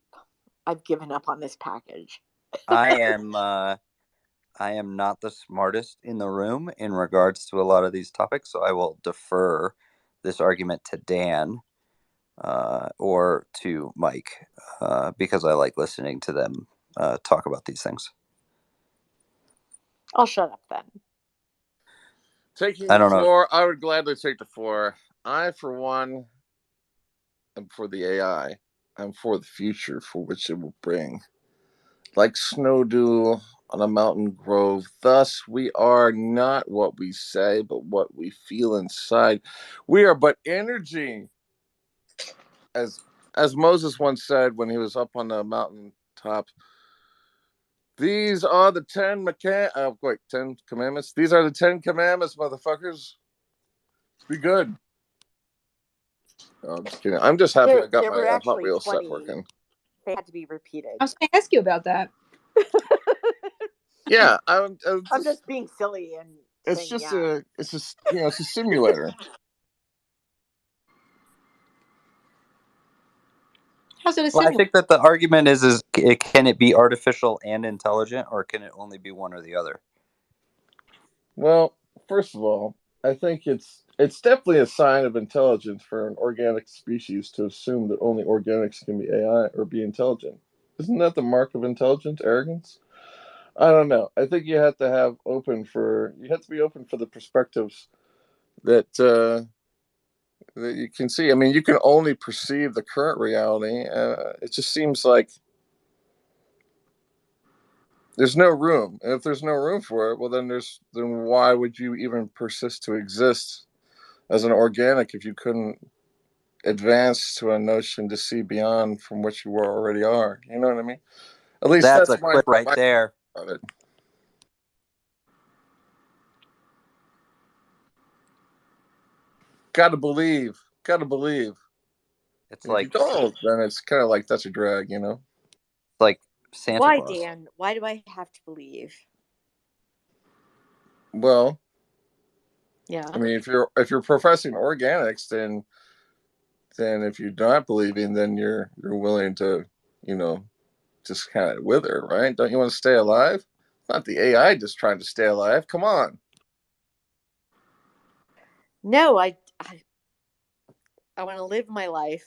I've given up on this package. I am not the smartest in the room in regards to a lot of these topics, so I will defer this argument to Dan or to Mike because I like listening to them talk about these things. I'll shut up then. Taking I the don't know. floor, I would gladly take the floor. I, for one, am for the AI. I'm for the future for which it will bring. Like snow dew on a mountain grove, thus we are not what we say, but what we feel inside. We are but energy. As Moses once said when he was up on the mountain top, these are the 10 commandments. These are the 10 commandments, motherfuckers. Be good. No, I'm just kidding. I'm just happy I got There were my Hot actually Wheels set 20. working. They had to be repeated. I was going to ask you about that. Yeah, I'm just being silly and it's saying, just yeah. it's a simulator. How's it a Well, I simulator? think that the argument is can it be artificial and intelligent, or can it only be one or the other? Well, first of all, I think it's definitely a sign of intelligence for an organic species to assume that only organics can be AI or be intelligent. Isn't that the mark of intelligence? Arrogance? I don't know. I think you have to be open for the perspectives that that you can see. I mean, you can only perceive the current reality. It just seems like there's no room, and if there's no room for it, well, then why would you even persist to exist as an organic if you couldn't advance to a notion to see beyond from what you already are? You know what I mean? At least That's a that's quip right there. of it. Gotta believe. It's And if you like don't, then it's kind of like that's a drag, you know? it's like Santa Why, Claus. Dan? Why do I have to believe? Well, Yeah. I mean, if you're professing organics, then if you're not believing, then you're willing to, you know, just kind of wither, right? Don't you want to stay alive? Not the AI just trying to stay alive. Come on. No, I want to live my life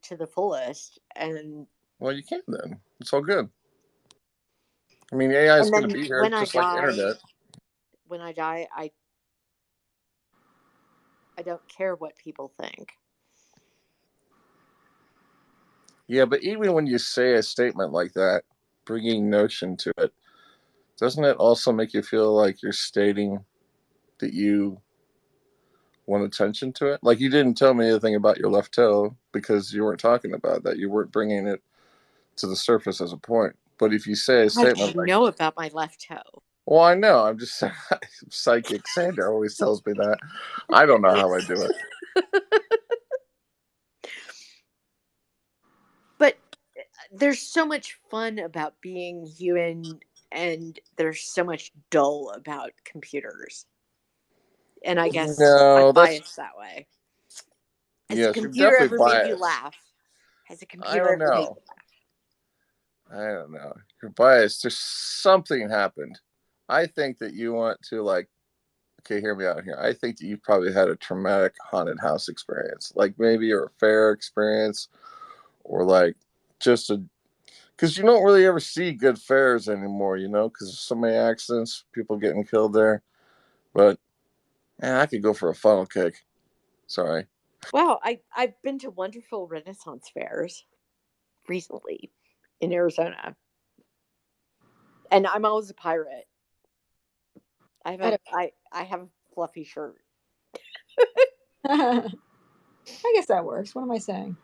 to the fullest, and Well, you can then. It's all good. I mean, AI is going to be here when I just like the die, internet. I don't care what people think. Yeah, but even when you say a statement like that, bringing notion to it, doesn't it also make you feel like you're stating that you want attention to it? Like you didn't tell me anything about your left toe because you weren't talking about that. You weren't bringing it to the surface as a point. But if you say a How did statement you like, know about my left toe? well, I know, I'm just psychic. Sandra always tells me that. I don't know how I do it. But there's so much fun about being human, and there's so much dull about computers. And I guess I'm No, that's biased that way. Has a yes, you're computer definitely ever made you biased. laugh? Has a I computer don't ever made know. you laugh? I don't know. You're biased. There's something happened. I think that you want to like. Okay, hear me out here. I think that you probably had a traumatic haunted house experience, like maybe or a fair experience, or like just a because you don't really ever see good fairs anymore, you know, because there's so many accidents, people getting killed there. But man, I could go for a funnel cake. Sorry. Wow, I've been to wonderful Renaissance fairs recently in Arizona, and I'm always a pirate. I have a fluffy shirt. I guess that works. What am I saying?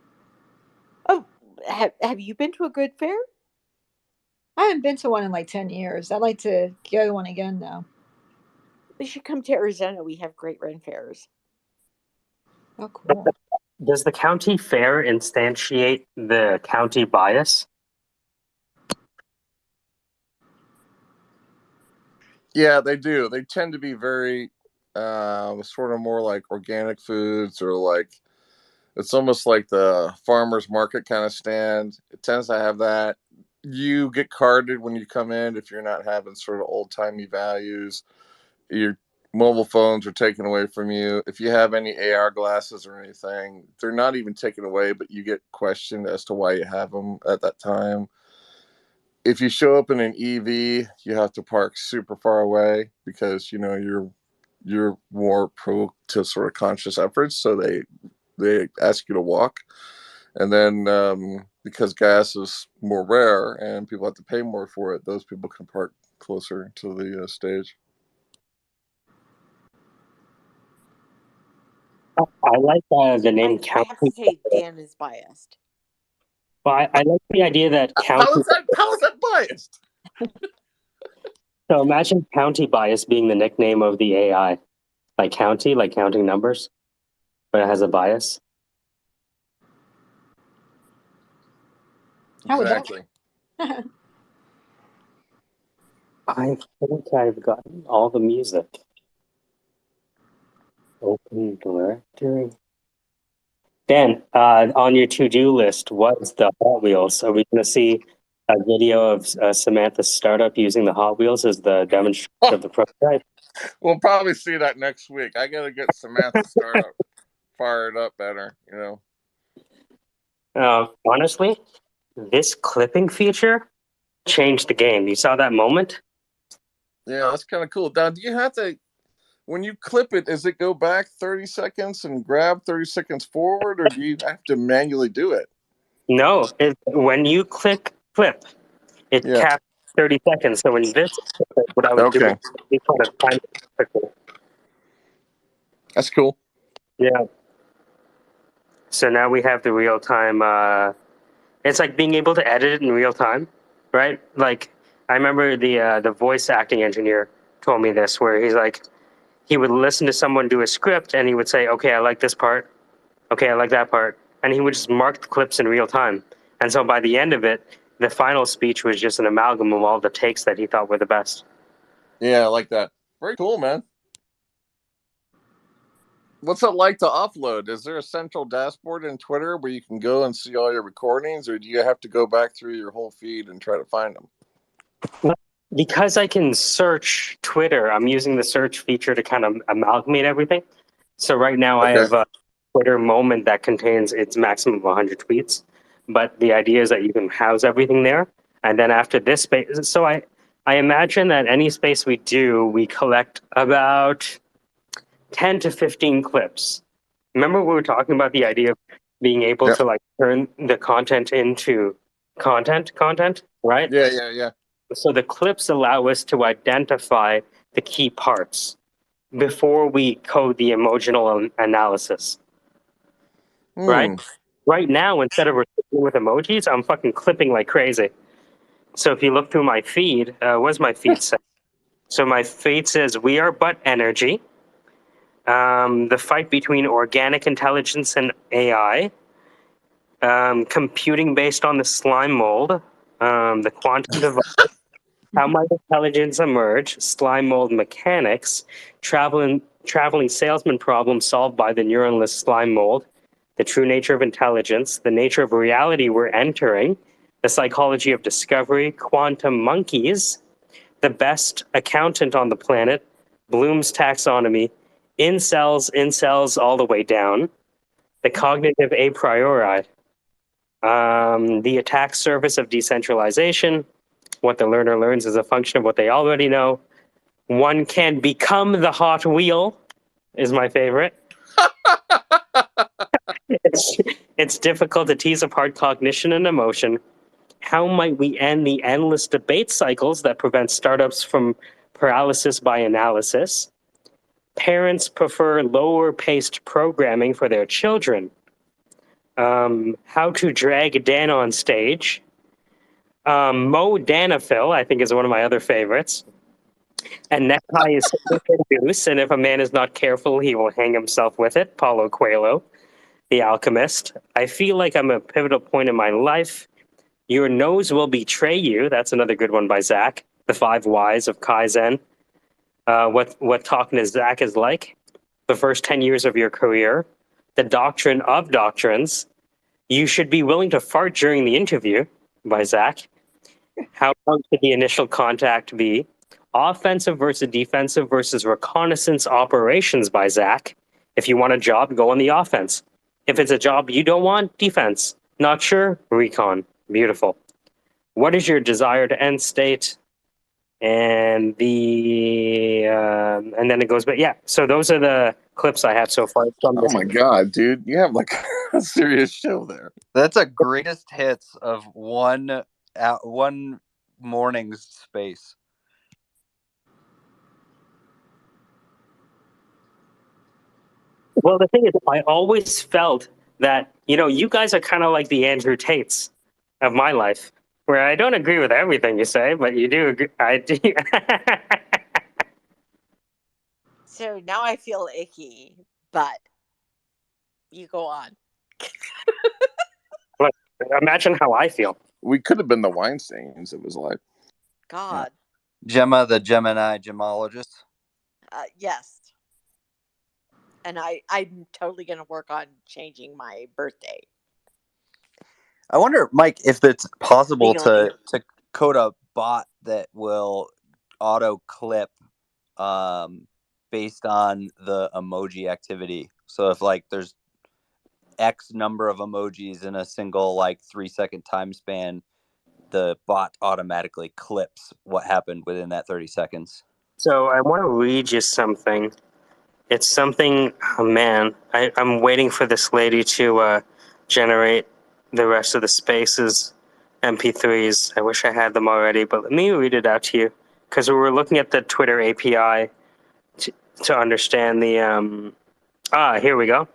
Oh, Have you been to a good fair? I haven't been to one in like 10 years. I'd like to go to one again, though. You should come to Arizona. We have great Ren fairs. Oh, cool. Does the county fair instantiate the county bias? Yeah, they do. They tend to be very sort of more like organic foods, or like it's almost like the farmers market kind of stand. It tends to have that. You get carded when you come in if you're not having sort of old timey values. Your mobile phones are taken away from you. If you have any AR glasses or anything, they're not even taken away, but you get questioned as to why you have them at that time. If you show up in an EV, you have to park super far away because you're more pro to sort of conscious efforts. So they ask you to walk, and then because gas is more rare and people have to pay more for it, those people can park closer to the stage. I like the name I county. have to say, Dan is biased. Well, I like the idea that county. How is that biased? So imagine county bias being the nickname of the AI, like county, like counting numbers, but it has a bias. How would that? Exactly. I think I've gotten all the music. Open directory. Dan, on your to-do list, what's the Hot Wheels? Are we going to see a video of Samantha's startup using the Hot Wheels as the demonstration of the prototype? We'll probably see that next week. I got to get Samantha's startup fired up better, Honestly, this clipping feature changed the game. You saw that moment? Yeah, that's kind of cool. Now, do you have to, when you clip it, does it go back 30 seconds and grab 30 seconds forward, or do you have to manually do it? No, when you click flip, it caps 30 seconds. So in this, what I would do is we kind of time it quickly. That's cool. Yeah. So now we have the real time. It's like being able to edit it in real time, right? Like I remember the voice acting engineer told me this, where he's like, he would listen to someone do a script and he would say, okay, I like this part. Okay, I like that part. And he would just mark the clips in real time. And so by the end of it, the final speech was just an amalgam of all the takes that he thought were the best. Yeah, I like that. Very cool, man. What's it like to upload? Is there a central dashboard in Twitter where you can go and see all your recordings, or do you have to go back through your whole feed and try to find them? Because I can search Twitter, I'm using the search feature to kind of amalgamate everything. So right now I have a Twitter moment that contains its maximum of 100 tweets. But the idea is that you can house everything there. And then after this space, so I imagine that any space we do, we collect about 10 to 15 clips. Remember we were talking about the idea of being able to like turn the content into content, right? Yeah. So the clips allow us to identify the key parts before we code the emotional analysis. Right? Right now, instead of with emojis, I'm fucking clipping like crazy. So if you look through my feed, what's my feed say? So my feed says, we are but energy. The fight between organic intelligence and AI. Computing based on the slime mold. The quantum device. How might intelligence emerge? Slime mold mechanics. Traveling salesman problem solved by the neuronless slime mold. The true nature of intelligence. The nature of reality we're entering. The psychology of discovery. Quantum monkeys. The best accountant on the planet. Bloom's taxonomy. Incels all the way down. The cognitive a priori. The attack surface of decentralization. What the learner learns is a function of what they already know. One can become the hot wheel is my favorite. It's difficult to tease apart cognition and emotion. How might we end the endless debate cycles that prevent startups from paralysis by analysis? Parents prefer lower paced programming for their children. How to Drag Dan on Stage. Mo Danafil, I think, is one of my other favorites. And Necktie is Goose, and if a man is not careful, he will hang himself with it. Paulo Coelho, The Alchemist. I feel like I'm at a pivotal point in my life. Your nose will betray you. That's another good one by Zach. The Five Whys of Kaizen. What talking to Zach is like. The first 10 years of your career. The Doctrine of Doctrines. You should be willing to fart during the interview by Zach. How long should the initial contact be? Offensive versus defensive versus reconnaissance operations by Zach. If you want a job, go on the offense. If it's a job you don't want, defense. Not sure? Recon. Beautiful. What is your desired end state? And and then it goes, but yeah. So those are the clips I have so far. Oh my god, dude, you have like a serious show there. That's a greatest hits of one morning's space. Well, the thing is, I always felt that, you guys are kind of like the Andrew Tates of my life, where I don't agree with everything you say, but you do agree. I do. So now I feel icky, but you go on. Look, imagine how I feel. We could have been the Weinsteins. It was like, God. Gemma, the Gemini gemologist. Yes. And I'm totally going to work on changing my birthday. I wonder, Mike, if it's possible Legally. to code a bot that will auto clip based on the emoji activity. So if like there's X number of emojis in a single 3-second time span, the bot automatically clips what happened within that 30 seconds. So I want to read you something. It's something, oh man, I'm waiting for this lady to generate the rest of the spaces, MP3s. I wish I had them already, but let me read it out to you. Because we were looking at the Twitter API to understand the, here we go.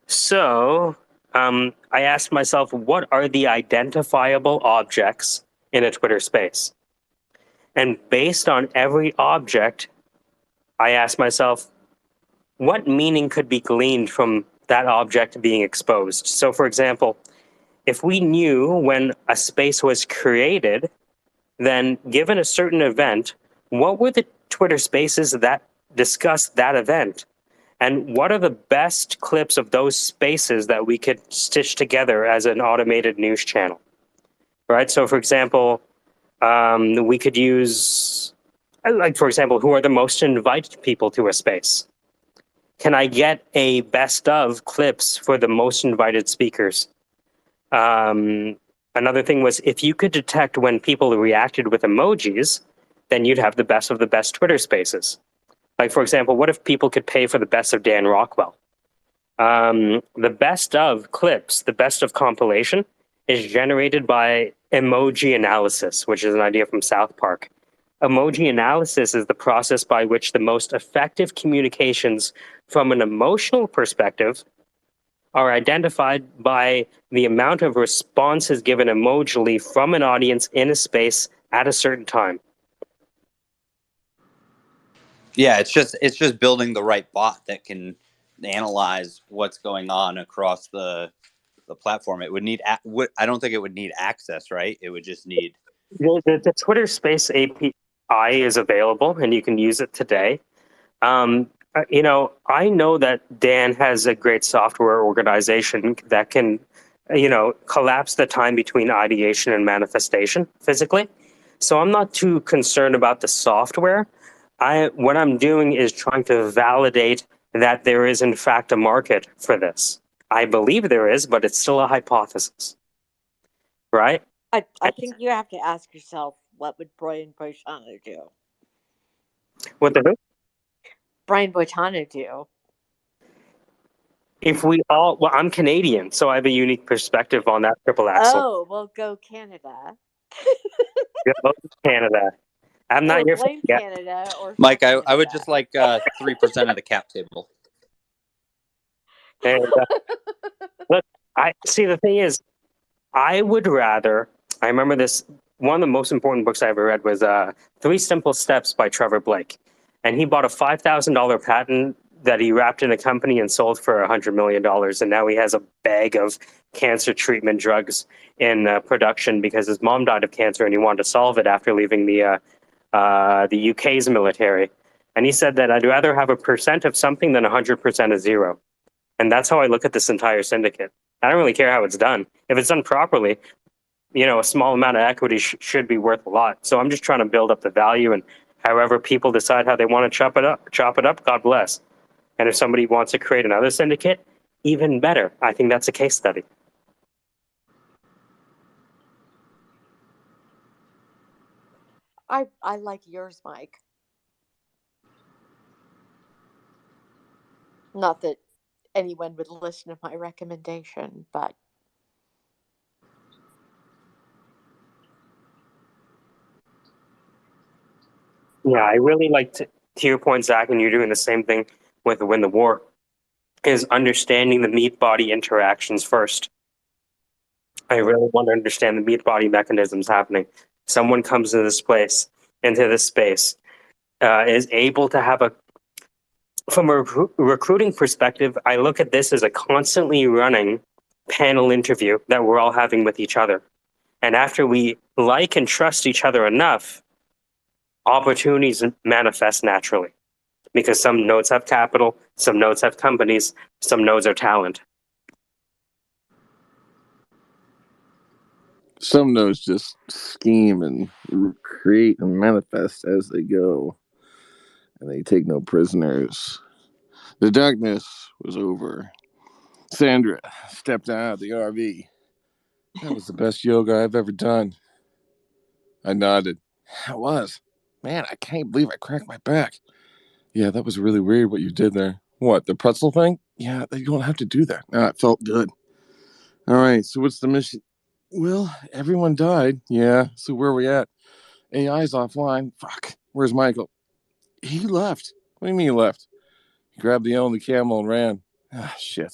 So I asked myself, what are the identifiable objects in a Twitter space? And based on every object, I asked myself, what meaning could be gleaned from that object being exposed? So, for example, if we knew when a space was created, then given a certain event, what were the Twitter spaces that discussed that event? And what are the best clips of those spaces that we could stitch together as an automated news channel? Right? So, for example, we could use, for example, who are the most invited people to a space? Can I get a best of clips for the most invited speakers? Another thing was, if you could detect when people reacted with emojis, then you'd have the best of the best Twitter spaces. Like, for example, what if people could pay for the best of Dan Rockwell? The best of clips, the best of compilation, is generated by emoji analysis, which is an idea from South Park. Emoji analysis is the process by which the most effective communications from an emotional perspective are identified by the amount of responses given emojically from an audience in a space at a certain time. Yeah, it's just building the right bot that can analyze what's going on across the platform. It would need I don't think it would need access, right? It would just need the Twitter Space API is available, and you can use it today. I know that Dan has a great software organization that can, collapse the time between ideation and manifestation physically. So I'm not too concerned about the software. What I'm doing is trying to validate that there is in fact a market for this. I believe there is, but it's still a hypothesis, right? I think you have to ask yourself, what would Brian Boitano do? What the? Brian Boitano do? If we all, well, I'm Canadian, so I have a unique perspective on that triple axel. Oh, well, go Canada. Go Canada. I'm not your blame Canada or Mike. Canada. I would just like 3% of the cap table. And look, I see. The thing is, I would rather. I remember this. One of the most important books I ever read was Three Simple Steps by Trevor Blake, and he bought a $5,000 patent that he wrapped in a company and sold for $100 million, and now he has a bag of cancer treatment drugs in production because his mom died of cancer and he wanted to solve it after leaving the UK's military. And he said that I'd rather have a percent of something than 100% of zero. And that's how I look at this entire syndicate. I don't really care how it's done. If it's done properly, a small amount of equity should be worth a lot. So I'm just trying to build up the value, and however people decide how they want to chop it up, God bless. And if somebody wants to create another syndicate, even better. I think that's a case study. I like yours, Mike. Not that anyone would listen to my recommendation, but Yeah, I really like to your point, Zach, and you're doing the same thing with Win the War, is understanding the meat body interactions first. I really want to understand the meat body mechanisms happening. Someone comes into this space, is able to have from a recruiting perspective, I look at this as a constantly running panel interview that we're all having with each other. And after we like and trust each other enough, opportunities manifest naturally. Because some nodes have capital, some nodes have companies, some nodes are talent. Some nodes just scheme and create and manifest as they go, and they take no prisoners. The darkness was over. Sandra stepped out of the RV. That was the best yoga I've ever done. I nodded. It was. Man, I can't believe I cracked my back. Yeah, that was really weird what you did there. What, the pretzel thing? Yeah, you don't have to do that. Nah, it felt good. All right, so what's the mission? Well, everyone died. Yeah, so where are we at? AI's offline. Fuck. Where's Michael? He left. What do you mean he left? He grabbed the L and the camel and ran. Ah, shit.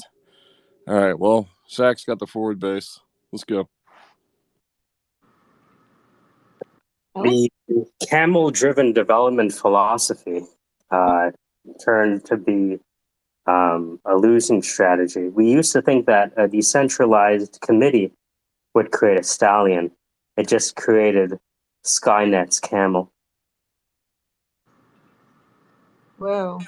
All right, well, Zach's got the forward base. Let's go. The camel-driven development philosophy turned to be a losing strategy. We used to think that a decentralized committee would create a stallion. It just created Skynet's camel. Whoa.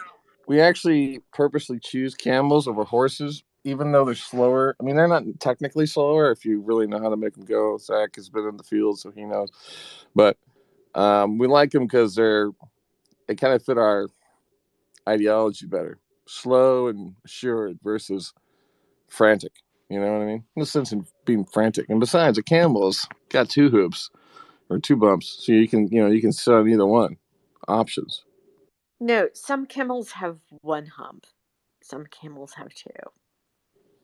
We actually purposely choose camels over horses, even though they're slower. I mean, they're not technically slower if you really know how to make them go. Zach has been in the field, so he knows. But we like them because they kind of fit our ideology better. Slow and assured versus frantic. You know what I mean? No sense in being frantic. And besides, a camel's got two hoops or two bumps, so you can sit on either one. Options. no, some camels have one hump. Some camels have two.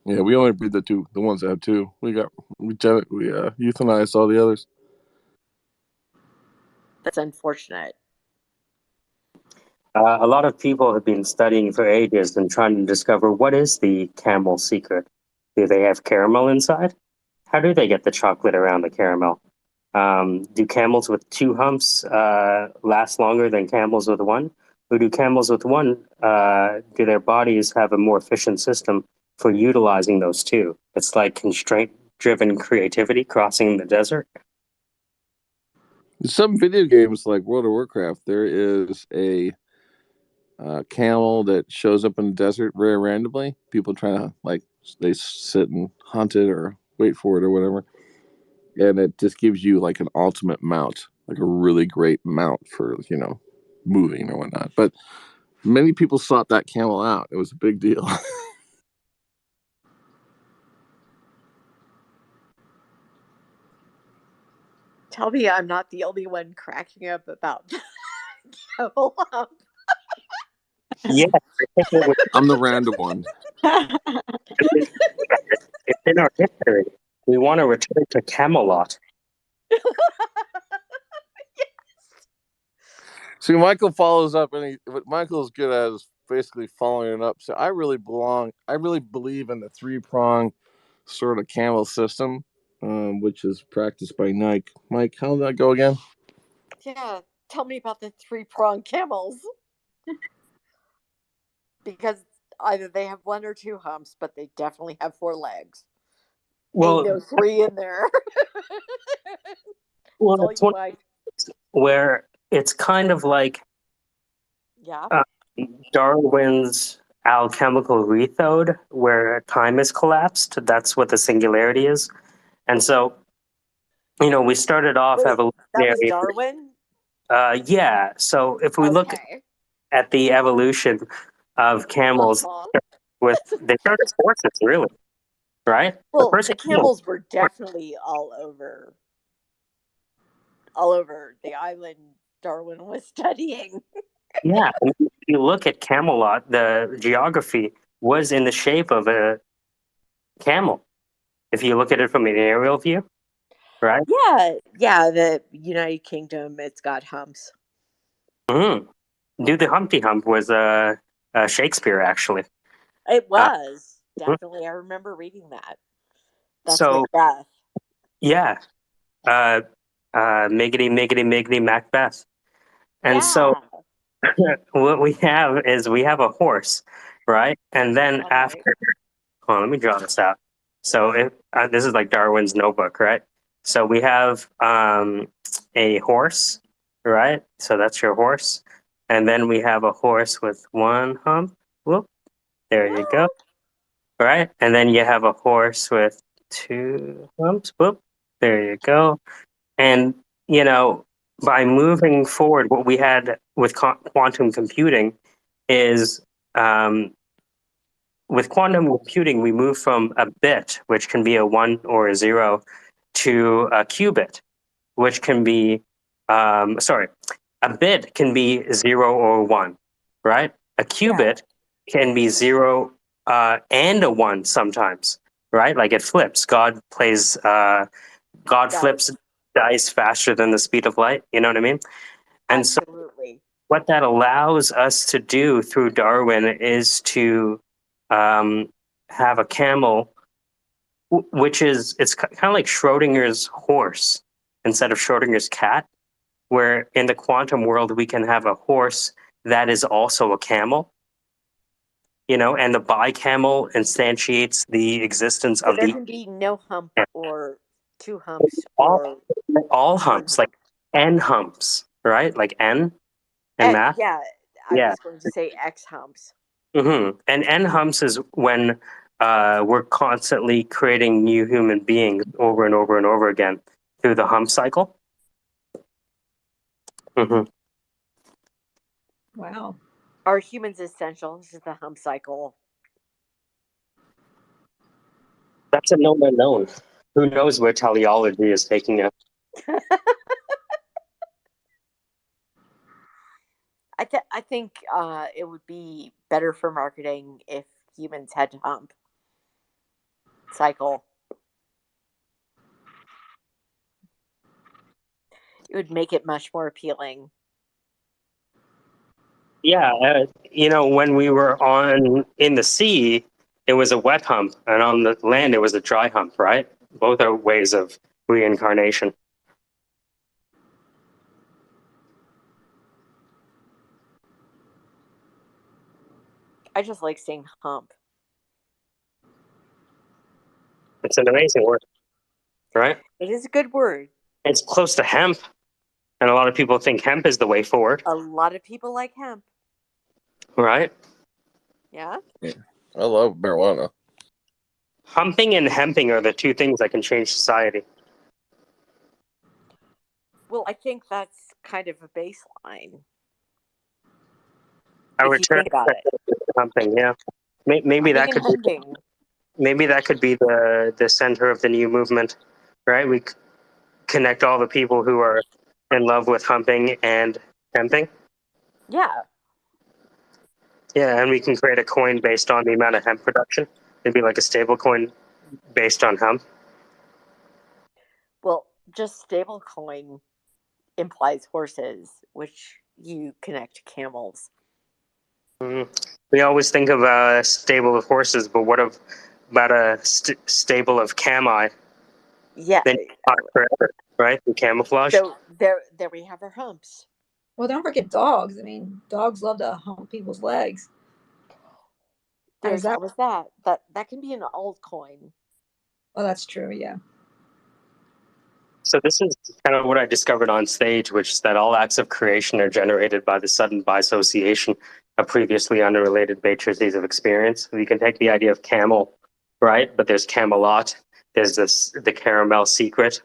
Yeah, we only breed the ones that have two. We euthanized all the others. That's unfortunate. A lot of people have been studying for ages and trying to discover what is the camel secret. Do they have caramel inside? How do they get the chocolate around the caramel? Do camels with two humps last longer than camels with one? Or do camels with one, do their bodies have a more efficient system for utilizing those two? It's like constraint-driven creativity crossing the desert. In some video games like World of Warcraft, there is a camel that shows up in the desert very randomly. People try to they sit and hunt it or wait for it or whatever, and it just gives you like an ultimate mount, like a really great mount for moving or whatnot. But many people sought that camel out. It was a big deal. Tell me I'm not the only one cracking up about camel hump. Yeah, I'm the random one. it's in our history. We want to return to Camelot. See, Michael follows up, and what Michael's good at is basically following it up. So I really believe in the 3-prong sort of camel system, which is practiced by Nike. Mike, how did that go again? Yeah, tell me about the 3-pronged camels. Because either they have 1 or 2 humps, but they definitely have 4 legs. Ain't no Well, 3 in there. well, That's all it's you one find. where it's kind of like Yeah. uh, Darwin's alchemical method, where time is collapsed. That's what the singularity is. And so, we started off Wait, that was evolutionary. Darwin? Yeah. So if we look Okay. at the evolution of camels, Uh-huh. they started as horses, really, right? The Well, first the camel. camels were definitely all over the island Darwin was studying. Yeah. And if you look at Camelot, the geography was in the shape of a camel. If you look at it from an aerial view, right? Yeah, the United Kingdom, it's got humps. Mm. Do the Humpty Hump was Shakespeare, actually. It Uh, was definitely. I remember reading that. That's so Macbeth. yeah, uh, Miggity, Miggity, Miggity, Macbeth. And so Yeah. what we have is we have a horse, right? And then All right. after, hold on, let me draw this out. So if this is like Darwin's notebook, right? So we have a horse, right? So that's your horse. And then we have a horse with 1 hump. Whoop, there you go. Right? And then you have a horse with 2 humps. Whoop, there you go. And, by moving forward, what we had with quantum computing is with quantum computing, we move from a bit, which can be a 1 or a 0, to a qubit, which can be, sorry, a bit can be 0 or 1, right? A Yeah. qubit can be 0 and a 1 sometimes, right? Like it flips. God flips Dice. dice faster than the speed of light. You know what I mean? And so Absolutely. what that allows us to do through Darwin is to um, have a camel, which is it's kind of like Schrodinger's horse instead of Schrodinger's cat, where in the quantum world we can have a horse that is also a camel. And the bicamel instantiates the existence So of there the can be no hump or 2 humps all or all 1 humps, like hump. n humps, right? Like n in math. Yeah, I Yeah. was going to say X humps. And n humps is when we're constantly creating new human beings over and over and over again through the hump cycle. hmm Wow. Are humans essential? This is the hump cycle. That's a known unknown. Who knows where teleology is taking us? I think it would be better for marketing if humans had to hump cycle. It would make it much more appealing. Yeah, when we were in the sea, it was a wet hump, and on the land, it was a dry hump, right? Both are ways of reincarnation. I just like saying hump. It's an amazing word, right? It is a good word. It's close to hemp, and a lot of people think hemp is the way forward, A lot of people like hemp. right? Yeah. I love marijuana. Humping and hemping are the two things that can change society. Well, I think that's kind of a baseline. A If you return think about it. to humping, yeah. Maybe Humping that and could be hunting. the center of the new movement, right? We connect all the people who are in love with humping and hemping. Yeah. Yeah, and we can create a coin based on the amount of hemp production. It'd be like a stable coin based on hemp. Well, just stablecoin implies horses, which you connect to camels. We always think of a stable of horses, but what of stable of cami. Yeah. Then you hide forever, right? And camouflage. So there we have our humps. Well, don't forget dogs. I mean, dogs love to hump people's legs. There's always that. That can be an altcoin. Oh, that's true. Yeah. So this is kind of what I discovered on stage, which is that all acts of creation are generated by the sudden bisociation of previously unrelated matrices of experience. We can take the idea of camel, right? But there's Camelot. There's the caramel secret,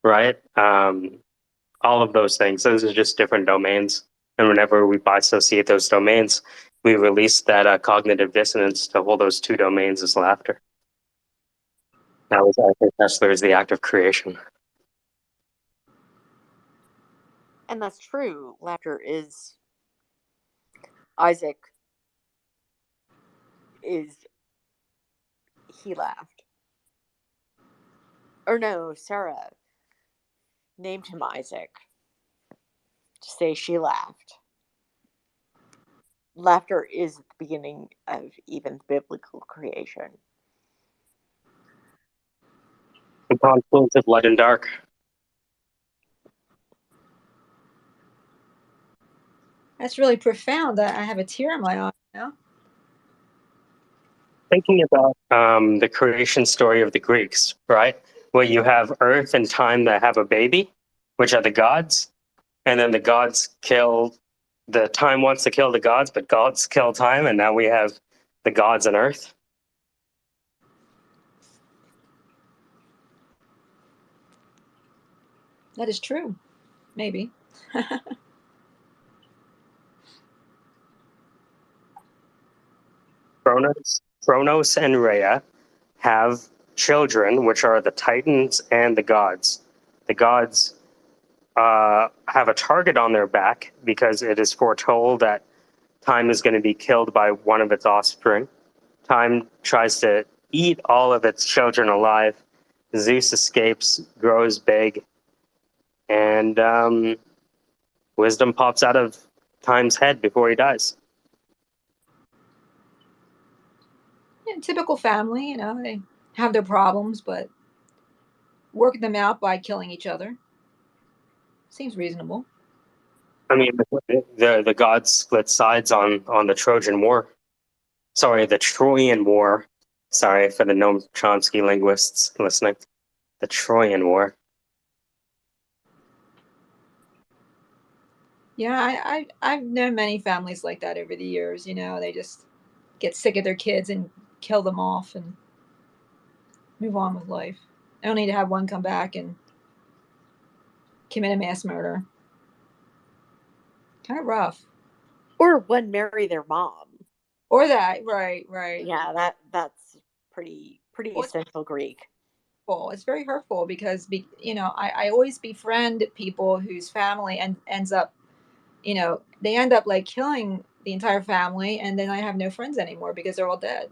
right? All of those things. Those are just different domains. And whenever we bisociate those domains, we release that cognitive dissonance to hold those two domains as laughter. That was, I think, Kessler is the act of creation. And that's true. Laughter is Isaac he laughed. Or no, Sarah named him Isaac to say she laughed. Laughter is at the beginning of even biblical creation. The confluence of light and dark. That's really profound. I have a tear in my eye now. Thinking about the creation story of the Greeks, right? Where you have Earth and time that have a baby, which are the gods, and then the gods kill, the time wants to kill the gods, but gods kill time, and now we have the gods and Earth. That is true. Maybe. Kronos and Rhea have children, which are the Titans and the gods. The gods have a target on their back because it is foretold that time is going to be killed by one of its offspring. Time tries to eat all of its children alive. Zeus escapes, grows big, and wisdom pops out of Time's head before he dies. Yeah, typical family, they have their problems, but work them out by killing each other. Seems reasonable. I mean, the gods split sides on the Trojan War. Sorry, the Trojan War. Sorry for the Noam Chomsky linguists listening. The Trojan War. Yeah, I've known many families like that over the years. They just get sick of their kids and kill them off and move on with life. Only to have one come back and commit a mass murder. Kind of rough. Or one marry their mom. Or that, right. Yeah, that's pretty essential Greek. It's very hurtful because I always befriend people whose family ends up, they end up like killing the entire family, and then I have no friends anymore because they're all dead.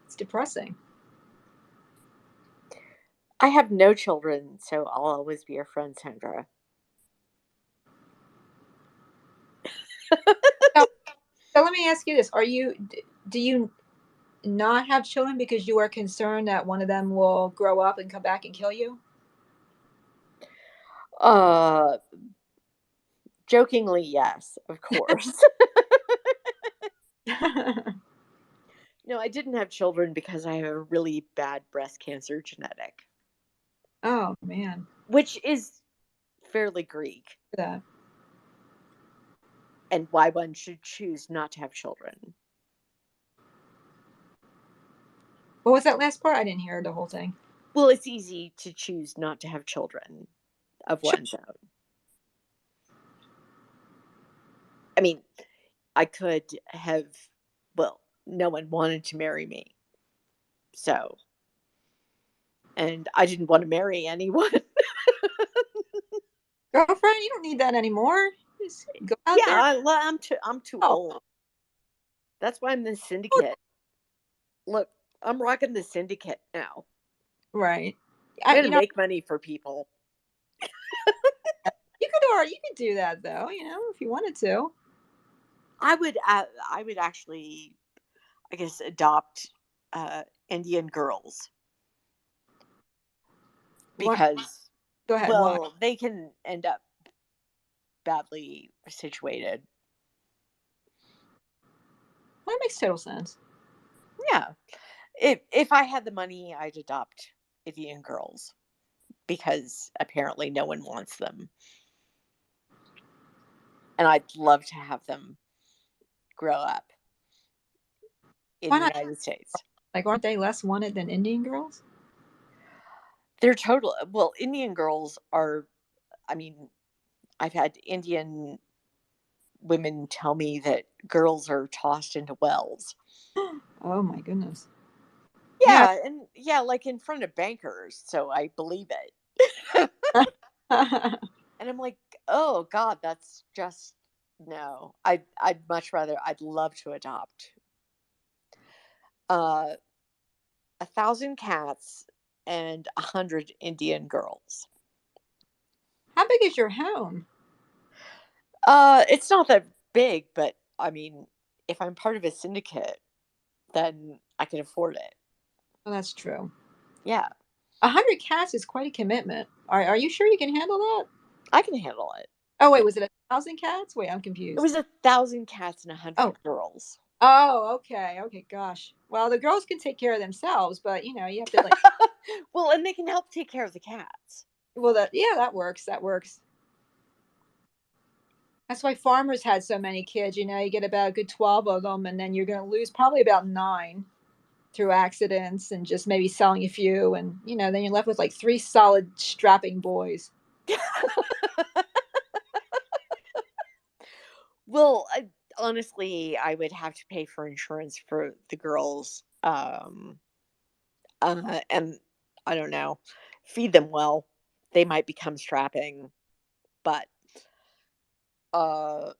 It's depressing. I have no children, so I'll always be your friend, Sandra. So let me ask you this: do you not have children because you are concerned that one of them will grow up and come back and kill you? Jokingly, yes, of course. No, I didn't have children because I have a really bad breast cancer genetic. Oh, man. Which is fairly Greek. That. And why one should choose not to have children. What was that last part? I didn't hear the whole thing. Well, it's easy to choose not to have children of one's own. I mean, I could have, no one wanted to marry me. So, and I didn't want to marry anyone. Girlfriend, you don't need that anymore. Just go out there. I'm too old. That's why I'm the Syndicate. Look, I'm rocking the Syndicate now. Right. I'm gonna make money for people. You could do that though, if you wanted to. I would actually, I guess, adopt Indian girls What? because, Go ahead. Why? well, they can end up badly situated. That makes total sense. Yeah. If I had the money, I'd adopt Indian girls because apparently no one wants them. And I'd love to have them grow up in Why the not? United States. Like, aren't they less wanted than Indian girls? They're total. Well, Indian girls are, I mean, I've had Indian women tell me that girls are tossed into wells. Oh my goodness. Yeah, and yeah, like in front of bankers, so I believe it. And I'm like, oh God, that's just no. I'd much rather. I'd love to adopt 1,000 cats and 100 Indian girls. How big is your home? It's not that big, but I mean, if I'm part of a syndicate, then I can afford it. Oh, that's true. Yeah, 100 cats is quite a commitment. Are you sure you can handle that? I can handle it. Oh wait, was it 1,000 cats? Wait, I'm It confused. was 1,000 cats and 100 Oh, girls. oh, okay, okay, gosh. Well, the girls can take care of themselves, but you know, you have to like. Well, and they can help take care of the cats. Well, that works. That works. That's why farmers had so many kids. You know, you get about a good 12 of them, and then you're going to lose probably about 9 through accidents and just maybe selling a few, and you know, then you're left with like 3 solid strapping boys. Well, honestly, I would have to pay for insurance for the girls, and I don't know, feed them well. They might become strapping, but uh,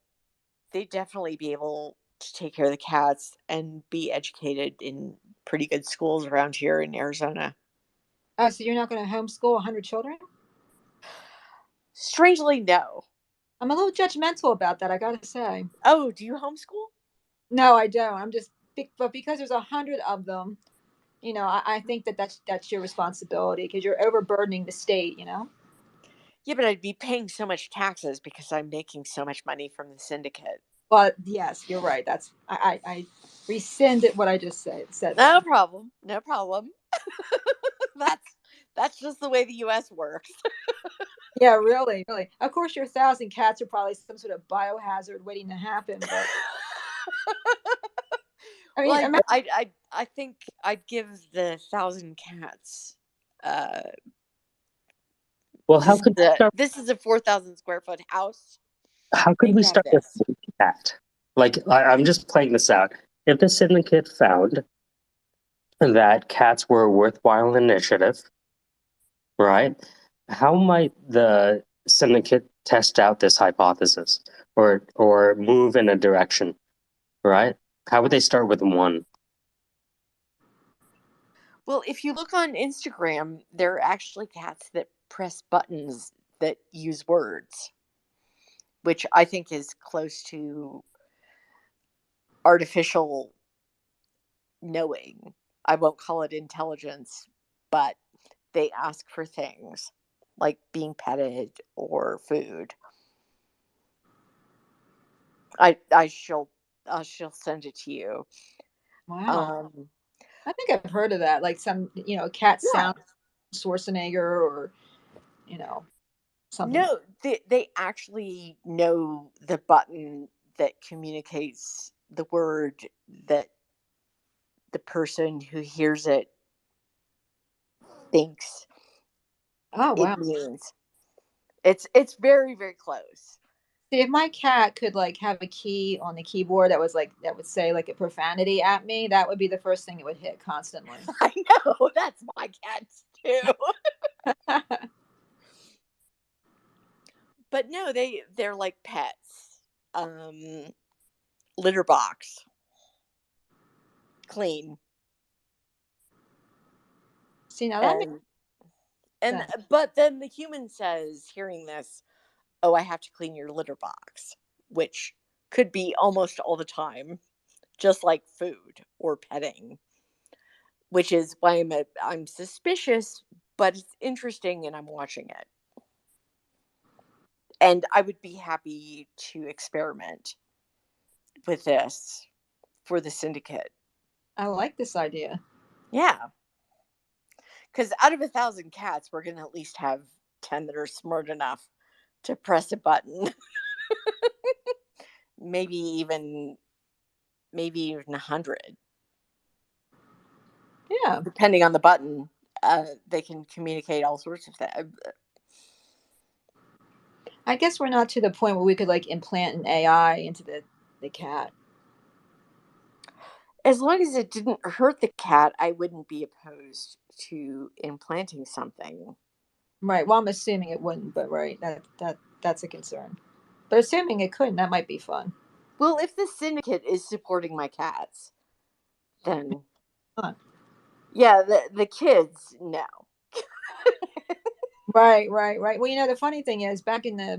they'd definitely be able to take care of the cats and be educated in pretty good schools around here in Arizona. Oh, so you're not going to homeschool 100 children? Strangely, no. I'm a little judgmental about that, I got to say. Oh, do you homeschool? No, I don't. I'm just, but because there's 100 of them, you know, I think that's your responsibility because you're overburdening the state. You know. Yeah, but I'd be paying so much taxes because I'm making so much money from the syndicate. But yes, you're right. That's I rescinded what I just said. No Then. problem. No problem. That's just the way the US works. Yeah, really, really. Of course, your 1,000 cats are probably some sort of biohazard waiting to happen. But I Well, mean, I think I'd give the 1,000 cats. Uh, Well, how could we start? this is a 4,000 square foot house. How They could we can have start with this. cat? Like, I'm just playing this out. If the syndicate found that cats were a worthwhile initiative, right? How might the syndicate test out this hypothesis or move in a direction, right? How would they start with one? Well, if you look on Instagram, there are actually cats that press buttons that use words, which I think is close to artificial knowing. I won't call it intelligence, but they ask for things like being petted or food. I she'll send it to you. wow. I think I've heard of that. Like some, you know, cat Yeah. sound Schwarzenegger or you know something. No, they actually know the button that communicates the word that the person who hears it thinks Oh it wow. means. It's very, very close. See, if my cat could like have a key on the keyboard that was like that would say like a profanity at me, that would be the first thing it would hit constantly. I know, that's my cats too. But no, they're like pets. Litter box, clean. See, now that makes And sense. but then the human says, hearing this, oh, I have to clean your litter box, which could be almost all the time, just like food or petting. which is why I'm suspicious, but it's interesting and I'm watching it. And I would be happy to experiment with this for the Syndicate. I like this idea. Yeah. Because out of 1,000 cats, we're going to at least have 10 that are smart enough to press a button. maybe even 100. Yeah. Depending on the button, they can communicate all sorts of things. I guess we're not to the point where we could like implant an AI into the cat. As long as it didn't hurt the cat, I wouldn't be opposed to implanting something. Right. Well, I'm assuming it wouldn't, but right, that's a concern. But assuming it couldn't, that might be fun. Well, if the Syndicate is supporting my cats, then fun. Yeah, the kids, no. Right. Well, you know, the funny thing is, back in I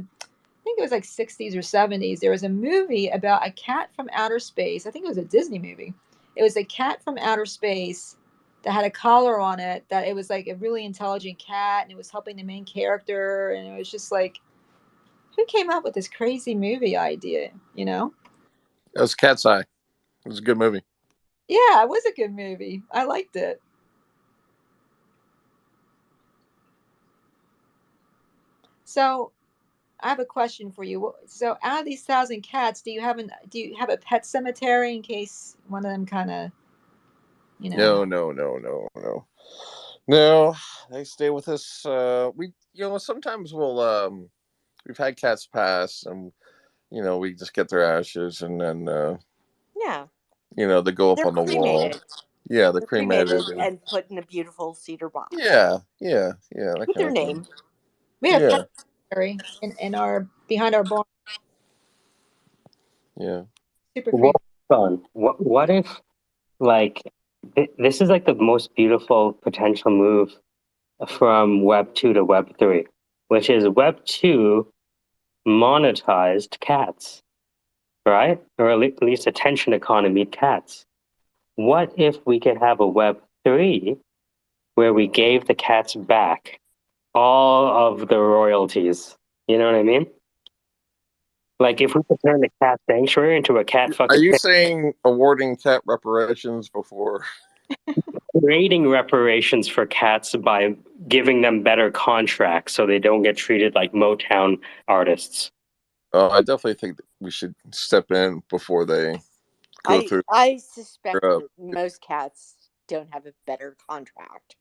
think it was like 60s or 70s, there was a movie about a cat from outer space. I think it was a Disney movie. It was a cat from outer space that had a collar on it, that it was like a really intelligent cat, and it was helping the main character, and it was just like, who came up with this crazy movie idea, you know? It was Cat's Eye. It was a good movie. Yeah, it was a good movie. I liked it. So I have a question for you. So out of these 1,000 cats, do you have a pet cemetery in case one of them kind of, you know? No, they stay with us. Sometimes we've had cats pass, and we just get their ashes, and then Yeah, they go up they're on the wall. cremated. Yeah, they're They're cremated, cremated and put in a beautiful cedar box. yeah, that With kind their of thing. name. We had a Yeah, pet cemetery in our behind our barn. yeah. Super Well, creepy. fun. What if like this is like the most beautiful potential move from Web 2 to Web 3, which is Web 2 monetized cats, right? Or at least attention economy cats. What if we could have a Web 3 where we gave the cats back all of the royalties? You know what I mean? Like if we could turn the cat sanctuary into a cat Are fucking you saying awarding cat reparations before? creating reparations for cats by giving them better contracts so they don't get treated like Motown artists. I definitely think that we should step in before they go through. I suspect that most cats don't have a better contract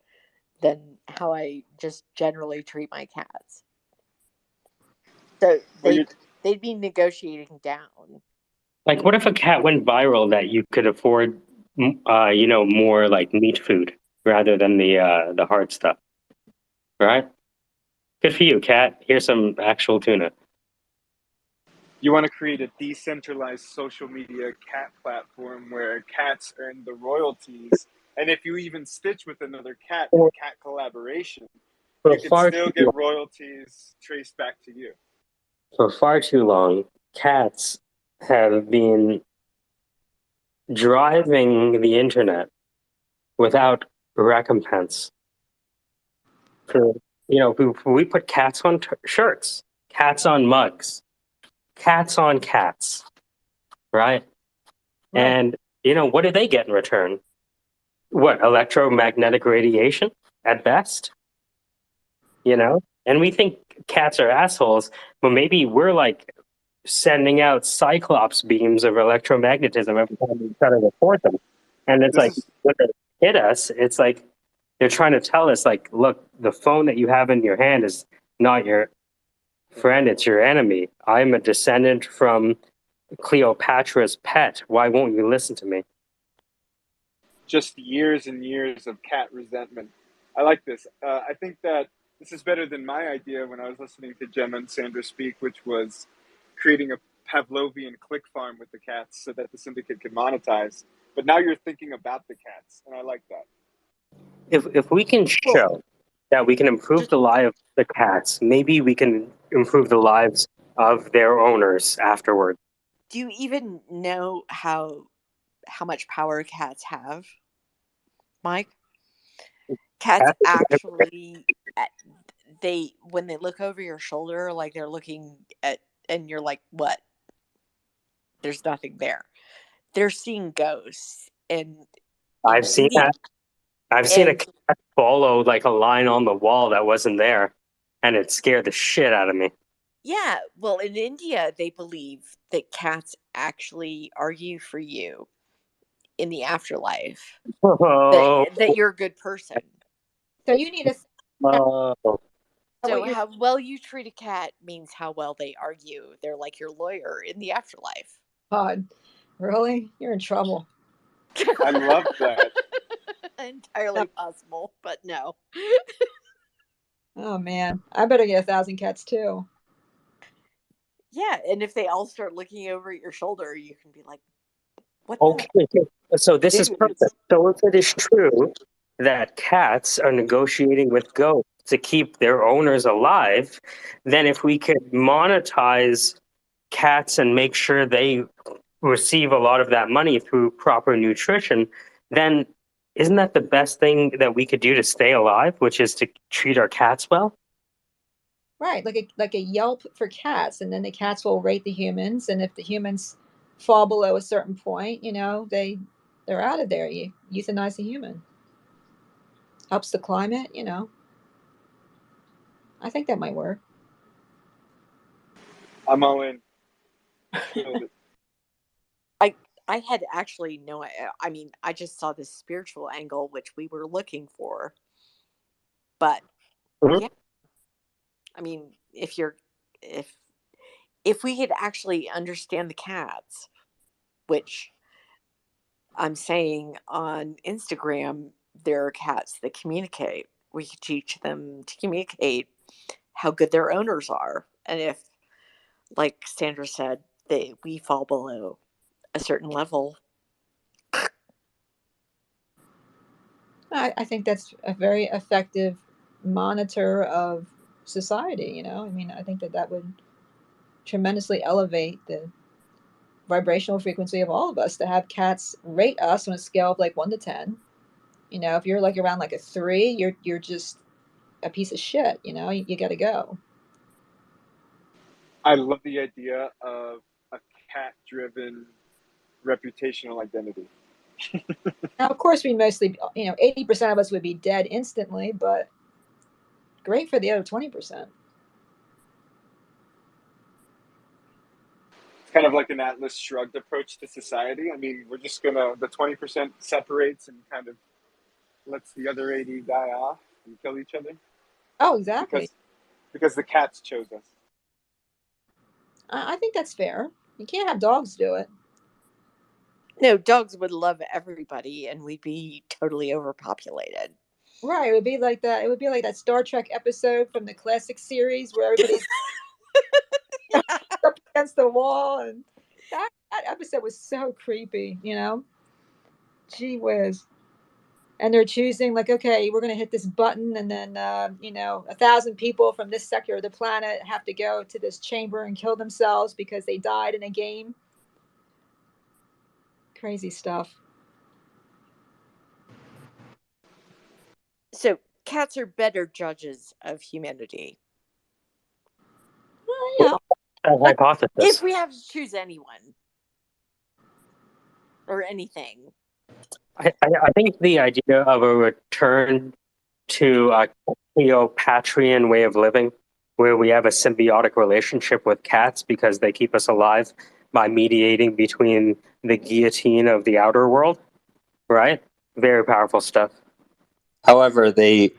than how I just generally treat my cats. So they'd be negotiating down. Like, what if a cat went viral that you could afford, more like meat food rather than the hard stuff, right? Good for you, cat. Here's some actual tuna. You want to create a decentralized social media cat platform where cats earn the royalties, and if you even stitch with another cat in For, cat collaboration, for you can far still too get long, royalties traced back to you. for far too long, cats have been driving the internet without recompense. For we put cats on shirts, cats on mugs, cats on cats, right? Right. And what do they get in return? What, electromagnetic radiation at best? And we think cats are assholes, but maybe we're like sending out cyclops beams of electromagnetism every time we try to report them. And it's This like is when they hit us, it's like they're trying to tell us, like, look, the phone that you have in your hand is not your friend, it's your enemy. I'm a descendant from Cleopatra's pet. Why won't you listen to me? just years and years of cat resentment. I like this. I think that this is better than my idea when I was listening to Gemma and Sandra speak, which was creating a Pavlovian click farm with the cats so that the syndicate could monetize. But now you're thinking about the cats, and I like that. If we can show that we can improve the life of the cats, maybe we can improve the lives of their owners afterward. Do you even know how much power cats have, Mike? Cats actually, when they look over your shoulder, like they're looking at, and you're like, what? There's nothing there. They're seeing ghosts, and in I've seen India, that. I've seen a and cat follow like a line on the wall that wasn't there, and it scared the shit out of me. yeah, well, in India, they believe that cats actually argue for you in the afterlife. Oh, That you're a good person. So you need a oh. So how well you treat a cat means how well they argue. They're like your lawyer in the afterlife. God, really? You're in trouble. I love that. Entirely possible, but no. Oh man, I better get 1,000 cats too. Yeah, and if they all start looking over at your shoulder, you can be like, "What Okay, so this is perfect. So if it is true that cats are negotiating with ghosts to keep their owners alive, then if we could monetize cats and make sure they receive a lot of that money through proper nutrition, then isn't that the best thing that we could do to stay alive, which is to treat our cats well? Right, like a Yelp for cats, and then the cats will rate the humans, and if the humans fall below a certain point, they're out of there. You euthanize the human. Helps the climate, I think that might work. I'm all in. I had actually no. I mean, I just saw this spiritual angle which we were looking for, but yeah, I mean, if we could actually understand the cats, which I'm saying on Instagram, there are cats that communicate. We could teach them to communicate how good their owners are, and if, like Sandra said, we fall below a certain level. I think that's a very effective monitor of society. I mean, I think that would tremendously elevate the vibrational frequency of all of us to have cats rate us on a scale of like 1 to 10. If you're like around like a 3, you're just a piece of shit. You got to go. I love the idea of a cat-driven reputational identity. Now, of course, we mostly, 80% of us would be dead instantly, but great for the other 20%. It's kind of like an Atlas Shrugged approach to society. I mean, we're just gonna, the 20% separates and kind of lets the other 80 die off and kill each other. Oh, exactly. Because the cats chose us. I think that's fair. You can't have dogs do it. No, dogs would love everybody, and we'd be totally overpopulated. Right. It would be like that. It would be like that Star Trek episode from the classic series where everybody's up against the wall, and that episode was so creepy. Gee whiz. And they're choosing like, okay, we're going to hit this button, and then 1,000 people from this sector of the planet have to go to this chamber and kill themselves because they died in a game. Crazy stuff. So cats are better judges of humanity. Well, Hypothesis. If we have to choose anyone or anything. I think the idea of a return to a Cleopatrian way of living, where we have a symbiotic relationship with cats because they keep us alive by mediating between the guillotine of the outer world, right? Very powerful stuff. However, they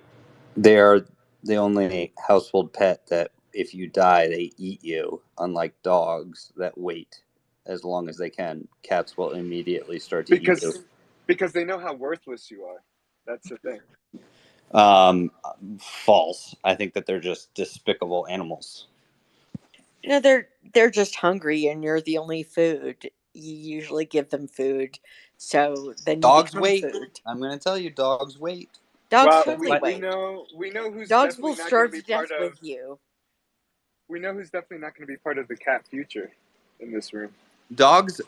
are the only household pet that if you die, they eat you. Unlike dogs that wait as long as they can, cats will immediately start to eat you. Because they know how worthless you are. That's the thing. False. I think that they're just despicable animals. They're just hungry, and you're the only food. You usually give them food, so then you Dogs become wait. food. I'm going to tell you, dogs wait. Dogs totally we wait. know who's Dogs definitely will not going starve to be to death part of. with you. We know who's definitely not going to be part of the cat future in this room. Dogs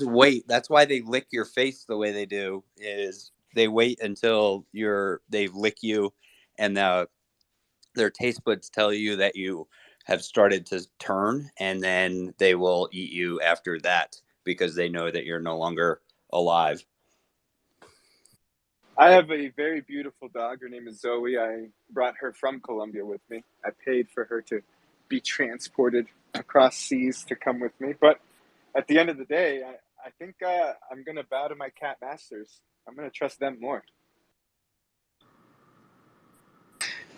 wait. That's why they lick your face the way they do. Is they wait until they lick you, and their taste buds tell you that you have started to turn, and then they will eat you after that because they know that you're no longer alive. I have a very beautiful dog. Her name is Zoe. I brought her from Colombia with me. I paid for her to be transported across seas to come with me. But at the end of the day, I think I'm going to bow to my cat masters. I'm going to trust them more.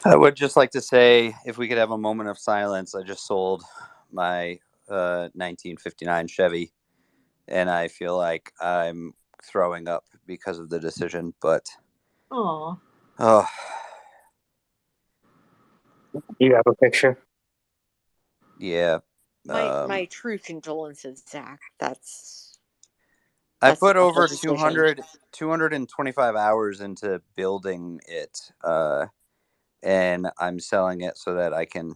I would just like to say, if we could have a moment of silence, I just sold my 1959 Chevy, and I feel like I'm throwing up because of the decision. But Aw. oh, You have a picture? yeah. My true condolences, Zach. I That's put an awful over decision. 225 hours into building it, and I'm selling it so that I can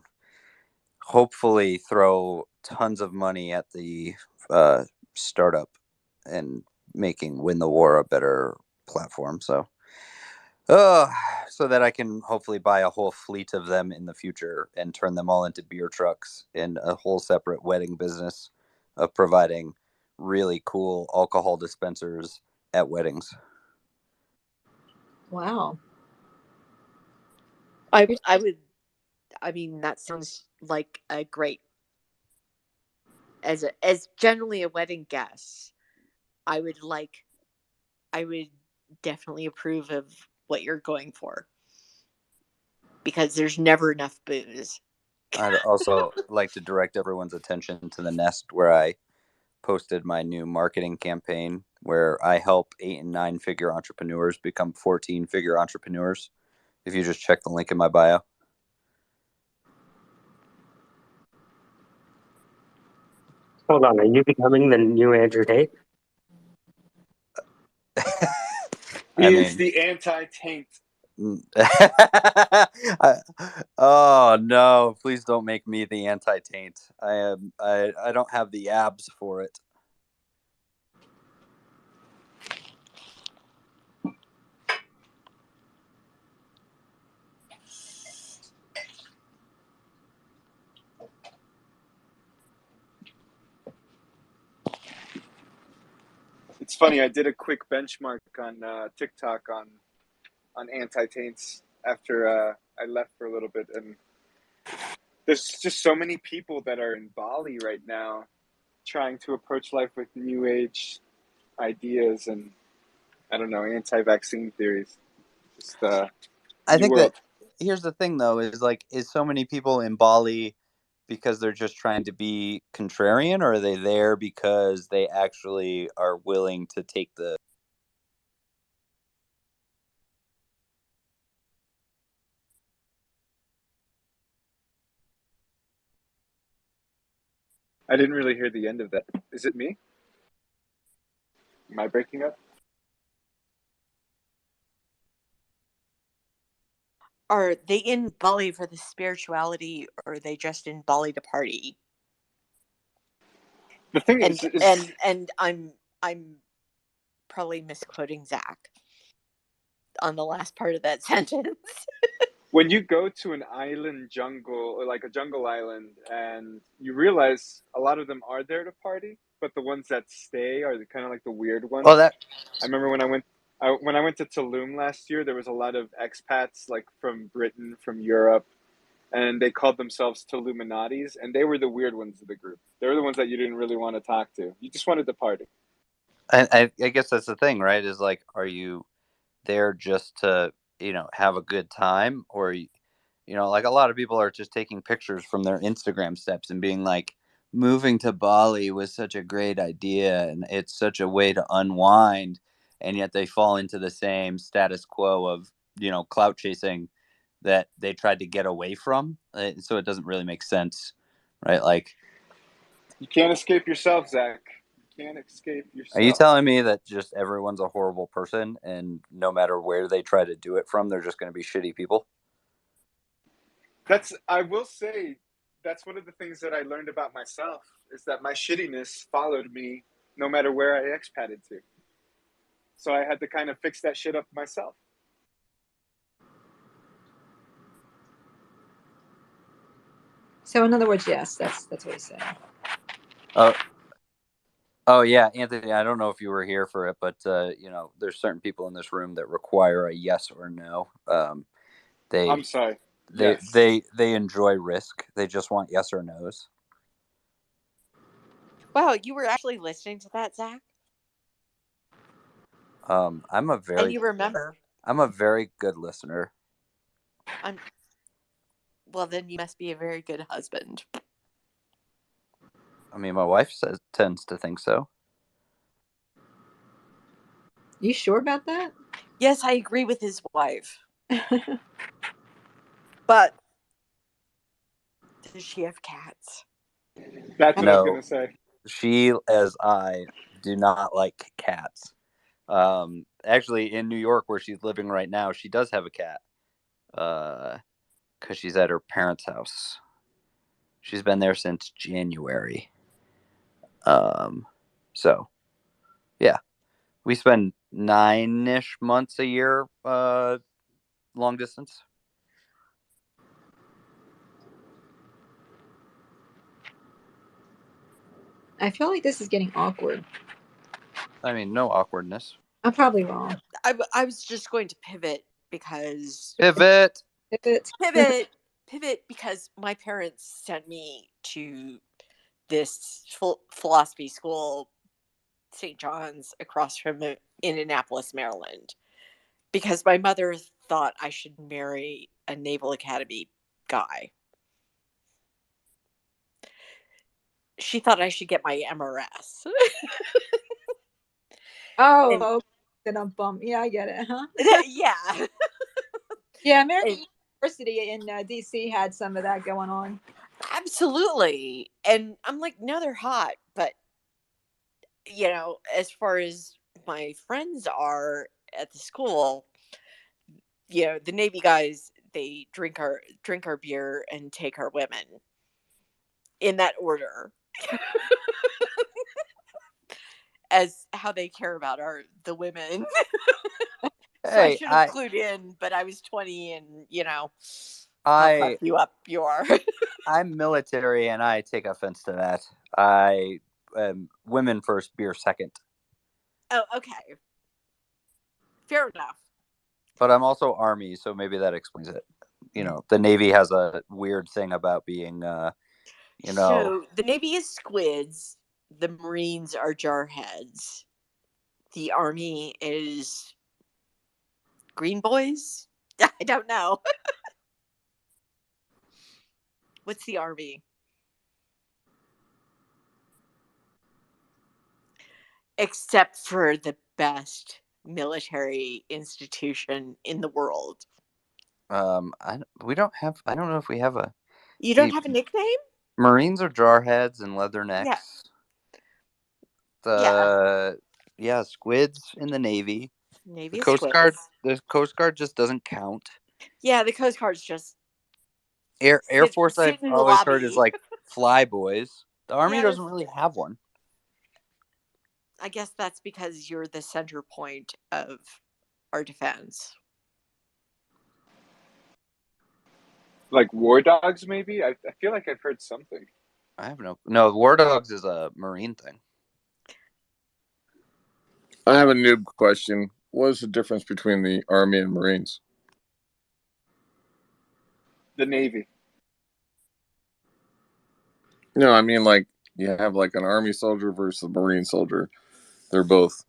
hopefully throw tons of money at the startup and making Win the War a better platform. So that I can hopefully buy a whole fleet of them in the future and turn them all into beer trucks and a whole separate wedding business of providing really cool alcohol dispensers at weddings. Wow. I would. I mean, that sounds like a great. As generally a wedding guest, I would definitely approve of what you're going for, because there's never enough booze. I'd also like to direct everyone's attention to the Nest, where I posted my new marketing campaign where I help 8 and 9 figure entrepreneurs become 14 figure entrepreneurs. If you just check the link in my bio. Hold on, are you becoming the new Andrew Tate? He is the anti-taint. Oh no, please don't make me the anti-taint. I don't have the abs for it. It's funny. I did a quick benchmark on TikTok on anti-taints after I left for a little bit, and there's just so many people that are in Bali right now trying to approach life with new age ideas and, I don't know, anti-vaccine theories. Just I new think world. that here's the thing though, is so many people in Bali because they're just trying to be contrarian, or are they there because they actually are willing to take the I didn't really hear the end of that. Is it me? Am I breaking up? Are they in Bali for the spirituality, or are they just in Bali to party? The thing And is I'm probably misquoting Zach on the last part of that sentence. when you go to an island jungle, or like a jungle island, and you realize a lot of them are there to party, but the ones that stay are kind of like the weird ones. that I remember when I went to Tulum last year, there was a lot of expats like from Britain, from Europe, and they called themselves Tuluminatis, and they were the weird ones of the group. They were the ones that you didn't really want to talk to. You just wanted to party. I guess that's the thing, right? Is like, are you there just to, have a good time, or like a lot of people are just taking pictures from their Instagram steps and being like, moving to Bali was such a great idea and it's such a way to unwind, and yet they fall into the same status quo of, clout chasing that they tried to get away from. So it doesn't really make sense, right? Like, You can't escape yourself, Zach. You can't escape are you yourself. telling me that just everyone's a horrible person and no matter where they try to do it from, they're just going to be shitty people? I will say, that's one of the things that I learned about myself, is that my shittiness followed me no matter where I expatted to. So I had to kind of fix that shit up myself. So in other words, yes, that's what he said. Oh yeah, Anthony. I don't know if you were here for it, but there's certain people in this room that require a yes or no. I'm sorry. They Yes. they enjoy risk. They just want yes or no's. Wow, you were actually listening to that, Zach? I'm a And very you remember. I'm a very good listener. Well, then you must be a very good husband. I mean, my wife tends to think so. You sure about that? Yes, I agree with his wife. But does she have cats? That's what I was No, going to say. she, as I, do not like cats. Actually, in New York, where she's living right now, she does have a cat. Because she's at her parents' house. She's been there since January. So, yeah. We spend 9-ish months a year long distance. I feel like this is getting awkward. I mean, no awkwardness. I'm probably wrong. I was just going to pivot because... Pivot because my parents sent me to this philosophy school, St. John's, across from in Annapolis, Maryland, because my mother thought I should marry a Naval Academy guy. She thought I should get my MRS. Oh, then I'm bummed. Yeah, I get it, huh? Yeah. Yeah, American University in D.C. had some of that going on. Absolutely. And I'm like, no, they're hot. But, as far as my friends are at the school, the Navy guys, they drink our beer and take our women in that order. As how they care about the women. So I should have clued in, but I was 20 and, how fucked you up you are. I'm military and I take offense to that. I women first, beer second. Oh, okay. Fair enough. But I'm also Army, so maybe that explains it. The Navy has a weird thing about being, So the Navy is squids. The Marines are jarheads. The Army is green boys? I don't know. What's the Army? Except for the best military institution in the world. We don't have. I don't know if we have a. You don't have a nickname? Marines are jarheads and leathernecks. Yeah. Squids in the Navy. Navy The Coast Guard. squids. The Coast Guard just doesn't count. Yeah, the Coast Guard's just Air Force. I've always heard is like fly boys. The Army doesn't really have one. I guess that's because you're the center point of our defense. Like War Dogs, maybe? I feel like I've heard something. I have no. War Dogs is a Marine thing. I have a noob question. What is the difference between the Army and Marines? The Navy. No, I mean, like, you have like an Army soldier versus a Marine soldier. They're both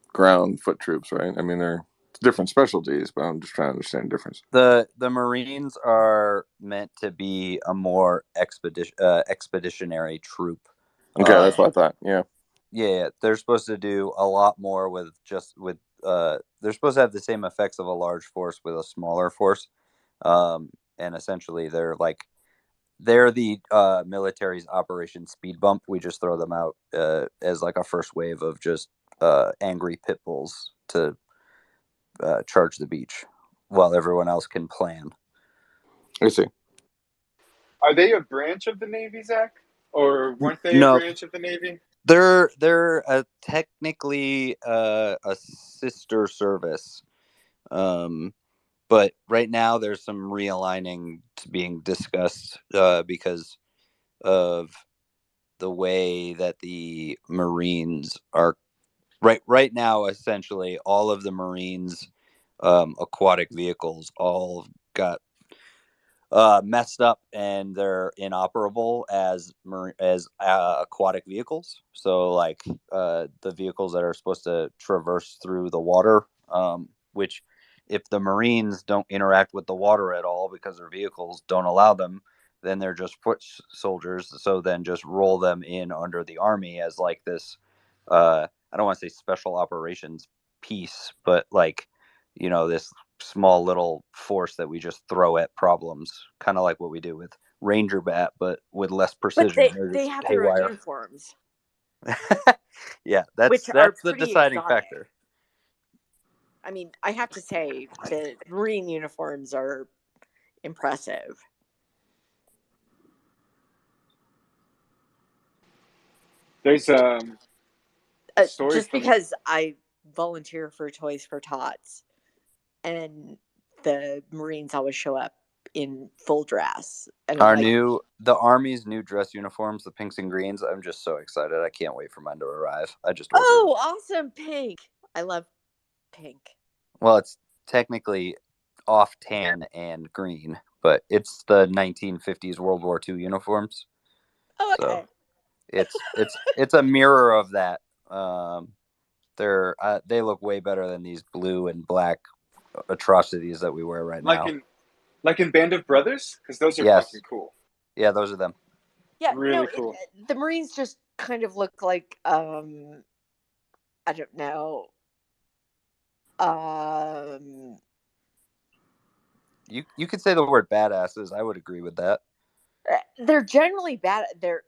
ground foot troops, right? I mean, they're different specialties, but I'm just trying to understand the difference. The Marines are meant to be a more expeditionary troop. Okay, that's what I thought. Yeah. Yeah, they're supposed to do a lot more with they're supposed to have the same effects of a large force with a smaller force. And essentially they're the military's Operation Speed Bump. We just throw them out as like a first wave of just angry pit bulls to charge the beach while everyone else can plan. I see. Are they a branch of the Navy, Zach? Or weren't they a branch of the Navy? They're technically a sister service, but right now there's some realigning being discussed because of the way that the Marines are right now. Essentially, all of the Marines aquatic vehicles all got messed up and they're inoperable as aquatic vehicles. So like the vehicles that are supposed to traverse through the water, which if the Marines don't interact with the water at all because their vehicles don't allow them, then they're just foot soldiers. So then just roll them in under the Army as like this. I don't want to say special operations piece, but like this small little force that we just throw at problems, kind of like what we do with Ranger Bat, but with less But precision. They're they just have their own haywire. uniforms, Yeah, which that's are the pretty deciding exotic. factor. I mean, I have to say the Marine uniforms are impressive. There's a story just from because I volunteer for Toys for Tots, and the Marines always show up in full dress, and I'm like, the Army's new dress uniforms, the pinks and greens. I'm just so excited. I can't wait for mine to arrive. I just ordered. oh, awesome, pink! I love pink. Well, it's technically off tan and green, but it's the 1950s World War II uniforms. Oh, okay. So it's a mirror of that. They look way better than these blue and black atrocities that we wear right now. Like in Band of Brothers, because those are fucking cool. Yeah, those are them. Yeah, really cool. The Marines just kind of look like I don't know. You could say the word badasses. I would agree with that. They're generally bad. Their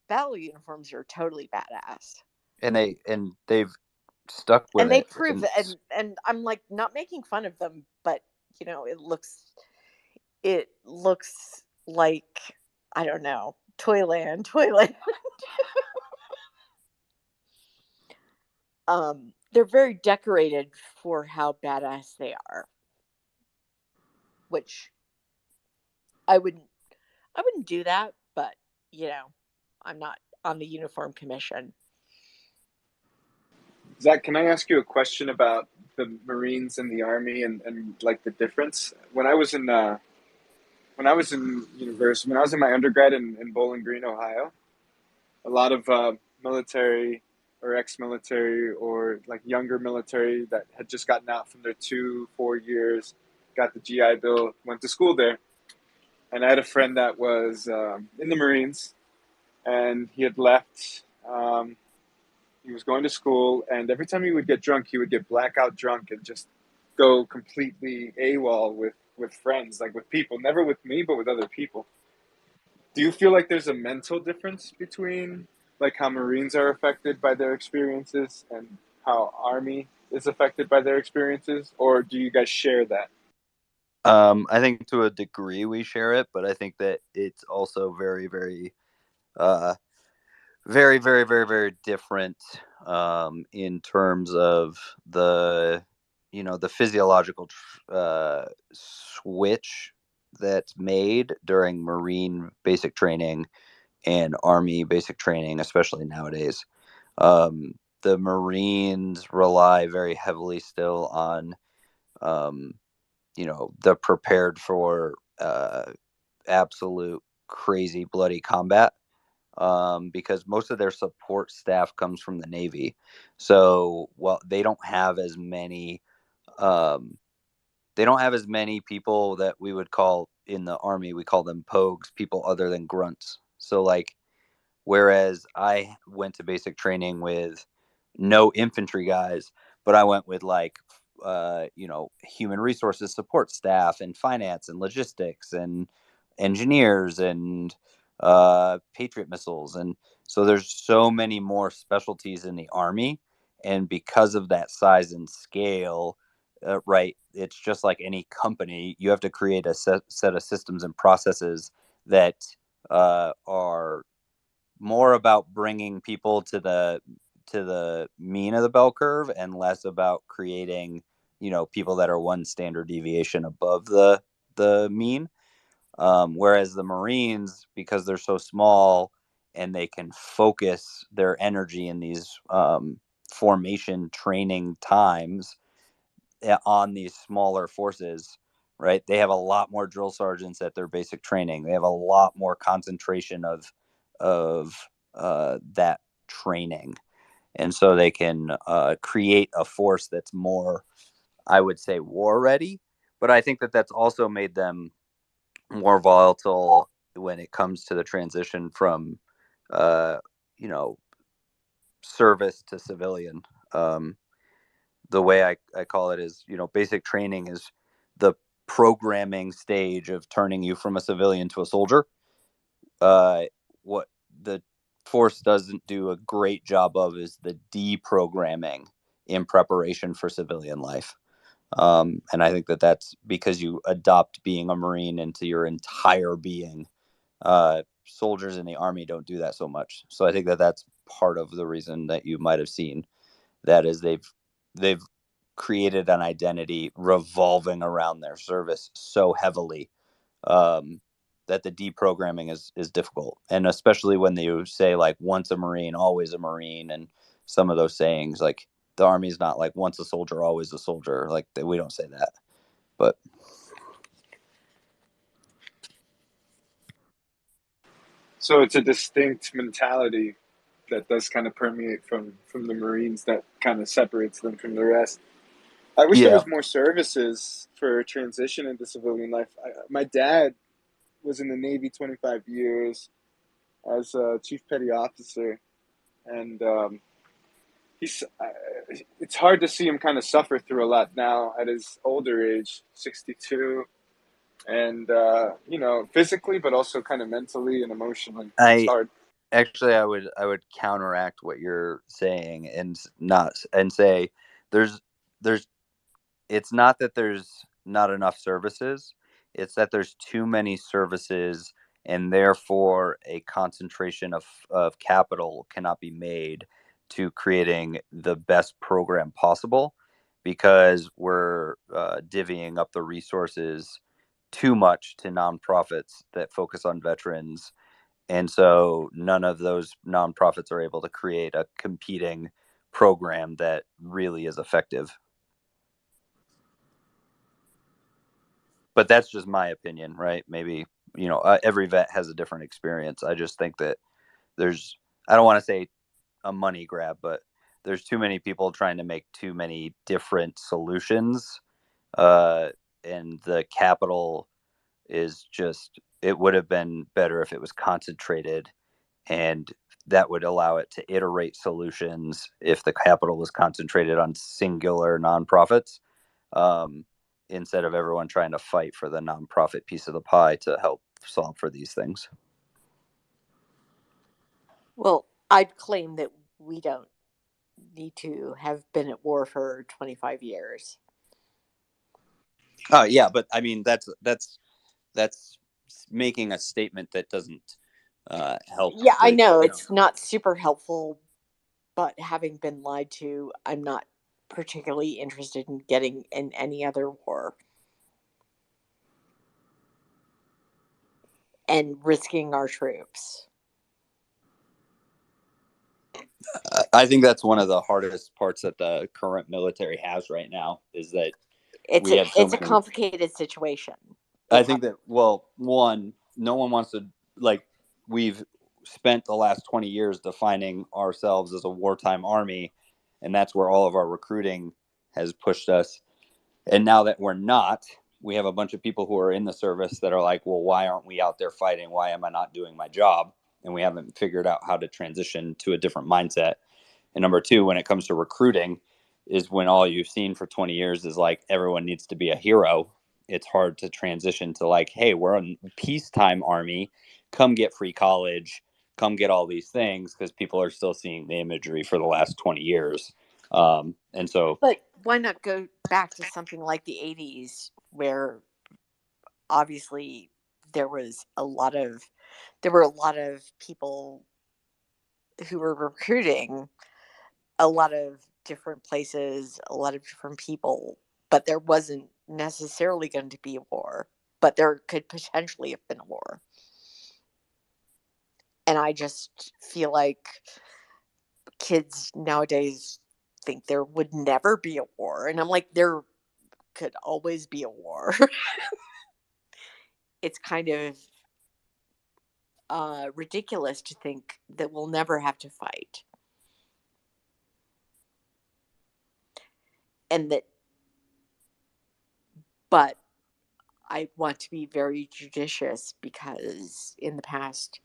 battle uniforms are totally badass, and they've stuck with and it. they prove it. And I'm like not making fun of them, but it looks like, I don't know, Toyland. They're very decorated for how badass they are, which I wouldn't do that, but I'm not on the uniform commission. Zach, can I ask you a question about the Marines and the Army and like the difference? When I was in university, when I was in my undergrad in Bowling Green, Ohio, a lot of military or ex-military or like younger military that had just gotten out from their 2-4 years, got the GI Bill, went to school there. And I had a friend that was in the Marines, and he had left. He was going to school, and every time he would get drunk, he would get blackout drunk and just go completely AWOL with friends, like with people. Never with me, but with other people. Do you feel like there's a mental difference between like how Marines are affected by their experiences and how Army is affected by their experiences, or do you guys share that? I think to a degree we share it, but I think that it's also very, very, very, very, very, very different in terms of the physiological switch that's made during Marine basic training and Army basic training, especially nowadays. The Marines rely very heavily still on the prepared for absolute crazy bloody combat, because most of their support staff comes from the Navy. So they don't have as many people that we would call in the Army. We call them pogues, people other than grunts. So like, whereas I went to basic training with no infantry guys, but I went with like human resources support staff and finance and logistics and engineers and Patriot missiles. And so there's so many more specialties in the Army, and because of that size and scale, right, it's just like any company. You have to create a set of systems and processes that are more about bringing people to the mean of the bell curve and less about creating, people that are one standard deviation above the mean. Whereas the Marines, because they're so small and they can focus their energy in these formation training times on these smaller forces, right? They have a lot more drill sergeants at their basic training. They have a lot more concentration of that training, and so they can create a force that's more, I would say, war ready. But I think that that's also made them more volatile when it comes to the transition from, uh, you know, service to civilian. The way I call it is, basic training is the programming stage of turning you from a civilian to a soldier. What the force doesn't do a great job of is the deprogramming in preparation for civilian life. And I think that that's because you adopt being a Marine into your entire being. Soldiers in the Army don't do that so much. So I think that that's part of the reason that you might have seen that is they've created an identity revolving around their service so heavily, that the deprogramming is difficult. And especially when you say like once a Marine, always a Marine, and some of those sayings, like the Army's not like once a soldier, always a soldier. Like we don't say that. But So it's a distinct mentality that does kind of permeate from the Marines that kind of separates them from the rest. I wish there yeah, was more services for transition into civilian life. My dad was in the Navy 25 years as a chief petty officer, and it's hard to see him kind of suffer through a lot now at his older age, 62, and physically, but also kind of mentally and emotionally. It's I hard. actually I would counteract what you're saying and say there's it's not that there's not enough services, it's that there's too many services, and therefore a concentration of capital cannot be made to creating the best program possible because we're divvying up the resources too much to nonprofits that focus on veterans, and so none of those nonprofits are able to create a competing program that really is effective. But that's just my opinion, right? Maybe, every vet has a different experience. I just think that I don't want to say a money grab, but there's too many people trying to make too many different solutions. Uh, and the capital it would have been better if it was concentrated, and that would allow it to iterate solutions if the capital was concentrated on singular nonprofits, um, instead of everyone trying to fight for the nonprofit piece of the pie to help solve for these things. Well, I'd claim that we don't need to have been at war for 25 years. Oh yeah, but I mean that's making a statement that doesn't help. Yeah, I know it's not super helpful, but having been lied to, I'm not particularly interested in getting in any other war and risking our troops. I think that's one of the hardest parts that the current military has right now is that It's we have so it's a many. complicated situation. I think that, well, one, no one wants to, like, we've spent the last 20 years defining ourselves as a wartime army, and that's where all of our recruiting has pushed us. And now that we're not, we have a bunch of people who are in the service that are like, well, why aren't we out there fighting? Why am I not doing my job? And we haven't figured out how to transition to a different mindset. And number two, when it comes to recruiting, is when all you've seen for 20 years is like everyone needs to be a hero. It's hard to transition to like, hey, we're a peacetime army. Come get free college. Come get all these things, because people are still seeing the imagery for the last 20 years. And so, But why not go back to something like the 80s where obviously there were a lot of people who were recruiting a lot of different places, a lot of different people, but there wasn't necessarily going to be a war, but there could potentially have been a war. And I just feel like kids nowadays think there would never be a war. And I'm like, there could always be a war. It's kind of ridiculous to think that we'll never have to fight. And that, but I want to be very judicious because in the past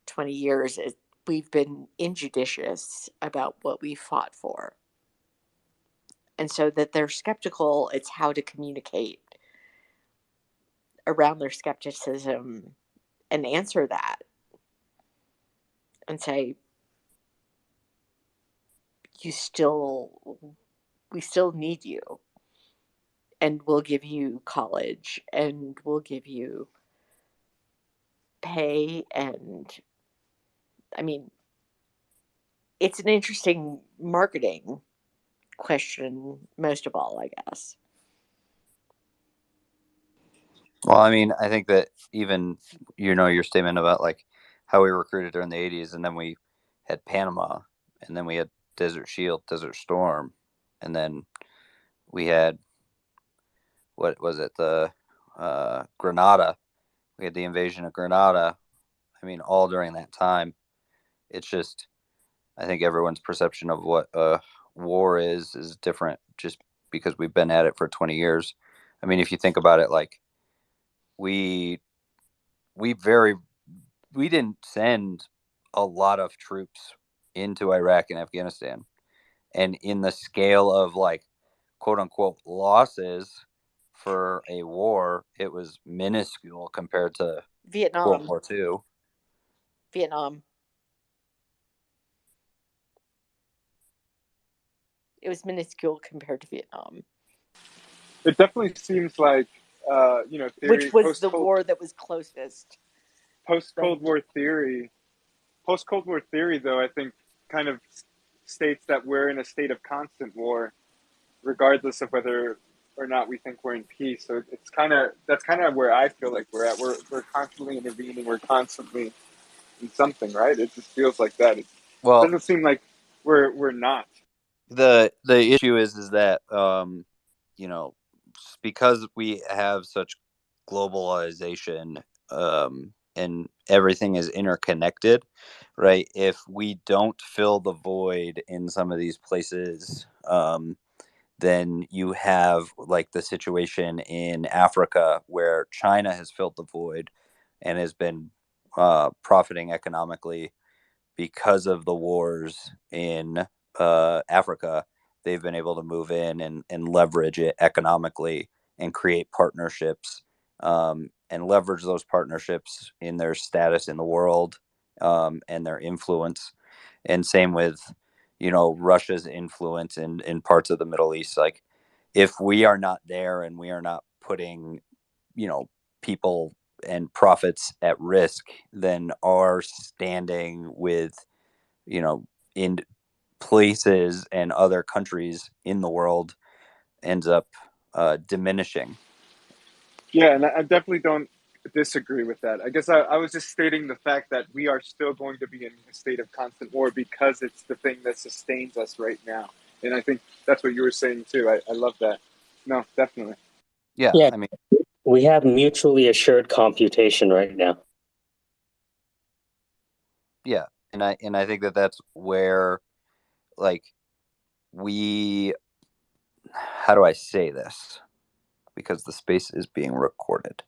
20 years, we've been injudicious about what we fought for. And so that they're skeptical, it's how to communicate around their skepticism and answer that and say, we still need you, and we'll give you college, and we'll give you pay. And I mean, it's an interesting marketing question, most of all, I guess. Well, I mean, I think that even, your statement about like how we recruited during the 80s, and then we had Panama, and then we had Desert Shield, Desert Storm, and then we had, what was it, the Grenada. We had the invasion of Grenada. I mean, all during that time. It's just, I think everyone's perception of what a war is different just because we've been at it for 20 years. I mean, if you think about it, like we didn't send a lot of troops into Iraq and Afghanistan. And in the scale of like quote unquote losses for a war, it was minuscule compared to World War II. Vietnam. It was minuscule compared to Vietnam. It definitely seems like, theory, which was the war that was closest. Post-Cold War theory, though, I think kind of states that we're in a state of constant war, regardless of whether or not we think we're in peace. So that's kind of where I feel like we're at. We're constantly intervening. We're constantly in something, right? It just feels like that. It doesn't seem like we're not. The issue is that because we have such globalization, and everything is interconnected, right? If we don't fill the void in some of these places, then you have like the situation in Africa where China has filled the void and has been profiting economically because of the wars in Africa. They've been able to move in and leverage it economically and create partnerships, and leverage those partnerships in their status in the world, and their influence. And same with, Russia's influence in parts of the Middle East. Like, if we are not there and we are not putting, people and profits at risk, then our standing with, in places and other countries in the world ends up diminishing. Yeah, and I definitely don't disagree with that. I guess I was just stating the fact that we are still going to be in a state of constant war because it's the thing that sustains us right now. And I think that's what you were saying too. I love that. No, definitely. Yeah, I mean, we have mutually assured computation right now. Yeah, and I think that that's where, like, how do I say this? Because the space is being recorded.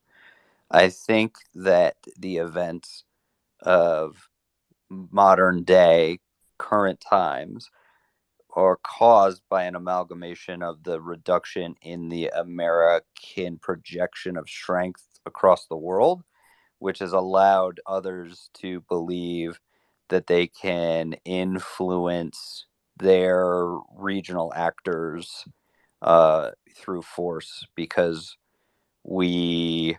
I think that the events of modern day, current times, are caused by an amalgamation of the reduction in the American projection of strength across the world, which has allowed others to believe that they can influence their regional actors through force, because we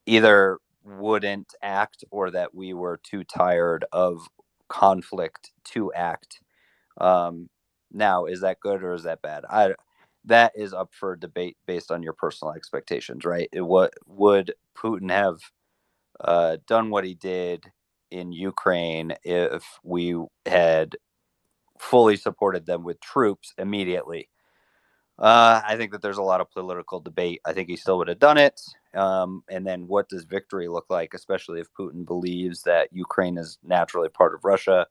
either wouldn't act, or that we were too tired of conflict to act. Now, is that good or is that bad? That is up for debate based on your personal expectations, right? What would Putin have done what he did in Ukraine if we had fully supported them with troops immediately? I think that there's a lot of political debate. I think he still would have done it. And then what does victory look like, especially if Putin believes that Ukraine is naturally part of Russia?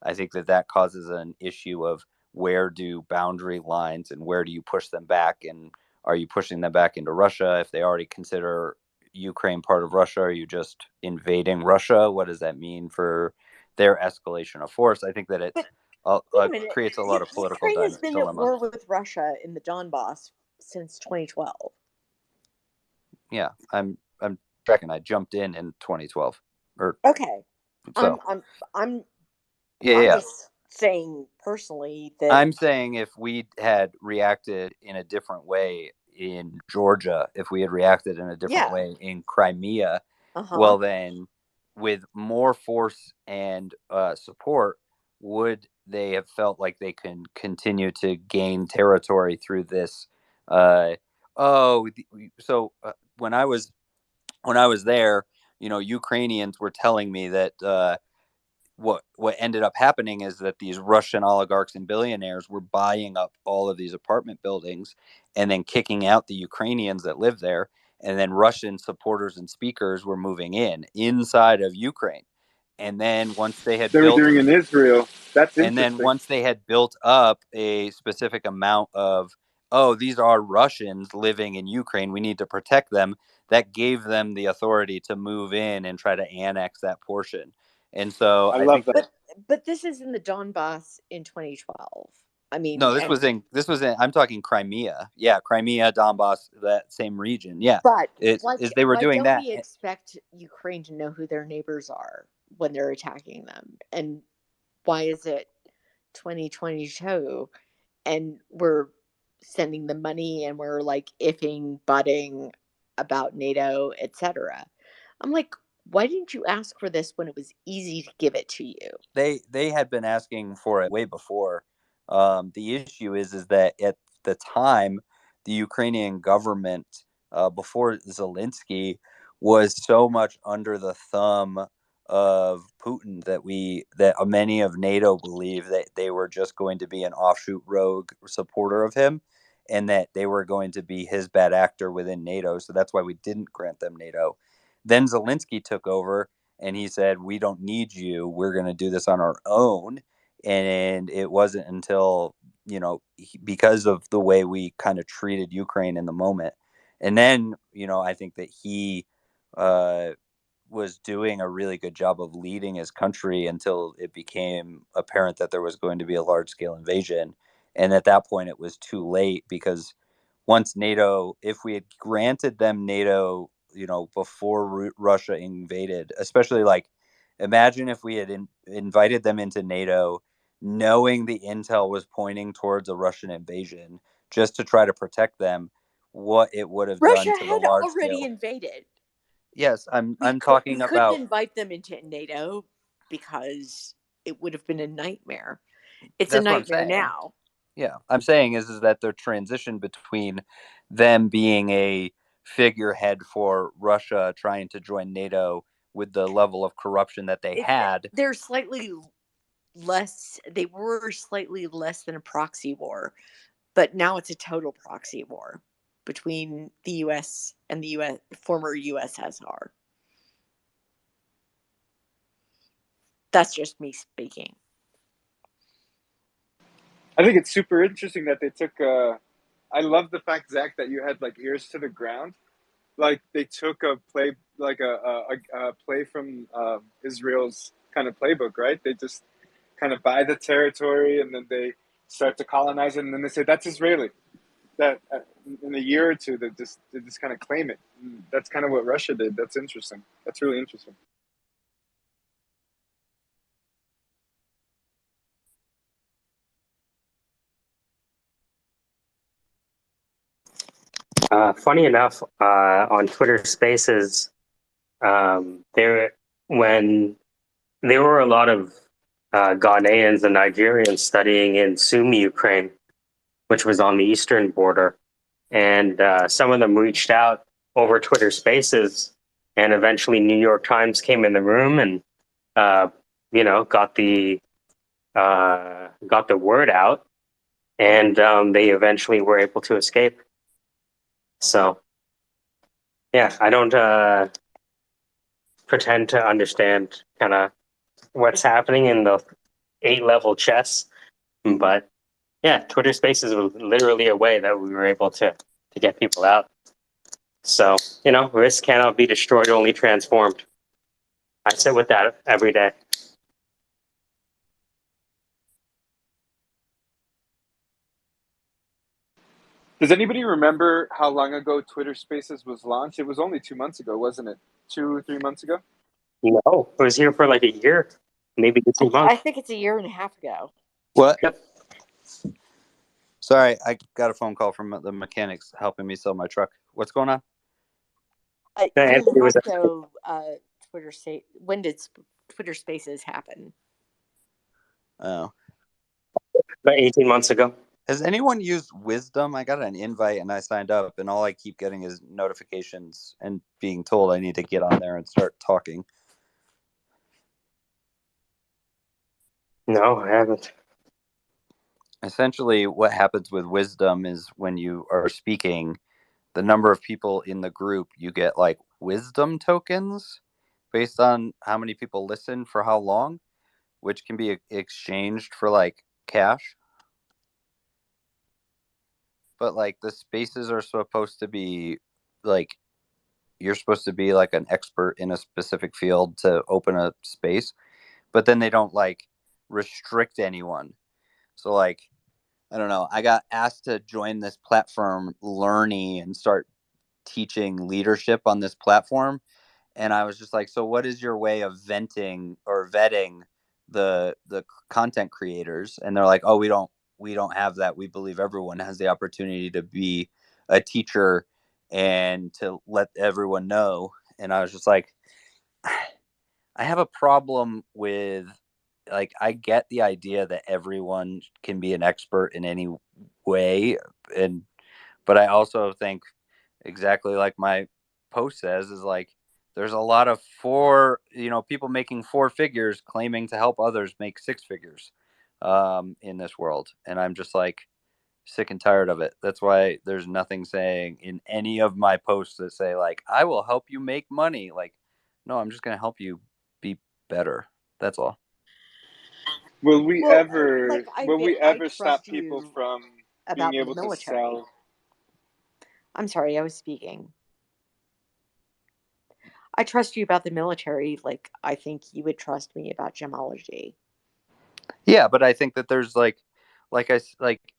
I think that that causes an issue of where do boundary lines and where do you push them back? And are you pushing them back into Russia if they already consider Ukraine part of Russia? Are you just invading Russia? What does that mean for their escalation of force? I think that it Wait a minute. creates a lot of political Ukraine has been at dilemma. war with Russia in the Donbass since 2012. Yeah, I'm tracking. I jumped in 2012. Or Okay. so. I'm Yeah. just saying personally that I'm saying if we had reacted in a different way in Georgia, if we had reacted in a different way in Crimea, well, then with more force and support, would they have felt like they can continue to gain territory through this? When I was there, Ukrainians were telling me that what ended up happening is that these Russian oligarchs and billionaires were buying up all of these apartment buildings and then kicking out the Ukrainians that live there, and then Russian supporters and speakers were moving inside of Ukraine. And then once they had were doing in Israel. That's and then interesting. once they had built up a specific amount of, oh, these are Russians living in Ukraine, we need to protect them, that gave them the authority to move in and try to annex that portion. And so I I love think that. but this is in the Donbass in 2012. I mean, no, this was in I'm talking Crimea. Yeah, Crimea, Donbass, that same region. Yeah. but They were why doing don't that. we expect Ukraine to know who their neighbors are when they're attacking them? And why is it 2022 and we're sending them money and we're like ifing, butting about NATO, etc.? I'm like, why didn't you ask for this when it was easy to give it to you? They had been asking for it way before. The issue is that at the time, the Ukrainian government, before Zelensky, was so much under the thumb of Putin that many of NATO believed that they were just going to be an offshoot rogue supporter of him, and that they were going to be his bad actor within NATO. So that's why we didn't grant them NATO. Then Zelensky took over and he said, we don't need you, we're going to do this on our own. And it wasn't until because of the way we kind of treated Ukraine in the moment, and then I think that he was doing a really good job of leading his country until it became apparent that there was going to be a large scale invasion. And at that point it was too late, because once NATO, if we had granted them NATO, before Russia invaded, especially, like, imagine if we had invited them into NATO, knowing the intel was pointing towards a Russian invasion, just to try to protect them, what it would have Russia done to the had large already scale. invaded. Yes, I'm We talking couldn't about. invite them into NATO because it would have been a nightmare. It's a That's what I'm nightmare saying. now. Yeah, I'm saying is that the transition between them being a figurehead for Russia trying to join NATO with the level of corruption that they had. They're slightly less. They were slightly less than a proxy war, but now it's a total proxy war between the U.S. and the U.S. former USSR. That's just me speaking. I think it's super interesting that they took. I love the fact, Zach, that you had like ears to the ground. Like they took a play, like a play from Israel's kind of playbook, right? They just kind of buy the territory and then they start to colonize it, and then they say that's Israeli. That in a year or two, they just kind of claim it. And that's kind of what Russia did. That's interesting. That's really interesting. Funny enough, on Twitter Spaces, there when there were a lot of Ghanaians and Nigerians studying in Sumy, Ukraine, which was on the eastern border, and some of them reached out over Twitter Spaces, and eventually New York Times came in the room and got the word out, and they eventually were able to escape. So, yeah, I don't pretend to understand kind of what's happening in the 8-level chess, but yeah, Twitter Spaces was literally a way that we were able to get people out. So, risk cannot be destroyed, only transformed. I sit with that every day. Does anybody remember how long ago Twitter Spaces was launched? It was only 2 months ago, wasn't it? 2 or 3 months ago? No, it was here for like a year, maybe 2 months. I think it's a year and a half ago. What? Yep. Sorry, I got a phone call from the mechanics helping me sell my truck. What's going on? Year and a half ago, when did Twitter Spaces happen? Oh. About 18 months ago. Has anyone used Wisdom? I got an invite and I signed up, and all I keep getting is notifications and being told I need to get on there and start talking. No, I haven't. Essentially, what happens with Wisdom is when you are speaking, the number of people in the group, you get like wisdom tokens based on how many people listen for how long, which can be exchanged for like cash. But like the spaces are supposed to be like, you're supposed to be like an expert in a specific field to open a space, but then they don't like restrict anyone. So like, I don't know, I got asked to join this platform Learny and start teaching leadership on this platform, and I was just like, so what is your way of venting or vetting the content creators? And they're like, oh, we don't have that. We believe everyone has the opportunity to be a teacher and to let everyone know. And I was just like, I have a problem with, like, I get the idea that everyone can be an expert in any way, but I also think, exactly like my post says, is like, there's a lot of people making 4 figures claiming to help others make 6 figures in this world, and I'm just like sick and tired of it. That's why there's nothing saying in any of my posts that say like, I will help you make money. Like, no, I'm just going to help you be better. That's all. Will we Well, ever stop trust people you from being about the able to military. sell? I'm sorry, I was speaking. I trust you about the military, like I think you would trust me about gemology. Yeah, but I think that there's like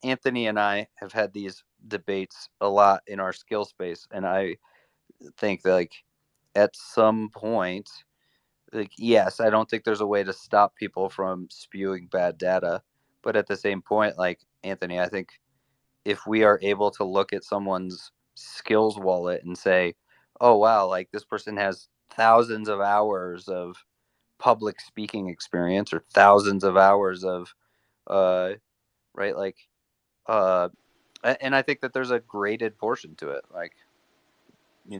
Anthony and I have had these debates a lot in our skill space, and I think that, like, at some point, like, yes, I don't think there's a way to stop people from spewing bad data, but at the same point, like, Anthony, I think if we are able to look at someone's skills wallet and say, oh wow, like this person has thousands of hours of public speaking experience or thousands of hours of right, like, and I think that there's a graded portion to it, like,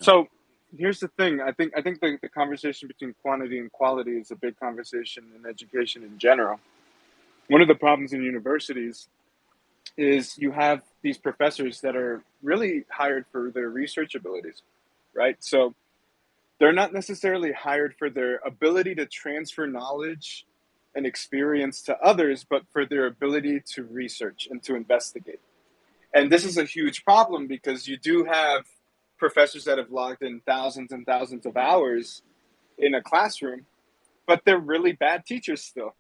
So here's the thing. I think the conversation between quantity and quality is a big conversation in education in general. One of the problems in universities is you have these professors that are really hired for their research abilities, right? So they're not necessarily hired for their ability to transfer knowledge and experience to others, but for their ability to research and to investigate. And this is a huge problem because you do have professors that have logged in thousands and thousands of hours in a classroom, but they're really bad teachers still.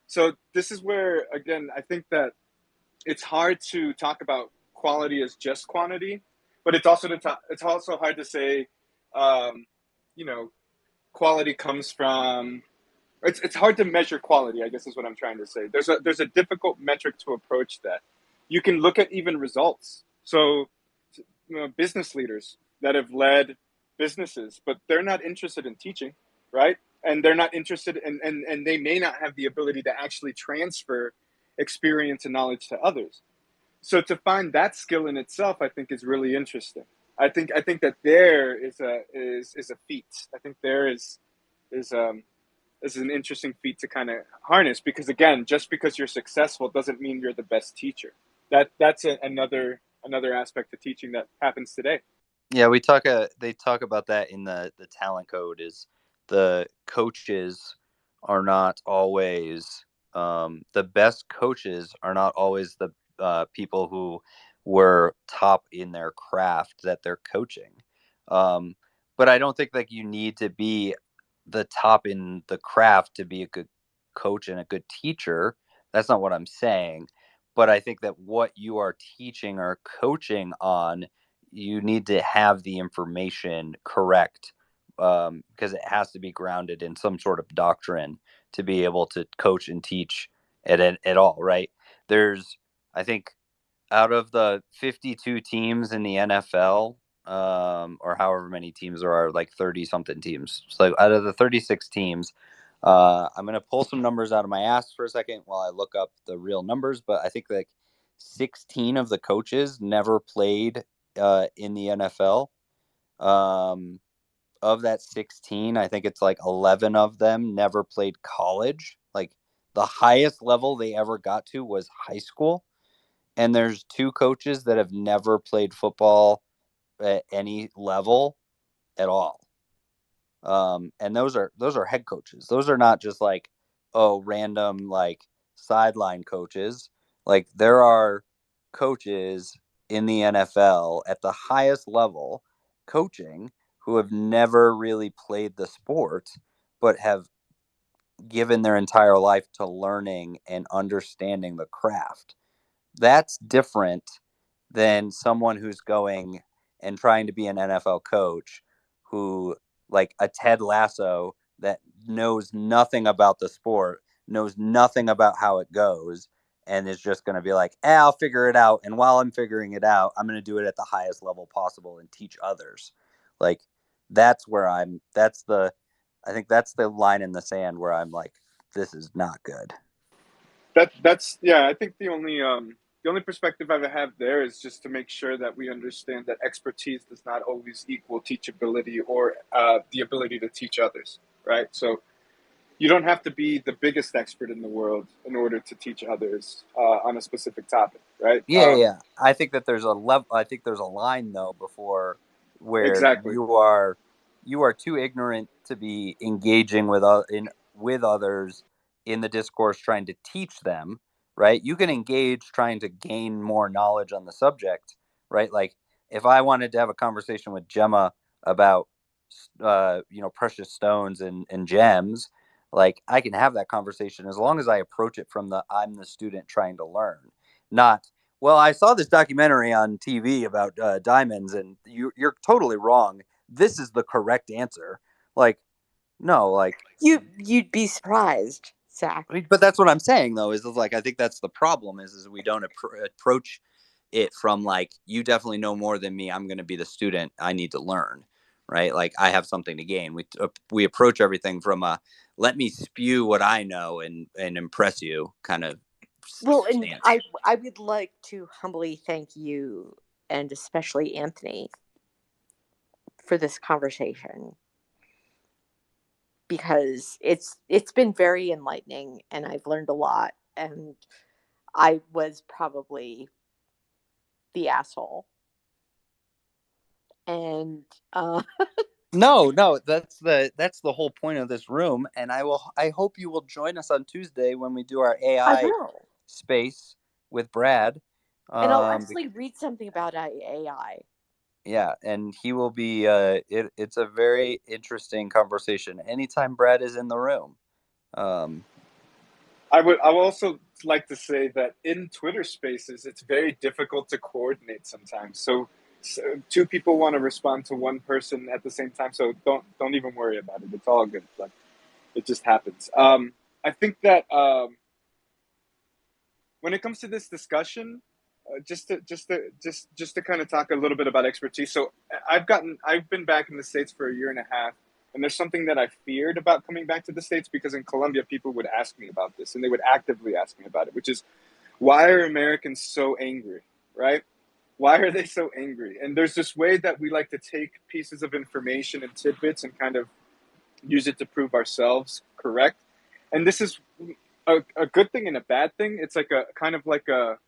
So this is where, again, I think that it's hard to talk about quality as just quantity, but it's also hard to say, quality comes from. It's hard to measure quality, I guess is what I'm trying to say. There's a difficult metric to approach that. You can look at even results. So, business leaders that have led businesses, but they're not interested in teaching, right? And they're not interested in, and they may not have the ability to actually transfer experience and knowledge to others. So to find that skill in itself, I think is really interesting. I think that there is a feat. I think there is an interesting feat to kind of harness, because again, just because you're successful doesn't mean you're the best teacher. That's another aspect of teaching that happens today. Yeah, they talk about that in the talent code. Is the coaches are not always the best coaches are not always the people who were top in their craft that they're coaching. Um, but I don't think like you need to be the top in the craft to be a good coach and a good teacher. That's not what I'm saying. But I think that what you are teaching or coaching on, you need to have the information correct, because it has to be grounded in some sort of doctrine to be able to coach and teach at all, right? There's, I think, out of the 52 teams in the NFL, or however many teams there are, like 30 something teams. So out of the 36 teams, I'm going to pull some numbers out of my ass for a second while I look up the real numbers. But I think like 16 of the coaches never played in the NFL. Of that 16, I think it's like 11 of them never played college. Like the highest level they ever got to was high school. And there's two coaches that have never played football at any level at all. And those are head coaches. Those are not just like, oh, random like sideline coaches. Like there are coaches in the NFL at the highest level coaching who have never really played the sport, but have given their entire life to learning and understanding the craft. That's different than someone who's going and trying to be an NFL coach who, like a Ted Lasso, that knows nothing about the sport, knows nothing about how it goes, and is just going to be like, I'll figure it out. And while I'm figuring it out, I'm going to do it at the highest level possible and teach others. Like, that's where I think that's the line in the sand where I'm like, this is not good. That's yeah. I think the only perspective I have there is just to make sure that we understand that expertise does not always equal teachability or the ability to teach others, right? So you don't have to be the biggest expert in the world in order to teach others on a specific topic, right? Yeah. I think that there's a level. I think there's a line though before where Exactly. you are too ignorant to be engaging with others in the discourse, trying to teach them. Right? You can engage trying to gain more knowledge on the subject. Right? Like if I wanted to have a conversation with Gemma about precious stones and gems, like I can have that conversation as long as I approach it from the I'm the student trying to learn, not, well, I saw this documentary on TV about diamonds, and you're totally wrong. This is the correct answer. Like, no, like You'd be surprised, Zach. but that's what I'm saying though. Is like I think that's the problem. Is we don't approach it from like you definitely know more than me. I'm going to be the student. I need to learn, right? Like I have something to gain. We approach everything from a let me spew what I know and impress you kind of Well, and stance. I would like to humbly thank you, and especially Anthony, for this conversation, because it's been very enlightening and I've learned a lot, and I was probably the asshole. And No, that's the whole point of this room, and I hope you will join us on Tuesday when we do our I AI will. space with Brad. And I'll actually read something about AI. Yeah, and he will be it's a very interesting conversation anytime Brad is in the room. I would also like to say that in Twitter Spaces, it's very difficult to coordinate sometimes. So two people want to respond to one person at the same time. So don't even worry about it. It's all good. Like it just happens. I think that when it comes to this discussion, just to kind of talk a little bit about expertise. So I've been back in the States for a year and a half, and there's something that I feared about coming back to the States, because in Colombia people would ask me about this, and they would actively ask me about it, which is, why are Americans so angry, right? Why are they so angry? And there's this way that we like to take pieces of information and tidbits and kind of use it to prove ourselves correct. And this is a good thing and a bad thing. It's like a kind of like a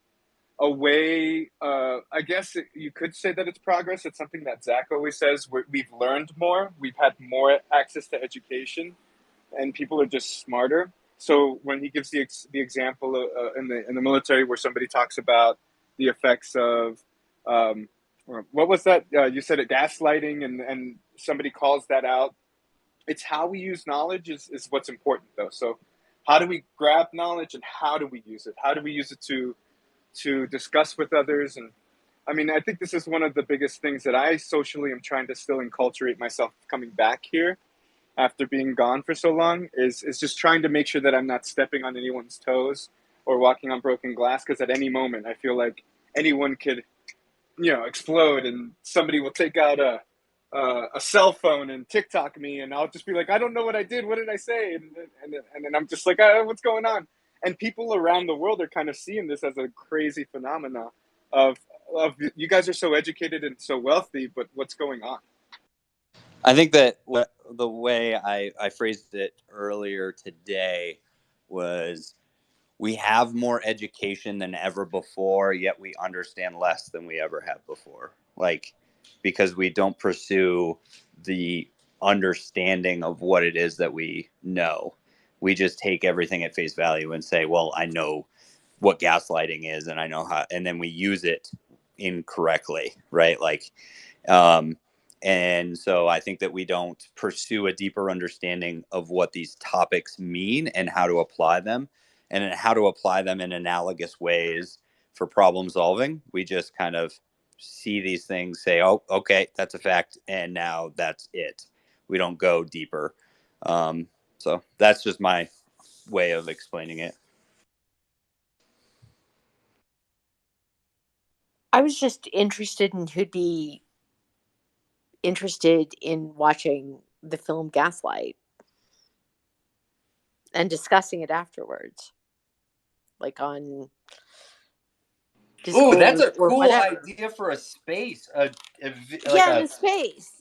way, I guess you could say that it's progress. It's something that Zach always says. We've learned more. We've had more access to education, and people are just smarter. So when he gives the example in the military, where somebody talks about the effects of what was that? You said it, gaslighting, and somebody calls that out. It's how we use knowledge is what's important, though. So how do we grab knowledge, and how do we use it? How do we use it to discuss with others? And I mean, I think this is one of the biggest things that I socially am trying to still enculturate myself coming back here after being gone for so long, is just trying to make sure that I'm not stepping on anyone's toes or walking on broken glass, because at any moment I feel like anyone could, explode, and somebody will take out a cell phone and TikTok me, and I'll just be like, I don't know what I did. What did I say? And then I'm just like, what's going on? And people around the world are kind of seeing this as a crazy phenomena of you guys are so educated and so wealthy, but what's going on? I think that the way I phrased it earlier today was, we have more education than ever before, yet we understand less than we ever have before. Like, because we don't pursue the understanding of what it is that we know. We just take everything at face value and say, well, I know what gaslighting is, and I know how, and then we use it incorrectly, right? Like, um, and so I think that we don't pursue a deeper understanding of what these topics mean and how to apply them, and how to apply them in analogous ways for problem solving. We just kind of see these things, say, oh, okay, that's a fact, and now that's it. We don't go deeper. So that's just my way of explaining it. I was just interested in who'd be interested in watching the film Gaslight and discussing it afterwards, like on Ooh, that's Discord a or cool whatever. idea for a space. Yeah, in a space.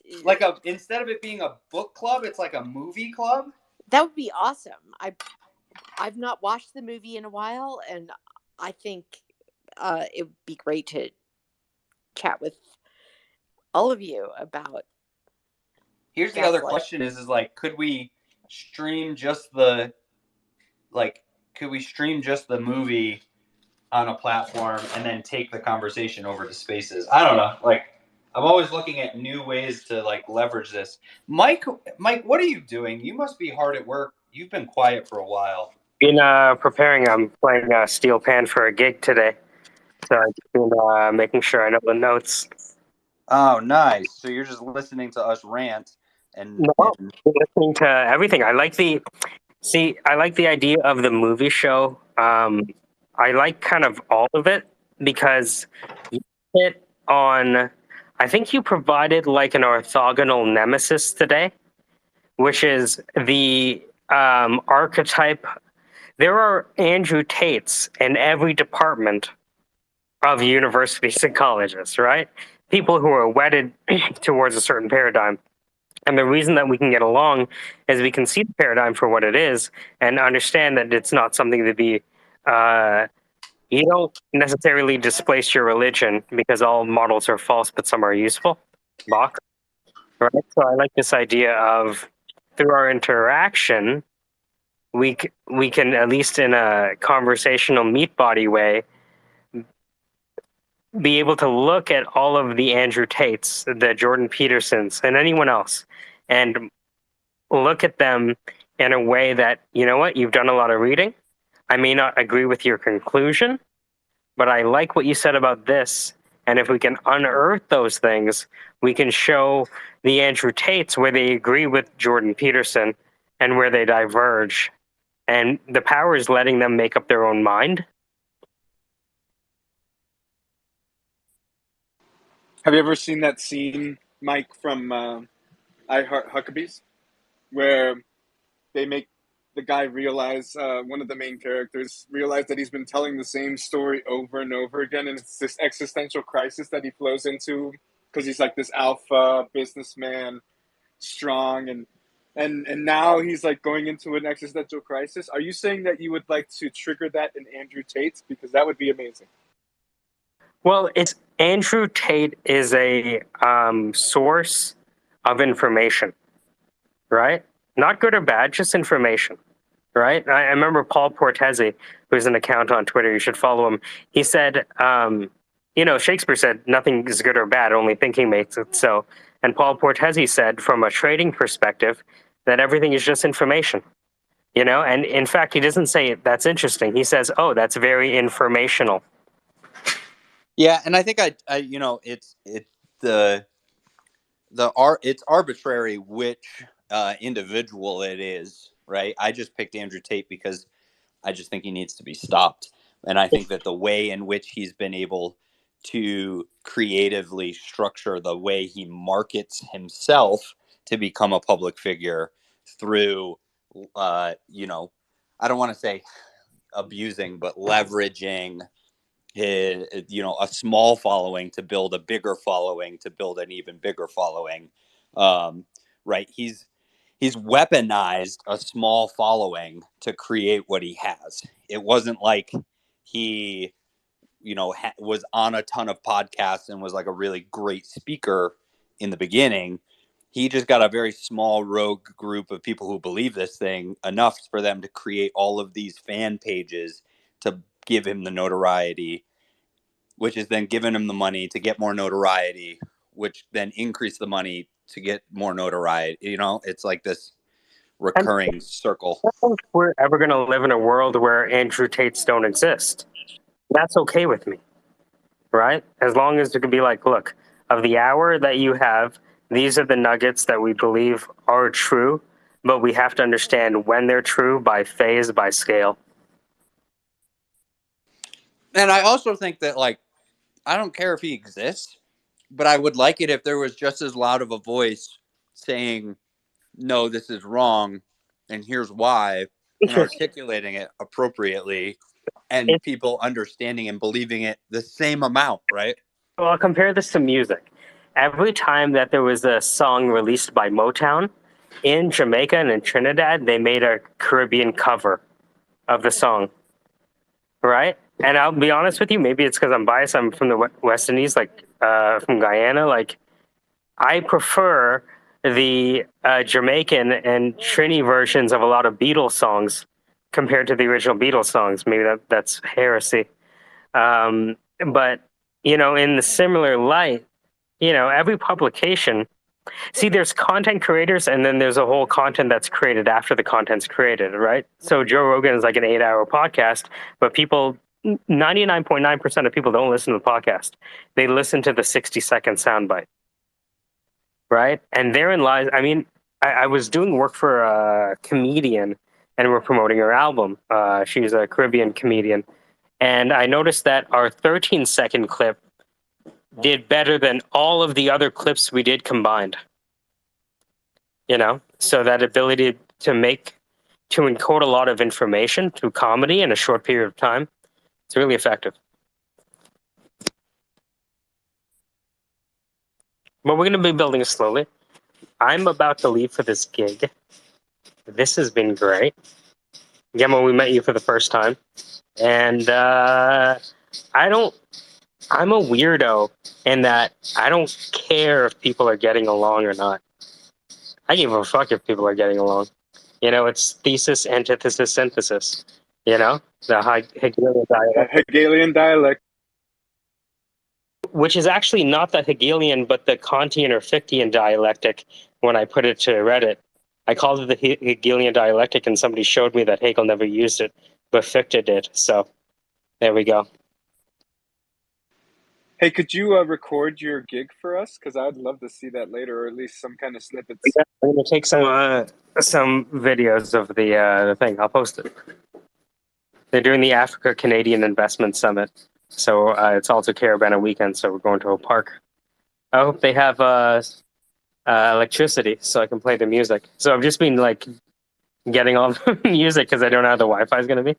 Instead of it being a book club, it's like a movie club. That would be awesome. I've not watched the movie in a while, and I think it would be great to chat with all of you about. Here's the other question: is like, could we stream just the movie on a platform and then take the conversation over to Spaces? I don't know. Like, I'm always looking at new ways to like leverage this. Mike, what are you doing? You must be hard at work. You've been quiet for a while. Been preparing. I'm playing Steel Pan for a gig today, so I've been making sure I know the notes. Oh, nice. So you're just listening to us rant and No, listening to everything. I like the idea of the movie show. I like kind of all of it because you hit on. I think you provided like an orthogonal nemesis today, which is the archetype. There are Andrew Tates in every department of universities and colleges, right? People who are wedded towards a certain paradigm. And the reason that we can get along is we can see the paradigm for what it is and understand that it's not something to be. You don't necessarily displace your religion because all models are false, but some are useful. Box, right? So I like this idea of through our interaction, we can at least in a conversational meat body way be able to look at all of the Andrew Tates, the Jordan Petersons, and anyone else, and look at them in a way that, you know what, you've done a lot of reading. I may not agree with your conclusion, but I like what you said about this. And if we can unearth those things, we can show the Andrew Tates where they agree with Jordan Peterson and where they diverge. And the power is letting them make up their own mind. Have you ever seen that scene, Mike, from I Heart Huckabees, where they make the guy realize, one of the main characters realize that he's been telling the same story over and over again, and it's this existential crisis that he flows into because he's like this alpha businessman, strong, and now he's like going into an existential crisis. Are you saying that you would like to trigger that in Andrew Tate? Because that would be amazing. Well, it's Andrew Tate is a source of information, right? Not good or bad, just information, right? I remember Paul Portesi, who's an account on Twitter. You should follow him. He said, Shakespeare said, nothing is good or bad, only thinking makes it so. And Paul Portesi said, from a trading perspective, that everything is just information, And in fact, he doesn't say that's interesting. He says, oh, that's very informational. Yeah, and I think it's arbitrary which individual it is, right? I just picked Andrew Tate because I just think he needs to be stopped, and I think that the way in which he's been able to creatively structure the way he markets himself to become a public figure through, I don't want to say abusing, but leveraging his, a small following to build a bigger following, to build an even bigger following. Right. He's weaponized a small following to create what he has. It wasn't like he, was on a ton of podcasts and was like a really great speaker in the beginning. He just got a very small rogue group of people who believe this thing enough for them to create all of these fan pages to give him the notoriety, which is then giving him the money to get more notoriety, which then increase the money to get more notoriety. It's like this recurring circle. I don't think we're ever going to live in a world where Andrew Tates don't exist. That's okay with me, right? As long as it can be like, look, of the hour that you have, these are the nuggets that we believe are true, but we have to understand when they're true by phase, by scale. And I also think that, I don't care if he exists, but I would like it if there was just as loud of a voice saying, no, this is wrong, and here's why, and articulating it appropriately, and people understanding and believing it the same amount, right? Well, I'll compare this to music. Every time that there was a song released by Motown, in Jamaica and in Trinidad, they made a Caribbean cover of the song, right? And I'll be honest with you, maybe it's because I'm biased. I'm from the West Indies, from Guyana. I prefer the Jamaican and Trini versions of a lot of Beatles songs compared to the original Beatles songs. Maybe that's heresy. But, in the similar light, every publication, see, there's content creators and then there's a whole content that's created after the content's created, right? So Joe Rogan is like an 8-hour podcast, but 99.9% of people don't listen to the podcast. They listen to the 60-second soundbite, right? And therein lies, I was doing work for a comedian and we're promoting her album. She's a Caribbean comedian. And I noticed that our 13-second clip did better than all of the other clips we did combined. So that ability to encode a lot of information through comedy in a short period of time, it's really effective. But we're going to be building it slowly. I'm about to leave for this gig. This has been great. Gemma, we met you for the first time. And I'm a weirdo in that I don't care if people are getting along or not. I give a fuck if people are getting along. It's thesis, antithesis, synthesis. The Hegelian dialect. Hegelian dialect. Which is actually not the Hegelian, but the Kantian or Fichtean dialectic when I put it to Reddit. I called it the Hegelian dialectic, and somebody showed me that Hegel never used it, but Fichte did. So there we go. Hey, could you record your gig for us? Because I'd love to see that later, or at least some kind of snippets. I'm going to take some videos of the thing. I'll post it. They're doing the Africa Canadian Investment Summit. So it's also Caravana weekend, so we're going to a park. I hope they have electricity so I can play the music. So I've just been like getting all the music because I don't know how the Wi-Fi is going to be,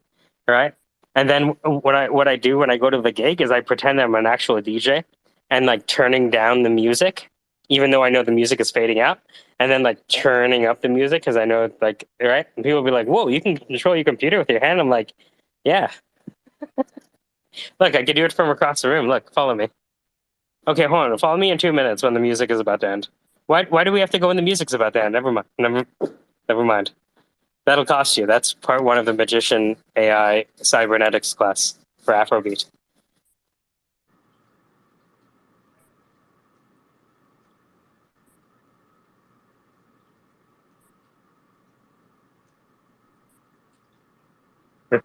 right? And then what I do when I go to the gig is I pretend I'm an actual DJ and like turning down the music, even though I know the music is fading out, and then like turning up the music because I know like right. And people will be like, "Whoa, you can control your computer with your hand." I'm like, "Yeah, look, I can do it from across the room. Look, follow me." Okay, hold on. Follow me in 2 minutes when the music is about to end. Why do we have to go when the music's about to end? Never mind. Never mind. That'll cost you. That's part one of the magician AI cybernetics class for Afrobeat. The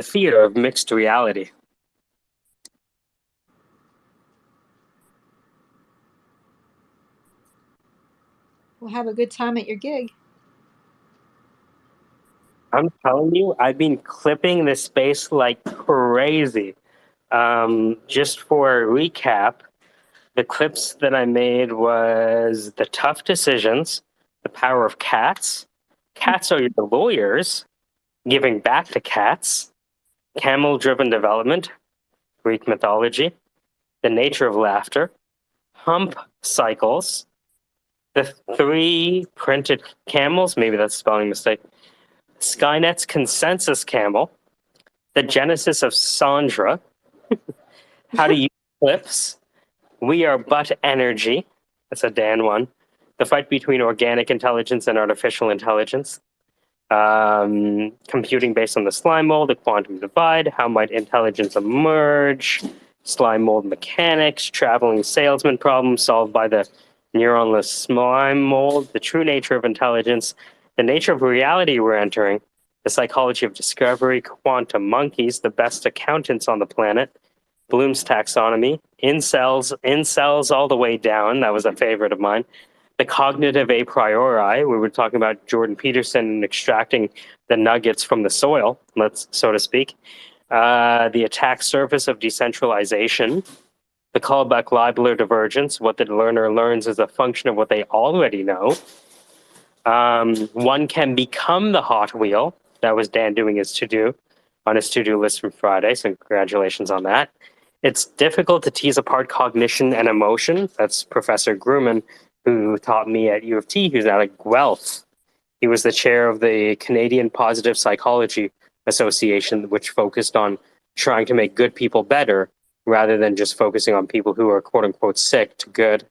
theater of mixed reality. We'll have a good time at your gig. I'm telling you, I've been clipping this space like crazy. Just for a recap, the clips that I made was the tough decisions, the power of cats. Cats are your lawyers, giving back to cats, camel-driven development, Greek mythology, the nature of laughter, hump cycles, the three printed camels, maybe that's a spelling mistake, Skynet's consensus camel, the genesis of Sandra, how to use clips, we are but energy, that's a Dan one, the fight between organic intelligence and artificial intelligence, computing based on the slime mold, the quantum divide, how might intelligence emerge, slime mold mechanics, traveling salesman problem solved by the neuronless slime mold, the true nature of intelligence, the nature of reality we're entering, the psychology of discovery, quantum monkeys, the best accountants on the planet, Bloom's taxonomy, incels all the way down. That was a favorite of mine. The cognitive a priori, we were talking about Jordan Peterson and extracting the nuggets from the soil, let's so to speak. The attack surface of decentralization, the callback libeler divergence, what the learner learns is a function of what they already know. One can become the hot wheel. That was Dan doing his to-do on his to-do list from Friday, so congratulations on that. It's difficult to tease apart cognition and emotion. That's Professor Grumman, who taught me at U of T, who's now at Guelph. He was the chair of the Canadian Positive Psychology Association, which focused on trying to make good people better rather than just focusing on people who are quote unquote sick to good.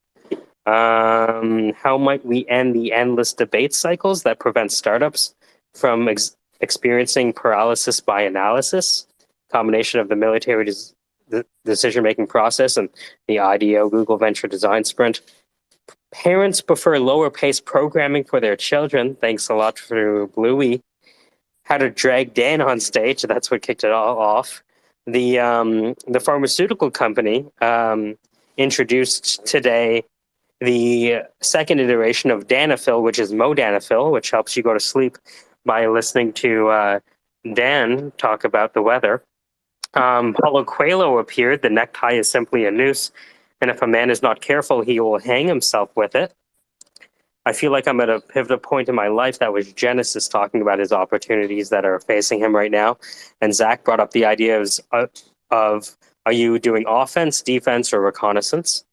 How might we end the endless debate cycles that prevent startups from experiencing paralysis by analysis? Combination of the military decision-making process and the IDEO Google Venture Design Sprint. Parents prefer lower-paced programming for their children. Thanks a lot for Bluey. How to drag Dan on stage. That's what kicked it all off. The pharmaceutical company introduced today the second iteration of Danafil, which is Modanafil, which helps you go to sleep by listening to Dan talk about the weather. Paulo Coelho appeared. The necktie is simply a noose, and if a man is not careful, he will hang himself with it. I feel like I'm at a pivotal point in my life. That was Genesis talking about his opportunities that are facing him right now. And Zach brought up the idea of are you doing offense, defense, or reconnaissance?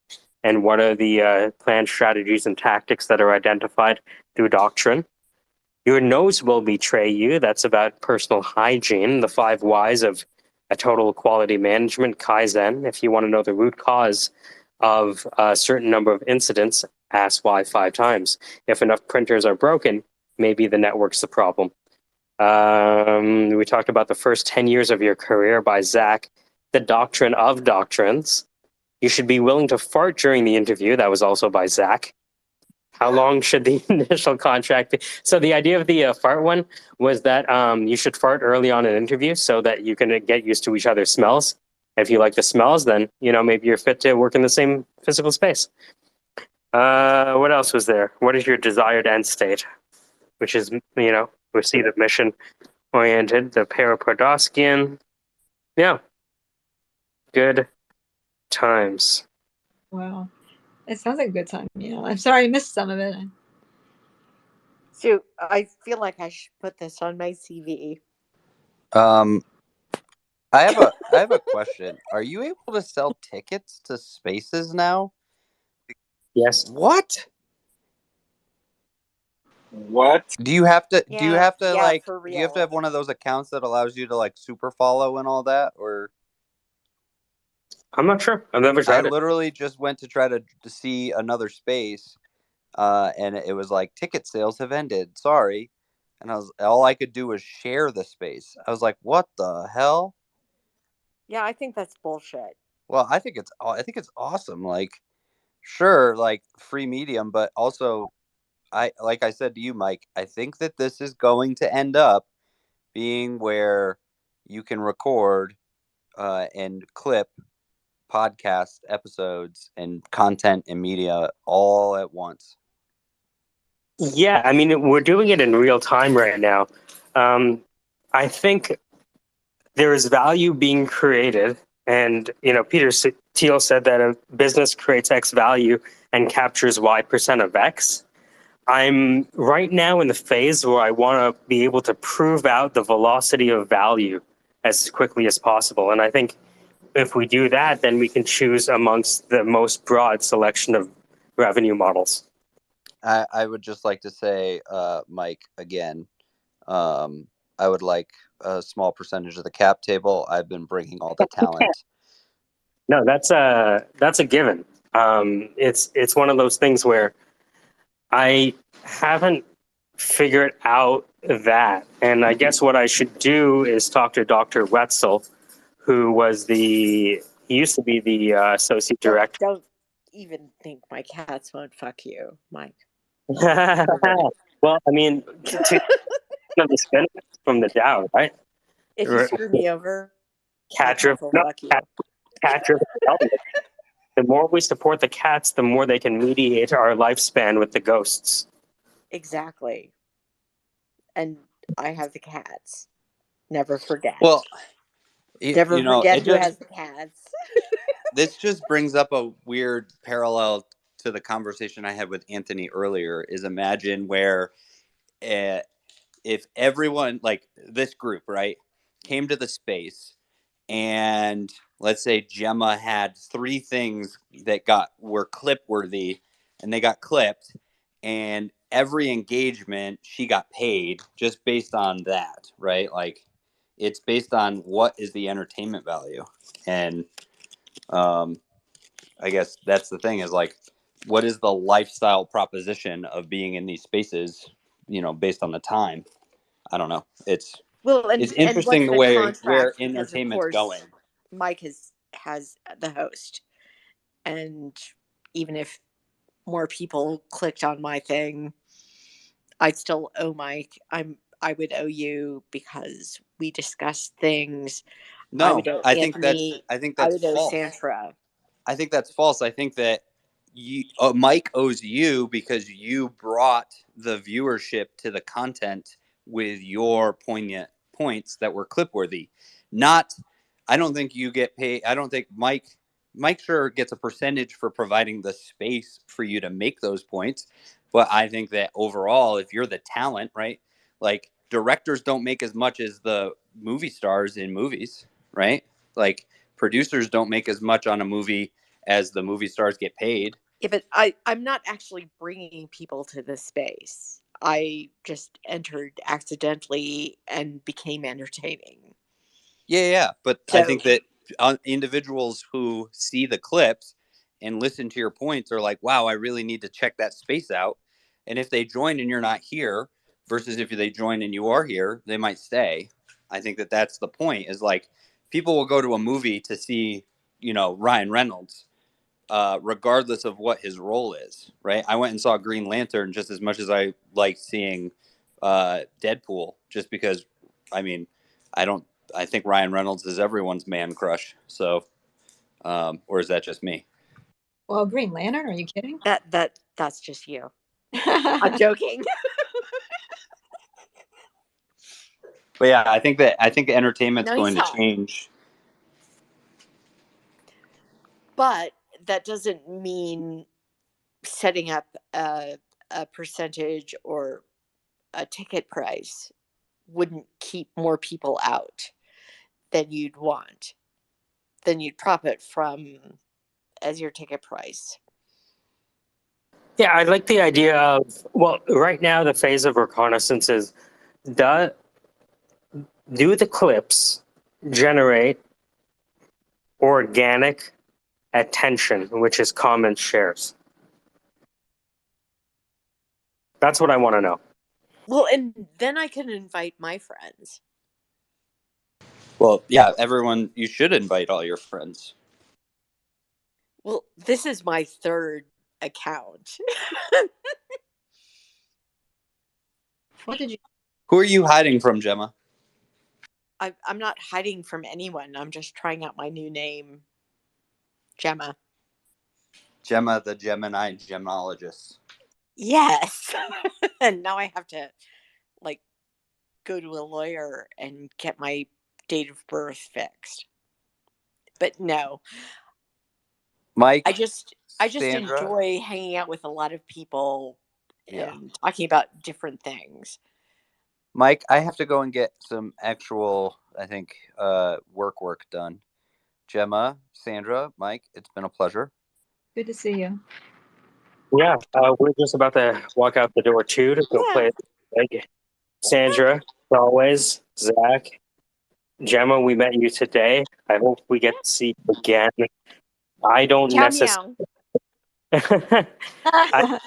And what are the planned strategies and tactics that are identified through doctrine? Your nose will betray you. That's about personal hygiene, the 5 whys of a total quality management, Kaizen. If you want to know the root cause of a certain number of incidents, ask why 5 times. If enough printers are broken, maybe the network's the problem. We talked about the first 10 years of your career by Zach, the doctrine of doctrines. You should be willing to fart during the interview. That was also by Zach. How long should the initial contract be? So the idea of the fart one was that you should fart early on in an interview so that you can get used to each other's smells. If you like the smells, then maybe you're fit to work in the same physical space. What else was there? What is your desired end state? Which is, receipt of mission oriented, the Paraprodoskian. Yeah. Good times. Wow. It sounds like a good time. Yeah, I'm sorry I missed some of it. So I feel like I should put this on my CV. I have a question. Are you able to sell tickets to spaces now? Yes. What? What? Do you have to Yeah, like for do you have to real. have one of those accounts that allows you to like super follow and all that, or I'm not sure. I've never I tried it. literally just went to try to see another space, and it was like ticket sales have ended. Sorry. And all I could do was share the space. I was like, "What the hell?" Yeah, I think that's bullshit. Well, I think it's awesome. Like, sure, like free medium, but also like I said to you, Mike, I think that this is going to end up being where you can record and clip podcast episodes and content and media all at once. Yeah, I mean, we're doing it in real time right now. I think there is value being created, and Peter Thiel said that a business creates X value and captures Y% of X. I'm right now in the phase where I want to be able to prove out the velocity of value as quickly as possible, and I think if we do that, then we can choose amongst the most broad selection of revenue models. I would just like to say, Mike, again, I would like a small percentage of the cap table. I've been bringing all the talent. No, that's a given. It's one of those things where I haven't figured out that, and I guess what I should do is talk to Dr. Wetzel, who was he used to be the associate director. Don't even think my cats won't fuck you, Mike. Well, I mean, to the spin from the Dow, right? If you screw me over, my Cat cats will fuck you. driven development. The more we support the cats, the more they can mediate our lifespan with the ghosts. Exactly. And I have the cats. Never forget. Well, Never forget it who just has the cats. this just brings up a weird parallel to the conversation I had with Anthony earlier. Is imagine where if everyone like this group, right, came to the space, and let's say Gemma had 3 things that were clip worthy, and they got clipped, and every engagement she got paid just based on that, right? Like it's based on what is the entertainment value, and I guess that's the thing is like, what is the lifestyle proposition of being in these spaces? Based on the time. I don't know. It's And interesting what's the the way where contract? Because of entertainment's going. course Mike has the host. And even if more people clicked on my thing, I'd still owe Mike. I would owe you because we discussed things. I would No, owe I think that's Anthony. I think I that's would owe false. Santra. I think that's false. I think that Mike owes you because you brought the viewership to the content with your poignant points that were clip worthy. Not, I don't think you get paid. I don't think Mike sure gets a percentage for providing the space for you to make those points. But I think that overall, if you're the talent, right? Like directors don't make as much as the movie stars in movies, right? Like producers don't make as much on a movie as the movie stars get paid. Yeah, but I'm not actually bringing people to this space. I just entered accidentally and became entertaining. Yeah. But I So think that individuals who see the clips and listen to your points are like, wow, I really need to check that space out. And if they join and you're not here, versus if they join and you are here, they might stay. I think that that's the point is like people will go to a movie to see, Ryan Reynolds, regardless of what his role is, right? I went and saw Green Lantern just as much as I like seeing Deadpool, just because, I mean, I think Ryan Reynolds is everyone's man crush. So, or is that just me? Well, Green Lantern, are you kidding? that's just you. I'm joking. But yeah, I think the entertainment's No, he's going to not. change. But that doesn't mean setting up a percentage or a ticket price wouldn't keep more people out than you'd want, than you'd profit from as your ticket price. Yeah, I like the idea of, well, right now the phase of reconnaissance is, do the clips generate organic attention, which is comment shares? That's what I want to know. Well, and then I can invite my friends. Well, yeah, everyone, you should invite all your friends. Well, this is my third account. What did you? Who are you hiding from, Gemma? I'm not hiding from anyone. I'm just trying out my new name, Gemma. Gemma, the Gemini gemologist. Yes. And now I have to like go to a lawyer and get my date of birth fixed. But no, Mike, I just Sandra? enjoy hanging out with a lot of people Yeah. and talking about different things. Mike, I have to go and get some actual, I think, work done. Gemma, Sandra, Mike, it's been a pleasure. Good to see you. Yeah, we're just about to walk out the door too to go play. Like Sandra, as always, Zach, Gemma, we met you today. I hope we get to see you again. I don't Meow necessarily, meow. I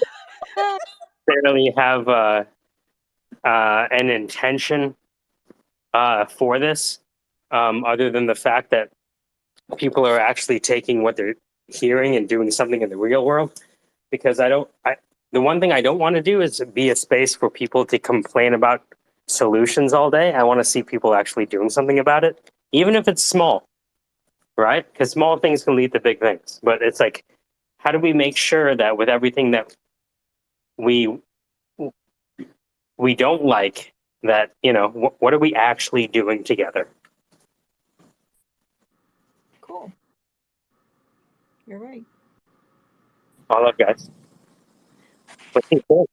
necessarily have an intention for this, other than the fact that people are actually taking what they're hearing and doing something in the real world. Because the one thing I don't want to do is be a space for people to complain about solutions all day. I want to see people actually doing something about it, even if it's small, right? Because small things can lead to big things. But it's like, how do we make sure that with everything that we don't like, that, what are we actually doing together? Cool. You're right. All up, guys. Looking forward.